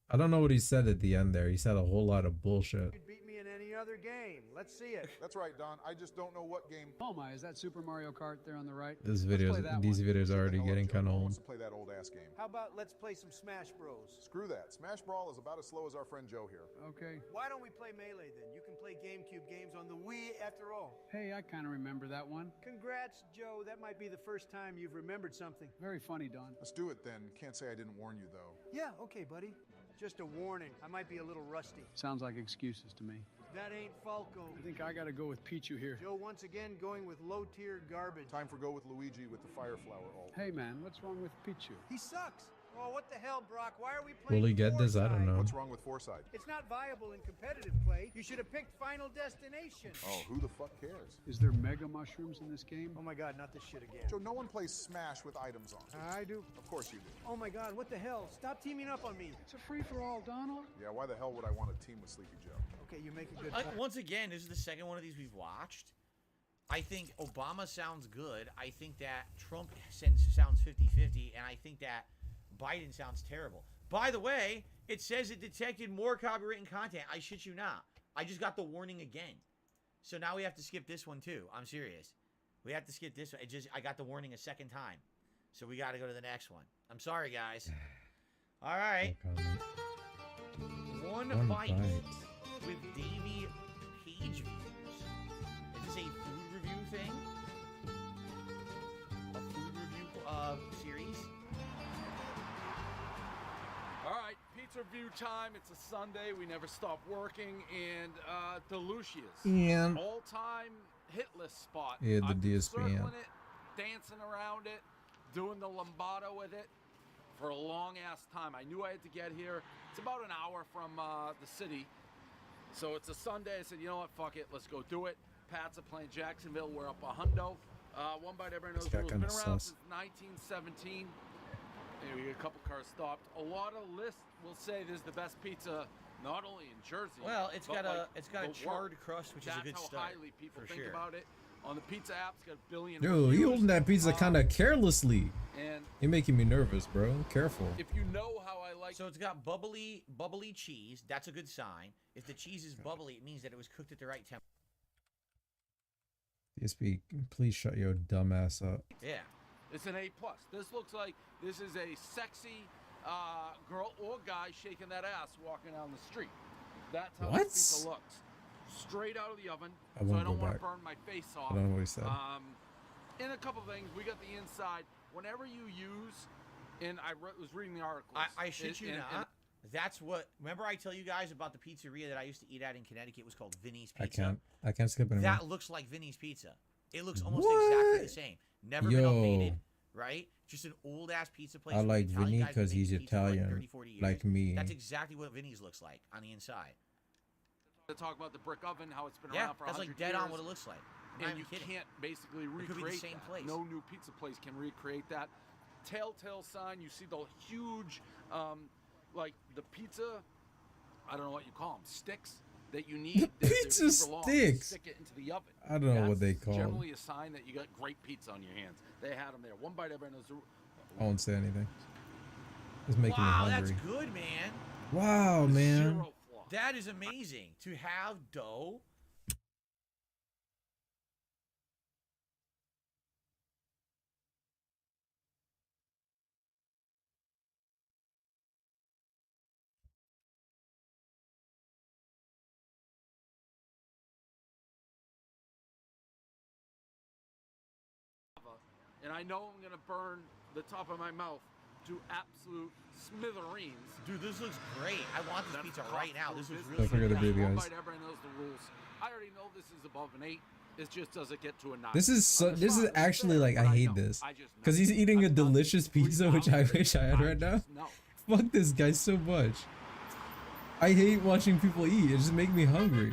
I don't know what he said at the end there. He said a whole lot of bullshit. You'd beat me in any other game. Let's see it. That's right, Don. I just don't know what game. Oh my, is that Super Mario Kart there on the right? These Let's play videos, that these one. videos are already getting kind of Who old. wants to play that old ass game? How about let's play some Smash Bros? Screw that. Smash Brawl is about as slow as our friend Joe here. Okay. Why don't we play Melee then? You can play GameCube games on the Wii after all. Hey, I kind of remember that one. Congrats, Joe. That might be the first time you've remembered something. Very funny, Don. Let's do it then. Can't say I didn't warn you though. Yeah, okay, buddy. Just a warning. I might be a little rusty. Sounds like excuses to me. That ain't Falco. I think I gotta go with Pichu here. Joe, once again, going with low-tier garbage. Time for go with Luigi with the Fire Flower ult. Hey man, what's wrong with Pichu? He sucks. Oh, what the hell, Brock? Why are we playing Will he get this? I don't know. What's wrong with Foresight? It's not viable in competitive play. You should have picked Final Destination. Oh, who the fuck cares? Is there mega mushrooms in this game? Oh my god, not this shit again. Joe, no one plays Smash with items on. I do. Of course you do. Oh my god, what the hell? Stop teaming up on me. It's a free-for-all, Donald. Yeah, why the hell would I want to team with Sleepy Joe? Okay, you make a good point. Once again, this is the second one of these we've watched. I think Obama sounds good. I think that Trump sounds 50-50, and I think that Biden sounds terrible. By the way, it says it detected more copywritten content. I shit you not. I just got the warning again. So now we have to skip this one too. I'm serious. We have to skip this one. I got the warning a second time. So we got to go to the next one. I'm sorry, guys. All right. One bite with Davey Page Views. Is this a food review thing? A food review series? All right, pizza review time. It's a Sunday. We never stop working. And Delicious. And all-time hit list spot. Yeah, the I've been DSP. circling it, dancing around it, doing the lambada with it for a long-ass time. I knew I had to get here. It's about an hour from the city. So it's a Sunday. I said, you know what, fuck it. Let's go do it. Pats are playing Jacksonville. We're up a hundo. One bite, everybody knows the rules. Been around since 1917. We get a couple cars stopped. A lot of lists will say this is the best pizza, not only in Jersey. Well, it's got a the charred world. crust, which is a good That's start. how highly people for think sure. about it. On the pizza app, it's got a billion. Yo, reviews. you holding that pizza kind of carelessly. And You're making me nervous, bro. Careful. if you know how I like, So it's got bubbly cheese. That's a good sign. If the cheese is bubbly, it means that it was cooked at the right temperature. DSP, please shut your dumb ass up. Yeah. it's an A+. This looks like this is a sexy girl or guy shaking that ass walking down the street. That's how What? this pizza looks. Straight out of the oven, I so won't I don't go want back. to burn my face off. I don't know what he said. And a couple things. We got the inside. Whenever you use, and I was reading the articles. I shit you not. That's what. Remember, I tell you guys about the pizzeria that I used to eat at in Connecticut. It was called Vinny's Pizza. I can't skip it anymore. That looks like Vinny's Pizza. It looks almost exactly the same. Never been updated, right? Just an old ass pizza place. I where like Italian Vinny guys have because made he's pizza for like Italian, 30, 40 years. like me. That's exactly what Vinny's looks like on the inside. To talk about the brick oven, how it's been Yeah, around for that's 100 like dead years. on what it looks like. I'm not And even you kidding. can't basically It could recreate be the same that. place. No new pizza place can recreate that. Telltale sign. You see the huge, like the pizza. I don't know what you call them. Sticks that you need. They're pizza super long to sticks. Stick it into the oven. I don't know what they That's call 'em. Generally, a sign that you got great pizza on your hands. They had them there. One bite, everybody knows. I won't say anything. It's making Wow, me that's hungry. good, man. Wow, man. Zero flaw. That is amazing to have dough. And I know I'm gonna burn the top of my mouth to absolute smithereens. Dude, this looks great. I want this That's pizza tough right now. This business. is Don't really forget the good. baby One guys. bite, everybody knows the rules. I already know this is above an 8. It just doesn't get to a 9. This is so, On the this is spot, it's actually there, like but I hate know. this I just know. because he's eating a I've done delicious pizza, which I wish I had right now. know. Fuck this guy so much. I hate watching people eat. It just makes me hungry.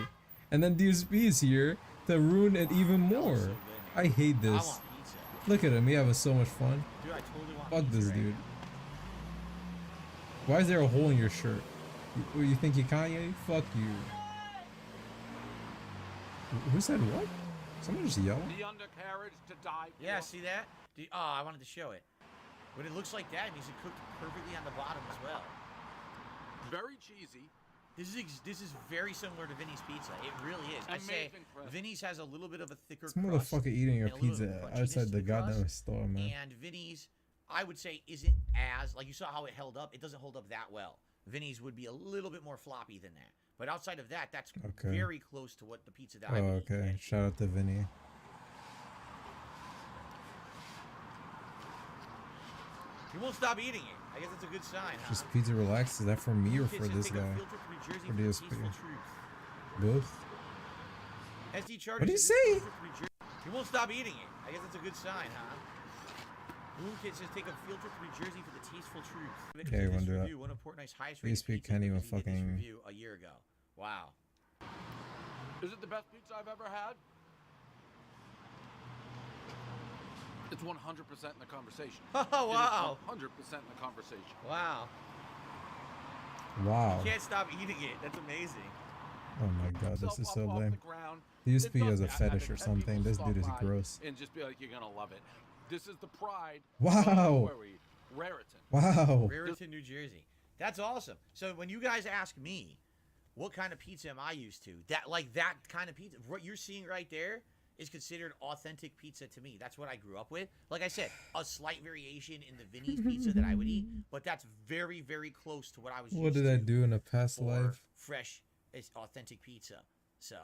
And then DSP is here to ruin it even more. I hate I this. want pizza. Look at him. He having so much fun. Dude, I totally want Fuck pizza this right dude. now. Why is there a hole in your shirt? You think you Kanye? Fuck you. Who said what? Someone just yelled? The undercarriage to die for. Yeah, see that? Oh, I wanted to show it. When it looks like that, it means it cooked perfectly on the bottom as well. Very cheesy. This is very similar to Vinny's Pizza. It really is. I say Amazing crust. Vinny's has a little bit of a thicker This crust. motherfucker eating your and a little bit pizza of crunchiness outside to the goddamn crust. store, man. And Vinny's, I would say, isn't as, like you saw how it held up. It doesn't hold up that well. Vinny's would be a little bit more floppy than that. But outside of that, that's Okay. very close to what the pizza that I Oh, would eat. okay. Shout out to Vinny. You won't stop eating it. I guess that's a good sign, huh? Just pizza relax. Is that for me or Kids for can this take a guy? field trip through Jersey Or for the DSP? Peaceful Truth. Both? SD Charter What'd he says, say? "Field trip through Jersey." You won't stop eating it. I guess that's a good sign, huh? Boom Kid says take a field trip through Jersey for the Tasteful Truth. Yeah, you wanna This do that. review, one of Portnoy's highest rated DSP pizzas can't even because he did this fucking- review a year ago. Wow. Is it the best pizza I've ever had? It's 100% in the conversation. Oh, wow. 100% in the conversation. Wow. Wow. You can't stop eating it. That's amazing. Oh my god, this is so off lame. the ground. He used to It be does as a me. I've fetish had or 10 something. people This stop dude is by gross. And just be like, you're gonna love it. This is the pride. Wow. Where are we? Raritan. Wow. Raritan, New Jersey. That's awesome. So when you guys ask me, what kind of pizza am I used to? That kind of pizza. What you're seeing right there is considered authentic pizza to me. That's what I grew up with. Like I said, a slight variation in the Vinny's pizza that I would eat, but that's very, very close to what I was used to. What did I do in a past for life? fresh, it's authentic pizza. So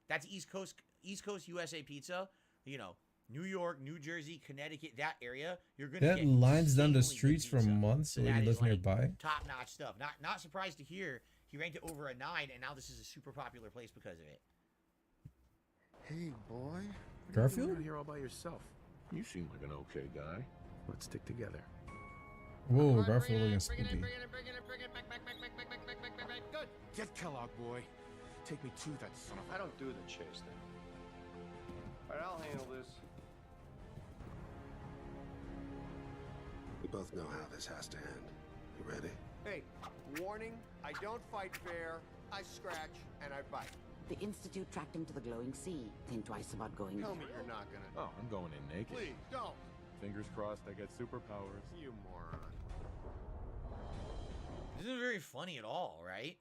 that's East Coast USA pizza. You know, New York, New Jersey, Connecticut, that area. You're gonna That get lines down the insanely good streets for pizza. months So where that you is, live nearby. Top-notch stuff. Not surprised to hear he ranked it over a 9, and now this is a super popular place because of it. Hey, boy. Garfield? You're here all by yourself. You seem like an okay guy. Let's stick together. Whoa, Garfield looking spooky. Good. Get Kellogg, boy. Take me to that son of I don't do the chase thing. All right, I'll handle this. We both know how this has to end. You ready? Hey, warning, I don't fight fair. I scratch and I bite. The Institute tracked him to the glowing sea. Think twice about going Tell there. me you're not gonna. Oh, I'm going in naked. Please, don't. Fingers crossed I get superpowers. You moron. This isn't very funny at all, right?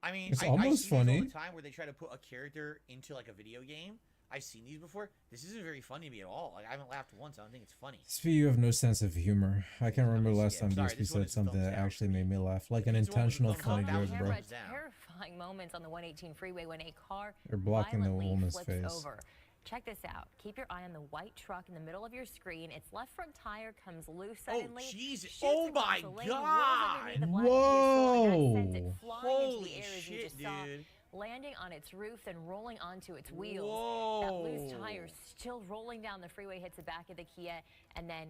I mean, It's I almost see these all funny. the time where they try to put a character into like a video game. I've seen these before. This isn't very funny to me at all. Like I haven't laughed once. I don't think it's funny. SP, you have no sense of humor. I can't remember the last time Sorry, DSP this one said is something that thumbs down. actually made me laugh. Like an intentional funny joke, bro. Camera terrifying moments on the 118 freeway when a car You're blocking the violently woman's flips face. over. Check this out. Keep your eye on the white truck in the middle of your screen. Its left front tire comes loose suddenly. Jesus. shoots Oh across my the lane, God. rolls underneath the black vehicle, and that sends it flying into Holy the air as you shit, just saw, dude. landing on its roof and rolling onto its wheels. That loose tire still rolling down the freeway hits the back of the Kia, and then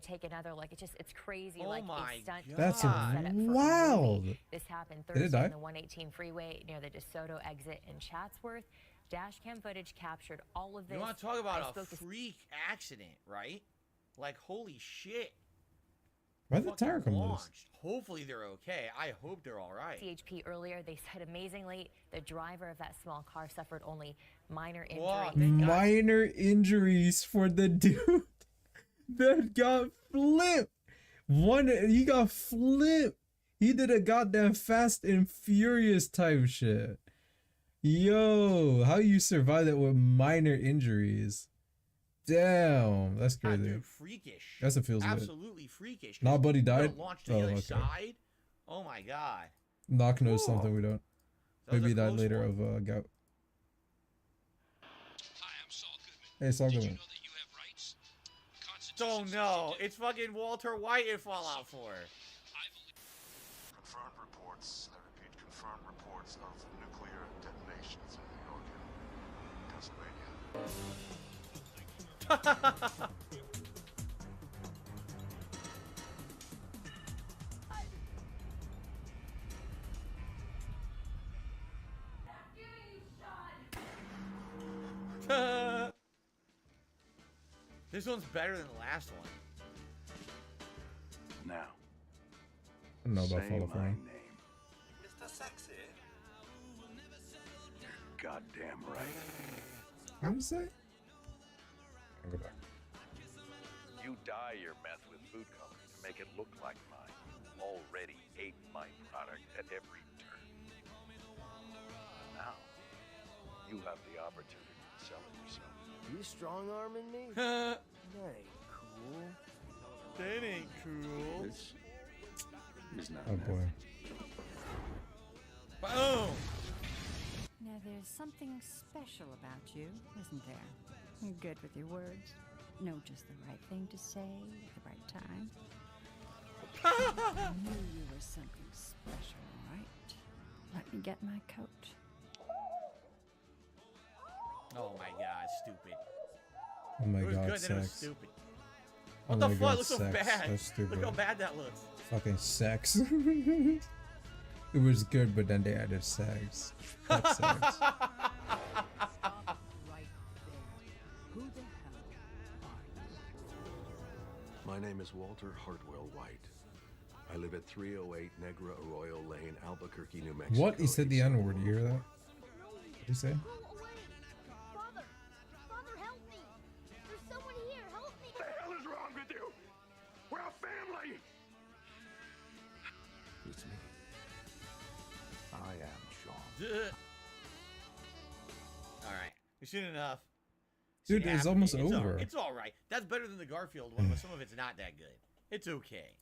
take another. Like it's crazy. Oh like my a stunt. God. That's set up for a movie. wild. This happened Did it Thursday die? on the 118 freeway near the DeSoto exit in Chatsworth. Dash cam footage captured all of this. You want to talk I about a spoke to freak accident, right? Like, holy shit. Why'd the Fucking tire come loose? launched. Hopefully they're okay. I hope they're all right. CHP earlier, they said amazingly, the driver of that small car suffered only minor injuries. Wow, Minor injuries for the dude that got flipped. He got flipped. He did a goddamn Fast and Furious type shit. Yo, how you survive that with minor injuries? Damn, that's crazy. Dude, freakish. That's what feels good. Absolutely freakish. Nah, buddy You died? don't launch to the Oh, other okay. side. Oh my god. Knock knows something we don't. That was Maybe he a died close later one. of gout. Hey, Saul Goodman. Oh no, it's fucking Walter White in Fallout 4. Confirmed reports, I repeat, confirmed reports of nuclear detonations in New York and Pennsylvania. This one's better than the last one. Now. I don't know about Say Fall of my Fame. name. Mr. Sexy. You're goddamn right. What did you say? I'll go back. You dye your meth with food color to make it look like mine. Already ate my product at every turn. Now, you have the opportunity to sell it yourself. You strong-arming me? That ain't cool. That ain't cool. This is not Oh boy. Boom! Now there's something special about you, isn't there? You're good with your words. Know just the right thing to say at the right time. I knew you were something special, right? Let me get my coat. Oh my god, stupid. Oh my It was god, good, then it was sex. stupid. Oh What the my fuck? god, It looks so sex. bad. That's stupid. Look how bad that looks. Fucking sex. It was good, but then they added sex. Fuck sex. My name is Walter Hartwell White. I live at 308 Negra Arroyo Lane, Albuquerque, New Mexico. What? He said the N-word. You hear that? What did he say? Father, help me! There's someone here. Help me! What the hell is wrong with you? We're a family. It's me. I am Sean. All right, we've seen enough. Dude, See, it's after- almost all- over. It's all right. That's better than the Garfield one, but some of it's not that good. It's okay.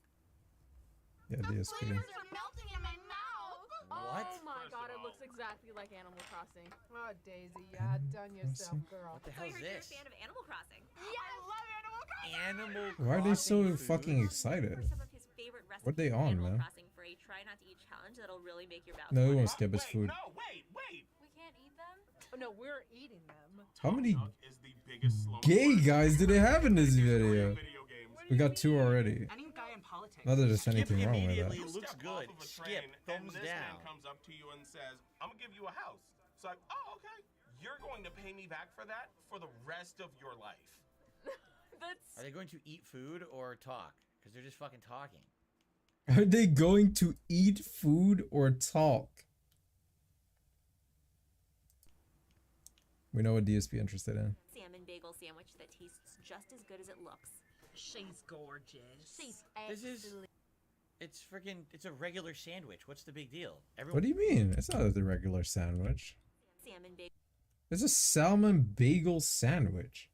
Yeah, DSP. Flavors are melting in my mouth. What? Oh my god, it looks exactly like Animal Crossing. Oh, Daisy, you outdone yourself, girl. What the hell is this? Fan of Animal Crossing. Yeah, I love Animal Crossing. Animal Why are they so Crossing fucking food? excited? Some of his favorite recipes What they in on, Animal man? Crossing for a try not to eat challenge that'll really make your mouth No, we water. won't skip his food. wait. We can't eat them? Oh, no, we're eating them. How many gay guys do they have in this video? We got 2 already. Any guy in politics. Not that there's anything wrong with Immediately that. looks good. Skip, thumbs down. comes up to you and says, I'm gonna give you a house. It's like, oh, okay. You're going to pay me back for that for the rest of your life. That's Are they going to eat food or talk? Because they're just fucking talking. Are they going to eat food or talk? We know what DSP interested in. Salmon bagel sandwich that tastes just as good as it looks. She's gorgeous. She's This is. It's freaking. It's a regular sandwich. What's the big deal? What do you mean? It's not the regular sandwich. Salmon bagel. It's a salmon bagel sandwich.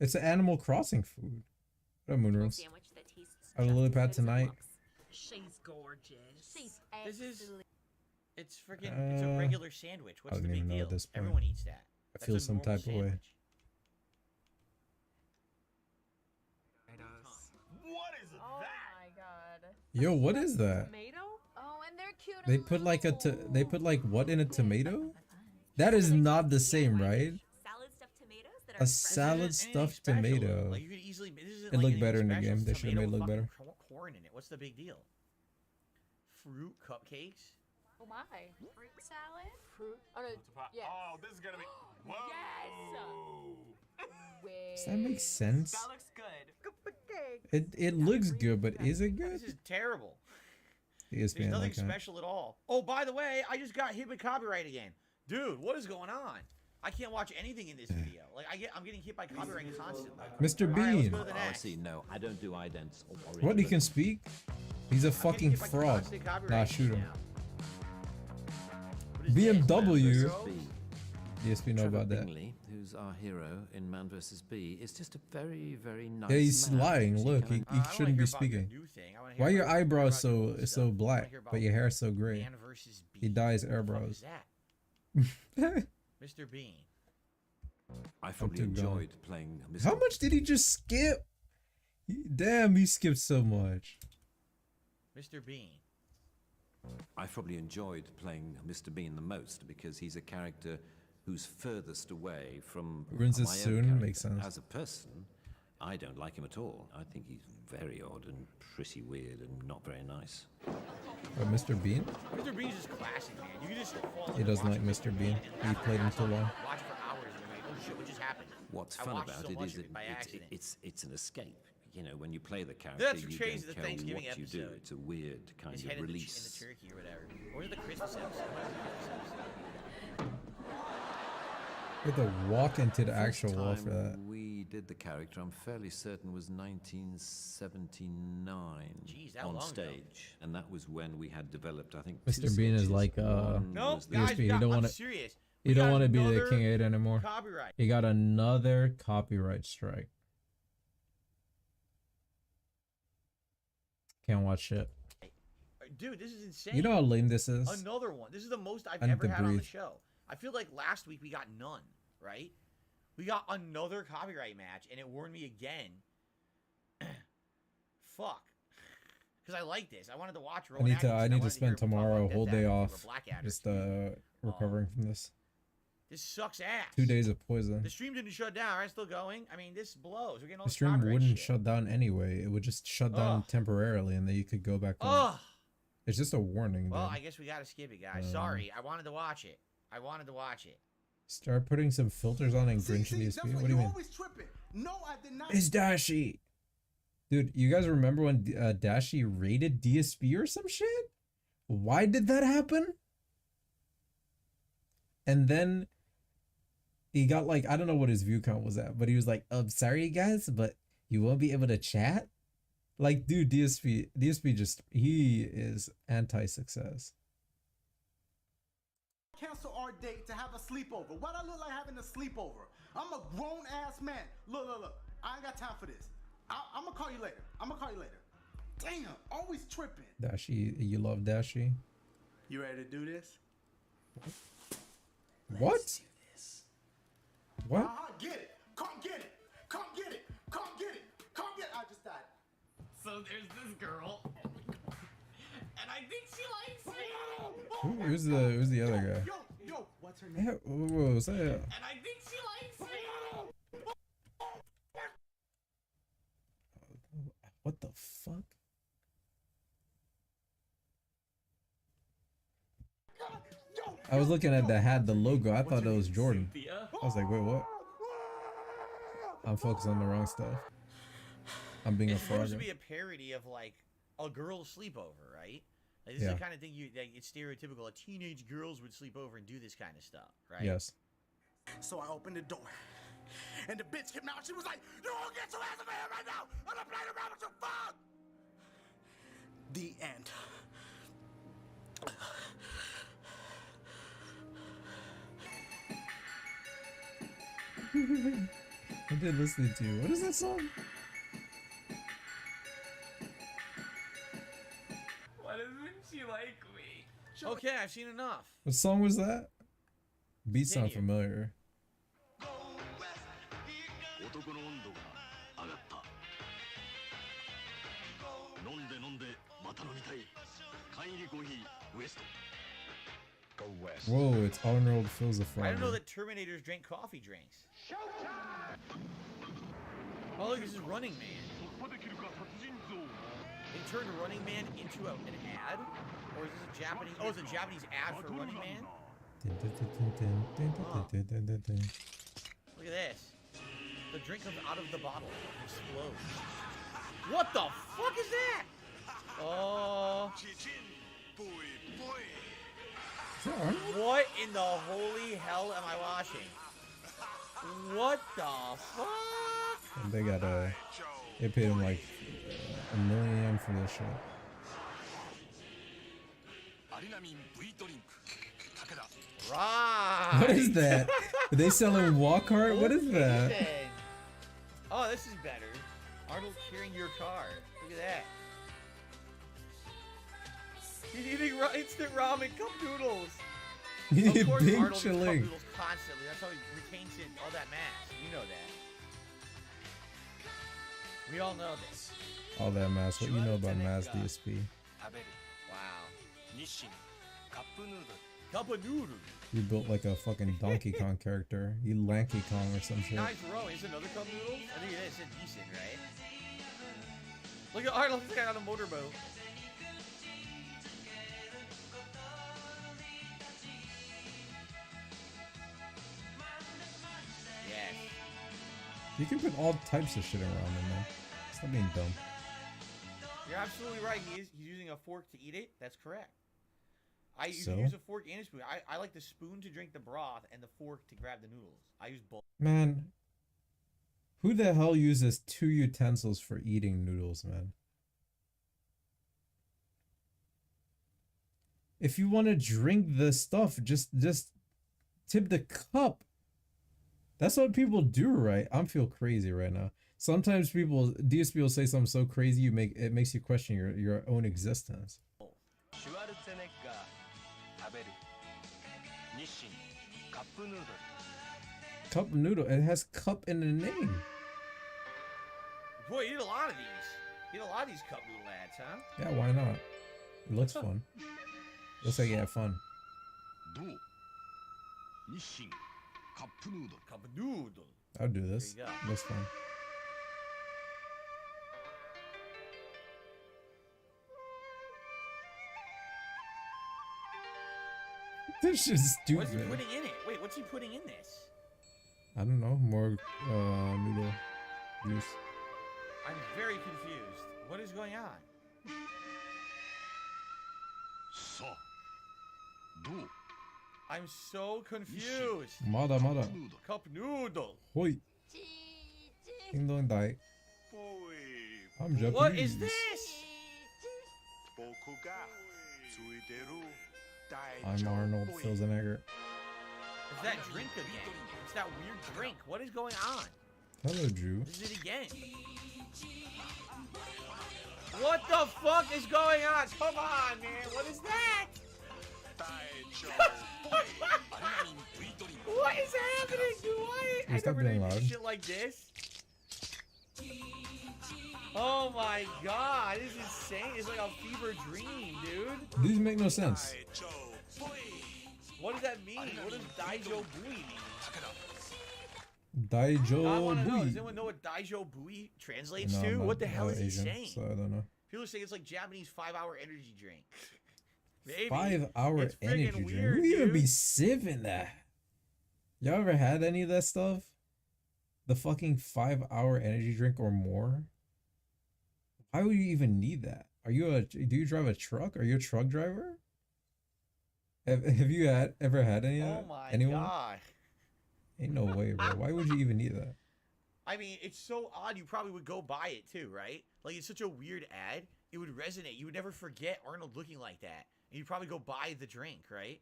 It's an Animal Crossing food. What up, Moonrooms? Sandwich that tastes Out of lily pad tonight. She's gorgeous. She's This is. excellent. It's freaking. It's a regular sandwich. I What's the don't big even know deal? at this point. Everyone eats that. I That's feel a some normal type of way. sandwich. What is Oh that? my god. Yo, what is that? Tomato? Oh, and they're cute. They put like they put like what in a tomato? That is not the same, right? Salad stuffed tomatoes that are A This isn't salad anything stuffed special. tomato. Like you could easily. This isn't It like looked anything better in the special. game. It's They should have tomato made it look fucking better. Corn in it. What's the big deal? Fruit cupcakes. Oh my. Fruit salad? Fruit. Oh, no. Yes. Oh, this is gonna be. Whoa. Does that make sense? That looks good. It looks good, but is it good? This is terrible. ESPN There's nothing like that. special at all. Oh, by the way, I just got hit with copyright again. Dude, what is going on? I can't watch anything in this video. Like I'm getting hit by copyright constantly. Mr. All right, let's Bean. go to the next. no, I don't do idents. What, he can speak? He's a fucking hit by fraud. constant copyright Nah, shoot him. What is this? BMW. B. ESP know Trevor about that. Bingley, who's our hero in Man vs. Bee, is just a very, very nice Yeah, he's man. lying. He Look, kinda- he shouldn't be speaking. Why are your eyebrows so black, but your hair is so gray? Man versus Bee. He dyes What the fuck eyebrows. is that? Mr. Bean. I probably too gone. enjoyed playing Mr. How much did he just skip? Damn, he skipped so much. Mr. Bean. I probably enjoyed playing Mr. Bean the most because he's a character who's furthest away from Ruins it my own soon, character. makes sense. As a person, I don't like him at all. I think he's very odd and pretty weird and not very nice. But Mr. Bean? Mr. Bean's just classic, man. You can just fall He doesn't like Mr. Bean. He played him too long. watch for hours and you're like, oh shit, what just happened? What's I fun watched about so it much is of that it by accident. it's an escape. You know, when you play the character, That's you for don't Chase, the care Thanksgiving what you do. episode. It's a weird kind His of head in the release. turkey or whatever. Or is it the Christmas episode? We had to walk into the First actual wall for time that. we did the character, I'm fairly certain, was 1979 Jeez, that on long ago. stage, and that was when we had developed, I think, Mr. two Bean is sketches. like One No, was the- guys, ESP, you don't I'm want to. serious. You We don't got want to be the another King 8 anymore. Copyright. He got another copyright strike. Can't watch shit. Dude, this is insane. You know how lame this is? Another one. This is the most I've I need ever to had on the breathe. show. I feel like last week we got none, right? We got another copyright match, and it warned me again. Fuck. Because I like this. I wanted to watch I Rowan need to. Atkinson. I need to wanted spend hear him talk tomorrow a about whole Death day Adder or off, Blackadder. just recovering from this. This sucks ass. 2 days of poison. The stream didn't shut down. Right? Still going. I mean, this blows. We're getting all The this stream copyright wouldn't shit. shut down anyway. It would just shut down Ugh. temporarily, and then you could go back on. Ugh. It's just a warning. Well, dude. I guess we gotta skip it, guys. Sorry. I wanted to watch it. I wanted to watch it. Start putting some filters on and Grinch in the That's ESP. why What do you you're mean? always tripping. No, I did not. It's Dashi. Dude, you guys remember when Dashi raided DSP or some shit? Why did that happen? And then he got like, I don't know what his view count was at, but he was like, I'm sorry guys, but you won't be able to chat? Like, dude, DSP just, he is anti-success. Cancel our date to have a sleepover. What I look like having a sleepover? I'm a grown ass man. Look. I ain't got time for this. I'm gonna call you later. Damn, always tripping. Dashi, you love Dashi? You ready to do this? What? What? Get it. Come get it. I just died. So there's this girl, and I think she likes me. Who's the other guy? Yo, what's her name? Yeah, whoa, what's that? And I think she likes me. What the fuck? I was looking at that had the logo. I thought it was Jordan. I was like, wait, what? I'm focused on the wrong stuff. I'm being It's a supposed to frog. be a parody of like a girl's sleepover, right? Like, this is Yeah. the kind of thing it's stereotypical. Like, teenage girls would sleep over and do this kind of stuff, right? Yes. So I opened the door, and the bitch came out. She was like, "You won't get your ass over here right now. I'm not playing around with your phone." The end. I did listen to you. What is that song? Why doesn't she like me? Okay, I've seen enough. What song was that? Beat sound Continue. familiar. 男の温度が上がった飲んで飲んでまた飲みたい缶入りコーヒーウエスト Go West. Whoa, it's Arnold fills the I frog. didn't know that Terminators drank coffee drinks. Oh, look, this is Running Man. They turned Running Man into an ad? Or is this a Japanese? Oh, it's a Japanese ad for Running Man? Look at this. The drink comes out of the bottle and explodes. What the fuck is that? Oh. What in the holy hell am I watching? What the fuck? And they got they paid him like $1 million for this shit. Right. What is that? Are they selling walk art? What is that? Oh, this is better. Arnold carrying your car. Look at that. He's eating instant ramen cup noodles. Of course, Big Arnold eats cup chilling. noodles constantly. That's how he retains all that mass. You know that. We all know this. All that mass. What you know about mass DSP? Wow. Cup of noodles. You built like a fucking Donkey Kong character. You Lanky Kong or some shit. Nice row. Is another cup noodles? I think it is decent, right? Look at Arnold. This guy on a motorboat. Yes. You can put all types of shit around in there. Stop being dumb. You're absolutely right. He's using a fork to eat it. That's correct. You So? can use a fork and a spoon. I like the spoon to drink the broth and the fork to grab the noodles. I use both. Man, who the hell uses 2 utensils for eating noodles, man? If you want to drink the stuff, just tip the cup. That's what people do, right? I feel crazy right now. Sometimes DSP will say something so crazy it makes you question your own existence. Cup noodle. It has cup in the name. Boy, you eat a lot of these. You eat a lot of these cup noodle ads, huh? Yeah, why not? It looks fun. Looks like you have fun. Cup noodle. I'll do this. There you go. Looks fun. This is stupid. What's he putting in it? Wait, what's he putting in this? I don't know. More noodle juice. I'm very confused. What is going on? So, do. I'm so confused. Mada mada. Cup noodle. Hoi. Ding dong dai. I'm Japanese. What is this? I'm Arnold Schwarzenegger. It's that drink again. It's that weird drink. What is going on? Hello, Drew. This is it again. What the fuck is going on? Come on, man. What is that? What is happening? I Stop never being did loud. shit like this. Oh my god, this is insane. It's like a fever dream, dude. These make no sense. What does that mean? What does Daijo Bui mean? Daijo I want to know. Does Bui. anyone know what Daijo Bui translates No, to? I'm not What the hell is he Asian, saying? so I don't know. People are saying it's like Japanese 5-hour energy drink. Maybe. 5-hour It's friggin' energy drink. weird, Who even dude. be sipping that? Y'all ever had any of that stuff? The fucking 5-hour energy drink or more? Why would you even need that? Do you drive a truck? Are you a truck driver? Have you ever had any of that? Oh my Anyone? god. Ain't no way, bro. Why would you even need that? I mean, it's so odd. You probably would go buy it too, right? Like, it's such a weird ad. It would resonate. You would never forget Arnold looking like that. And you'd probably go buy the drink, right?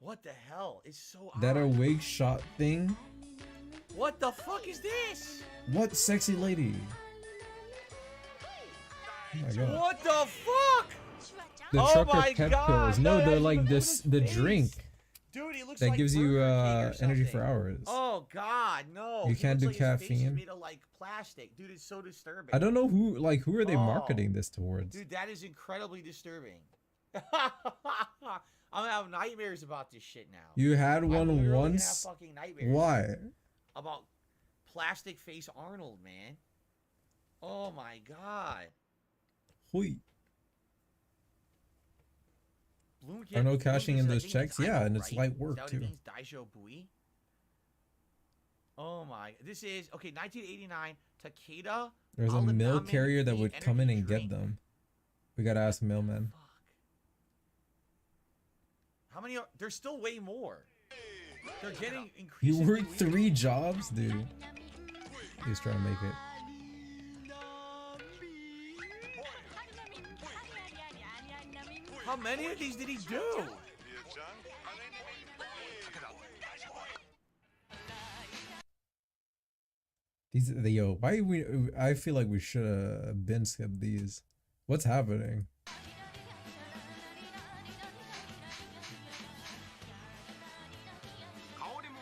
What the hell? It's so odd. That awake shot thing? What the fuck is this? What sexy lady? Oh my god. What the fuck? The Oh trucker my pep God, pills. no, No, that's they're even like look at this his the face. drink Dude, he looks that like gives you Burger King or energy something. for hours. Oh god, no. You He can't looks do like his face is caffeine. made of like plastic. Dude, it's so disturbing. I don't know who are they Oh. marketing this towards? Dude, that is incredibly disturbing. I'm gonna have nightmares about this shit now. You had I'm one literally gonna have once? fucking nightmares Why? about plastic face Arnold, man. Oh my god. Hui. Bloom Are no Bloom cashing gives in it, I those think, checks? time Yeah, out, and it's right? light Is work that what too. it means? Daisho Bui? Oh my. This is, okay, 1989, Takeda. There's a mail Alinamin carrier that V would come in energy and drink. get them. We gotta ask mailman. How many are, there's still way more. They're getting You increasingly work 3 jobs, dude. He's trying to make it. How many of these did he do? I feel like we should have been skipped these. What's happening?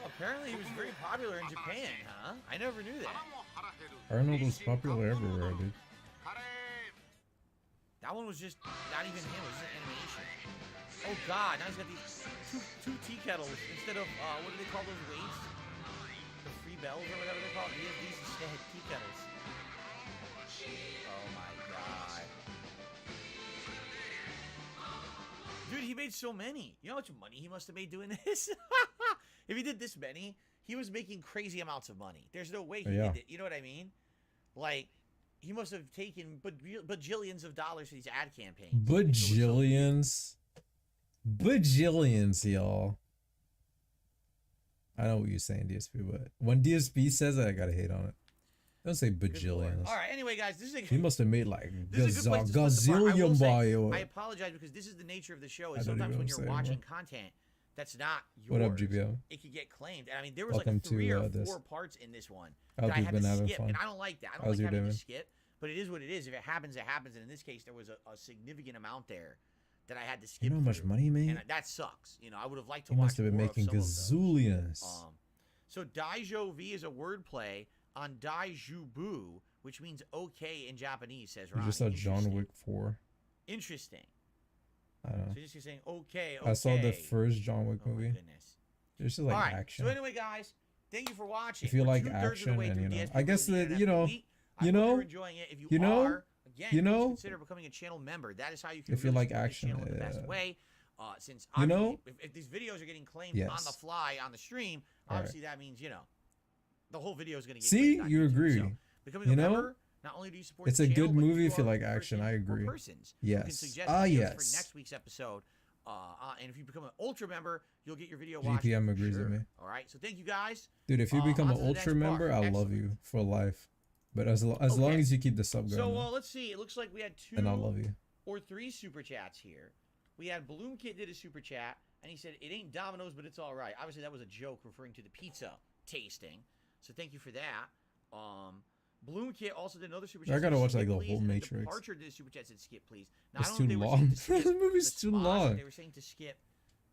Apparently he was very popular in Japan, huh? I never knew that. Arnold was popular everywhere, dude. That one was just not even him, it was just animation. Oh god, now he's got these two tea kettles instead of, what do they call those weights? The free bells or whatever they're called? He has these instead tea kettles. Oh my god. Dude, he made so many. You know how much money he must have made doing this? If he did this many, he was making crazy amounts of money. There's no way he Yeah. did it. You know what I mean? Like, he must have taken bajillions of dollars for these ad campaigns. Bajillions. Bajillions, y'all. I know what you're saying, DSP, but when DSP says it, I gotta hate on it. Don't say bajillions. All right, anyway, guys, this is a He must have made like this is a good place to split the part. I will gazillion say, bio. I apologize because this is the nature of the show. I Is don't sometimes even when know you're what I'm saying watching content that's not yours, What up, GBO? it could get claimed. And I mean, there was Welcome like 3 to, or 4 this. parts in this one I hope that I you've had been to having skip, fun. and I don't like that. I don't How's like your having day, to man? skip, but it is what it is. If it happens, it happens. And in this case, there was a significant amount there that I had to skip. You know how much through, money he made? and that sucks. You know, I would have liked to He watch must have been more of making some of those. gazillions. So Daijo V is a wordplay on Daijubu, which means okay in Japanese, says You Ron. just saw John Wick 4. Interesting. I don't know. So just saying okay. I saw the okay. first John Wick movie. Goodness. There's just like All right. action. So anyway, guys, thank you for watching. If you We're like 2/3 of the action way and through you know, DSP I guess Versus that DNF you know, Elite. I you hope know, you're enjoying it. If you know, are, again, you please know, consider becoming a channel member. That is how you can if you really like support this action, channel in the best yeah. way. Since You obviously, know? if these videos are getting claimed Yes. on the fly on the stream, All right. obviously that means the whole video is going to get See, claimed on you YouTube. agree. So becoming You a know? member Not only do you support It's the a channel, good but movie you if you are like the action. person I or agree. persons who can Yes. suggest Ah, videos yes. for next week's episode. And if you become an ultra member, you'll get your video watched. GPM for agrees sure. with me. All right. So thank you guys. Dude, if you become on an to the next ultra part. member, I'll love you for life. But as long as you keep the sub going, So man, let's see. It looks like we had two then I'll love you. or three super chats here. We had Balloon Kid did a super chat, and he said it ain't Domino's, but it's all right. Obviously, that was a joke referring to the pizza tasting. So thank you for that. Balloon Kid also did another super chat. I gotta said, watch "Skip, like the please," whole and then Matrix. Departure did a super chat, said skip please. Now, It's I don't know too if they were long. saying to skip This movie's the too spas, long. if they were saying to skip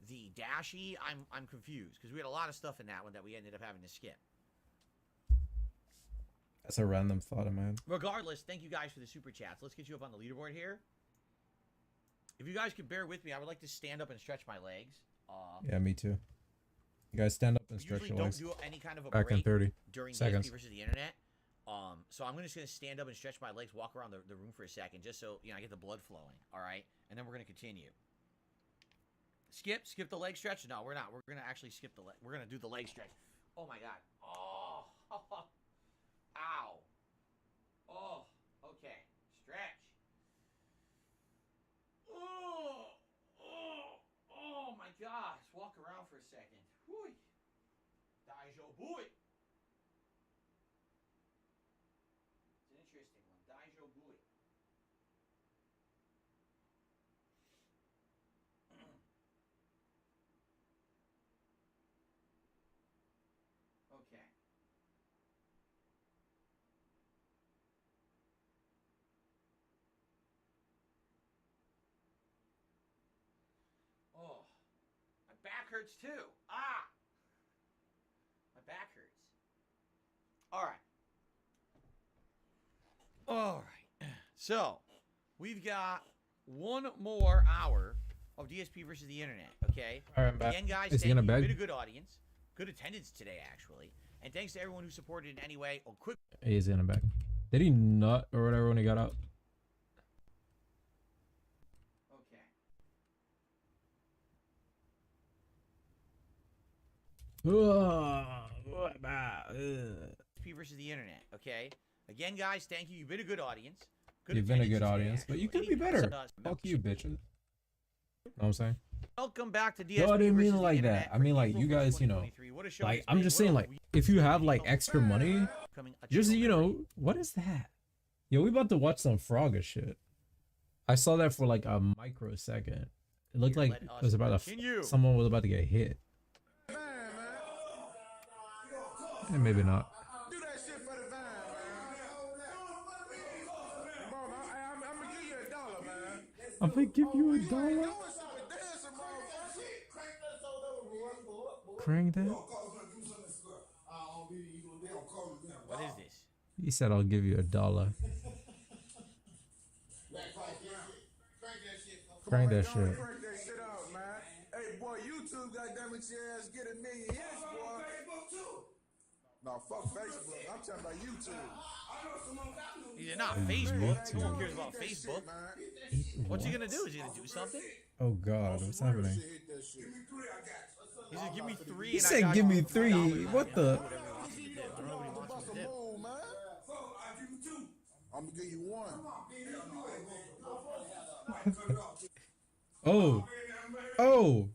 the Dashie. I'm confused because we had a lot of stuff in that one that we ended up having to skip. That's a random thought of mine. Regardless, thank you guys for the super chats. Let's get you up on the leaderboard here. If you guys could bear with me, I would like to stand up and stretch my legs. Yeah, me too. You guys stand up and stretch Usually your legs. don't do any kind of a Back in break 30 during seconds. DSP versus the internet. So I'm just gonna stand up and stretch my legs, walk around the room for a second, just so I get the blood flowing. All right, and then we're gonna continue. Skip the leg stretch. No, we're not. We're gonna actually skip the leg. We're gonna do the leg stretch. Oh my god. Oh. Ow. Oh. Okay. Stretch. Oh my gosh. Walk around for a second. Whew. Daijo bui. It's an interesting one. Daijo bui. Okay. Oh, my back hurts too. Ah, my back hurts. All right. All right. So, we've got one more hour of DSP versus the internet. Okay. All right, I'm back. Again, guys, Is he thank gonna you. You've beg? been a good audience. Good attendance today, actually. And thanks to everyone who supported in any way. Oh, quick. He's in the back. Did he nut or whatever when he got out? Okay. DSP versus the internet. Okay. Again, guys, thank you. You've been a good audience. You've been a good attendance today, audience, but you could actually. be better. Any- Fuck you, bitches. Know what I'm saying? Welcome back to DSP. No, I didn't mean versus it the like internet that. I for mean like April you 1st, guys, you know, 2023. What a show like it's I'm been. just What saying a like week. if you have like extra money, Becoming a just channel you member. know, what is that? Yo, we about to watch some Frogger shit. I saw that for like a microsecond. It looked like let it us was about continue. someone was about to get hit. And maybe not. Do that shit for the vine, man. Come on, I'm gonna give you $1, man. I'm gonna give you $1. Crank that. What is this? He said I'll give you $1. Crank that shit. Crank that shit out, man. Hey, boy, YouTube, goddammit, your ass get 1 million hits, boy. No, fuck Facebook. I'm talking about YouTube. He's not Facebook. No one cares about Facebook. What's he gonna do? Is he gonna do something? Oh God, what's happening? He said, "Give me 3." He and I said, got "Give you me for three." $5. What the? Whatever he wants him to do. I don't know what he wants him to do. I'm gonna give you 1. Oh. Oh.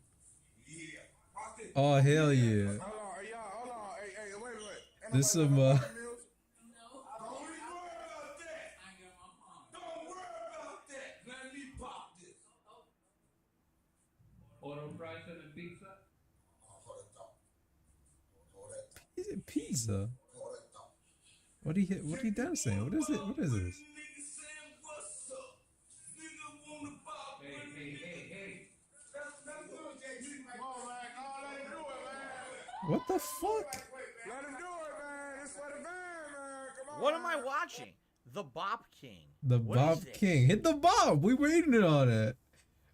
Oh hell yeah. Hold on, hey, wait. This some Don't worry about that. Let me pop this. Auto price of the pizza? Is it pizza? What he dancing? What is it? What is this? What the fuck? Let him do it, man. It's for the van, man. Come on. What am I watching? The Bop King. The What Bob is this? King. Hit the Bob. We waiting on it.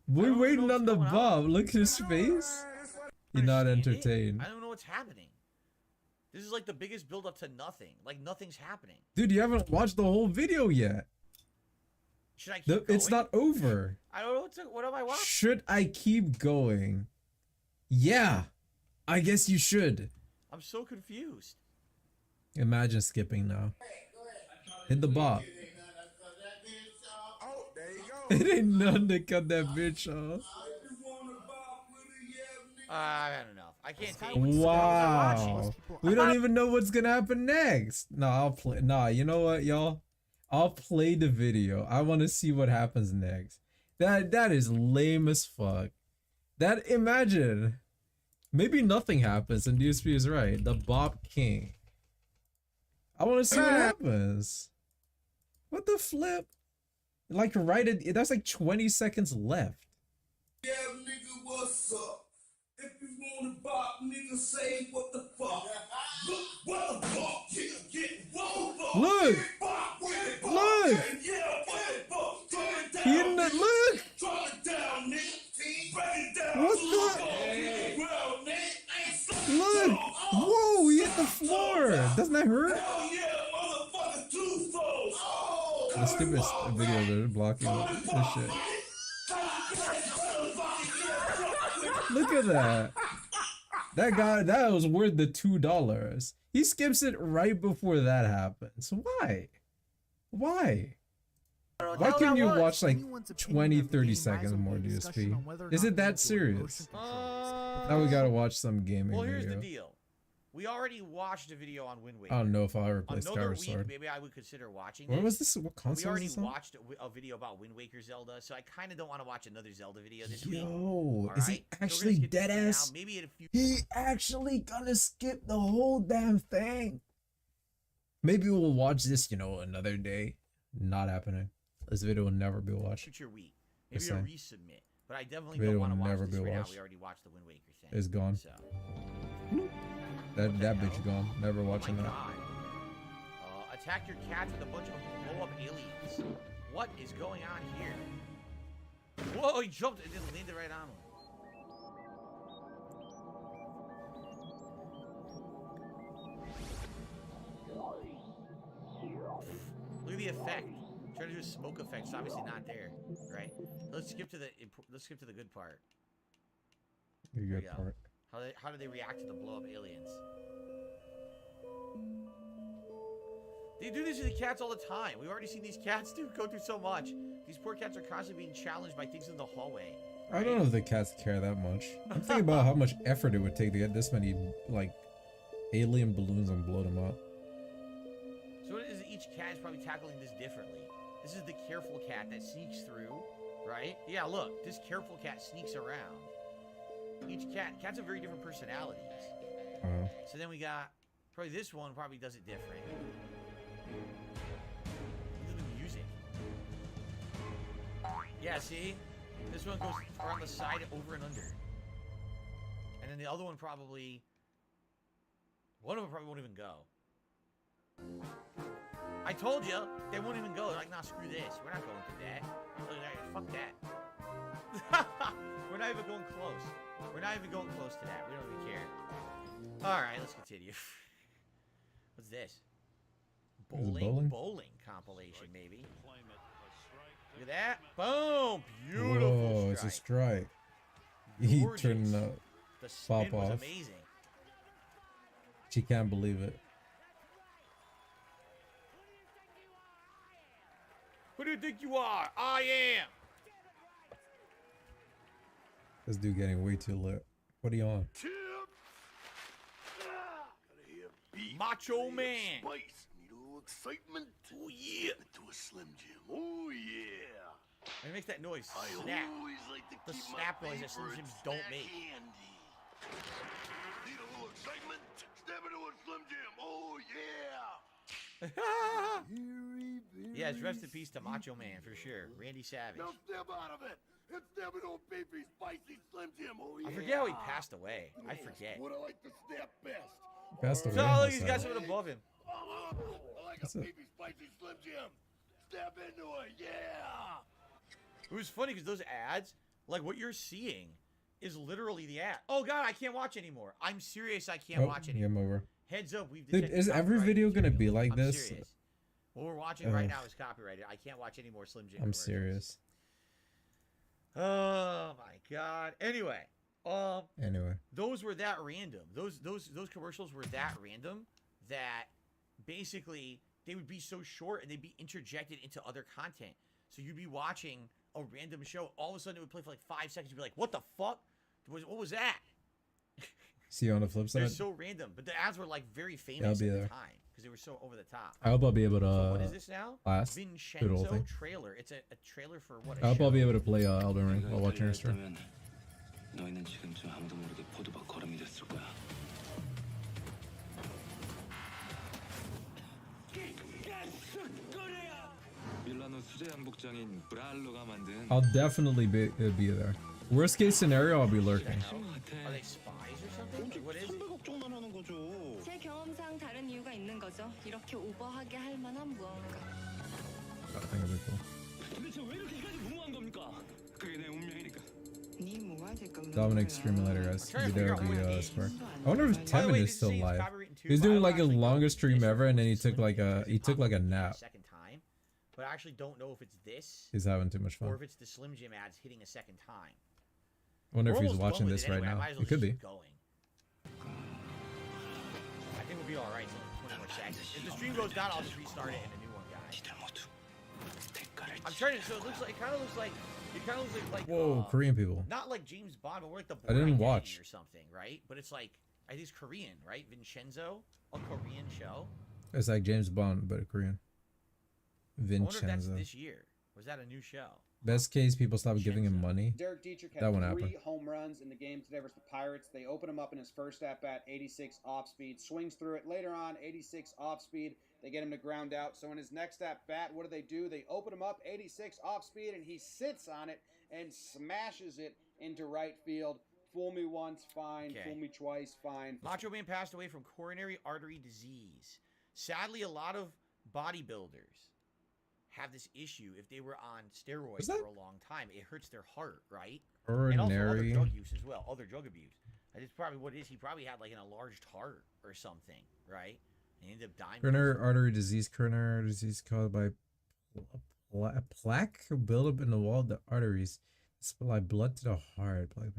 We waiting on the Bob. Look at his face. You're not entertained. I don't know what's happening. This is like the biggest build up to nothing. Like nothing's happening. Dude, you haven't watched the whole video yet. Should I keep It's going? not over. I don't know what am I watching? Should I keep going? Yeah. I guess you should. I'm so confused. Imagine skipping now. Hit the bop. Oh, there you go. It ain't nothing to cut that bitch off. I had enough. I can't take it. Wow. We don't even know what's gonna happen next. No, I'll play. Nah, you know what, y'all? I'll play the video. I want to see what happens next. That is lame as fuck. That, imagine. Maybe nothing happens and DSP is right. The Bop King. I want to see what happens. What the flip? Like right at, that's like 20 seconds left. Yeah, nigga, what's up? If you wanna bop, nigga, say what the fuck. Look, what the fuck, yeah, get rolled up. Look! Look! Yeah, what the fuck, turn it down. He in the, look! Turn it down, nigga. Break it down. What the? Look! Whoa, he hit the floor! Doesn't that hurt? Hell yeah, motherfucker, two souls. Oh, The stupid video they're blocking this shit. Look at that. That guy, that was worth the $2. He skips it right before that happens. Why? Why? Why couldn't you watch like 20, 30 seconds more DSP? Is it that serious? Now we gotta watch some gaming Well, here's video. the deal. We already watched a video on Wind Waker. I don't know if I'll ever play Another Skyward week, Sword. maybe I would consider watching What this. was this? What But console we already was this on? watched a video about Wind Waker Zelda, so I kind of don't want to watch another Zelda video this week. Yo, is he Alright? So we're actually gonna skip this dead for now. ass? Maybe in a few. He actually gonna skip the whole damn thing. Maybe we'll watch this, you know, another day. Not happening. This video will never be watched. Future week. Maybe Just a saying. resubmit. But I definitely Video don't want to will watch never this be right now. watched. We already watched the Wind Waker thing. It's gone. So. That bitch gone. Never watching that. God. Attack your cats with a bunch of blow-up aliens. What is going on here? Whoa, he jumped and then landed right on him. Look at the effect. Trying to do a smoke effect. It's obviously not there, right? Let's skip to the good part. The There we good go. part. How do they react to the blow-up aliens? They do this to the cats all the time. We've already seen these cats go through so much. These poor cats are constantly being challenged by things in the hallway. I don't know if the cats care that much. I'm thinking about how much effort it would take to get this many, like, alien balloons and blow them up. So it is each cat is probably tackling this differently. This is the careful cat that sneaks through, right? Yeah, look, this careful cat sneaks around. Each cats have very different personalities. So then we got, probably this one probably does it different. Look at the music. Yeah, see? This one goes around the side, over and under. And then the other one probably, one of them probably won't even go. I told you, they won't even go. They're like, nah, screw this. We're not going through that. Look at that. Fuck that. We're not even going close. We're not even going close to that. We don't even care. All right, let's continue. What's this? Bowling compilation, maybe. Look at that. Boom. Beautiful Whoa, strike. it's a strike. He Gorgeous. turned the The pop spin was off. amazing. She can't believe it. Who do you think you are? I am. This dude getting way too lit. What are you on? Macho Man. Spice. Need a little excitement. Oh yeah. Into a Slim Jim. Oh yeah. And it makes that noise. I Snap. always like to The keep snap my noise that Slim favorite Jims don't snack make. handy. Need a little excitement? Step into a Slim Jim. Oh yeah. Yes, rest in peace to Macho Man for sure. Randy Savage. Now step out of it. It's step into a beefy, spicy Slim Jim. Oh yeah. I forget how he passed away. I forget. What I like to snap best. Passed away. So I look, he's got said. someone above him. I like That's a it. beefy, spicy Slim Jim. Step into it. Yeah. It was funny because those ads, like what you're seeing, is literally the ad. Oh god, I can't watch anymore. I'm serious, I can't Oh, watch anymore. game over. Heads up, we've Dude, detected is every copyright video gonna be material. like I'm this? serious. What we're watching right Ugh. now is copyrighted. I can't watch any more Slim Jim. I'm commercials. serious. Oh my god. Anyway, Anyway. those were that random. Those commercials were that random that basically they would be so short and they'd be interjected into other content. So you'd be watching a random show, all of a sudden it would play for like 5 seconds. You'd be like, "What the fuck? What was that?" See on the flip They're side. so random, but the ads were like very I'll famous be at the there. time because they were so over the top. I hope I'll be able to. So what is this now? Last. Do the whole Vincenzo thing. trailer. It's a trailer for what? I hope I'll be able to play Elden Ring while watching her stream. 너희는 지금쯤 아무도 모르게 포도박 걸음이 됐을 거야. 밀라노 수제 양복장인 브랄로가 만든 I'll definitely be there. Worst case scenario, I'll be lurking. Are they spies or something? What is it? 걱정만 하는 거죠. 제 경험상 다른 이유가 있는 거죠. 이렇게 오버하게 할 만한 무언가. I think it'll be cool. 도대체 왜 이렇게까지 무모한 겁니까? 그게 내 운명이니까. Dominic streaming later, guys. Be there, be Square. I wonder if By the Tevin way, is still this is live. copywritten too, He was but I doing don't like his actually know longest if stream this ever, and then he was took like a copywritten nap. second time, but I actually don't know if it's this He's having too much or fun. if it's the Slim Jim ads hitting a second time. I wonder if We're he's almost watching done with this it right anyway. I now. might as well It could just be. keep going. I think we'll be all right. So 20 more seconds. If the stream goes down, I'll just restart it and a new one, guys. I'm trying to. So it looks like. It kind of looks like. It kind of looks like. Whoa, Korean people. Not like James Bond, but we're like the. I didn't Bourne watch. Identity or something, right? But it's like. I think it's Korean, right? Vincenzo, a Korean show. It's like James Bond, but Korean. I wonder if that's Vincenzo. this year. Was that a new show? Best case, people stop giving him money. Derek Dietrich had That one 3 happened. home runs in the game today versus the Pirates. They open him up in his first at bat, 86 off speed, swings through it. Later on, 86 off speed. They get him to ground out. So in his next at bat, what do? They open him up, 86 off speed, and he sits on it and smashes it into right field. Fool me once, fine. Okay. Fool me twice, fine. Macho Man passed away from coronary artery disease. Sadly, a lot of bodybuilders have this issue if they were on steroids for a long time. It hurts their heart, right? And also other Coronary. drug use as well, other drug abuse. And it's probably what it is. He probably had like an enlarged heart or something, right? And he ended up dying. Coronary artery disease. Coronary artery disease caused by plaque buildup in the wall of the arteries. Supply blood to the heart. Plaque,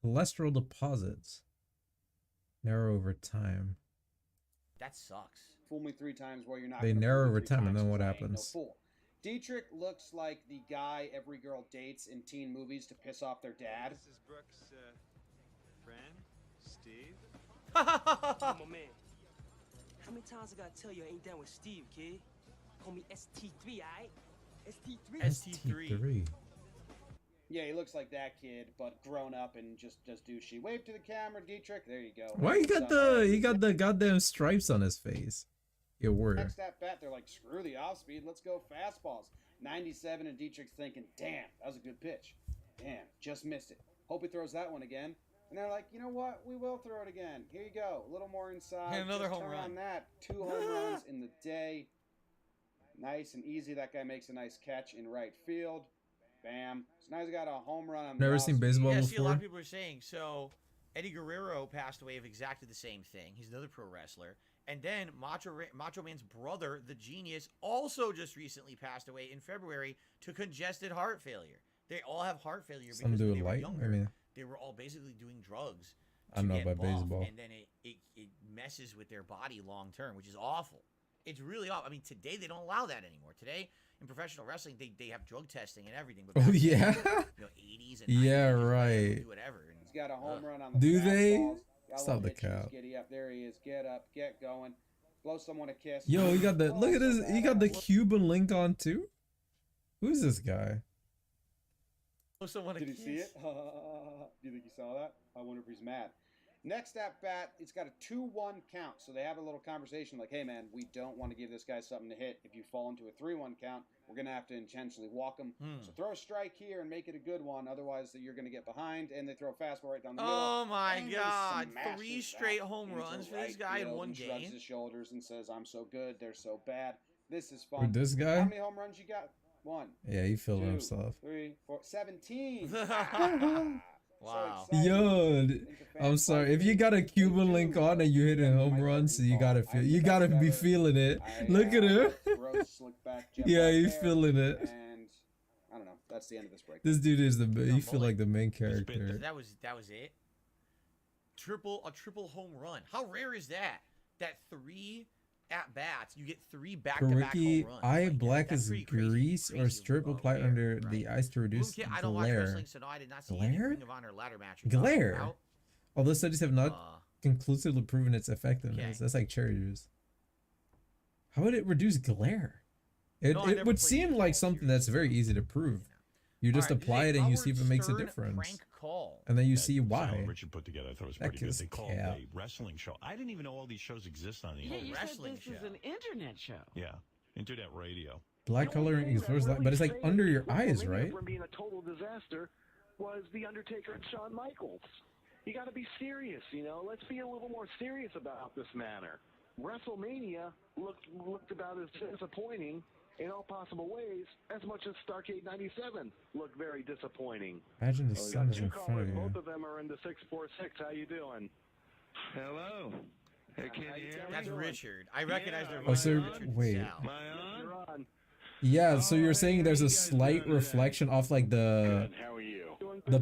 cholesterol deposits. Narrow over time. That sucks. Fool me 3 times while you're not. They gonna narrow fool me over 3 time, and times, then what 'cause I ain't happens? No fool. Dietrich looks like the guy every girl dates in teen movies to piss off their dad. This is Brooks' friend, Steve. My man. How many times I gotta tell you I ain't down with Steve, kid? Call me ST3, alright? ST3? ST3. Yeah, he looks like that kid, but grown up and just douchey. Wave to the camera, Dietrich. There you go. Why you got the goddamn stripes on his face? Your word. Next at bat, they're like, screw the off speed, let's go fastballs. 97, and Dietrich's thinking, damn, that was a good pitch. Damn, just missed it. Hope he throws that one again. And they're like, you know what? We will throw it again. Here you go. A little more inside. And another Just home turn run. on that. 2 home runs in the day. Nice and easy. That guy makes a nice catch in right field. Bam. So now he's got a home run on the Never off seen speed. baseball Yeah, see, a lot before. of people are saying, so Eddie Guerrero passed away of exactly the same thing. He's another pro wrestler. And then Macho Man's brother, the Genius, also just recently passed away in February to congested heart failure. They all have heart failure Some because do when it they were light. younger, I mean, they were all basically doing drugs. I don't know to get about buff, baseball. And then it messes with their body long term, which is awful. It's really awful. I mean, today they don't allow that anymore. Today in professional wrestling, they have drug testing and everything. But Oh, back in the yeah? 80s and 90s, Yeah, they just right. do whatever. And, He's got a home run on the Do they? fastballs. Got a Stop little the hitches. cap. Giddy up. There he is. Get up. Get going. Blow someone a kiss. Yo, you got the look at Oh, this. You got the Cuban link on too. Who's this guy? someone Did he see it? Do you think he saw that? I wonder if he's mad. Next at bat, it's got a 2-1 count. So they have a little conversation like, hey, man, we don't want to give this guy something to hit. If you fall into a 3-1 count, we're going to have to intentionally walk him. So throw a strike here and make it a good one. Otherwise, you're going to get behind. And they throw a fastball right down the middle. Oh, my And he God. smashes 3 straight that home into runs for right this guy in field one and shrugs game. his shoulders and says, I'm so good. They're so bad. This is With fun. this guy? How many home runs you got? 1. Yeah, he feeling 2, himself. 3, 4, 17. Wow. Yo, I'm sorry. If you got a Cuban link on and you hitting home runs, you gotta feel. You gotta be feeling it. Look at him. Yeah, he's feeling it. And I don't know. That's the end of this break. This dude is the. You feel like the main character. That was it. A triple home run. How rare is that? That 3 at bats, you get 3 back-to-back Kariki, home runs. eye Like, black that's is pretty crazy, grease or crazy strip low applied air, under right? the ice to reduce Kid, I don't watch glare. wrestling, so no, I did not see any Glare? Ring of Honor ladder match. Glare. Although studies have not conclusively proven its effectiveness. Okay. That's like cherry juice. How would it reduce glare? It, No, I it never would played seem like something that's very easy to prove. You just Alright, apply this it is and you Howard see if it makes a Stern difference. prank call. And then you That see sound why. Richard put together, I thought it was That pretty good. is They called cap. a wrestling show. I didn't even know all these shows exist on the Yeah, internet. you said this is an internet show. Yeah, internet radio. Black coloring explores light, but it's like under your eyes, right? From being a total disaster was The Undertaker and Shawn Michaels. You got to be serious, you know. Let's be a little more serious about this matter. WrestleMania looked about as disappointing in all possible ways as much as Starrcade '97 looked very disappointing. Imagine the sun is Two in front callers, of you. both of them are in the 646. How you doing? Hello. Hey, can you hear me? That's Richard. I recognize their Oh, voice. so Richard wait. Sal. You're on. Yeah, so you're saying there's a slight reflection off like the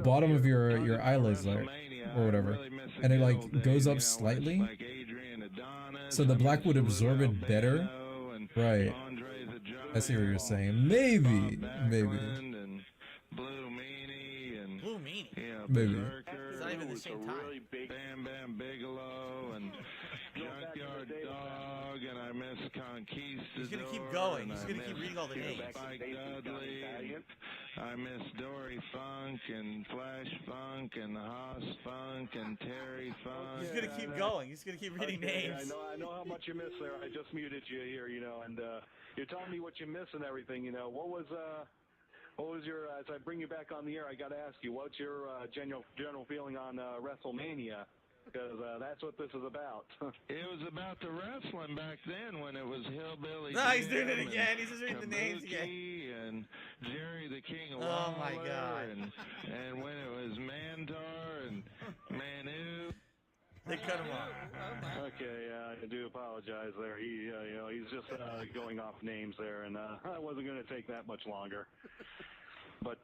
bottom of your eyelids, like, or whatever, and it like goes up slightly. So the black would absorb it better, right? I see what you're saying. Maybe. Blue Meanie. Yeah, Maybe. It's not even the same time. Really big Bam Bam Bigelow and Junkyard Dog, and I miss Conquistador. He's gonna keep going. He's gonna keep reading all the names. Spike Dudley. I miss Dory Funk and Flash Funk and Hoss Funk and Terry Funk. He's gonna keep going. He's gonna keep reading names. I know how much you miss there. I just muted you here, you know, and you're telling me what you miss and everything, you know. What was your, as I bring you back on the air, I got to ask you, what's your general feeling on WrestleMania? Because that's what this is about. It was about the wrestling back then when it was Hillbilly. No, he's doing it again. He's just reading the names again. And Jerry the King of Oh my Lawler, God. And when it was Mantar and Manu. They cut him off. Okay, I do apologize there. He, you know, he's just going off names there, and I wasn't going to take that much longer. But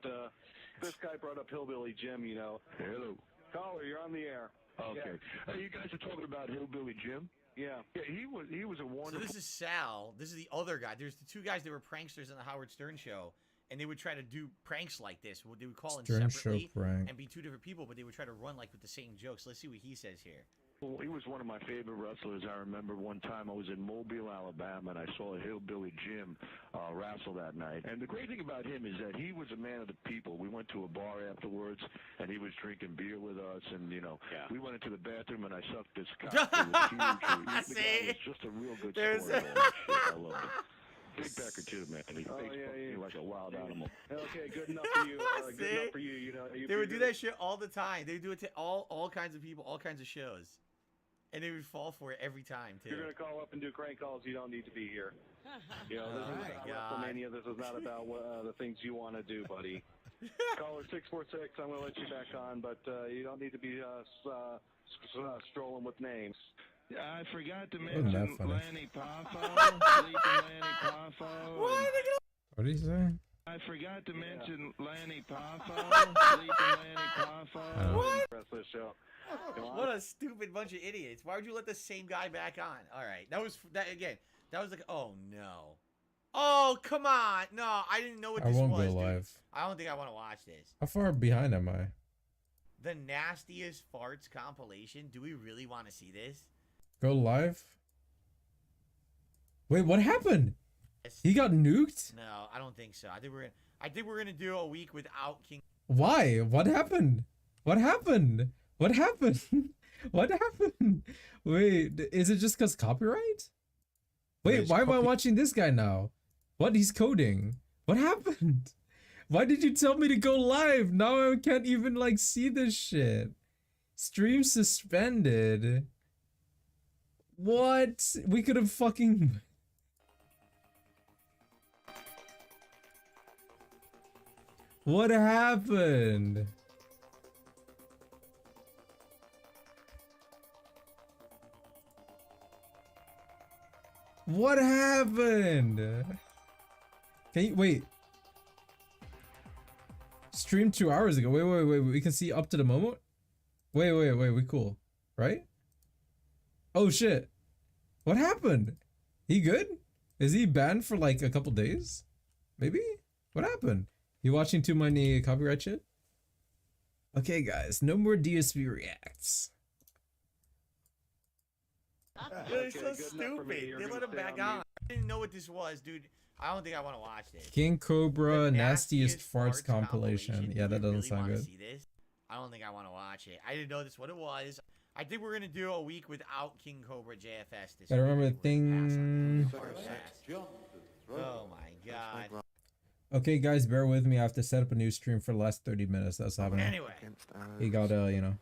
this guy brought up Hillbilly Jim, you know. Hello. Caller, you're on the air. Okay. You guys are talking about Hillbilly Jim? Yeah. Yeah, he was a So wonderful... this is Sal. This is the other guy. There's the two guys that were pranksters in the Howard Stern show, and they would try to do pranks like this. They would call in Stern separately show prank. and be two different people, but they would try to run like with the same jokes. Let's see what he says here. Well, he was one of my favorite wrestlers. I remember one time I was in Mobile, Alabama, and I saw Hillbilly Jim wrestle that night. And the great thing about him is that he was a man of the people. We went to a bar afterwards, and he was drinking beer with us, and, you know, we went into the bathroom, and I sucked his cock. It was huge. The guy was just a real good sport. I loved him. Big backer too, man. He Facebooked me like a wild animal. Okay, good enough for you. Good enough for you. You know, They would do that shit all the time. They would do it to all kinds of people, all kinds of shows. And they would fall for it every time, too. If you're going to call up and do crank calls, you don't need to be here. You know, this is about WrestleMania. This is not about the things you want to do, buddy. Caller 646, I'm going to let you back on, but you don't need to be strolling with names. I forgot to Wasn't that mention funny? Lanny Poffo, Sleeping Lanny Poffo. What did he say? I forgot to mention Lanny Poffo, Sleeping Lanny Poffo. What? Rest of the show. What a stupid bunch of idiots. Why would you let the same guy back on? All right. That was like, oh, no. Oh, come on. No, I didn't know what I this won't was, go dude. live. I don't think I want to watch this. How far behind am I? The Nastiest Farts compilation. Do we really want to see this? Go live? Wait, what happened? He got nuked? No, I don't think so. I think we're gonna do a week without King. Why? What happened? What happened? What happened? What happened? Wait, is it just because copyright? Wait, why am I watching this guy now? What? He's coding. What happened? Why did you tell me to go live? Now I can't even like see this shit. Stream suspended. What? We could have fucking... What happened? What happened? Can you wait? Streamed 2 hours ago. Wait. We can see up to the moment. Wait. We cool, right? Oh shit! What happened? He good? Is he banned for like a couple days? Maybe? What happened? You watching too many copyright shit? Okay, guys, no more DSP reacts. It's so stupid. They let him back on. I didn't know what this was, dude. I don't think I want to watch this. King Cobra The Nastiest Farts compilation. Yeah, that doesn't sound good. See this? I don't think I want to watch it. I didn't know this what it was. I think we're gonna do a week without King Cobra JFS this Gotta week. remember the thing. Oh my god. Okay, guys, bear with me. I have to set up a new stream for the last 30 minutes. That's happening. Anyway. He got you know,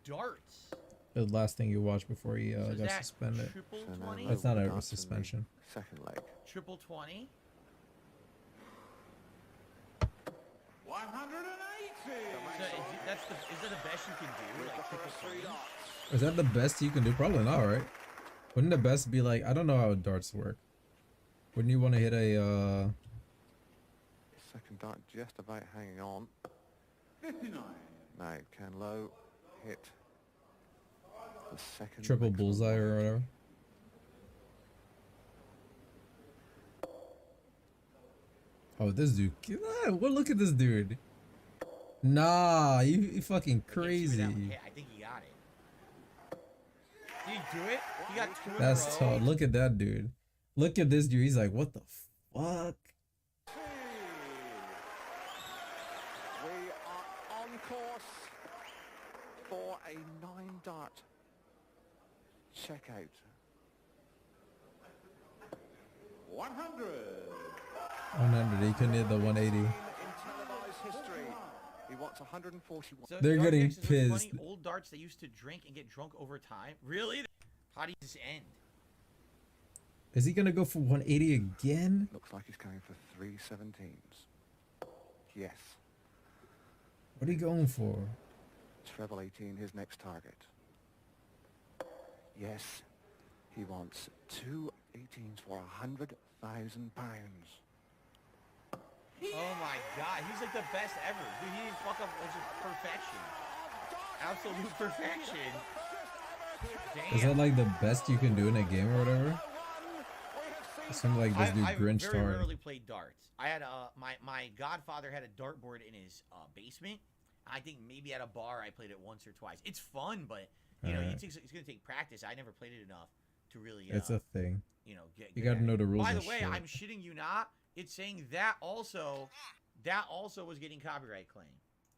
Darts. the last thing you watched before he So is got that suspended. triple 20? That's not a suspension. Second leg. Triple 20. 180. So is that the best you can do? Like triple 20? Is that the best you can do? Probably not, right? Wouldn't the best be like, I don't know how darts work. Wouldn't you want to hit a Second dart just about hanging on. 59. Now can low hit the second triple maximum bullseye or height. whatever? Oh, this dude. Well, look at this dude. Nah, you fucking crazy. Yeah, I think he got it. Did he do it? He got 2 in a That's row. tall. Look at that dude. Look at this dude. He's like, what the fuck? We are on course for a 9-dart checkout. 100. 100. He couldn't hit the 180. In televised history, he wants 141. So They're Dart getting X is what's pissed. Funny, old darts they used to drink and get drunk over time. Really? How does this end? Is he gonna go for 180 again? Looks like he's going for 317s. Yes. What are you going for? Treble 18, his next target. Yes. He wants 2 18s for £100,000. Oh my god, he's like the best ever. Dude, he didn't fuck up. It's just perfection. Absolute perfection. Damn. Is that like the best you can do in a game or whatever? It seemed like this dude I grinched very hard. rarely played darts. I had my godfather had a dartboard in his basement. I think maybe at a bar I played it once or twice. It's fun, but you know, Alright. it's gonna take practice. I never played it enough to really. It's a thing. You know, get You good gotta at know it. the rules By the and way, shit. I'm shitting you not. It's saying that also was getting copyright claim,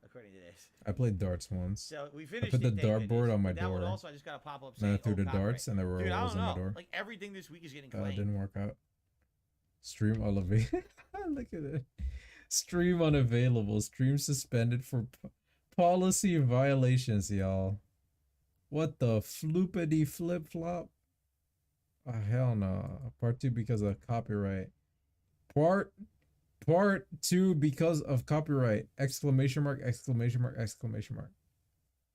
according to this. I played darts once. So we I finished. put the it, thank dartboard goodness. on my But that one door. also, I just got a pop up Then I saying, threw the copyright. darts and there were Dude, I holes don't in my know. door. Like everything this week is getting It claimed. didn't work out. Stream elevated. Look at it. Stream unavailable. Stream suspended for policy violations, y'all. What the floopity flip flop? Oh, hell no. Part 2 because of copyright. Part 2 because of copyright. Exclamation mark, exclamation mark, exclamation mark.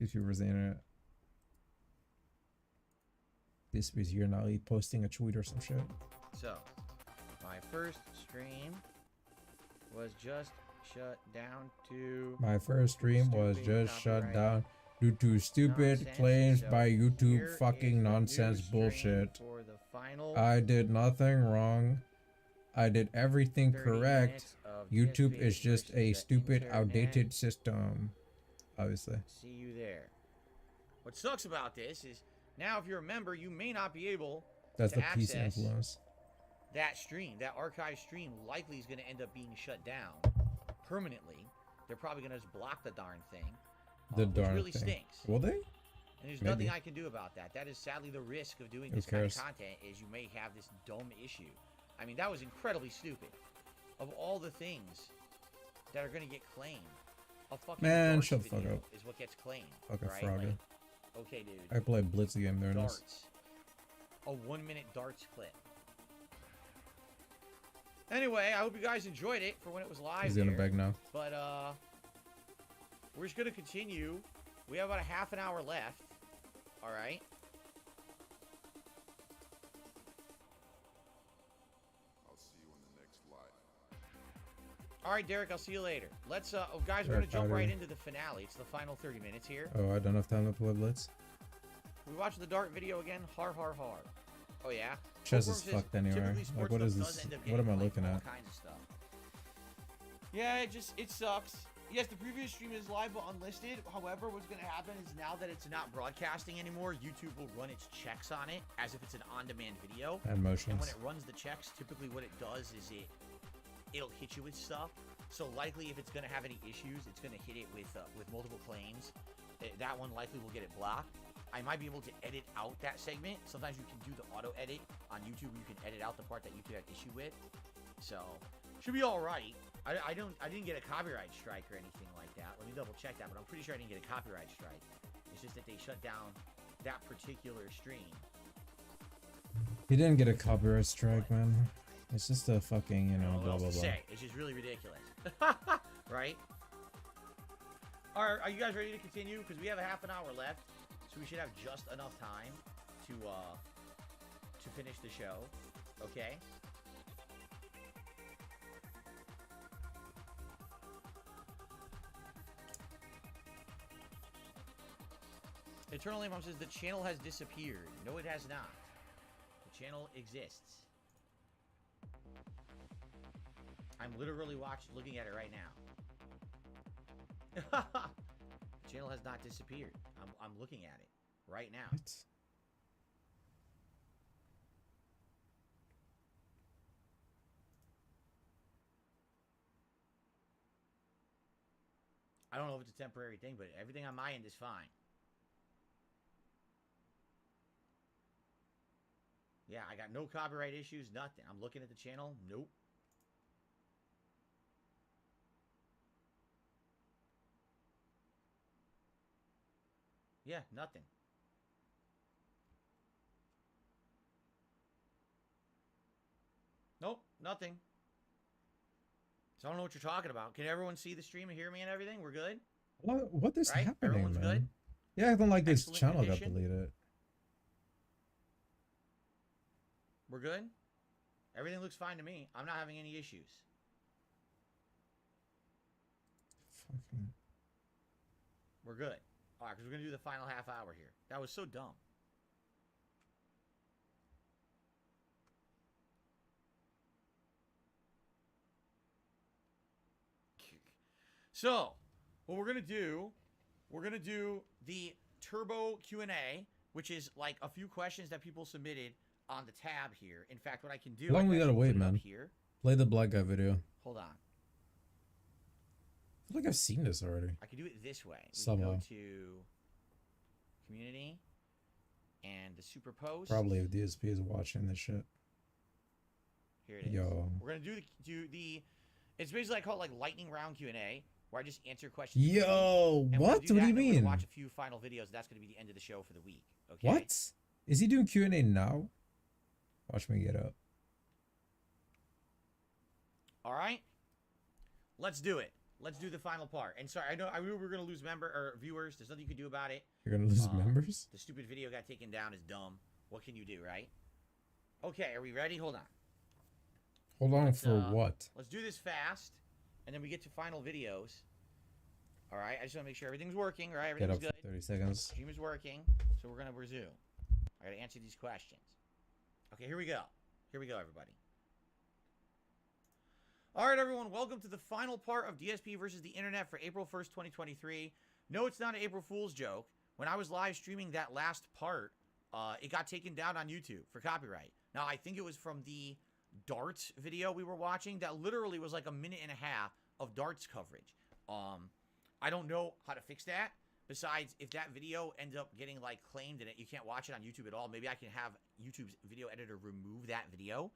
YouTubers, the internet. This is here now. He posting a tweet or some shit. So, my first stream was just shut down to. My first stream was just shut copyright down due to stupid nonsense. claims So by here YouTube is fucking the new nonsense stream bullshit. for the final I did nothing wrong. I did everything 30 correct. minutes of YouTube DSP is just versus a the stupid, internet. outdated system. Obviously. See you there. What sucks about this is now if you're a member, you may not be able That's to the PC access influence. that stream. That archive stream likely is going to end up being shut down permanently. They're probably going to just block the darn thing. The which darn really thing. stinks. Will they? And there's Maybe. nothing I can do about that. That is sadly the risk of doing Who this kind of cares? content is you may have this dumb issue. I mean, that was incredibly stupid. Of all the things that are going to get claimed, a fucking Man, darts shut the fuck video up. is what gets claimed. Fucking right? frogger. Like, okay, dude. I played Blitz game during this. Darts. A 1-minute darts clip. Anyway, I hope you guys enjoyed it for when it was live. He's in the here. bag now. But we're just gonna continue. We have about a half an hour left. All right. I'll see you in the next live. All right, Derek. I'll see you later. Let's guys, we're Derek, gonna jump outta right here. into the finale. It's the final 30 minutes here. Oh, I don't have time to play Blitz. We watched the dart video again. Har har har. Oh yeah. Chess Bookworm is says, fucked anyway. typically Like, sports what stuff is does this? end up What am I getting, looking all at? kinds of stuff. Yeah, it sucks. Yes, the previous stream is live but unlisted. However, what's going to happen is now that it's not broadcasting anymore, YouTube will run its checks on it as if it's an on-demand video. And motions. And when it runs the checks, typically what it does is it'll hit you with stuff. So likely, if it's going to have any issues, it's going to hit it with multiple claims. That one likely will get it blocked. I might be able to edit out that segment. Sometimes you can do the auto edit on YouTube. You can edit out the part that YouTube had issue with. So should be all right. I didn't get a copyright strike or anything like that. Let me double check that, but I'm pretty sure I didn't get a copyright strike. It's just that they shut down that particular stream. He didn't get a copyright strike, man. It's just a fucking, you know, blah blah blah. Say. It's just really ridiculous, right? Are you guys ready to continue? Because we have a half an hour left, so we should have just enough time to finish the show. Okay. Eternal Imam says the channel has disappeared. No, it has not. The channel exists. I'm literally looking at it right now. The channel has not disappeared. I'm looking at it right now. What? I don't know if it's a temporary thing, but everything on my end is fine. Yeah, I got no copyright issues, nothing. I'm looking at the channel. Nope. Yeah, nothing. Nope, nothing. So I don't know what you're talking about. Can everyone see the stream and hear me and everything? We're good? What is right? happening, Everyone's man? good? Yeah, acting like this Excellent channel condition? got deleted. We're good? Everything looks fine to me. I'm not having any issues. Fucking. We're good. All right, because we're going to do the final half hour here. That was so dumb. So, what we're going to do, the Turbo Q&A, which is like a few questions that people submitted on the tab here. In fact, what I can do... How long we I can gotta actually wait, put it up man? here. Play the black guy video. Hold on. I feel like I've seen this already. I can do it this way. We Somehow. go to community and the super post. Probably if DSP is watching this shit. Here it is. Yo. We're gonna do the. It's basically I call it like lightning round Q&A, where I just answer questions. Yo, And what? What do you and then we're mean? gonna watch a few final videos. That's gonna be the end of the show for the week. Okay. What? Is he doing Q&A now? Watch me get up. All right. Let's do it. Let's do the final part. And sorry, I knew we were gonna lose viewers. There's nothing you can do about it. You're gonna lose members? The stupid video got taken down is dumb. What can you do, right? Okay, are we ready? Hold on. Hold on for what? Let's do this fast, and then we get to final videos. All right, I just want to make sure everything's working, right? Get Everything's up good. for 30 seconds. Stream is working, so we're gonna resume. I gotta answer these questions. Okay, here we go. Here we go, everybody. All right, everyone, welcome to the final part of DSP versus the Internet for April 1st, 2023. No, it's not an April Fool's joke. When I was live streaming that last part, it got taken down on YouTube for copyright. Now, I think it was from the darts video we were watching that literally was like a minute and a half of darts coverage. I don't know how to fix that. Besides, if that video ends up getting like claimed and you can't watch it on YouTube at all, maybe I can have YouTube's video editor remove that video.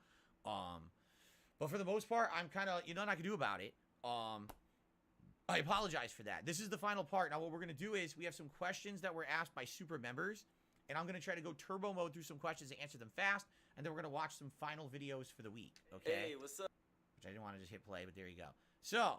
But for the most part, I'm kind of, nothing I can do about it. I apologize for that. This is the final part. Now, what we're going to do is we have some questions that were asked by super members, and I'm going to try to go turbo mode through some questions and answer them fast, and then we're going to watch some final videos for the week, okay? Hey, what's up? Which I didn't want to just hit play, but there you go. So,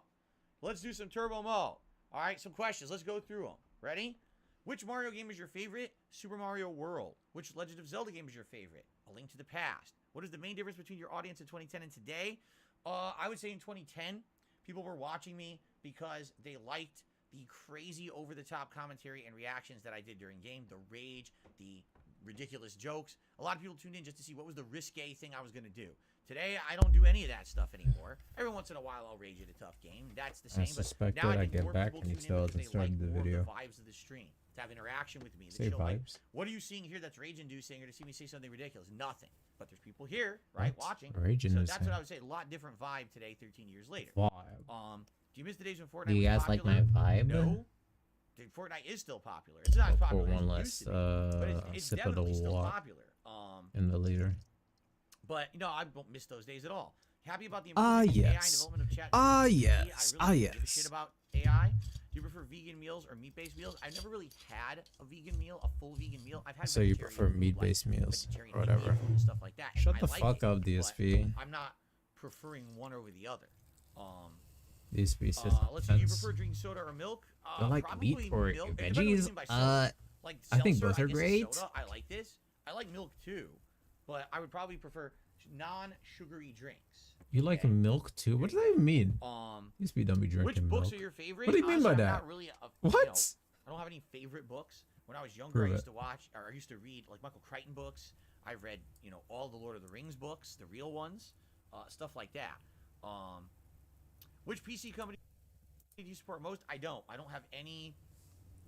let's do some turbo mode. All right, some questions. Let's go through them. Ready? Which Mario game is your favorite? Super Mario World. Which Legend of Zelda game is your favorite? A Link to the Past. What is the main difference between your audience in 2010 and today? I would say in 2010, people were watching me because they liked the crazy over-the-top commentary and reactions that I did during game, the rage, the ridiculous jokes. A lot of people tuned in just to see what was the risque thing I was going to do. Today, I don't do any of that stuff anymore. Every once in a while, I'll rage at a tough game. That's the same. I suspect but now that I think get more back people and he tune in still because hasn't they like started the more of video. vibes of the stream, to have interaction with me. That Say show, like, vibes. what are you seeing here that's rage-inducing, or to see me say something ridiculous? Nothing. But there's people here, right, What? watching. Rage-inducing. So that's what I would say. A lot different vibe today, 13 years later. Vibe. Do you miss the days when Fortnite Do you was guys like popular? my vibe? No. Dude, Fortnite is still popular. It's not as Pour popular as one it less used to be, but it's sip of the definitely still water popular. in the leader. But I don't miss those days at all. Happy about the Ah, improvement in AI and yes. development of chat. Ah, GPT. yes. I really Ah, don't give a yes. shit about AI. Do you prefer vegan meals or meat-based meals? I've never really had a vegan meal, a full vegan meal. I've had So you vegetarian prefer food, meat-based like meals vegetarian or Indian whatever. food and stuff like that. and Shut I the like fuck it, up, but DSP. I'm not preferring one over the other. DSP says Let's see. Do you prefer drinking soda or milk? Do you like Probably meat or milk. It depends what you veggies? mean by soda. Like I think seltzer, both are guess, is great. soda. I like this. I like milk too, but I would probably prefer non-sugary drinks. You like milk too? What does that even mean? DSP don't be drinking Which milk. books are your favorite? What do you mean by Honestly, I'm that? not really What? I don't have any favorite books. When I was younger, Prove I used it. to watch, or I used to read like Michael Crichton books. I read, all the Lord of the Rings books, the real ones, stuff like that. Which PC company do you support most? I don't have any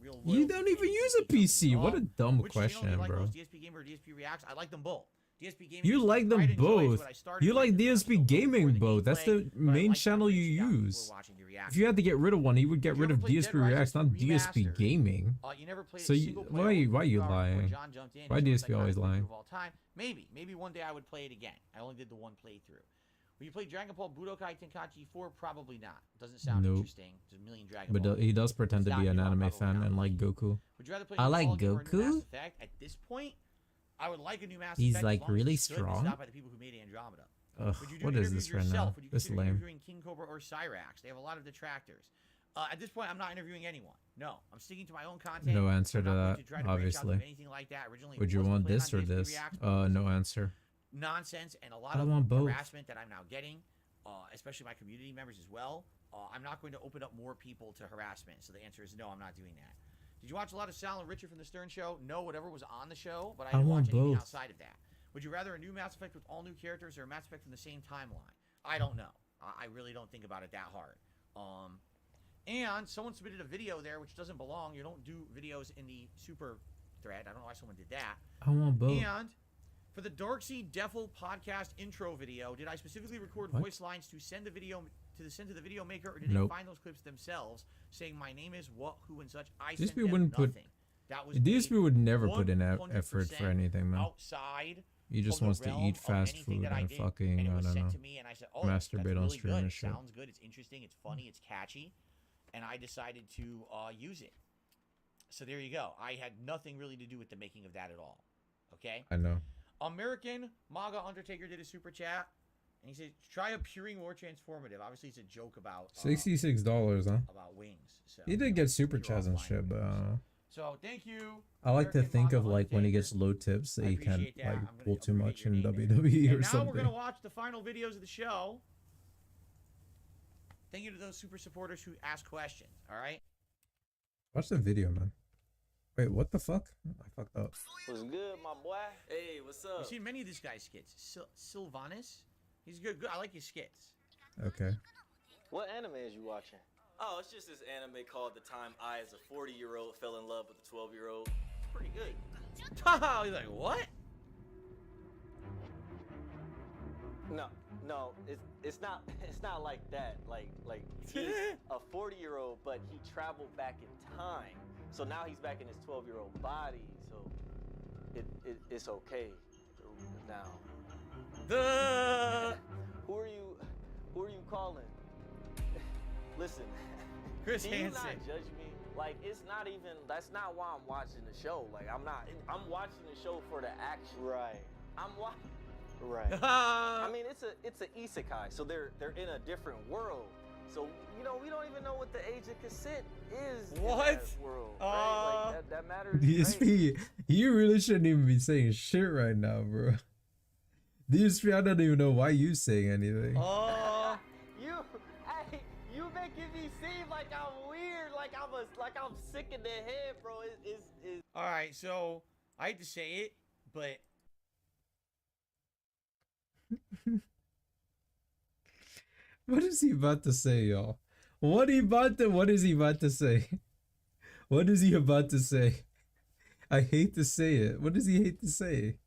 real. You don't even use a PC. What a dumb Which channel do question, you like bro. most, DSP Gamer or DSP Reacts? I like them both. DSP Gaming. You is like them pride and joy is both. what I started You with. like DSP Gaming both. That's the main channel you use. watching the If you had to get rid of one, you would get rid of play Dead DSP Rising Reacts, not DSP Remastered? Gaming. You never played So a you, single player why you before lying? John jumped in. Why He was DSP always iconic lying? of all time. Maybe one day I would play it again. I only did the one playthrough. Would you play Dragon Ball Budokai Tenkaichi 4? Probably not. Doesn't sound Nope. interesting. There's a million Dragon But Ball. he does pretend to It's be not an new, I'm anime probably fan not and like playing. Goku. Would you rather play I a like Fallout game or a new Mass Goku. Effect? At this point, I would like a new Mass He's, Effect. like, as long as really it's good and strong? It's not by the people who made Andromeda. Ugh, Would you do what is interviews this right now? yourself? Would you This consider lame. interviewing King Cobra or Cyrax? They have a lot of detractors. At this point, I'm not interviewing anyone. No, I'm sticking to my own content. No answer I'm to not going that, try to branch out obviously. to anything like that. Originally, Would you wasn't want planning this on or DSP this? Reacts, but No answer. nonsense and a lot I of want both. harassment that I'm now getting, especially my community members as well. I'm not going to open up more people to harassment. So the answer is no, I'm not doing that. Did you watch a lot of Sal and Richard from the Stern Show? No, whatever was on the show, but I didn't want watch anything both. outside of that. Would you rather a new Mass Effect with all new characters or a Mass Effect from the same timeline? I don't know. I really don't think about it that hard. And someone submitted a video there which doesn't belong. You don't do videos in the super thread. I don't know why someone did that. I want both. And for the Darksea Devil podcast intro video, did I specifically record What? voice lines to send the video to the video maker, or did Nope. they find those clips themselves, saying my name is what, who, and such? I DSP sent them wouldn't put. nothing. That was DSP would never put in 100% effort for anything, man. outside. He just of the wants to realm eat of fast anything food that I and did, fucking, and it I was don't sent know, to me, and I said, "Oh, that's masturbate really on good. stream and It shit. sounds good. It's interesting. It's funny. It's catchy," and I decided to use it. So there you go. I had nothing really to do with the making of that at all. Okay. I know. American MAGA Undertaker did a super chat, and he said, "Try a Puring more transformative." Obviously, it's a joke about $66, huh? about wings. So He did get super chats and shit, but So thank you. I like to American think MAGA of like when he gets Undertaker. low tips that I he can't appreciate that. I'm like gonna pull too abbreviate much your in name there. WWE or And now something. we're gonna watch the final videos of the show. Thank you to those super supporters who asked questions. All right. Watch the video, man. Wait, what the fuck? I fucked up. What's good, my boy? Hey, what's up? I've seen many of this guy's skits. Sylvanus, he's good. I like his skits. Okay. What anime is you watching? Oh, it's just this anime called The Time I, as a 40-year-old, fell in love with a 12-year-old. It's pretty good. He's like, what? No, it's not like that. Like he's a 40-year-old, but he traveled back in time. So now he's back in his 12-year-old body. So it's okay now. Who are you calling? Listen, Chris can you Hansen. not judge me? Like, it's not even, that's not why I'm watching the show. Like, I'm watching the show for the action. Right. Right. I mean, it's a isekai, so they're in a different world. So, we don't even know what the age of consent is in that world, right? Like, that matters. DSP, you really shouldn't even be saying shit right now, bro. DSP, I don't even know why you saying anything. You making me seem like I'm weird, like I'm sick in the head, bro. All right, so I hate to say it, But What is he about to say, y'all? What is he about to say? What is he about to say? I hate to say it. What does he hate to say?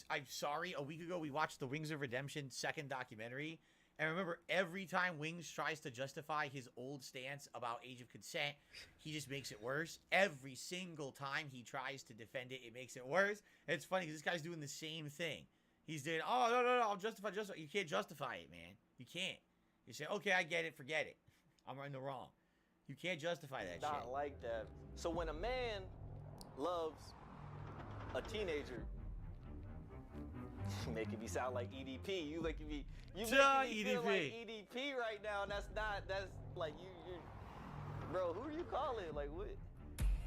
I'm sorry, a week ago we watched the Wings of Redemption second documentary. And remember, every time Wings tries to justify his old stance about age of consent, he just makes it worse. Every single time he tries to defend it, it makes it worse. And it's funny because this guy's doing the same thing. He's doing, oh, no, I'll justify. You can't justify it, man. You can't. You say, okay, I get it, forget it. I'm in the wrong. You can't justify that Not shit. like that. So when a man loves a teenager, you making me sound like EDP. You making me feel like EDP right now. That's like you're bro, who are you calling? Like what?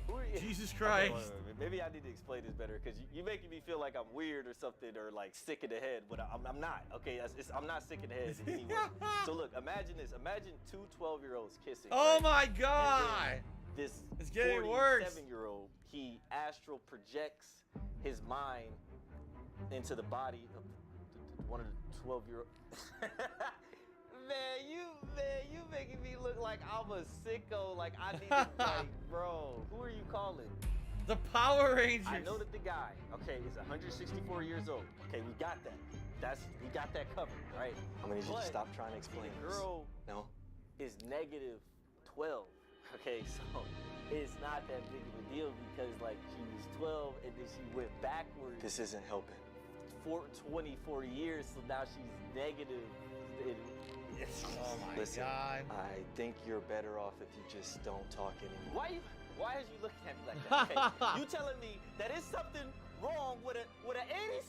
Who are you? Jesus Christ. Okay, maybe I need to explain this better because you making me feel like I'm weird or something or like sick in the head, but I'm not. Okay, I'm not sick in the head anyway. So look, imagine this. Imagine two 12-year-olds kissing. Oh right? my God. This it's getting worse. 47-year-old, he astral projects his mind into the body of one of the 12-year-old. Man, you making me look like I'm a sicko. Like I need to, like, bro, who are you calling? The Power Rangers. I know that the guy, okay, is 164 years old. Okay, we got that. We got that covered, right? I'm gonna need you to stop trying to explain the this. girl No? is negative 12. Okay, so it's not that big of a deal because like she was 12 and then she went backwards. This isn't helping. For 24 years, so now she's negative. Oh my Listen, God. I think you're better off if you just don't talk anymore. Why is you looking at me like that? Okay, you telling me that it's something wrong with an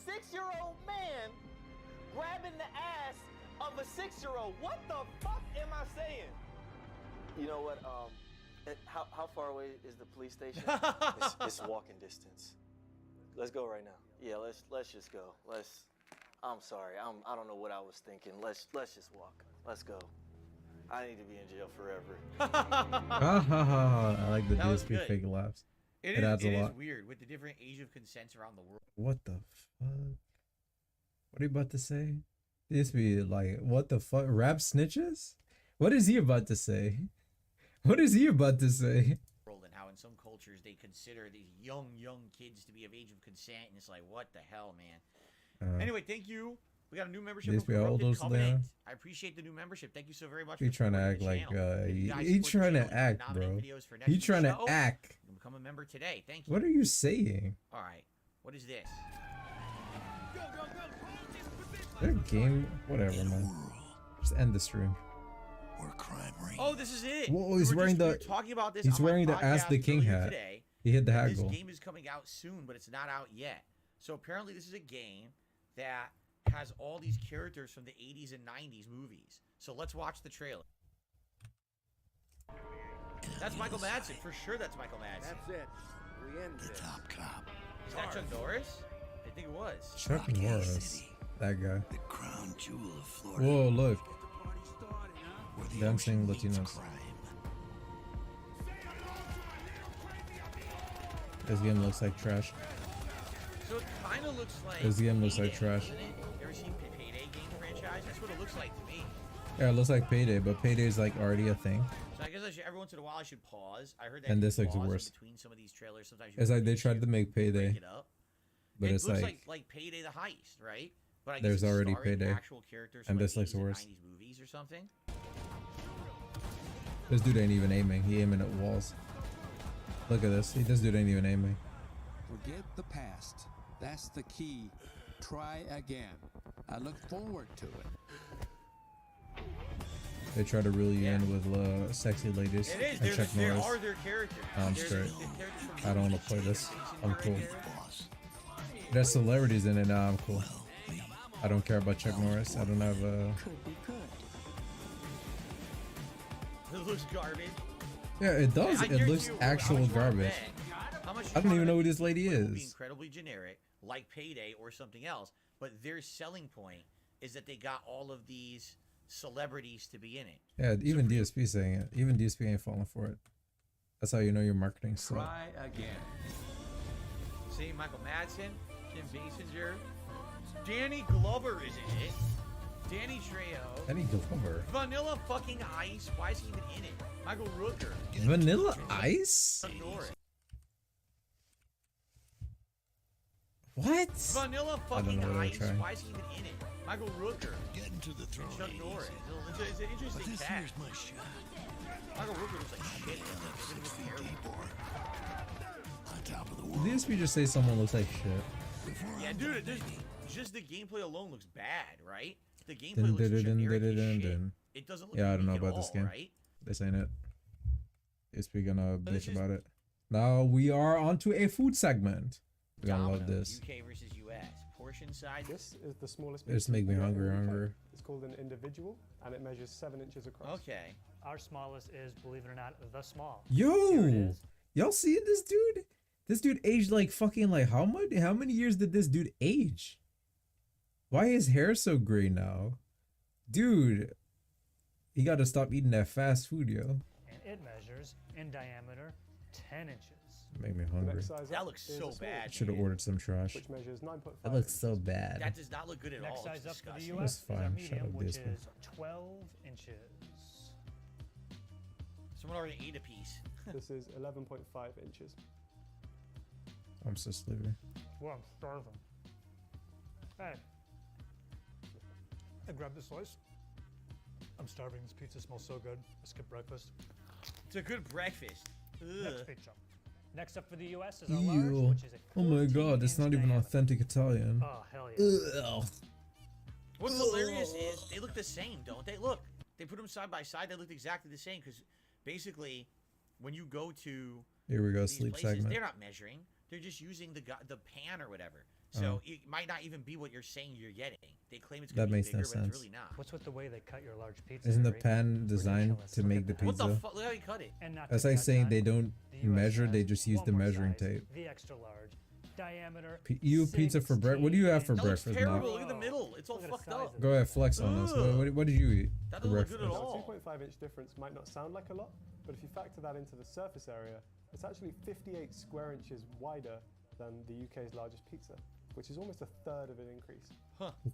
86-year-old man grabbing the ass of a 6-year-old? What the fuck am I saying? You know what? How far away is the police station? It's walking distance. Let's go right now. Yeah, let's just go. I'm sorry. I don't know what I was thinking. Let's just walk. Let's go. I need to be in jail forever. I like the That was DSP good. fake laughs. It adds a is lot. weird with the different age of consents around the world. What the fuck? What are you about to say? DSP, like, what the fuck? Rap snitches? What is he about to say? What is he about to say? And how in some cultures they consider these young kids to be of age of consent, and it's like, what the hell, man? Anyway, thank you. We got a new membership. DSP, how old is Leon? I appreciate the new membership. Thank you so very much. He trying to act like he trying to act, bro. He trying to act. You can become a member today. Thank you. What are you saying? All right. What is this? That game, whatever, man. Just end the stream. Oh, this is it. Whoa, he's wearing we were the. talking about this. He's on my wearing the Ask the podcast King earlier hat. Today. He hit the hat This goal. game is coming out soon, but it's not out yet. So apparently, this is a game that has all these characters from the 80s and 90s movies. So let's watch the trailer. That's Michael Madsen. For sure, that's Michael Madsen. That's it. We end the top cop. Is that Chuck Norris? I think it was. Chuck Norris. That guy. The crown jewel of Florida. Whoa, look. Where the Dancing ocean meets Latinos. crime. This game looks like trash. So it kind of looks like. This game looks like Payday, trash. doesn't it? You ever seen Payday game franchise? That's what it looks like to me. Yeah, it looks like Payday, but Payday is like already a thing. So I guess every once in a while I should pause. I heard that. And you this looks pause in worse. Between some of these trailers, sometimes It's like they tried to make Payday, break it up. but it it's looks like Payday the heist, right? But I guess there's it's already starring Payday, actual characters and from this like looks 80s and worse. 90s movies or something. This dude ain't even aiming. He aiming at walls. Look at this. This dude ain't even aiming. Forget the past. That's the key. Try again. I look forward to it. They try to reel you in with sexy ladies It is. and Chuck There Norris. are their characters. I'm There's straight. the characters from I don't want to play this. I'm cool. There's celebrities in it now. I'm cool. I don't care about Chuck Norris. I don't have Could be good. It looks garbage. Yeah, it does. I It guarantee looks you, actual how much you wanna garbage. bet? How much I you don't even wanna know who bet this lady it would be is. incredibly generic, like Payday or something else. But their selling point is that they got all of these celebrities to be in it. Yeah, even DSP saying it. Even DSP ain't falling for it. That's how you know your marketing sucks. Try again. See, Michael Madsen, Kim Basinger, Danny Glover is in it. Danny Trejo. Danny Glover. Vanilla fucking Ice. Why is he even in it? Michael Rooker. Vanilla Ice? Chuck Norris. What? Vanilla I don't fucking know what Ice. I'm trying. Why is he even in it? Michael Rooker. Getting to the throne. Chuck Norris. It's an interesting cast. my shot. Michael Rooker looks like shit. On top of the Did this just say someone looks like shit? Yeah, dude, just the gameplay alone looks bad, right? The gameplay looks generic as shit. It doesn't look Yeah, I don't know unique at about this all, game. right? This ain't it. Yes, we're gonna But it's bitch just- about it. Now we are onto a food segment. We're gonna love Domino's, this. UK versus US. Portion size. This is the smallest. It just pizza make me we get in hungry, the UK. hungry. It's called an individual, and it measures 7 inches across. Okay. Our smallest is, believe it or not, the small. Yo, y'all see this dude? This dude aged like fucking like how much? How many years did this dude age? Why is hair so gray now? Dude, he got to stop eating that fast food, yo. And it measures, in diameter, 10 inches. Make me The hungry. next size That up looks is so the small, bad. Should have ordered some trash. which measures 9.5. That looks so bad. That does not look good at Next all. size It's up for the disgusting. US is our fine. Shut medium, up, which Disney. is 12 inches. Someone already ate a piece. This is 11.5 inches. I'm so sleepy. Well, I'm starving. Hey. I grabbed the slice. I'm starving. This pizza smells so good. I skipped breakfast. It's a good breakfast. Next Ugh. pizza. Next up for the US is our large, Ew. which is a Oh my 14 god, it's not even authentic Italian. Oh, hell yeah. Ugh. What's hilarious is they look the same, don't they? Look, they put them side by side. They look exactly the same because basically, when you go to Here we go, these sleep places, segment. they're not measuring. They're just using the pan or whatever. So it might not even be what you're saying you're getting. They claim it's going That to be makes bigger, no but sense. it's really not. What's with the way they cut your large pizza? Isn't the Harry? pan designed Ridiculous. to Look make at the that. What the pizza? fuck? Look how you cut it. And not That's to like cut saying that, they don't the US measure, they size, just use one the more measuring size, tape. The extra large. Diameter. You eat pizza for breakfast? What do you have for That looks breakfast terrible. now? Look at the middle. It's all Look at the fucked size up. of Go ahead, flex on us. What did you eat That for doesn't look breakfast? good at Now, all. 2.5 inch difference might not sound like a lot, but if you factor that into the surface area, it's actually 58 square inches wider than the UK's largest pizza, which is almost a third of an increase.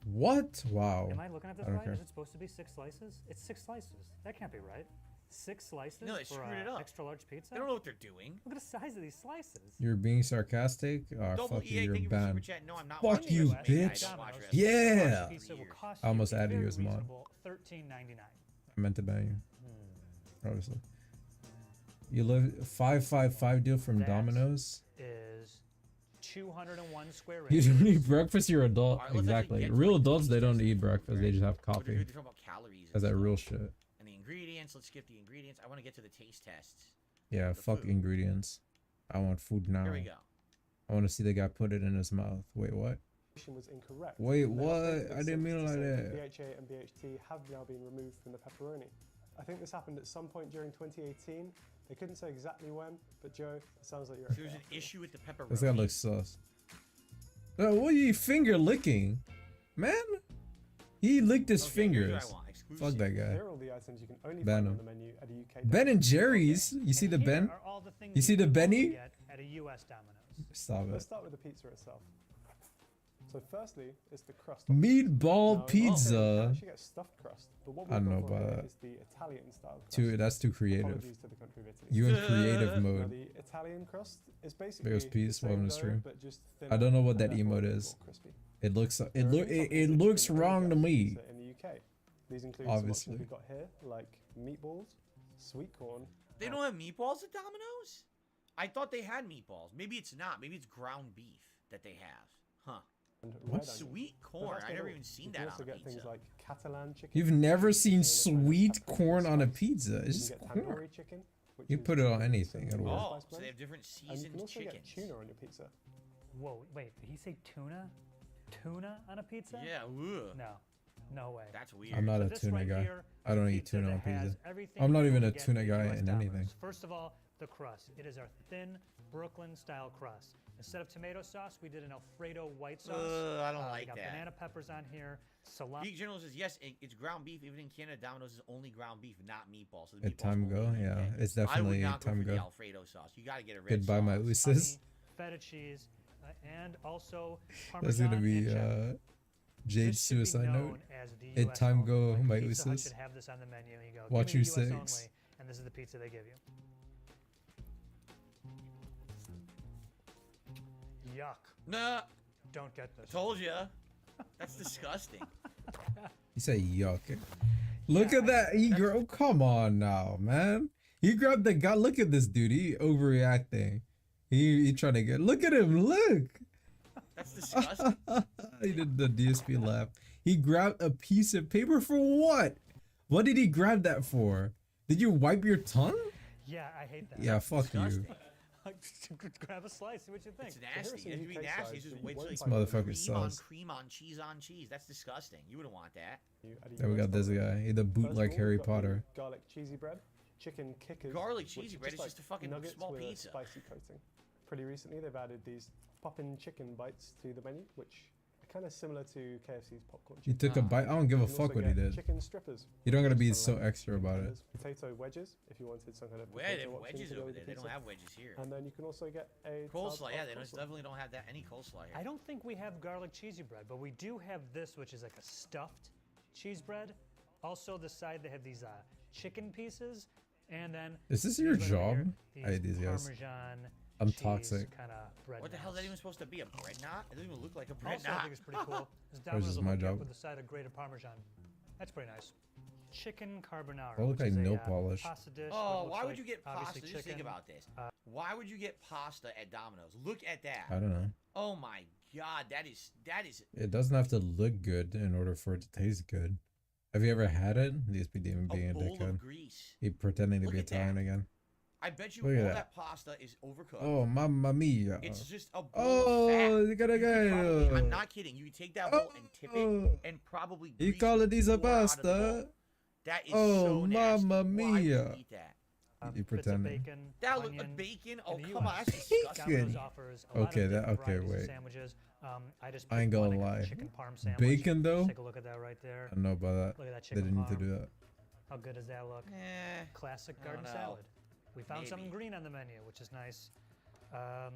What? Wow. Am I looking at this I don't right? care. Is it supposed to be 6 slices? It's 6 slices. That can't be right. 6 slices No, they for screwed it up. extra large pizza? They don't know what they're doing. Look at the size of these slices. You're being sarcastic? Oh, Double fuck you, EA, you're thank you for super banned. chat. No, I'm not Fuck watching you, this, man. I bitch. don't watch wrestling. Yeah. Large pizza will cost I almost you a added you very as mod. reasonable $13.99. I meant to ban you. Obviously. You live 555 deal from That Domino's? Is 201 square You inches. don't eat breakfast, you're adult. Alright, let's actually Exactly. get to, Real like, adults, they don't taste eat breakfast. They just have They're coffee. talking about calories. That's and that stuff. real shit. And the ingredients. Let's skip the ingredients. I want to get to the taste tests. Yeah, The fuck food. ingredients. I want food now. Here we go. I want to see the guy put it in his mouth. Wait, what? Was incorrect. Wait, And they what? updated it I didn't mean it to like say that. BHA and BHT have now been removed from the pepperoni. I think this happened at some point during 2018. They couldn't say exactly when, but Joe, it sounds like you're So there's okay. an issue with the pepperoni. This guy looks sus. What are you finger licking? Man? He licked his Okay, here's what fingers. I want. Exclusive. Fuck that guy. Here are all the items you can only Ban find on him. the menu at a UK Ben and Domino's. Jerry's. You see the And here Ben? are all the things You see the can only Benny? get at a US Domino's. Stop Let's it. start with the pizza itself. So firstly, it's the crust. Meatball Now, pizza. You actually get stuffed crust, but what I we've don't gone know for about here that. is the Italian style crust. That's too creative. Apologies to the country of Italy. You in creative Now, mode. the Italian crust is basically Biggest piece, the welcome same to dough, stream. but just I thinner don't know what and that therefore emote a bit is. more crispy. It looks There are it a look few it, toppings it that looks you can only wrong get to on me. pizza in the UK. These include Obviously. some options we've got here, like meatballs, sweet corn. They don't have meatballs at Domino's? I thought they had meatballs. Maybe it's not. Maybe it's ground beef that they have. Huh. and What red onion. sweet But corn? that's I not never all. even seen You that can on also a get pizza. things like Catalan chicken. You've never which is seen made of kind of sweet paprika corn on a spice. pizza. You It's can just get corn. tandoori chicken, which You is put it on chicken anything, with it'll some work. Oh, spice so they blend. have different And you seasoned can also chickens. get tuna on your pizza. Whoa, wait, did he say tuna? Tuna on a pizza? Yeah, ugh. No. No way. That's weird. I'm not So a this tuna right guy. here I is don't a eat tuna on that has pizza. everything I'm not you even can a get tuna at guy US in Domino's. anything. First of all, the crust. It is our thin Brooklyn style crust. Instead of tomato sauce, we did an Alfredo white sauce. I don't We like got that. banana peppers on here, salami. Geek Journal says yes, it's ground beef. Even in Canada, Domino's is only ground beef, not meatballs. So the At meatballs time only go, in the yeah, UK. it's I would definitely not go time for the go. Alfredo sauce. You gotta get a red Goodbye, my sauce. ooses. Feta cheese, and also That's Parmesan gonna be and cheddar. Jade This should be Suicide known Note. as the At US time only. go Like, my Pizza Hut uses. should have this on the menu. And you go, Watch give me your the US six. only, and this is the pizza they give you. Yuck. Nah. Don't get this. Told ya. That's disgusting. You say yuck. Look at that. Come on now, man. He grabbed the guy. Look at this dude. He overreacting. He trying to get. Look at him. Look. That's disgusting. He did the DSP laugh. He grabbed a piece of paper for what? What did he grab that for? Did you wipe your tongue? Yeah, I hate that. Yeah, fuck you. Grab a slice, see what you think. It's nasty. It'd be nasty. It's just wait till This motherfucker sucks. cream on cheese. That's disgusting. You wouldn't want that. Then we got this guy. He the boot like Harry Potter. Garlic cheesy bread, chicken kickers. Garlic which cheesy are bread is just a fucking nuggets small with pizza. A spicy coating. Pretty recently, they've added these poppin' chicken bites to the menu, which are kind of similar to KFC's popcorn He chicken. took a bite. I don't give a You can fuck also what he get did. Chicken strippers. You don't gotta which be is so kinda like extra about it. Potato wedges, if you wanted some kind of Where they potato have option wedges to go over with there? the They don't pizza. have wedges here. And then you can also get a Coleslaw, yeah, they coleslaw. definitely don't have that any coleslaw here. I don't think we have garlic cheesy bread, but we do have this, which is like a stuffed cheese bread. Also, the side they have these chicken pieces, and then Is this your these right over job? here, I hate these guys. Parmesan I'm cheese toxic. kind of bread. What the hell is that knots. even supposed to be? A bread knot? It doesn't even look like a bread Also, knot. I think it's pretty cool. This Or is this Domino's will my hook you up job? with a side of grated Parmesan. That's pretty nice. Chicken carbonara. They look which like is nail a, polish. Pasta dish. Oh, that looks why would like you get obviously pasta? Just think chicken. about this. Why would you get pasta at Domino's? Look at that. I don't know. Oh my god, that is. It doesn't have to look good in order for it to taste good. Have you ever had it? DSP Demon being a bowl of dickhead. grease. He pretending to Look be at that. Italian again. I bet you Look all at that. that. Pasta is overcooked. Oh, mamma mia. It's just a bowl Oh, of fat. you gotta You could probably- go. I'm not kidding. You take that bowl and tip it and probably You grease call it this a pour out of the pasta? bowl. That is Oh, so nasty. mamma Why would you mia. eat that? You Bits of pretending. bacon, That look onion, like bacon? in Oh, the come on. US. That's disgusting. Domino's offers a lot Okay, of that different okay. varieties of Wait. sandwiches. I just I ain't picked one. gonna I got lie. the chicken parm sandwich. Bacon though. Take a look at that right there. I don't know about that. Look at that They chicken didn't need to parm. do that. How good does that look? Classic I garden don't know. salad. We found something Maybe. green on the menu, which is nice. What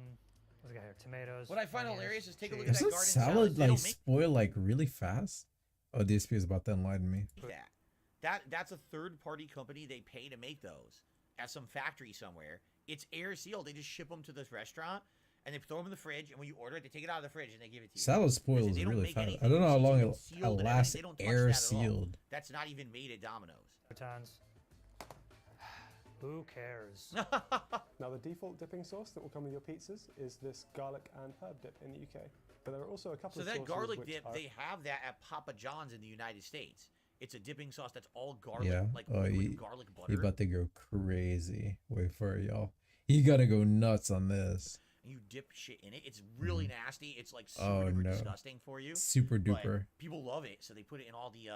do we got here? Tomatoes. What I find onions, hilarious is take a look cheese. at that Doesn't garden salad They like don't make spoil like really fast? Oh, DSP is about to enlighten me. that's a third-party company. They pay to make those at some factory somewhere. It's air sealed. They just ship them to this restaurant and they throw them in the fridge. And when you order it, they take it out of the fridge and they give it to you. Salad spoils They don't really make fast. anything I don't know how long sealed it'll and last everything. They don't touch air that at all. sealed. That's not even made at Domino's. Croutons. Who cares? Now, the default dipping sauce that will come with your pizzas is this garlic and herb dip in the UK. But there are also a couple So of that sauces garlic which dip, are they have that at Papa John's in the United States. It's a dipping sauce that's all garlic, Yeah. like Oh, liquid garlic butter. he about to go crazy. Wait for it, y'all. He gotta go nuts on this. And you dip shit in it. It's really nasty. It's like super Oh, duper no. disgusting for you. Super but duper. People love it, so they put it in all the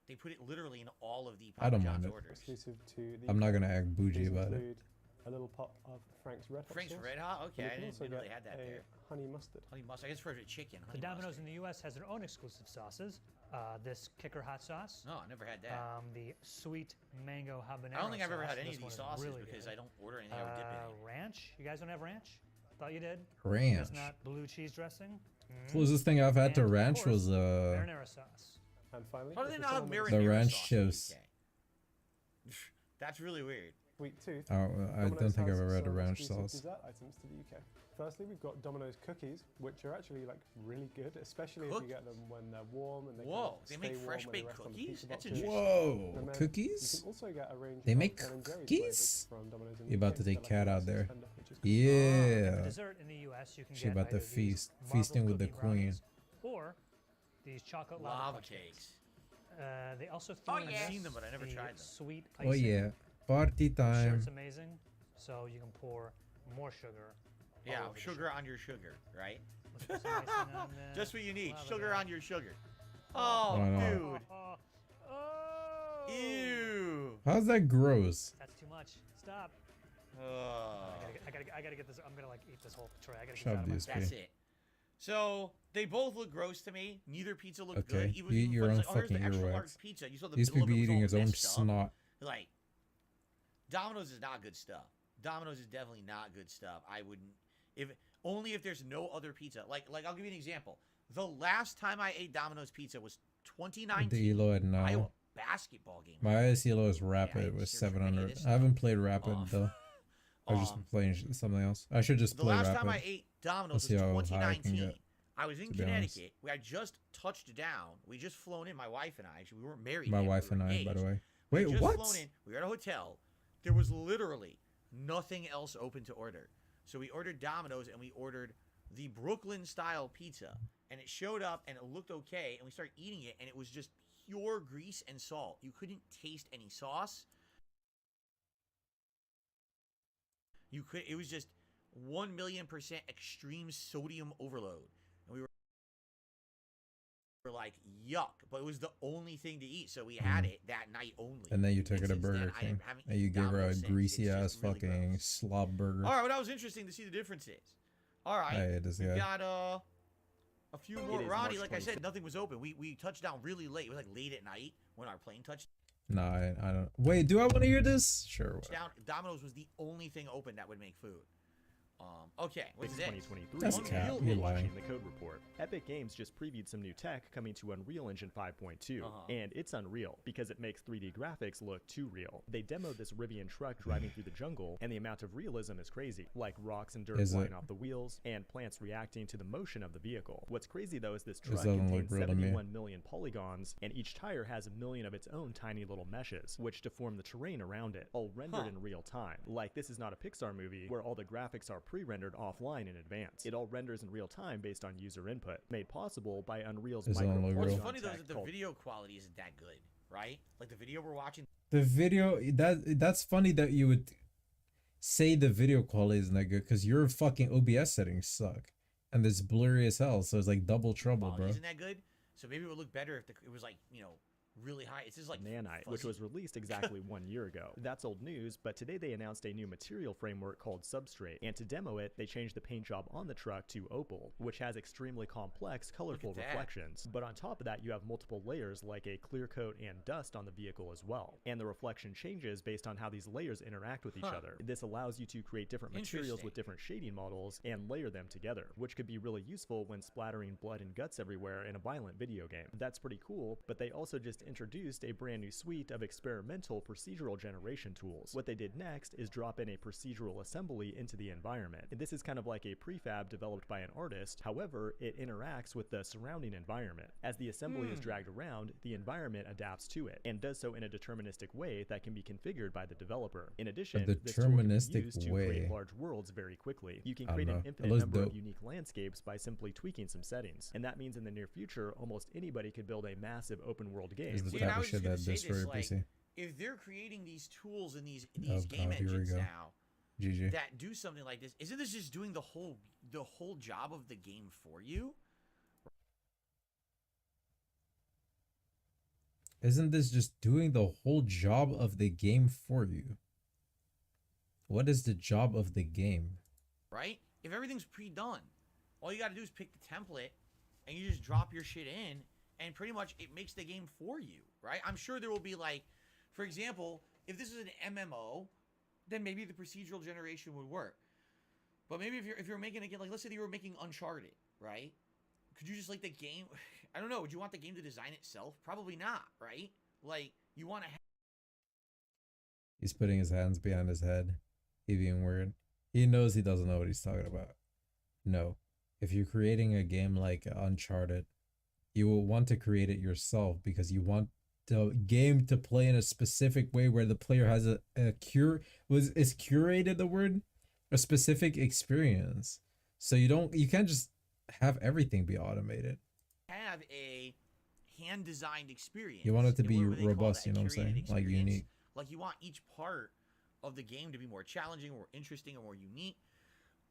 they put it literally in all of the I Papa don't John's mind it. orders. exclusive to the I'm not UK. gonna act bougie These about it. include a little pot of Frank's Red Hot Frank's sauce. Red Hot? Okay, And I you can didn't also know they get had that a there. honey mustard. Honey mustard. I guess for chicken. The Honey Domino's mustard. in the U.S. has their own exclusive sauces. This kicker hot sauce. No, I never had that. The sweet mango habanero. I don't think I've ever sauce. had any This of these one is sauces really because good. I don't order anything I would dip in it. Ranch. You guys don't have ranch? Thought you did. Ranch. That's not blue cheese dressing. Closest thing I've had to And, of ranch course, was marinara sauce. And finally, How do if they you're not have someone with marinara the ranch sauce in the chips. UK? That's really weird. Sweet tooth. I Domino's don't think I've has ever had a some ranch exclusive sauce. Dessert items to the UK. Firstly, we've got Domino's cookies, which are actually like really good, especially if you get them when they're warm and they Whoa, kind of they stay make warm fresh when they baked rest on the cookies? pizza That's boxes. interesting. Whoa, And then cookies? You can also get a range They of make Ben & Jerry's cookies? flavors from Domino's in the You about UK. to take They're cat like out there. tender, which is Yeah. For dessert in the U.S., you can She get about to either these feast. marble Feasting with the cookie queen. brownies or these chocolate lava, Lava punch cakes. They also threw in I've this, seen them, but I never the tried them. Sweet icing. Oh yeah. Party I'm sure time. it's amazing. So you can pour more sugar. all Yeah, over the sugar on your sugar, right? Let's put some icing on there. Just what you need. Lava Sugar there. on your sugar. Oh, Why not? dude. Ew. How's that gross? That's too much. Stop. Ugh. I gotta get this. I'm gonna like eat this whole tray. I gotta get Shove this out of my these, mouth. That's it. So they both look gross to me. Neither pizza looked Okay, good. It was you eat even your funny. own It's like, oh, here's the fucking extra earwax. large pizza. You saw the These middle could of be it was eating all his own messed up. snot. Like, Domino's is not good stuff. Domino's is definitely not good stuff. I wouldn't. If only if there's no other pizza. Like I'll give you an example. The last time I ate Domino's pizza was 2019 The Elo at now. Iowa basketball game. My highest Elo is Rapid with 700. I haven't played Rapid though. I've just been playing something else. I should just play Rapid. The last time I ate Domino's was 2019. I was in Connecticut. We had just touched down. We just flown in. My wife and I. Actually, we weren't married. My yet. wife and I, by the way. Wait, just what? Flown in. We were at a hotel. There was literally nothing else open to order. So we ordered Domino's and we ordered the Brooklyn style pizza. And it showed up and it looked okay. And we started eating it and it was just pure grease and salt. You couldn't taste any sauce. You could. It was just 1,000,000% extreme sodium overload. And we were like, yuck. But it was the only thing to eat. So we had it that night only. And then you took her to Burger King. And you gave her a greasy ass fucking slob burger. All right, well, that was interesting to see the differences. All right. We got a few more. Ronnie, like I said, nothing was open. We touched down really late. It was like late at night when our plane touched. No, I don't. Wait, do I want to hear this? Sure. Down, Domino's was the only thing open that would make food. Okay, what's It's this? 2023. That's cap. Unreal You're Engine, lying. the code report. Epic Games just previewed some new tech coming to Unreal Engine 5.2, and it's unreal because it makes 3D graphics look too real. They demoed this Rivian truck driving through the jungle, and the amount of realism is crazy, like rocks and dirt flying off the wheels, and plants reacting to the motion of the vehicle. What's crazy though is this truck contains 71 million polygons, and each tire has 1 million of its own tiny little meshes, which deform the terrain around it, all rendered in real time. Like this is not a Pixar movie where all the graphics are pre-rendered offline in advance. It all renders in real time based on user input, made possible by Unreal's micro. What's funny though is that the video quality isn't that good, right? Like the video we're watching. The video that's funny that you would say the video quality isn't that good because your fucking OBS settings suck and it's blurry as hell, so it's like double trouble, bro. Isn't that good? So maybe it would look better if it was like, you know, really high. It's just like Nanite, which was released exactly 1 year ago. That's old news, but today they announced a new material framework called Substrate, and to demo it, they changed the paint job on the truck to Opal, which has extremely complex, colorful reflections. But on top of that, you have multiple layers like a clear coat and dust on the vehicle as well. And the reflection changes based on how these layers interact with each other. This allows you to create different materials with different shading models and layer them together, which could be really useful when splattering blood and guts everywhere in a violent video game. That's pretty cool, but they also just introduced a brand new suite of experimental procedural generation tools. What they did next is drop in a procedural assembly into the environment. And this is kind of like a prefab developed by an artist, however, it interacts with the surrounding environment. As the assembly is dragged around, the environment adapts to it, and does so in a deterministic way that can be configured by the developer. In addition, this tool can be used to create large worlds very quickly. You can create an infinite number of unique landscapes by simply tweaking some settings. And that means in the near future, almost anybody could build a massive open world game. If they're creating these tools and these game engines now that do something like this, isn't this just doing the whole job of the game for you? Isn't this just doing the whole job of the game for you? What is the job of the game? Right? If everything's pre-done, all you got to do is pick the template and you just drop your shit in, and pretty much it makes the game for you, right? I'm sure there will be like, for example, if this is an MMO, then maybe the procedural generation would work. But maybe if you're making a game, like let's say you were making Uncharted, right? Could you just like the game? I don't know. Would you want the game to design itself? Probably not, right? Like you want to. He's putting his hands behind his head. He being weird. He knows he doesn't know what he's talking about. No, if you're creating a game like Uncharted, you will want to create it yourself because you want the game to play in a specific way where the player has is curated the word? A specific experience. So you can't just have everything be automated. Have a hand-designed experience. You want it to be robust, you know what I'm saying? Like unique. Like you want each part of the game to be more challenging, or interesting, or more unique.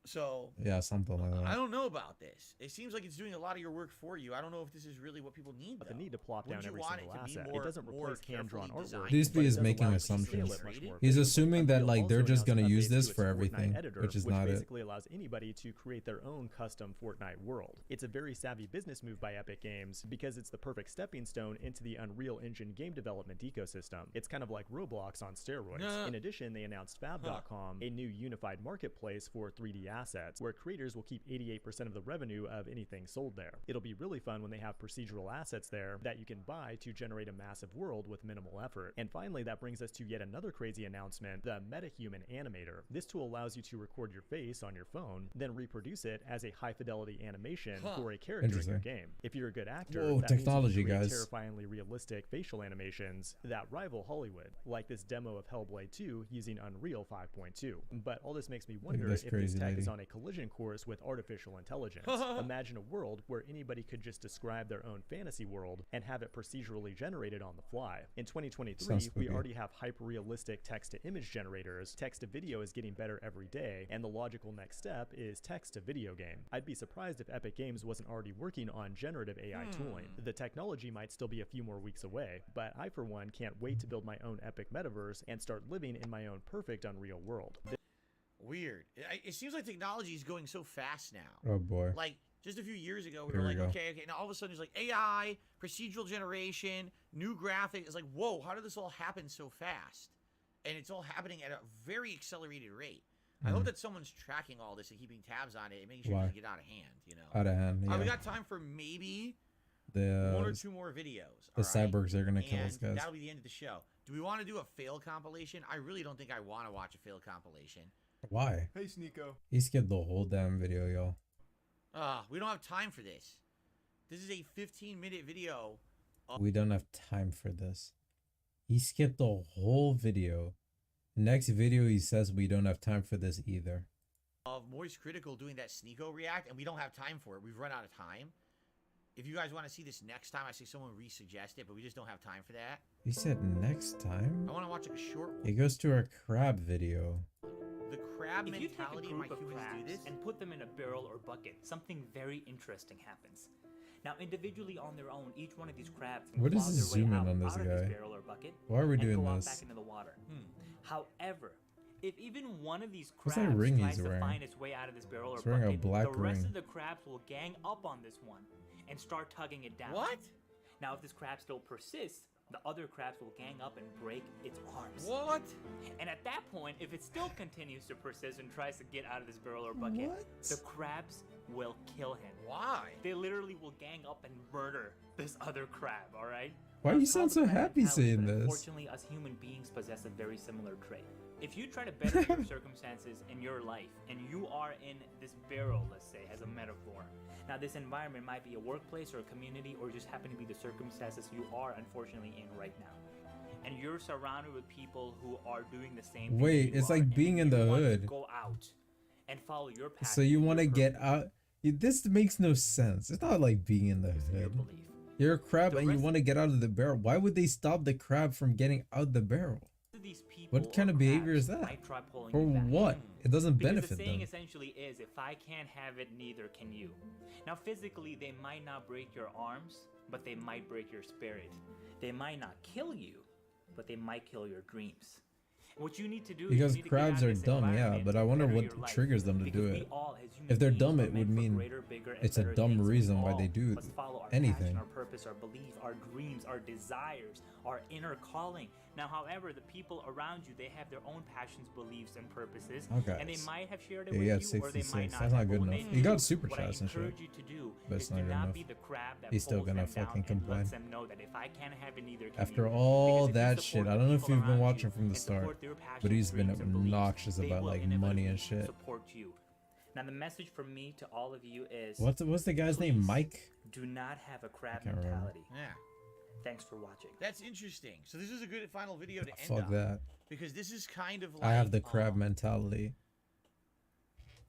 So yeah, something like that. I don't know about this. It seems like it's doing a lot of your work for you. I don't know if this is really what people need. But the need to plop down every single asset. It doesn't replace hand-drawn artwork. DSP is making assumptions. He's assuming that like they're just gonna use this for everything, which is not it. Basically allows anybody to create their own custom Fortnite world. It's a very savvy business move by Epic Games because it's the perfect stepping stone into the Unreal Engine game development ecosystem. It's kind of like Roblox on steroids. In addition, they announced Fab.com, a new unified marketplace for 3D assets, where creators will keep 88% of the revenue of anything sold there. It'll be really fun when they have procedural assets there that you can buy to generate a massive world with minimal effort. And finally, that brings us to yet another crazy announcement, the MetaHuman Animator. This tool allows you to record your face on your phone, then reproduce it as a high-fidelity animation for a character in your game. If you're a good actor, Whoa, that technology, means you can create guys. terrifyingly realistic facial animations that rival Hollywood, like this demo of Hellblade 2 using Unreal 5.2. But all this makes me wonder this if crazy this tech lady. is on a collision course with artificial intelligence. Imagine a world where anybody could just describe their own fantasy world and have it procedurally generated on the fly. In 2023, Sounds we spooky. already have hyper-realistic text-to-image generators. Text-to-video is getting better every day, and the logical next step is text-to-video game. I'd be surprised if Epic Games wasn't already working on generative AI tooling. The technology might still be a few more weeks away, but I, for one, can't wait to build my own epic metaverse and start living in my own perfect Unreal world. Weird. It seems like technology is going so fast now. Oh boy. Like just a few years ago, we Here were we like, go. okay. Now all of a sudden, it's like AI, procedural generation, new graphics. It's like, whoa, how did this all happen so fast? And it's all happening at a very accelerated rate. I hope that someone's tracking all this and keeping tabs on it and making sure it Why? doesn't get out of hand. You know. Out of hand, We yeah. got time for maybe The one or two more videos. the all right? cyborgs are gonna kill us, And guys. that'll be the end of the show. Do we want to do a fail compilation? I really don't think I want to watch a fail compilation. Why? Hey, Sneeko. He skipped the whole damn video, y'all. We don't have time for this. This is a 15-minute video We don't have time for this. He skipped the whole video. Next video, he says we don't have time for this either. of Moist Critical doing that Sneeko react, and we don't have time for it. We've run out of time. If you guys want to see this next time, I say someone re-suggest it, but we just don't have time for that. He said next time? I want to watch like a short one. He goes to our crab video. The crab If you take a mentality in my group of humans do crabs this. and put them in a barrel or bucket, something very interesting happens. Now, individually on their own, each one of these crabs can What is claw this their way zoom in out, on this out of guy? this barrel or bucket Why are we and doing go out this? back into the water. However, if even one of these What's that crabs ring tries he's to wearing? find its way out of this barrel or He's wearing a bucket, black the rest ring. of the crabs will gang up on this one and start tugging it down. What? Now, if this crab still persists, the other crabs will gang up and break its arms. What? And at that point, if it still continues to persist and tries to get out of this barrel or bucket, the crabs will kill him. Why? They literally will gang up and murder this other crab, alright? Why you sound so happy saying this? Unfortunately, us human beings possess a very similar trait. If you try to better your circumstances in your life, and you are in this barrel, let's say, as a metaphor. Now, this environment might be a workplace or a community, or just happen to be the circumstances you are unfortunately in right now. And you're surrounded with people who are doing the same thing Wait, you it's are, like and being in you the want to hood. go out and follow your path. So you want to get out? This makes no sense. It's not like being in the hood. You're a crab and you want to get out of the barrel. Why would they stop the crab from getting out the barrel? What kind of behavior is that? might try pulling For you back. what? It doesn't Because benefit the saying them. essentially is, if I can't have it, neither can you. Now, physically, they might not break your arms, but they might break your spirit. They might not kill you, but they might kill your dreams. What you need to do Because is you need to get out crabs of are this dumb, yeah, environment but I and wonder better what your life. triggers them to Because do we it. all, as human If they're beings, dumb, are it meant would for mean greater, bigger, and it's a better dumb things. We reason why they all do must follow our anything. passion, our purpose, our belief, our dreams, our desires, our inner calling. Now, however, the people around you, they have their own passions, beliefs, and purposes, Okay. and they might have shared it Yeah, with he you, had or they 66. might not That's not have. good But enough. when He they got do, super what I chats and shit. encourage you to do But is it's do not good not enough. be the crab that He's still pulls gonna them down fucking and complain. lets them know that if I can't have it, neither can After you. all Because if you that support shit, I the don't know if people you've been around watching you from the and start, support their but passions, he's been dreams, and beliefs, obnoxious they about will like inevitably money and shit. support you. Now, the message from me to all of you is: What's the guy's name? Mike? do not have a crab can't remember. mentality. Yeah. Thanks for watching. That's interesting. So this is a good final video to end Fuck on. that. Because this is kind of like I have the crab mentality.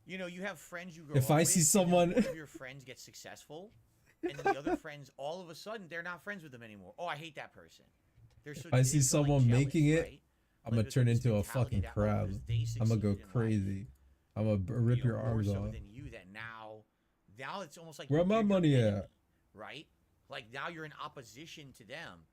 you know, you have friends you grow If up I with, see and then someone- one of your friends gets successful, and then the other friends, all of a sudden, they're not friends with them anymore. Oh, I hate that person. They're so If I see they feel, like, someone jealous, making it, right? I'm Like, gonna there's, turn like, this into a mentality fucking that, oh, crab. because they I'm gonna go succeeded in life, crazy. I'm gonna rip your more arms so off. than you, that now it's almost like Where you're my your money enemy, at? right? Like now you're in opposition to them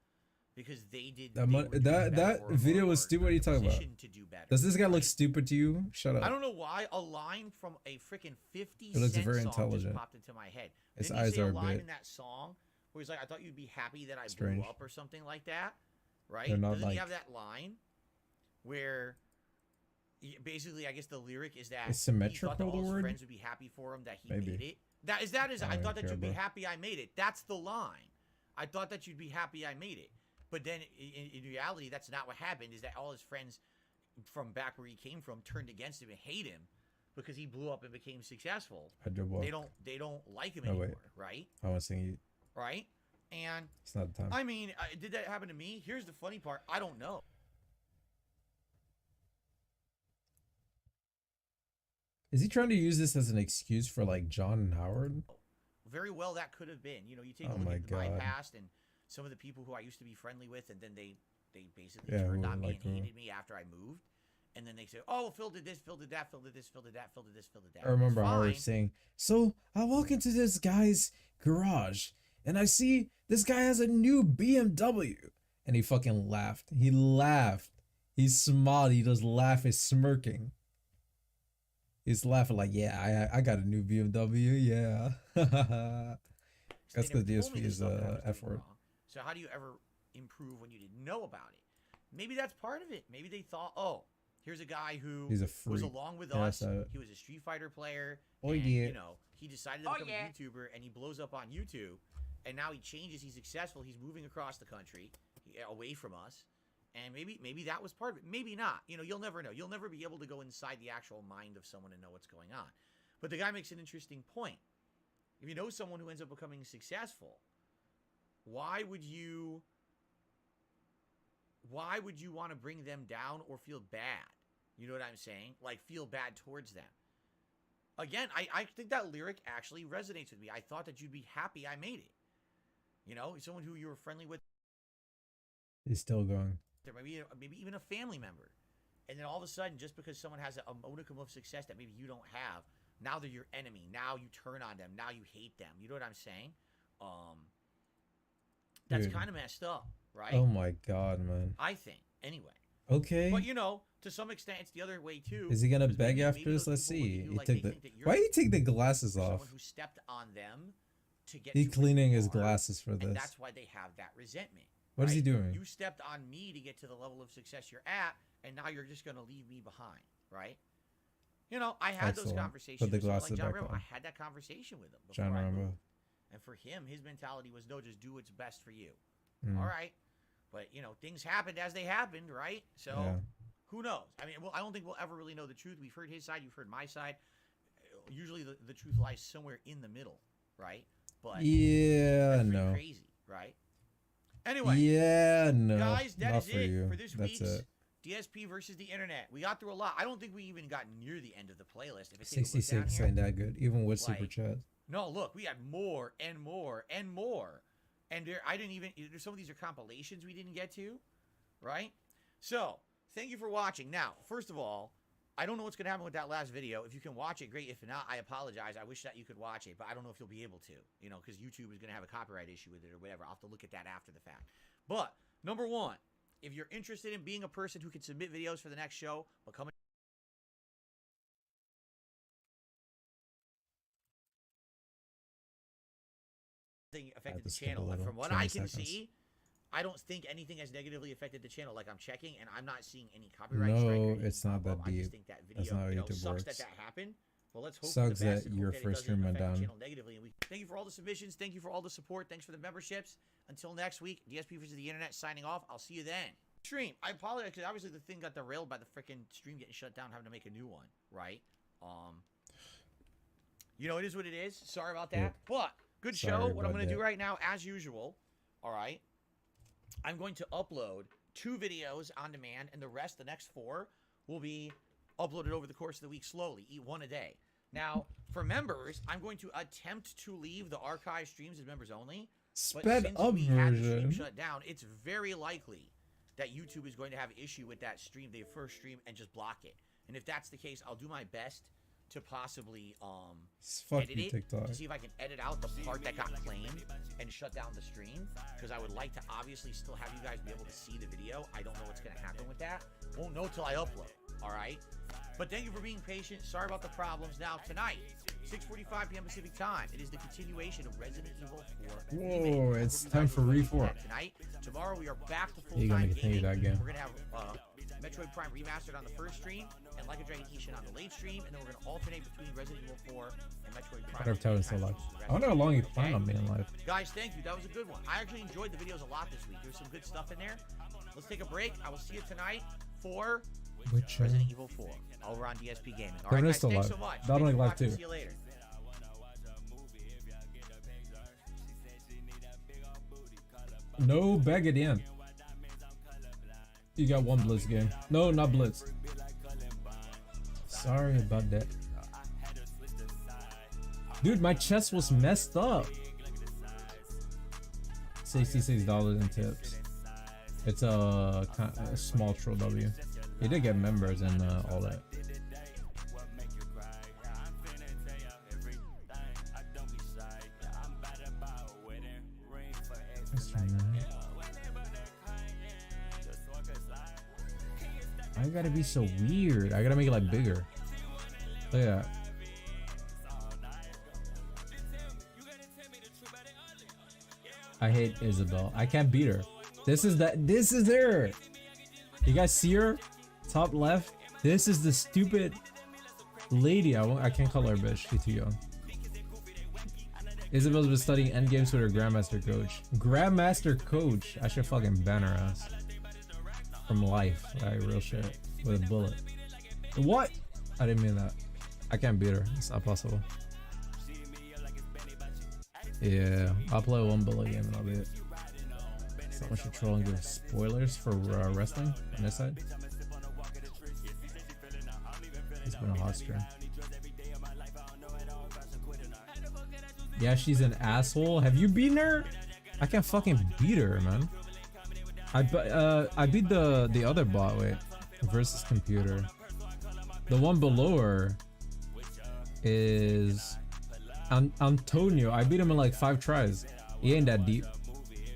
because they did That they mon- were doing that better or video more, was or stupid. What are you talking about? positioned to do better, Does this guy look right? stupid to you? Shut up. I don't know why a line from a freaking 50 He looks Cent very song intelligent. just popped into my head. His Didn't he eyes say are a a line bit in that song where he's like, "I thought you'd be happy that I strange. blew up" or something like that, right? They're not Doesn't he like- have that line where basically, I guess the lyric is that Is he thought that symmetrical all the his word? friends would be happy for him that he Maybe. made it. I don't thought that care, you'd be bro. happy I made it. That's the line. I thought that you'd be happy I made it. But then in reality, that's not what happened. Is that all his friends from back where he came from turned against him and hate him because he blew up and became successful. I dribble They up. don't like him Oh, anymore, wait. right? I want to sing you. Right? And It's not the time. I mean, did that happen to me? Here's the funny part. I don't know. Is he trying to use this as an excuse for like John and Howard? Very well, that could have been. You know, you take a Oh look my at my God. past and some of the people who I used to be friendly with, and then they basically Yeah, turned who on me like and who? hated me after I moved. And then they say, "Oh, well, Phil did this, Phil did that, Phil did this, Phil did that, Phil did this, Phil did that." I remember It's Howard fine. saying, "So I walk into this guy's garage and I see this guy has a new BMW," and he fucking laughed. He laughed. He smiled. He just laughed. He's smirking. He's laughing like, "Yeah, I got a new BMW. Yeah." That's They because never told me DSP this is stuff that I a was F doing word. wrong. So how do you ever improve when you didn't know about it? Maybe that's part of it. Maybe they thought, "Oh, here's a guy who He's a was freak." along with Yeah, I us. saw it. He was a Street Fighter player. Oh, and, yeah. You know, he decided to become a YouTuber, and he blows up on YouTube. And now he changes. He's successful. He's moving across the country, away from us. And maybe that was part of it. Maybe not. You know, you'll never know. You'll never be able to go inside the actual mind of someone and know what's going on. But the guy makes an interesting point. If you know someone who ends up becoming successful, why would you want to bring them down or feel bad? You know what I'm saying? Like, feel bad towards them. Again, I think that lyric actually resonates with me. I thought that you'd be happy I made it. You know, someone who you were friendly with, He's still going. there maybe even a family member. And then all of a sudden, just because someone has a modicum of success that maybe you don't have, now they're your enemy. Now you turn on them. Now you hate them. You know what I'm saying? That's Dude. kind of messed up, right? Oh my God, man. I think, anyway. Okay. But, you know, to some extent, it's the other way, too. Is he gonna 'cause beg maybe after this? those Let's people, when see. you do, He like, took they the. think that you're Why did he take the glasses someone off? who stepped on them to get He to where cleaning you his are, glasses for and this. that's why they have that resentment. What is he right? doing? You stepped on me to get to the level of success you're at, and now you're just going to leave me behind, right? You know, I had those Excellent. conversations Put the with someone glasses like John back Rambo. on. I had that conversation with him before John I Rambo. moved. And for him, his mentality was, no, just do what's best for you. Mm. All right. But, you know, things happened as they happened, right? So, Yeah. who knows? I mean, well, I don't think we'll ever really know the truth. We've heard his side. You've heard my side. Usually the truth lies somewhere in the middle, right? But Yeah, that's pretty no. crazy, right? Anyway. Yeah, no. Guys, that Not is for it you. for this That's week's it. DSP versus the internet. We got through a lot. I don't think we even got near the end of the playlist. If it's 66 ain't that good, even with super Like, chat. No, look, we had more and more and more. And I didn't even, some of these are compilations we didn't get to, right? So, thank you for watching. Now, first of all, I don't know what's going to happen with that last video. If you can watch it, great. If not, I apologize. I wish that you could watch it, but I don't know if you'll be able to, you know, because YouTube is going to have a copyright issue with it or whatever. I'll have to look at that after the fact. But, number one, if you're interested in being a person who can submit videos for the next show, become a thing affected the skip a channel. little, From what 20 I can seconds. see, I don't think anything has negatively affected the channel. Like, I'm checking, and I'm not seeing any copyright strike or No, anything it's not pop up. that I just deep. think that That's video, not how you know, YouTube sucks works. that happened. Well, let's hope Sucks for the best that and your hope that it first doesn't stream went affect the down. channel negatively. And we thank you for all the submissions. Thank you for all the support. Thanks for the memberships. Until next week, DSP versus the internet signing off. I'll see you then. Stream. I apologize because obviously the thing got derailed by the freaking stream getting shut down, having to make a new one, right? You know, it is what it is. Sorry about that. Yep. But good Sorry show. What I'm about going to do that. right now, as usual, all right, I'm going to upload 2 videos on demand, and the rest, the next 4, will be uploaded over the course of the week slowly. Eat 1 a day. Now, for members, I'm going to attempt to leave the archive streams as members only. But Sped since up we had the stream version. shut down, it's very likely that YouTube is going to have issue with that stream, the first stream, and just block it. And if that's the case, I'll do my best to possibly Fuck edit you, it TikTok. to see if I can edit out the part that got claimed and shut down the stream, because I would like to obviously still have you guys be able to see the video. I don't know what's going to happen with that. Won't know till I upload, all right? But thank you for being patient. Sorry about the problems. Now, tonight, 6:45 p.m. Pacific time. It is the continuation of Resident Evil 4. Whoa, it's time for Re4. Tonight, tomorrow we are back to You're gonna full-time continue gaming. that game. We're gonna have Metroid Prime Remastered on the first stream and Like a Dragon Ishin on the late stream, and then we're gonna alternate between Resident Evil 4 and Metroid Prime. Better have Toad still live. I wonder how long you plan on being live. Guys, thank you. That was a good one. I actually enjoyed the videos a lot this week. There's some good stuff in there. Let's take a break. I will see you tonight for Resident Evil 4 over on DSP Gaming. All right, Kevin is guys, still thanks live. so much. That'll Thanks make for live watching. too. See you later. No bag at the end. You got one Blitz game. No, not Blitz. Sorry about that. Dude, my chest was messed up. $66 in tips. It's a small troll W. He did get members and all that. I gotta be so weird. I gotta make it like bigger. Look at that. I hate Isabel. I can't beat her. This is her. You guys see her? Top left. This is the stupid lady. I can't call her a bitch. She's too young. Isabel's been studying endgames with her Grandmaster coach. Grandmaster coach? I should fucking ban her ass. From life. Like real shit. With a bullet. What? I didn't mean that. I can't beat her. It's not possible. Yeah, I'll play one bullet game and I'll be it. So much control and give spoilers for wrestling on this side. It's been a hot stream. Yeah, she's an asshole. Have you beaten her? I can't fucking beat her, man. I beat the other bot. Wait, versus computer. The one below her is Antonio. I beat him in like 5 tries. He ain't that deep.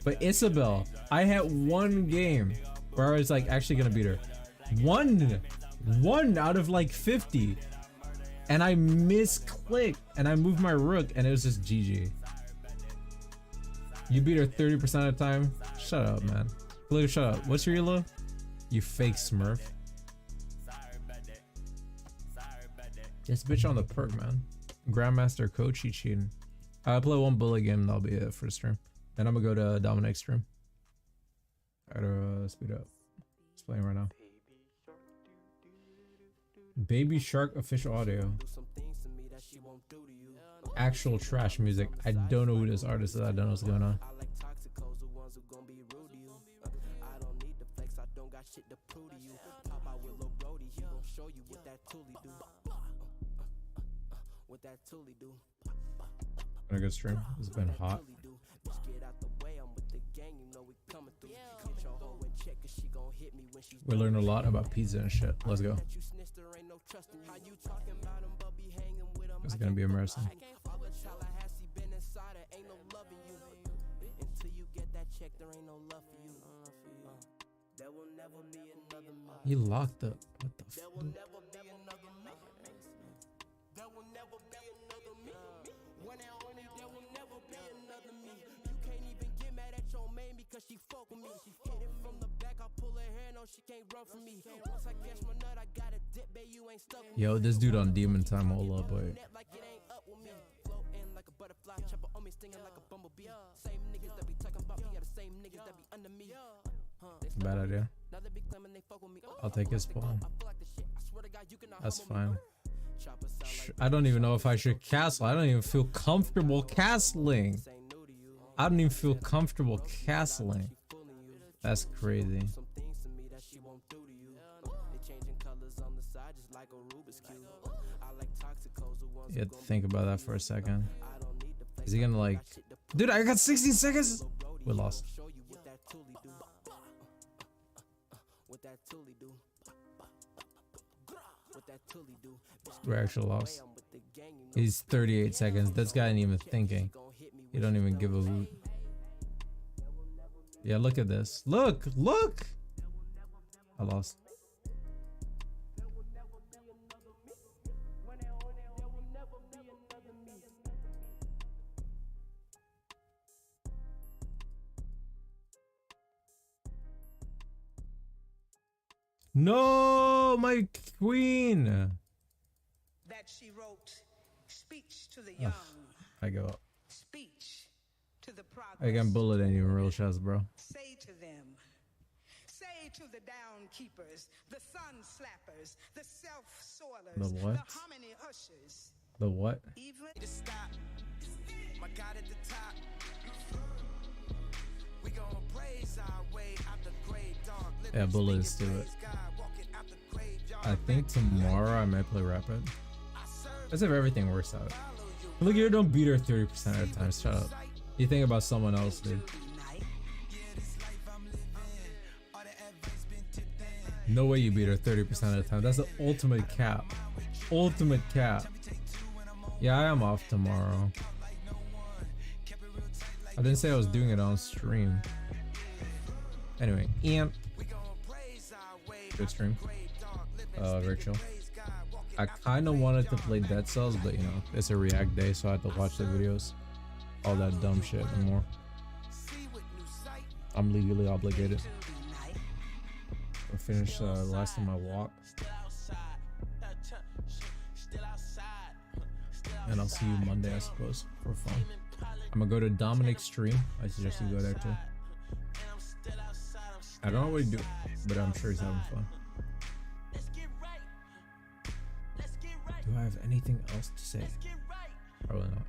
But Isabel, I had one game where I was like actually gonna beat her. One out of like 50. And I misclicked and I moved my rook and it was just GG. You beat her 30% of the time? Shut up, man. Glitter, shut up. What's your elo? You fake smurf. This bitch on the perk, man. Grandmaster coach, he cheating. I'll play one bullet game and that'll be it for the stream. Then I'm gonna go to Dominic's stream. I gotta speed up. It's playing right now. Baby Shark official audio. Actual trash music. I don't know who this artist is. I don't know what's going on. Been a good stream. It's been hot. We learned a lot about pizza and shit. Let's go. It's gonna be embarrassing. He locked up. What the fuck? Cause she fuck with me. She hit it from the back, I pull her hair, no, she can't run from me. Once I catch my nut, I got a dip, babe, you ain't stuck with me. Yo, this dude on Demon Time, hold up, boy. Like it ain't up with me. Floating like a butterfly, chopper on me, stinging like a bumblebee. Same niggas that be talking about me are the same niggas that be under me. Bad idea. I'll take his spawn. That's fine. I don't even know if I should castle. I don't even feel comfortable castling. I don't even feel comfortable castling. That's crazy. You have to think about that for a second. Is he gonna like... Dude, I got 16 seconds! We lost. We actually lost. He's 38 seconds. This guy ain't even thinking. He don't even give a hoot. Yeah, look at this. Look! Look! I lost. No, my queen. That she wrote speech to the young. I go up. Speech to the progress. I can bullet any real shots, bro. Say to them. Say to the down keepers, the sun slappers, the self soilers, The what? the harmony ushers. The what? Even to stop. My God at the top. We gonna praise our way out the grave dark. Yeah, bullets do it. I think tomorrow I might play Rapid. As if everything works out. Look here, don't beat her 30% of the time. Shut up. You think about someone else, dude. No way you beat her 30% of the time. That's the ultimate cap. Ultimate cap. Yeah, I am off tomorrow. I didn't say I was doing it on stream. Anyway, Ian. Good stream. Virtual. I kind of wanted to play Dead Cells, but you know, it's a React day, so I have to watch the videos. All that dumb shit and more. I'm legally obligated. I'll finish the last of my walk. And I'll see you Monday, I suppose, for fun. I'm gonna go to Dominic's stream. I suggest you go there too. I don't know what he do, but I'm sure he's having fun. Do I have anything else to say? Probably not.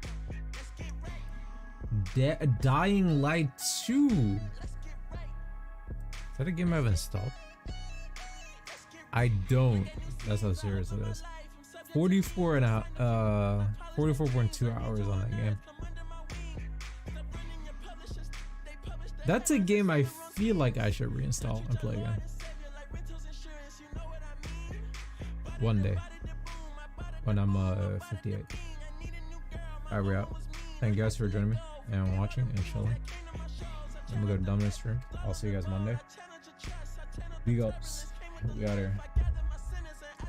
Dying Light 2. Is that a game I've installed? I don't. That's how serious it is. 44.2 hours on that game. That's a game I feel like I should reinstall and play again. One day. When I'm 58. Alright, we're out. Thank you guys for joining me and watching and chilling. I'm gonna go to Dominic's stream. I'll see you guys Monday. Big ups. We out here.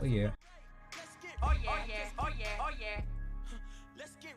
Oh yeah. Oh yeah, yeah, oh yeah, oh yeah. Let's get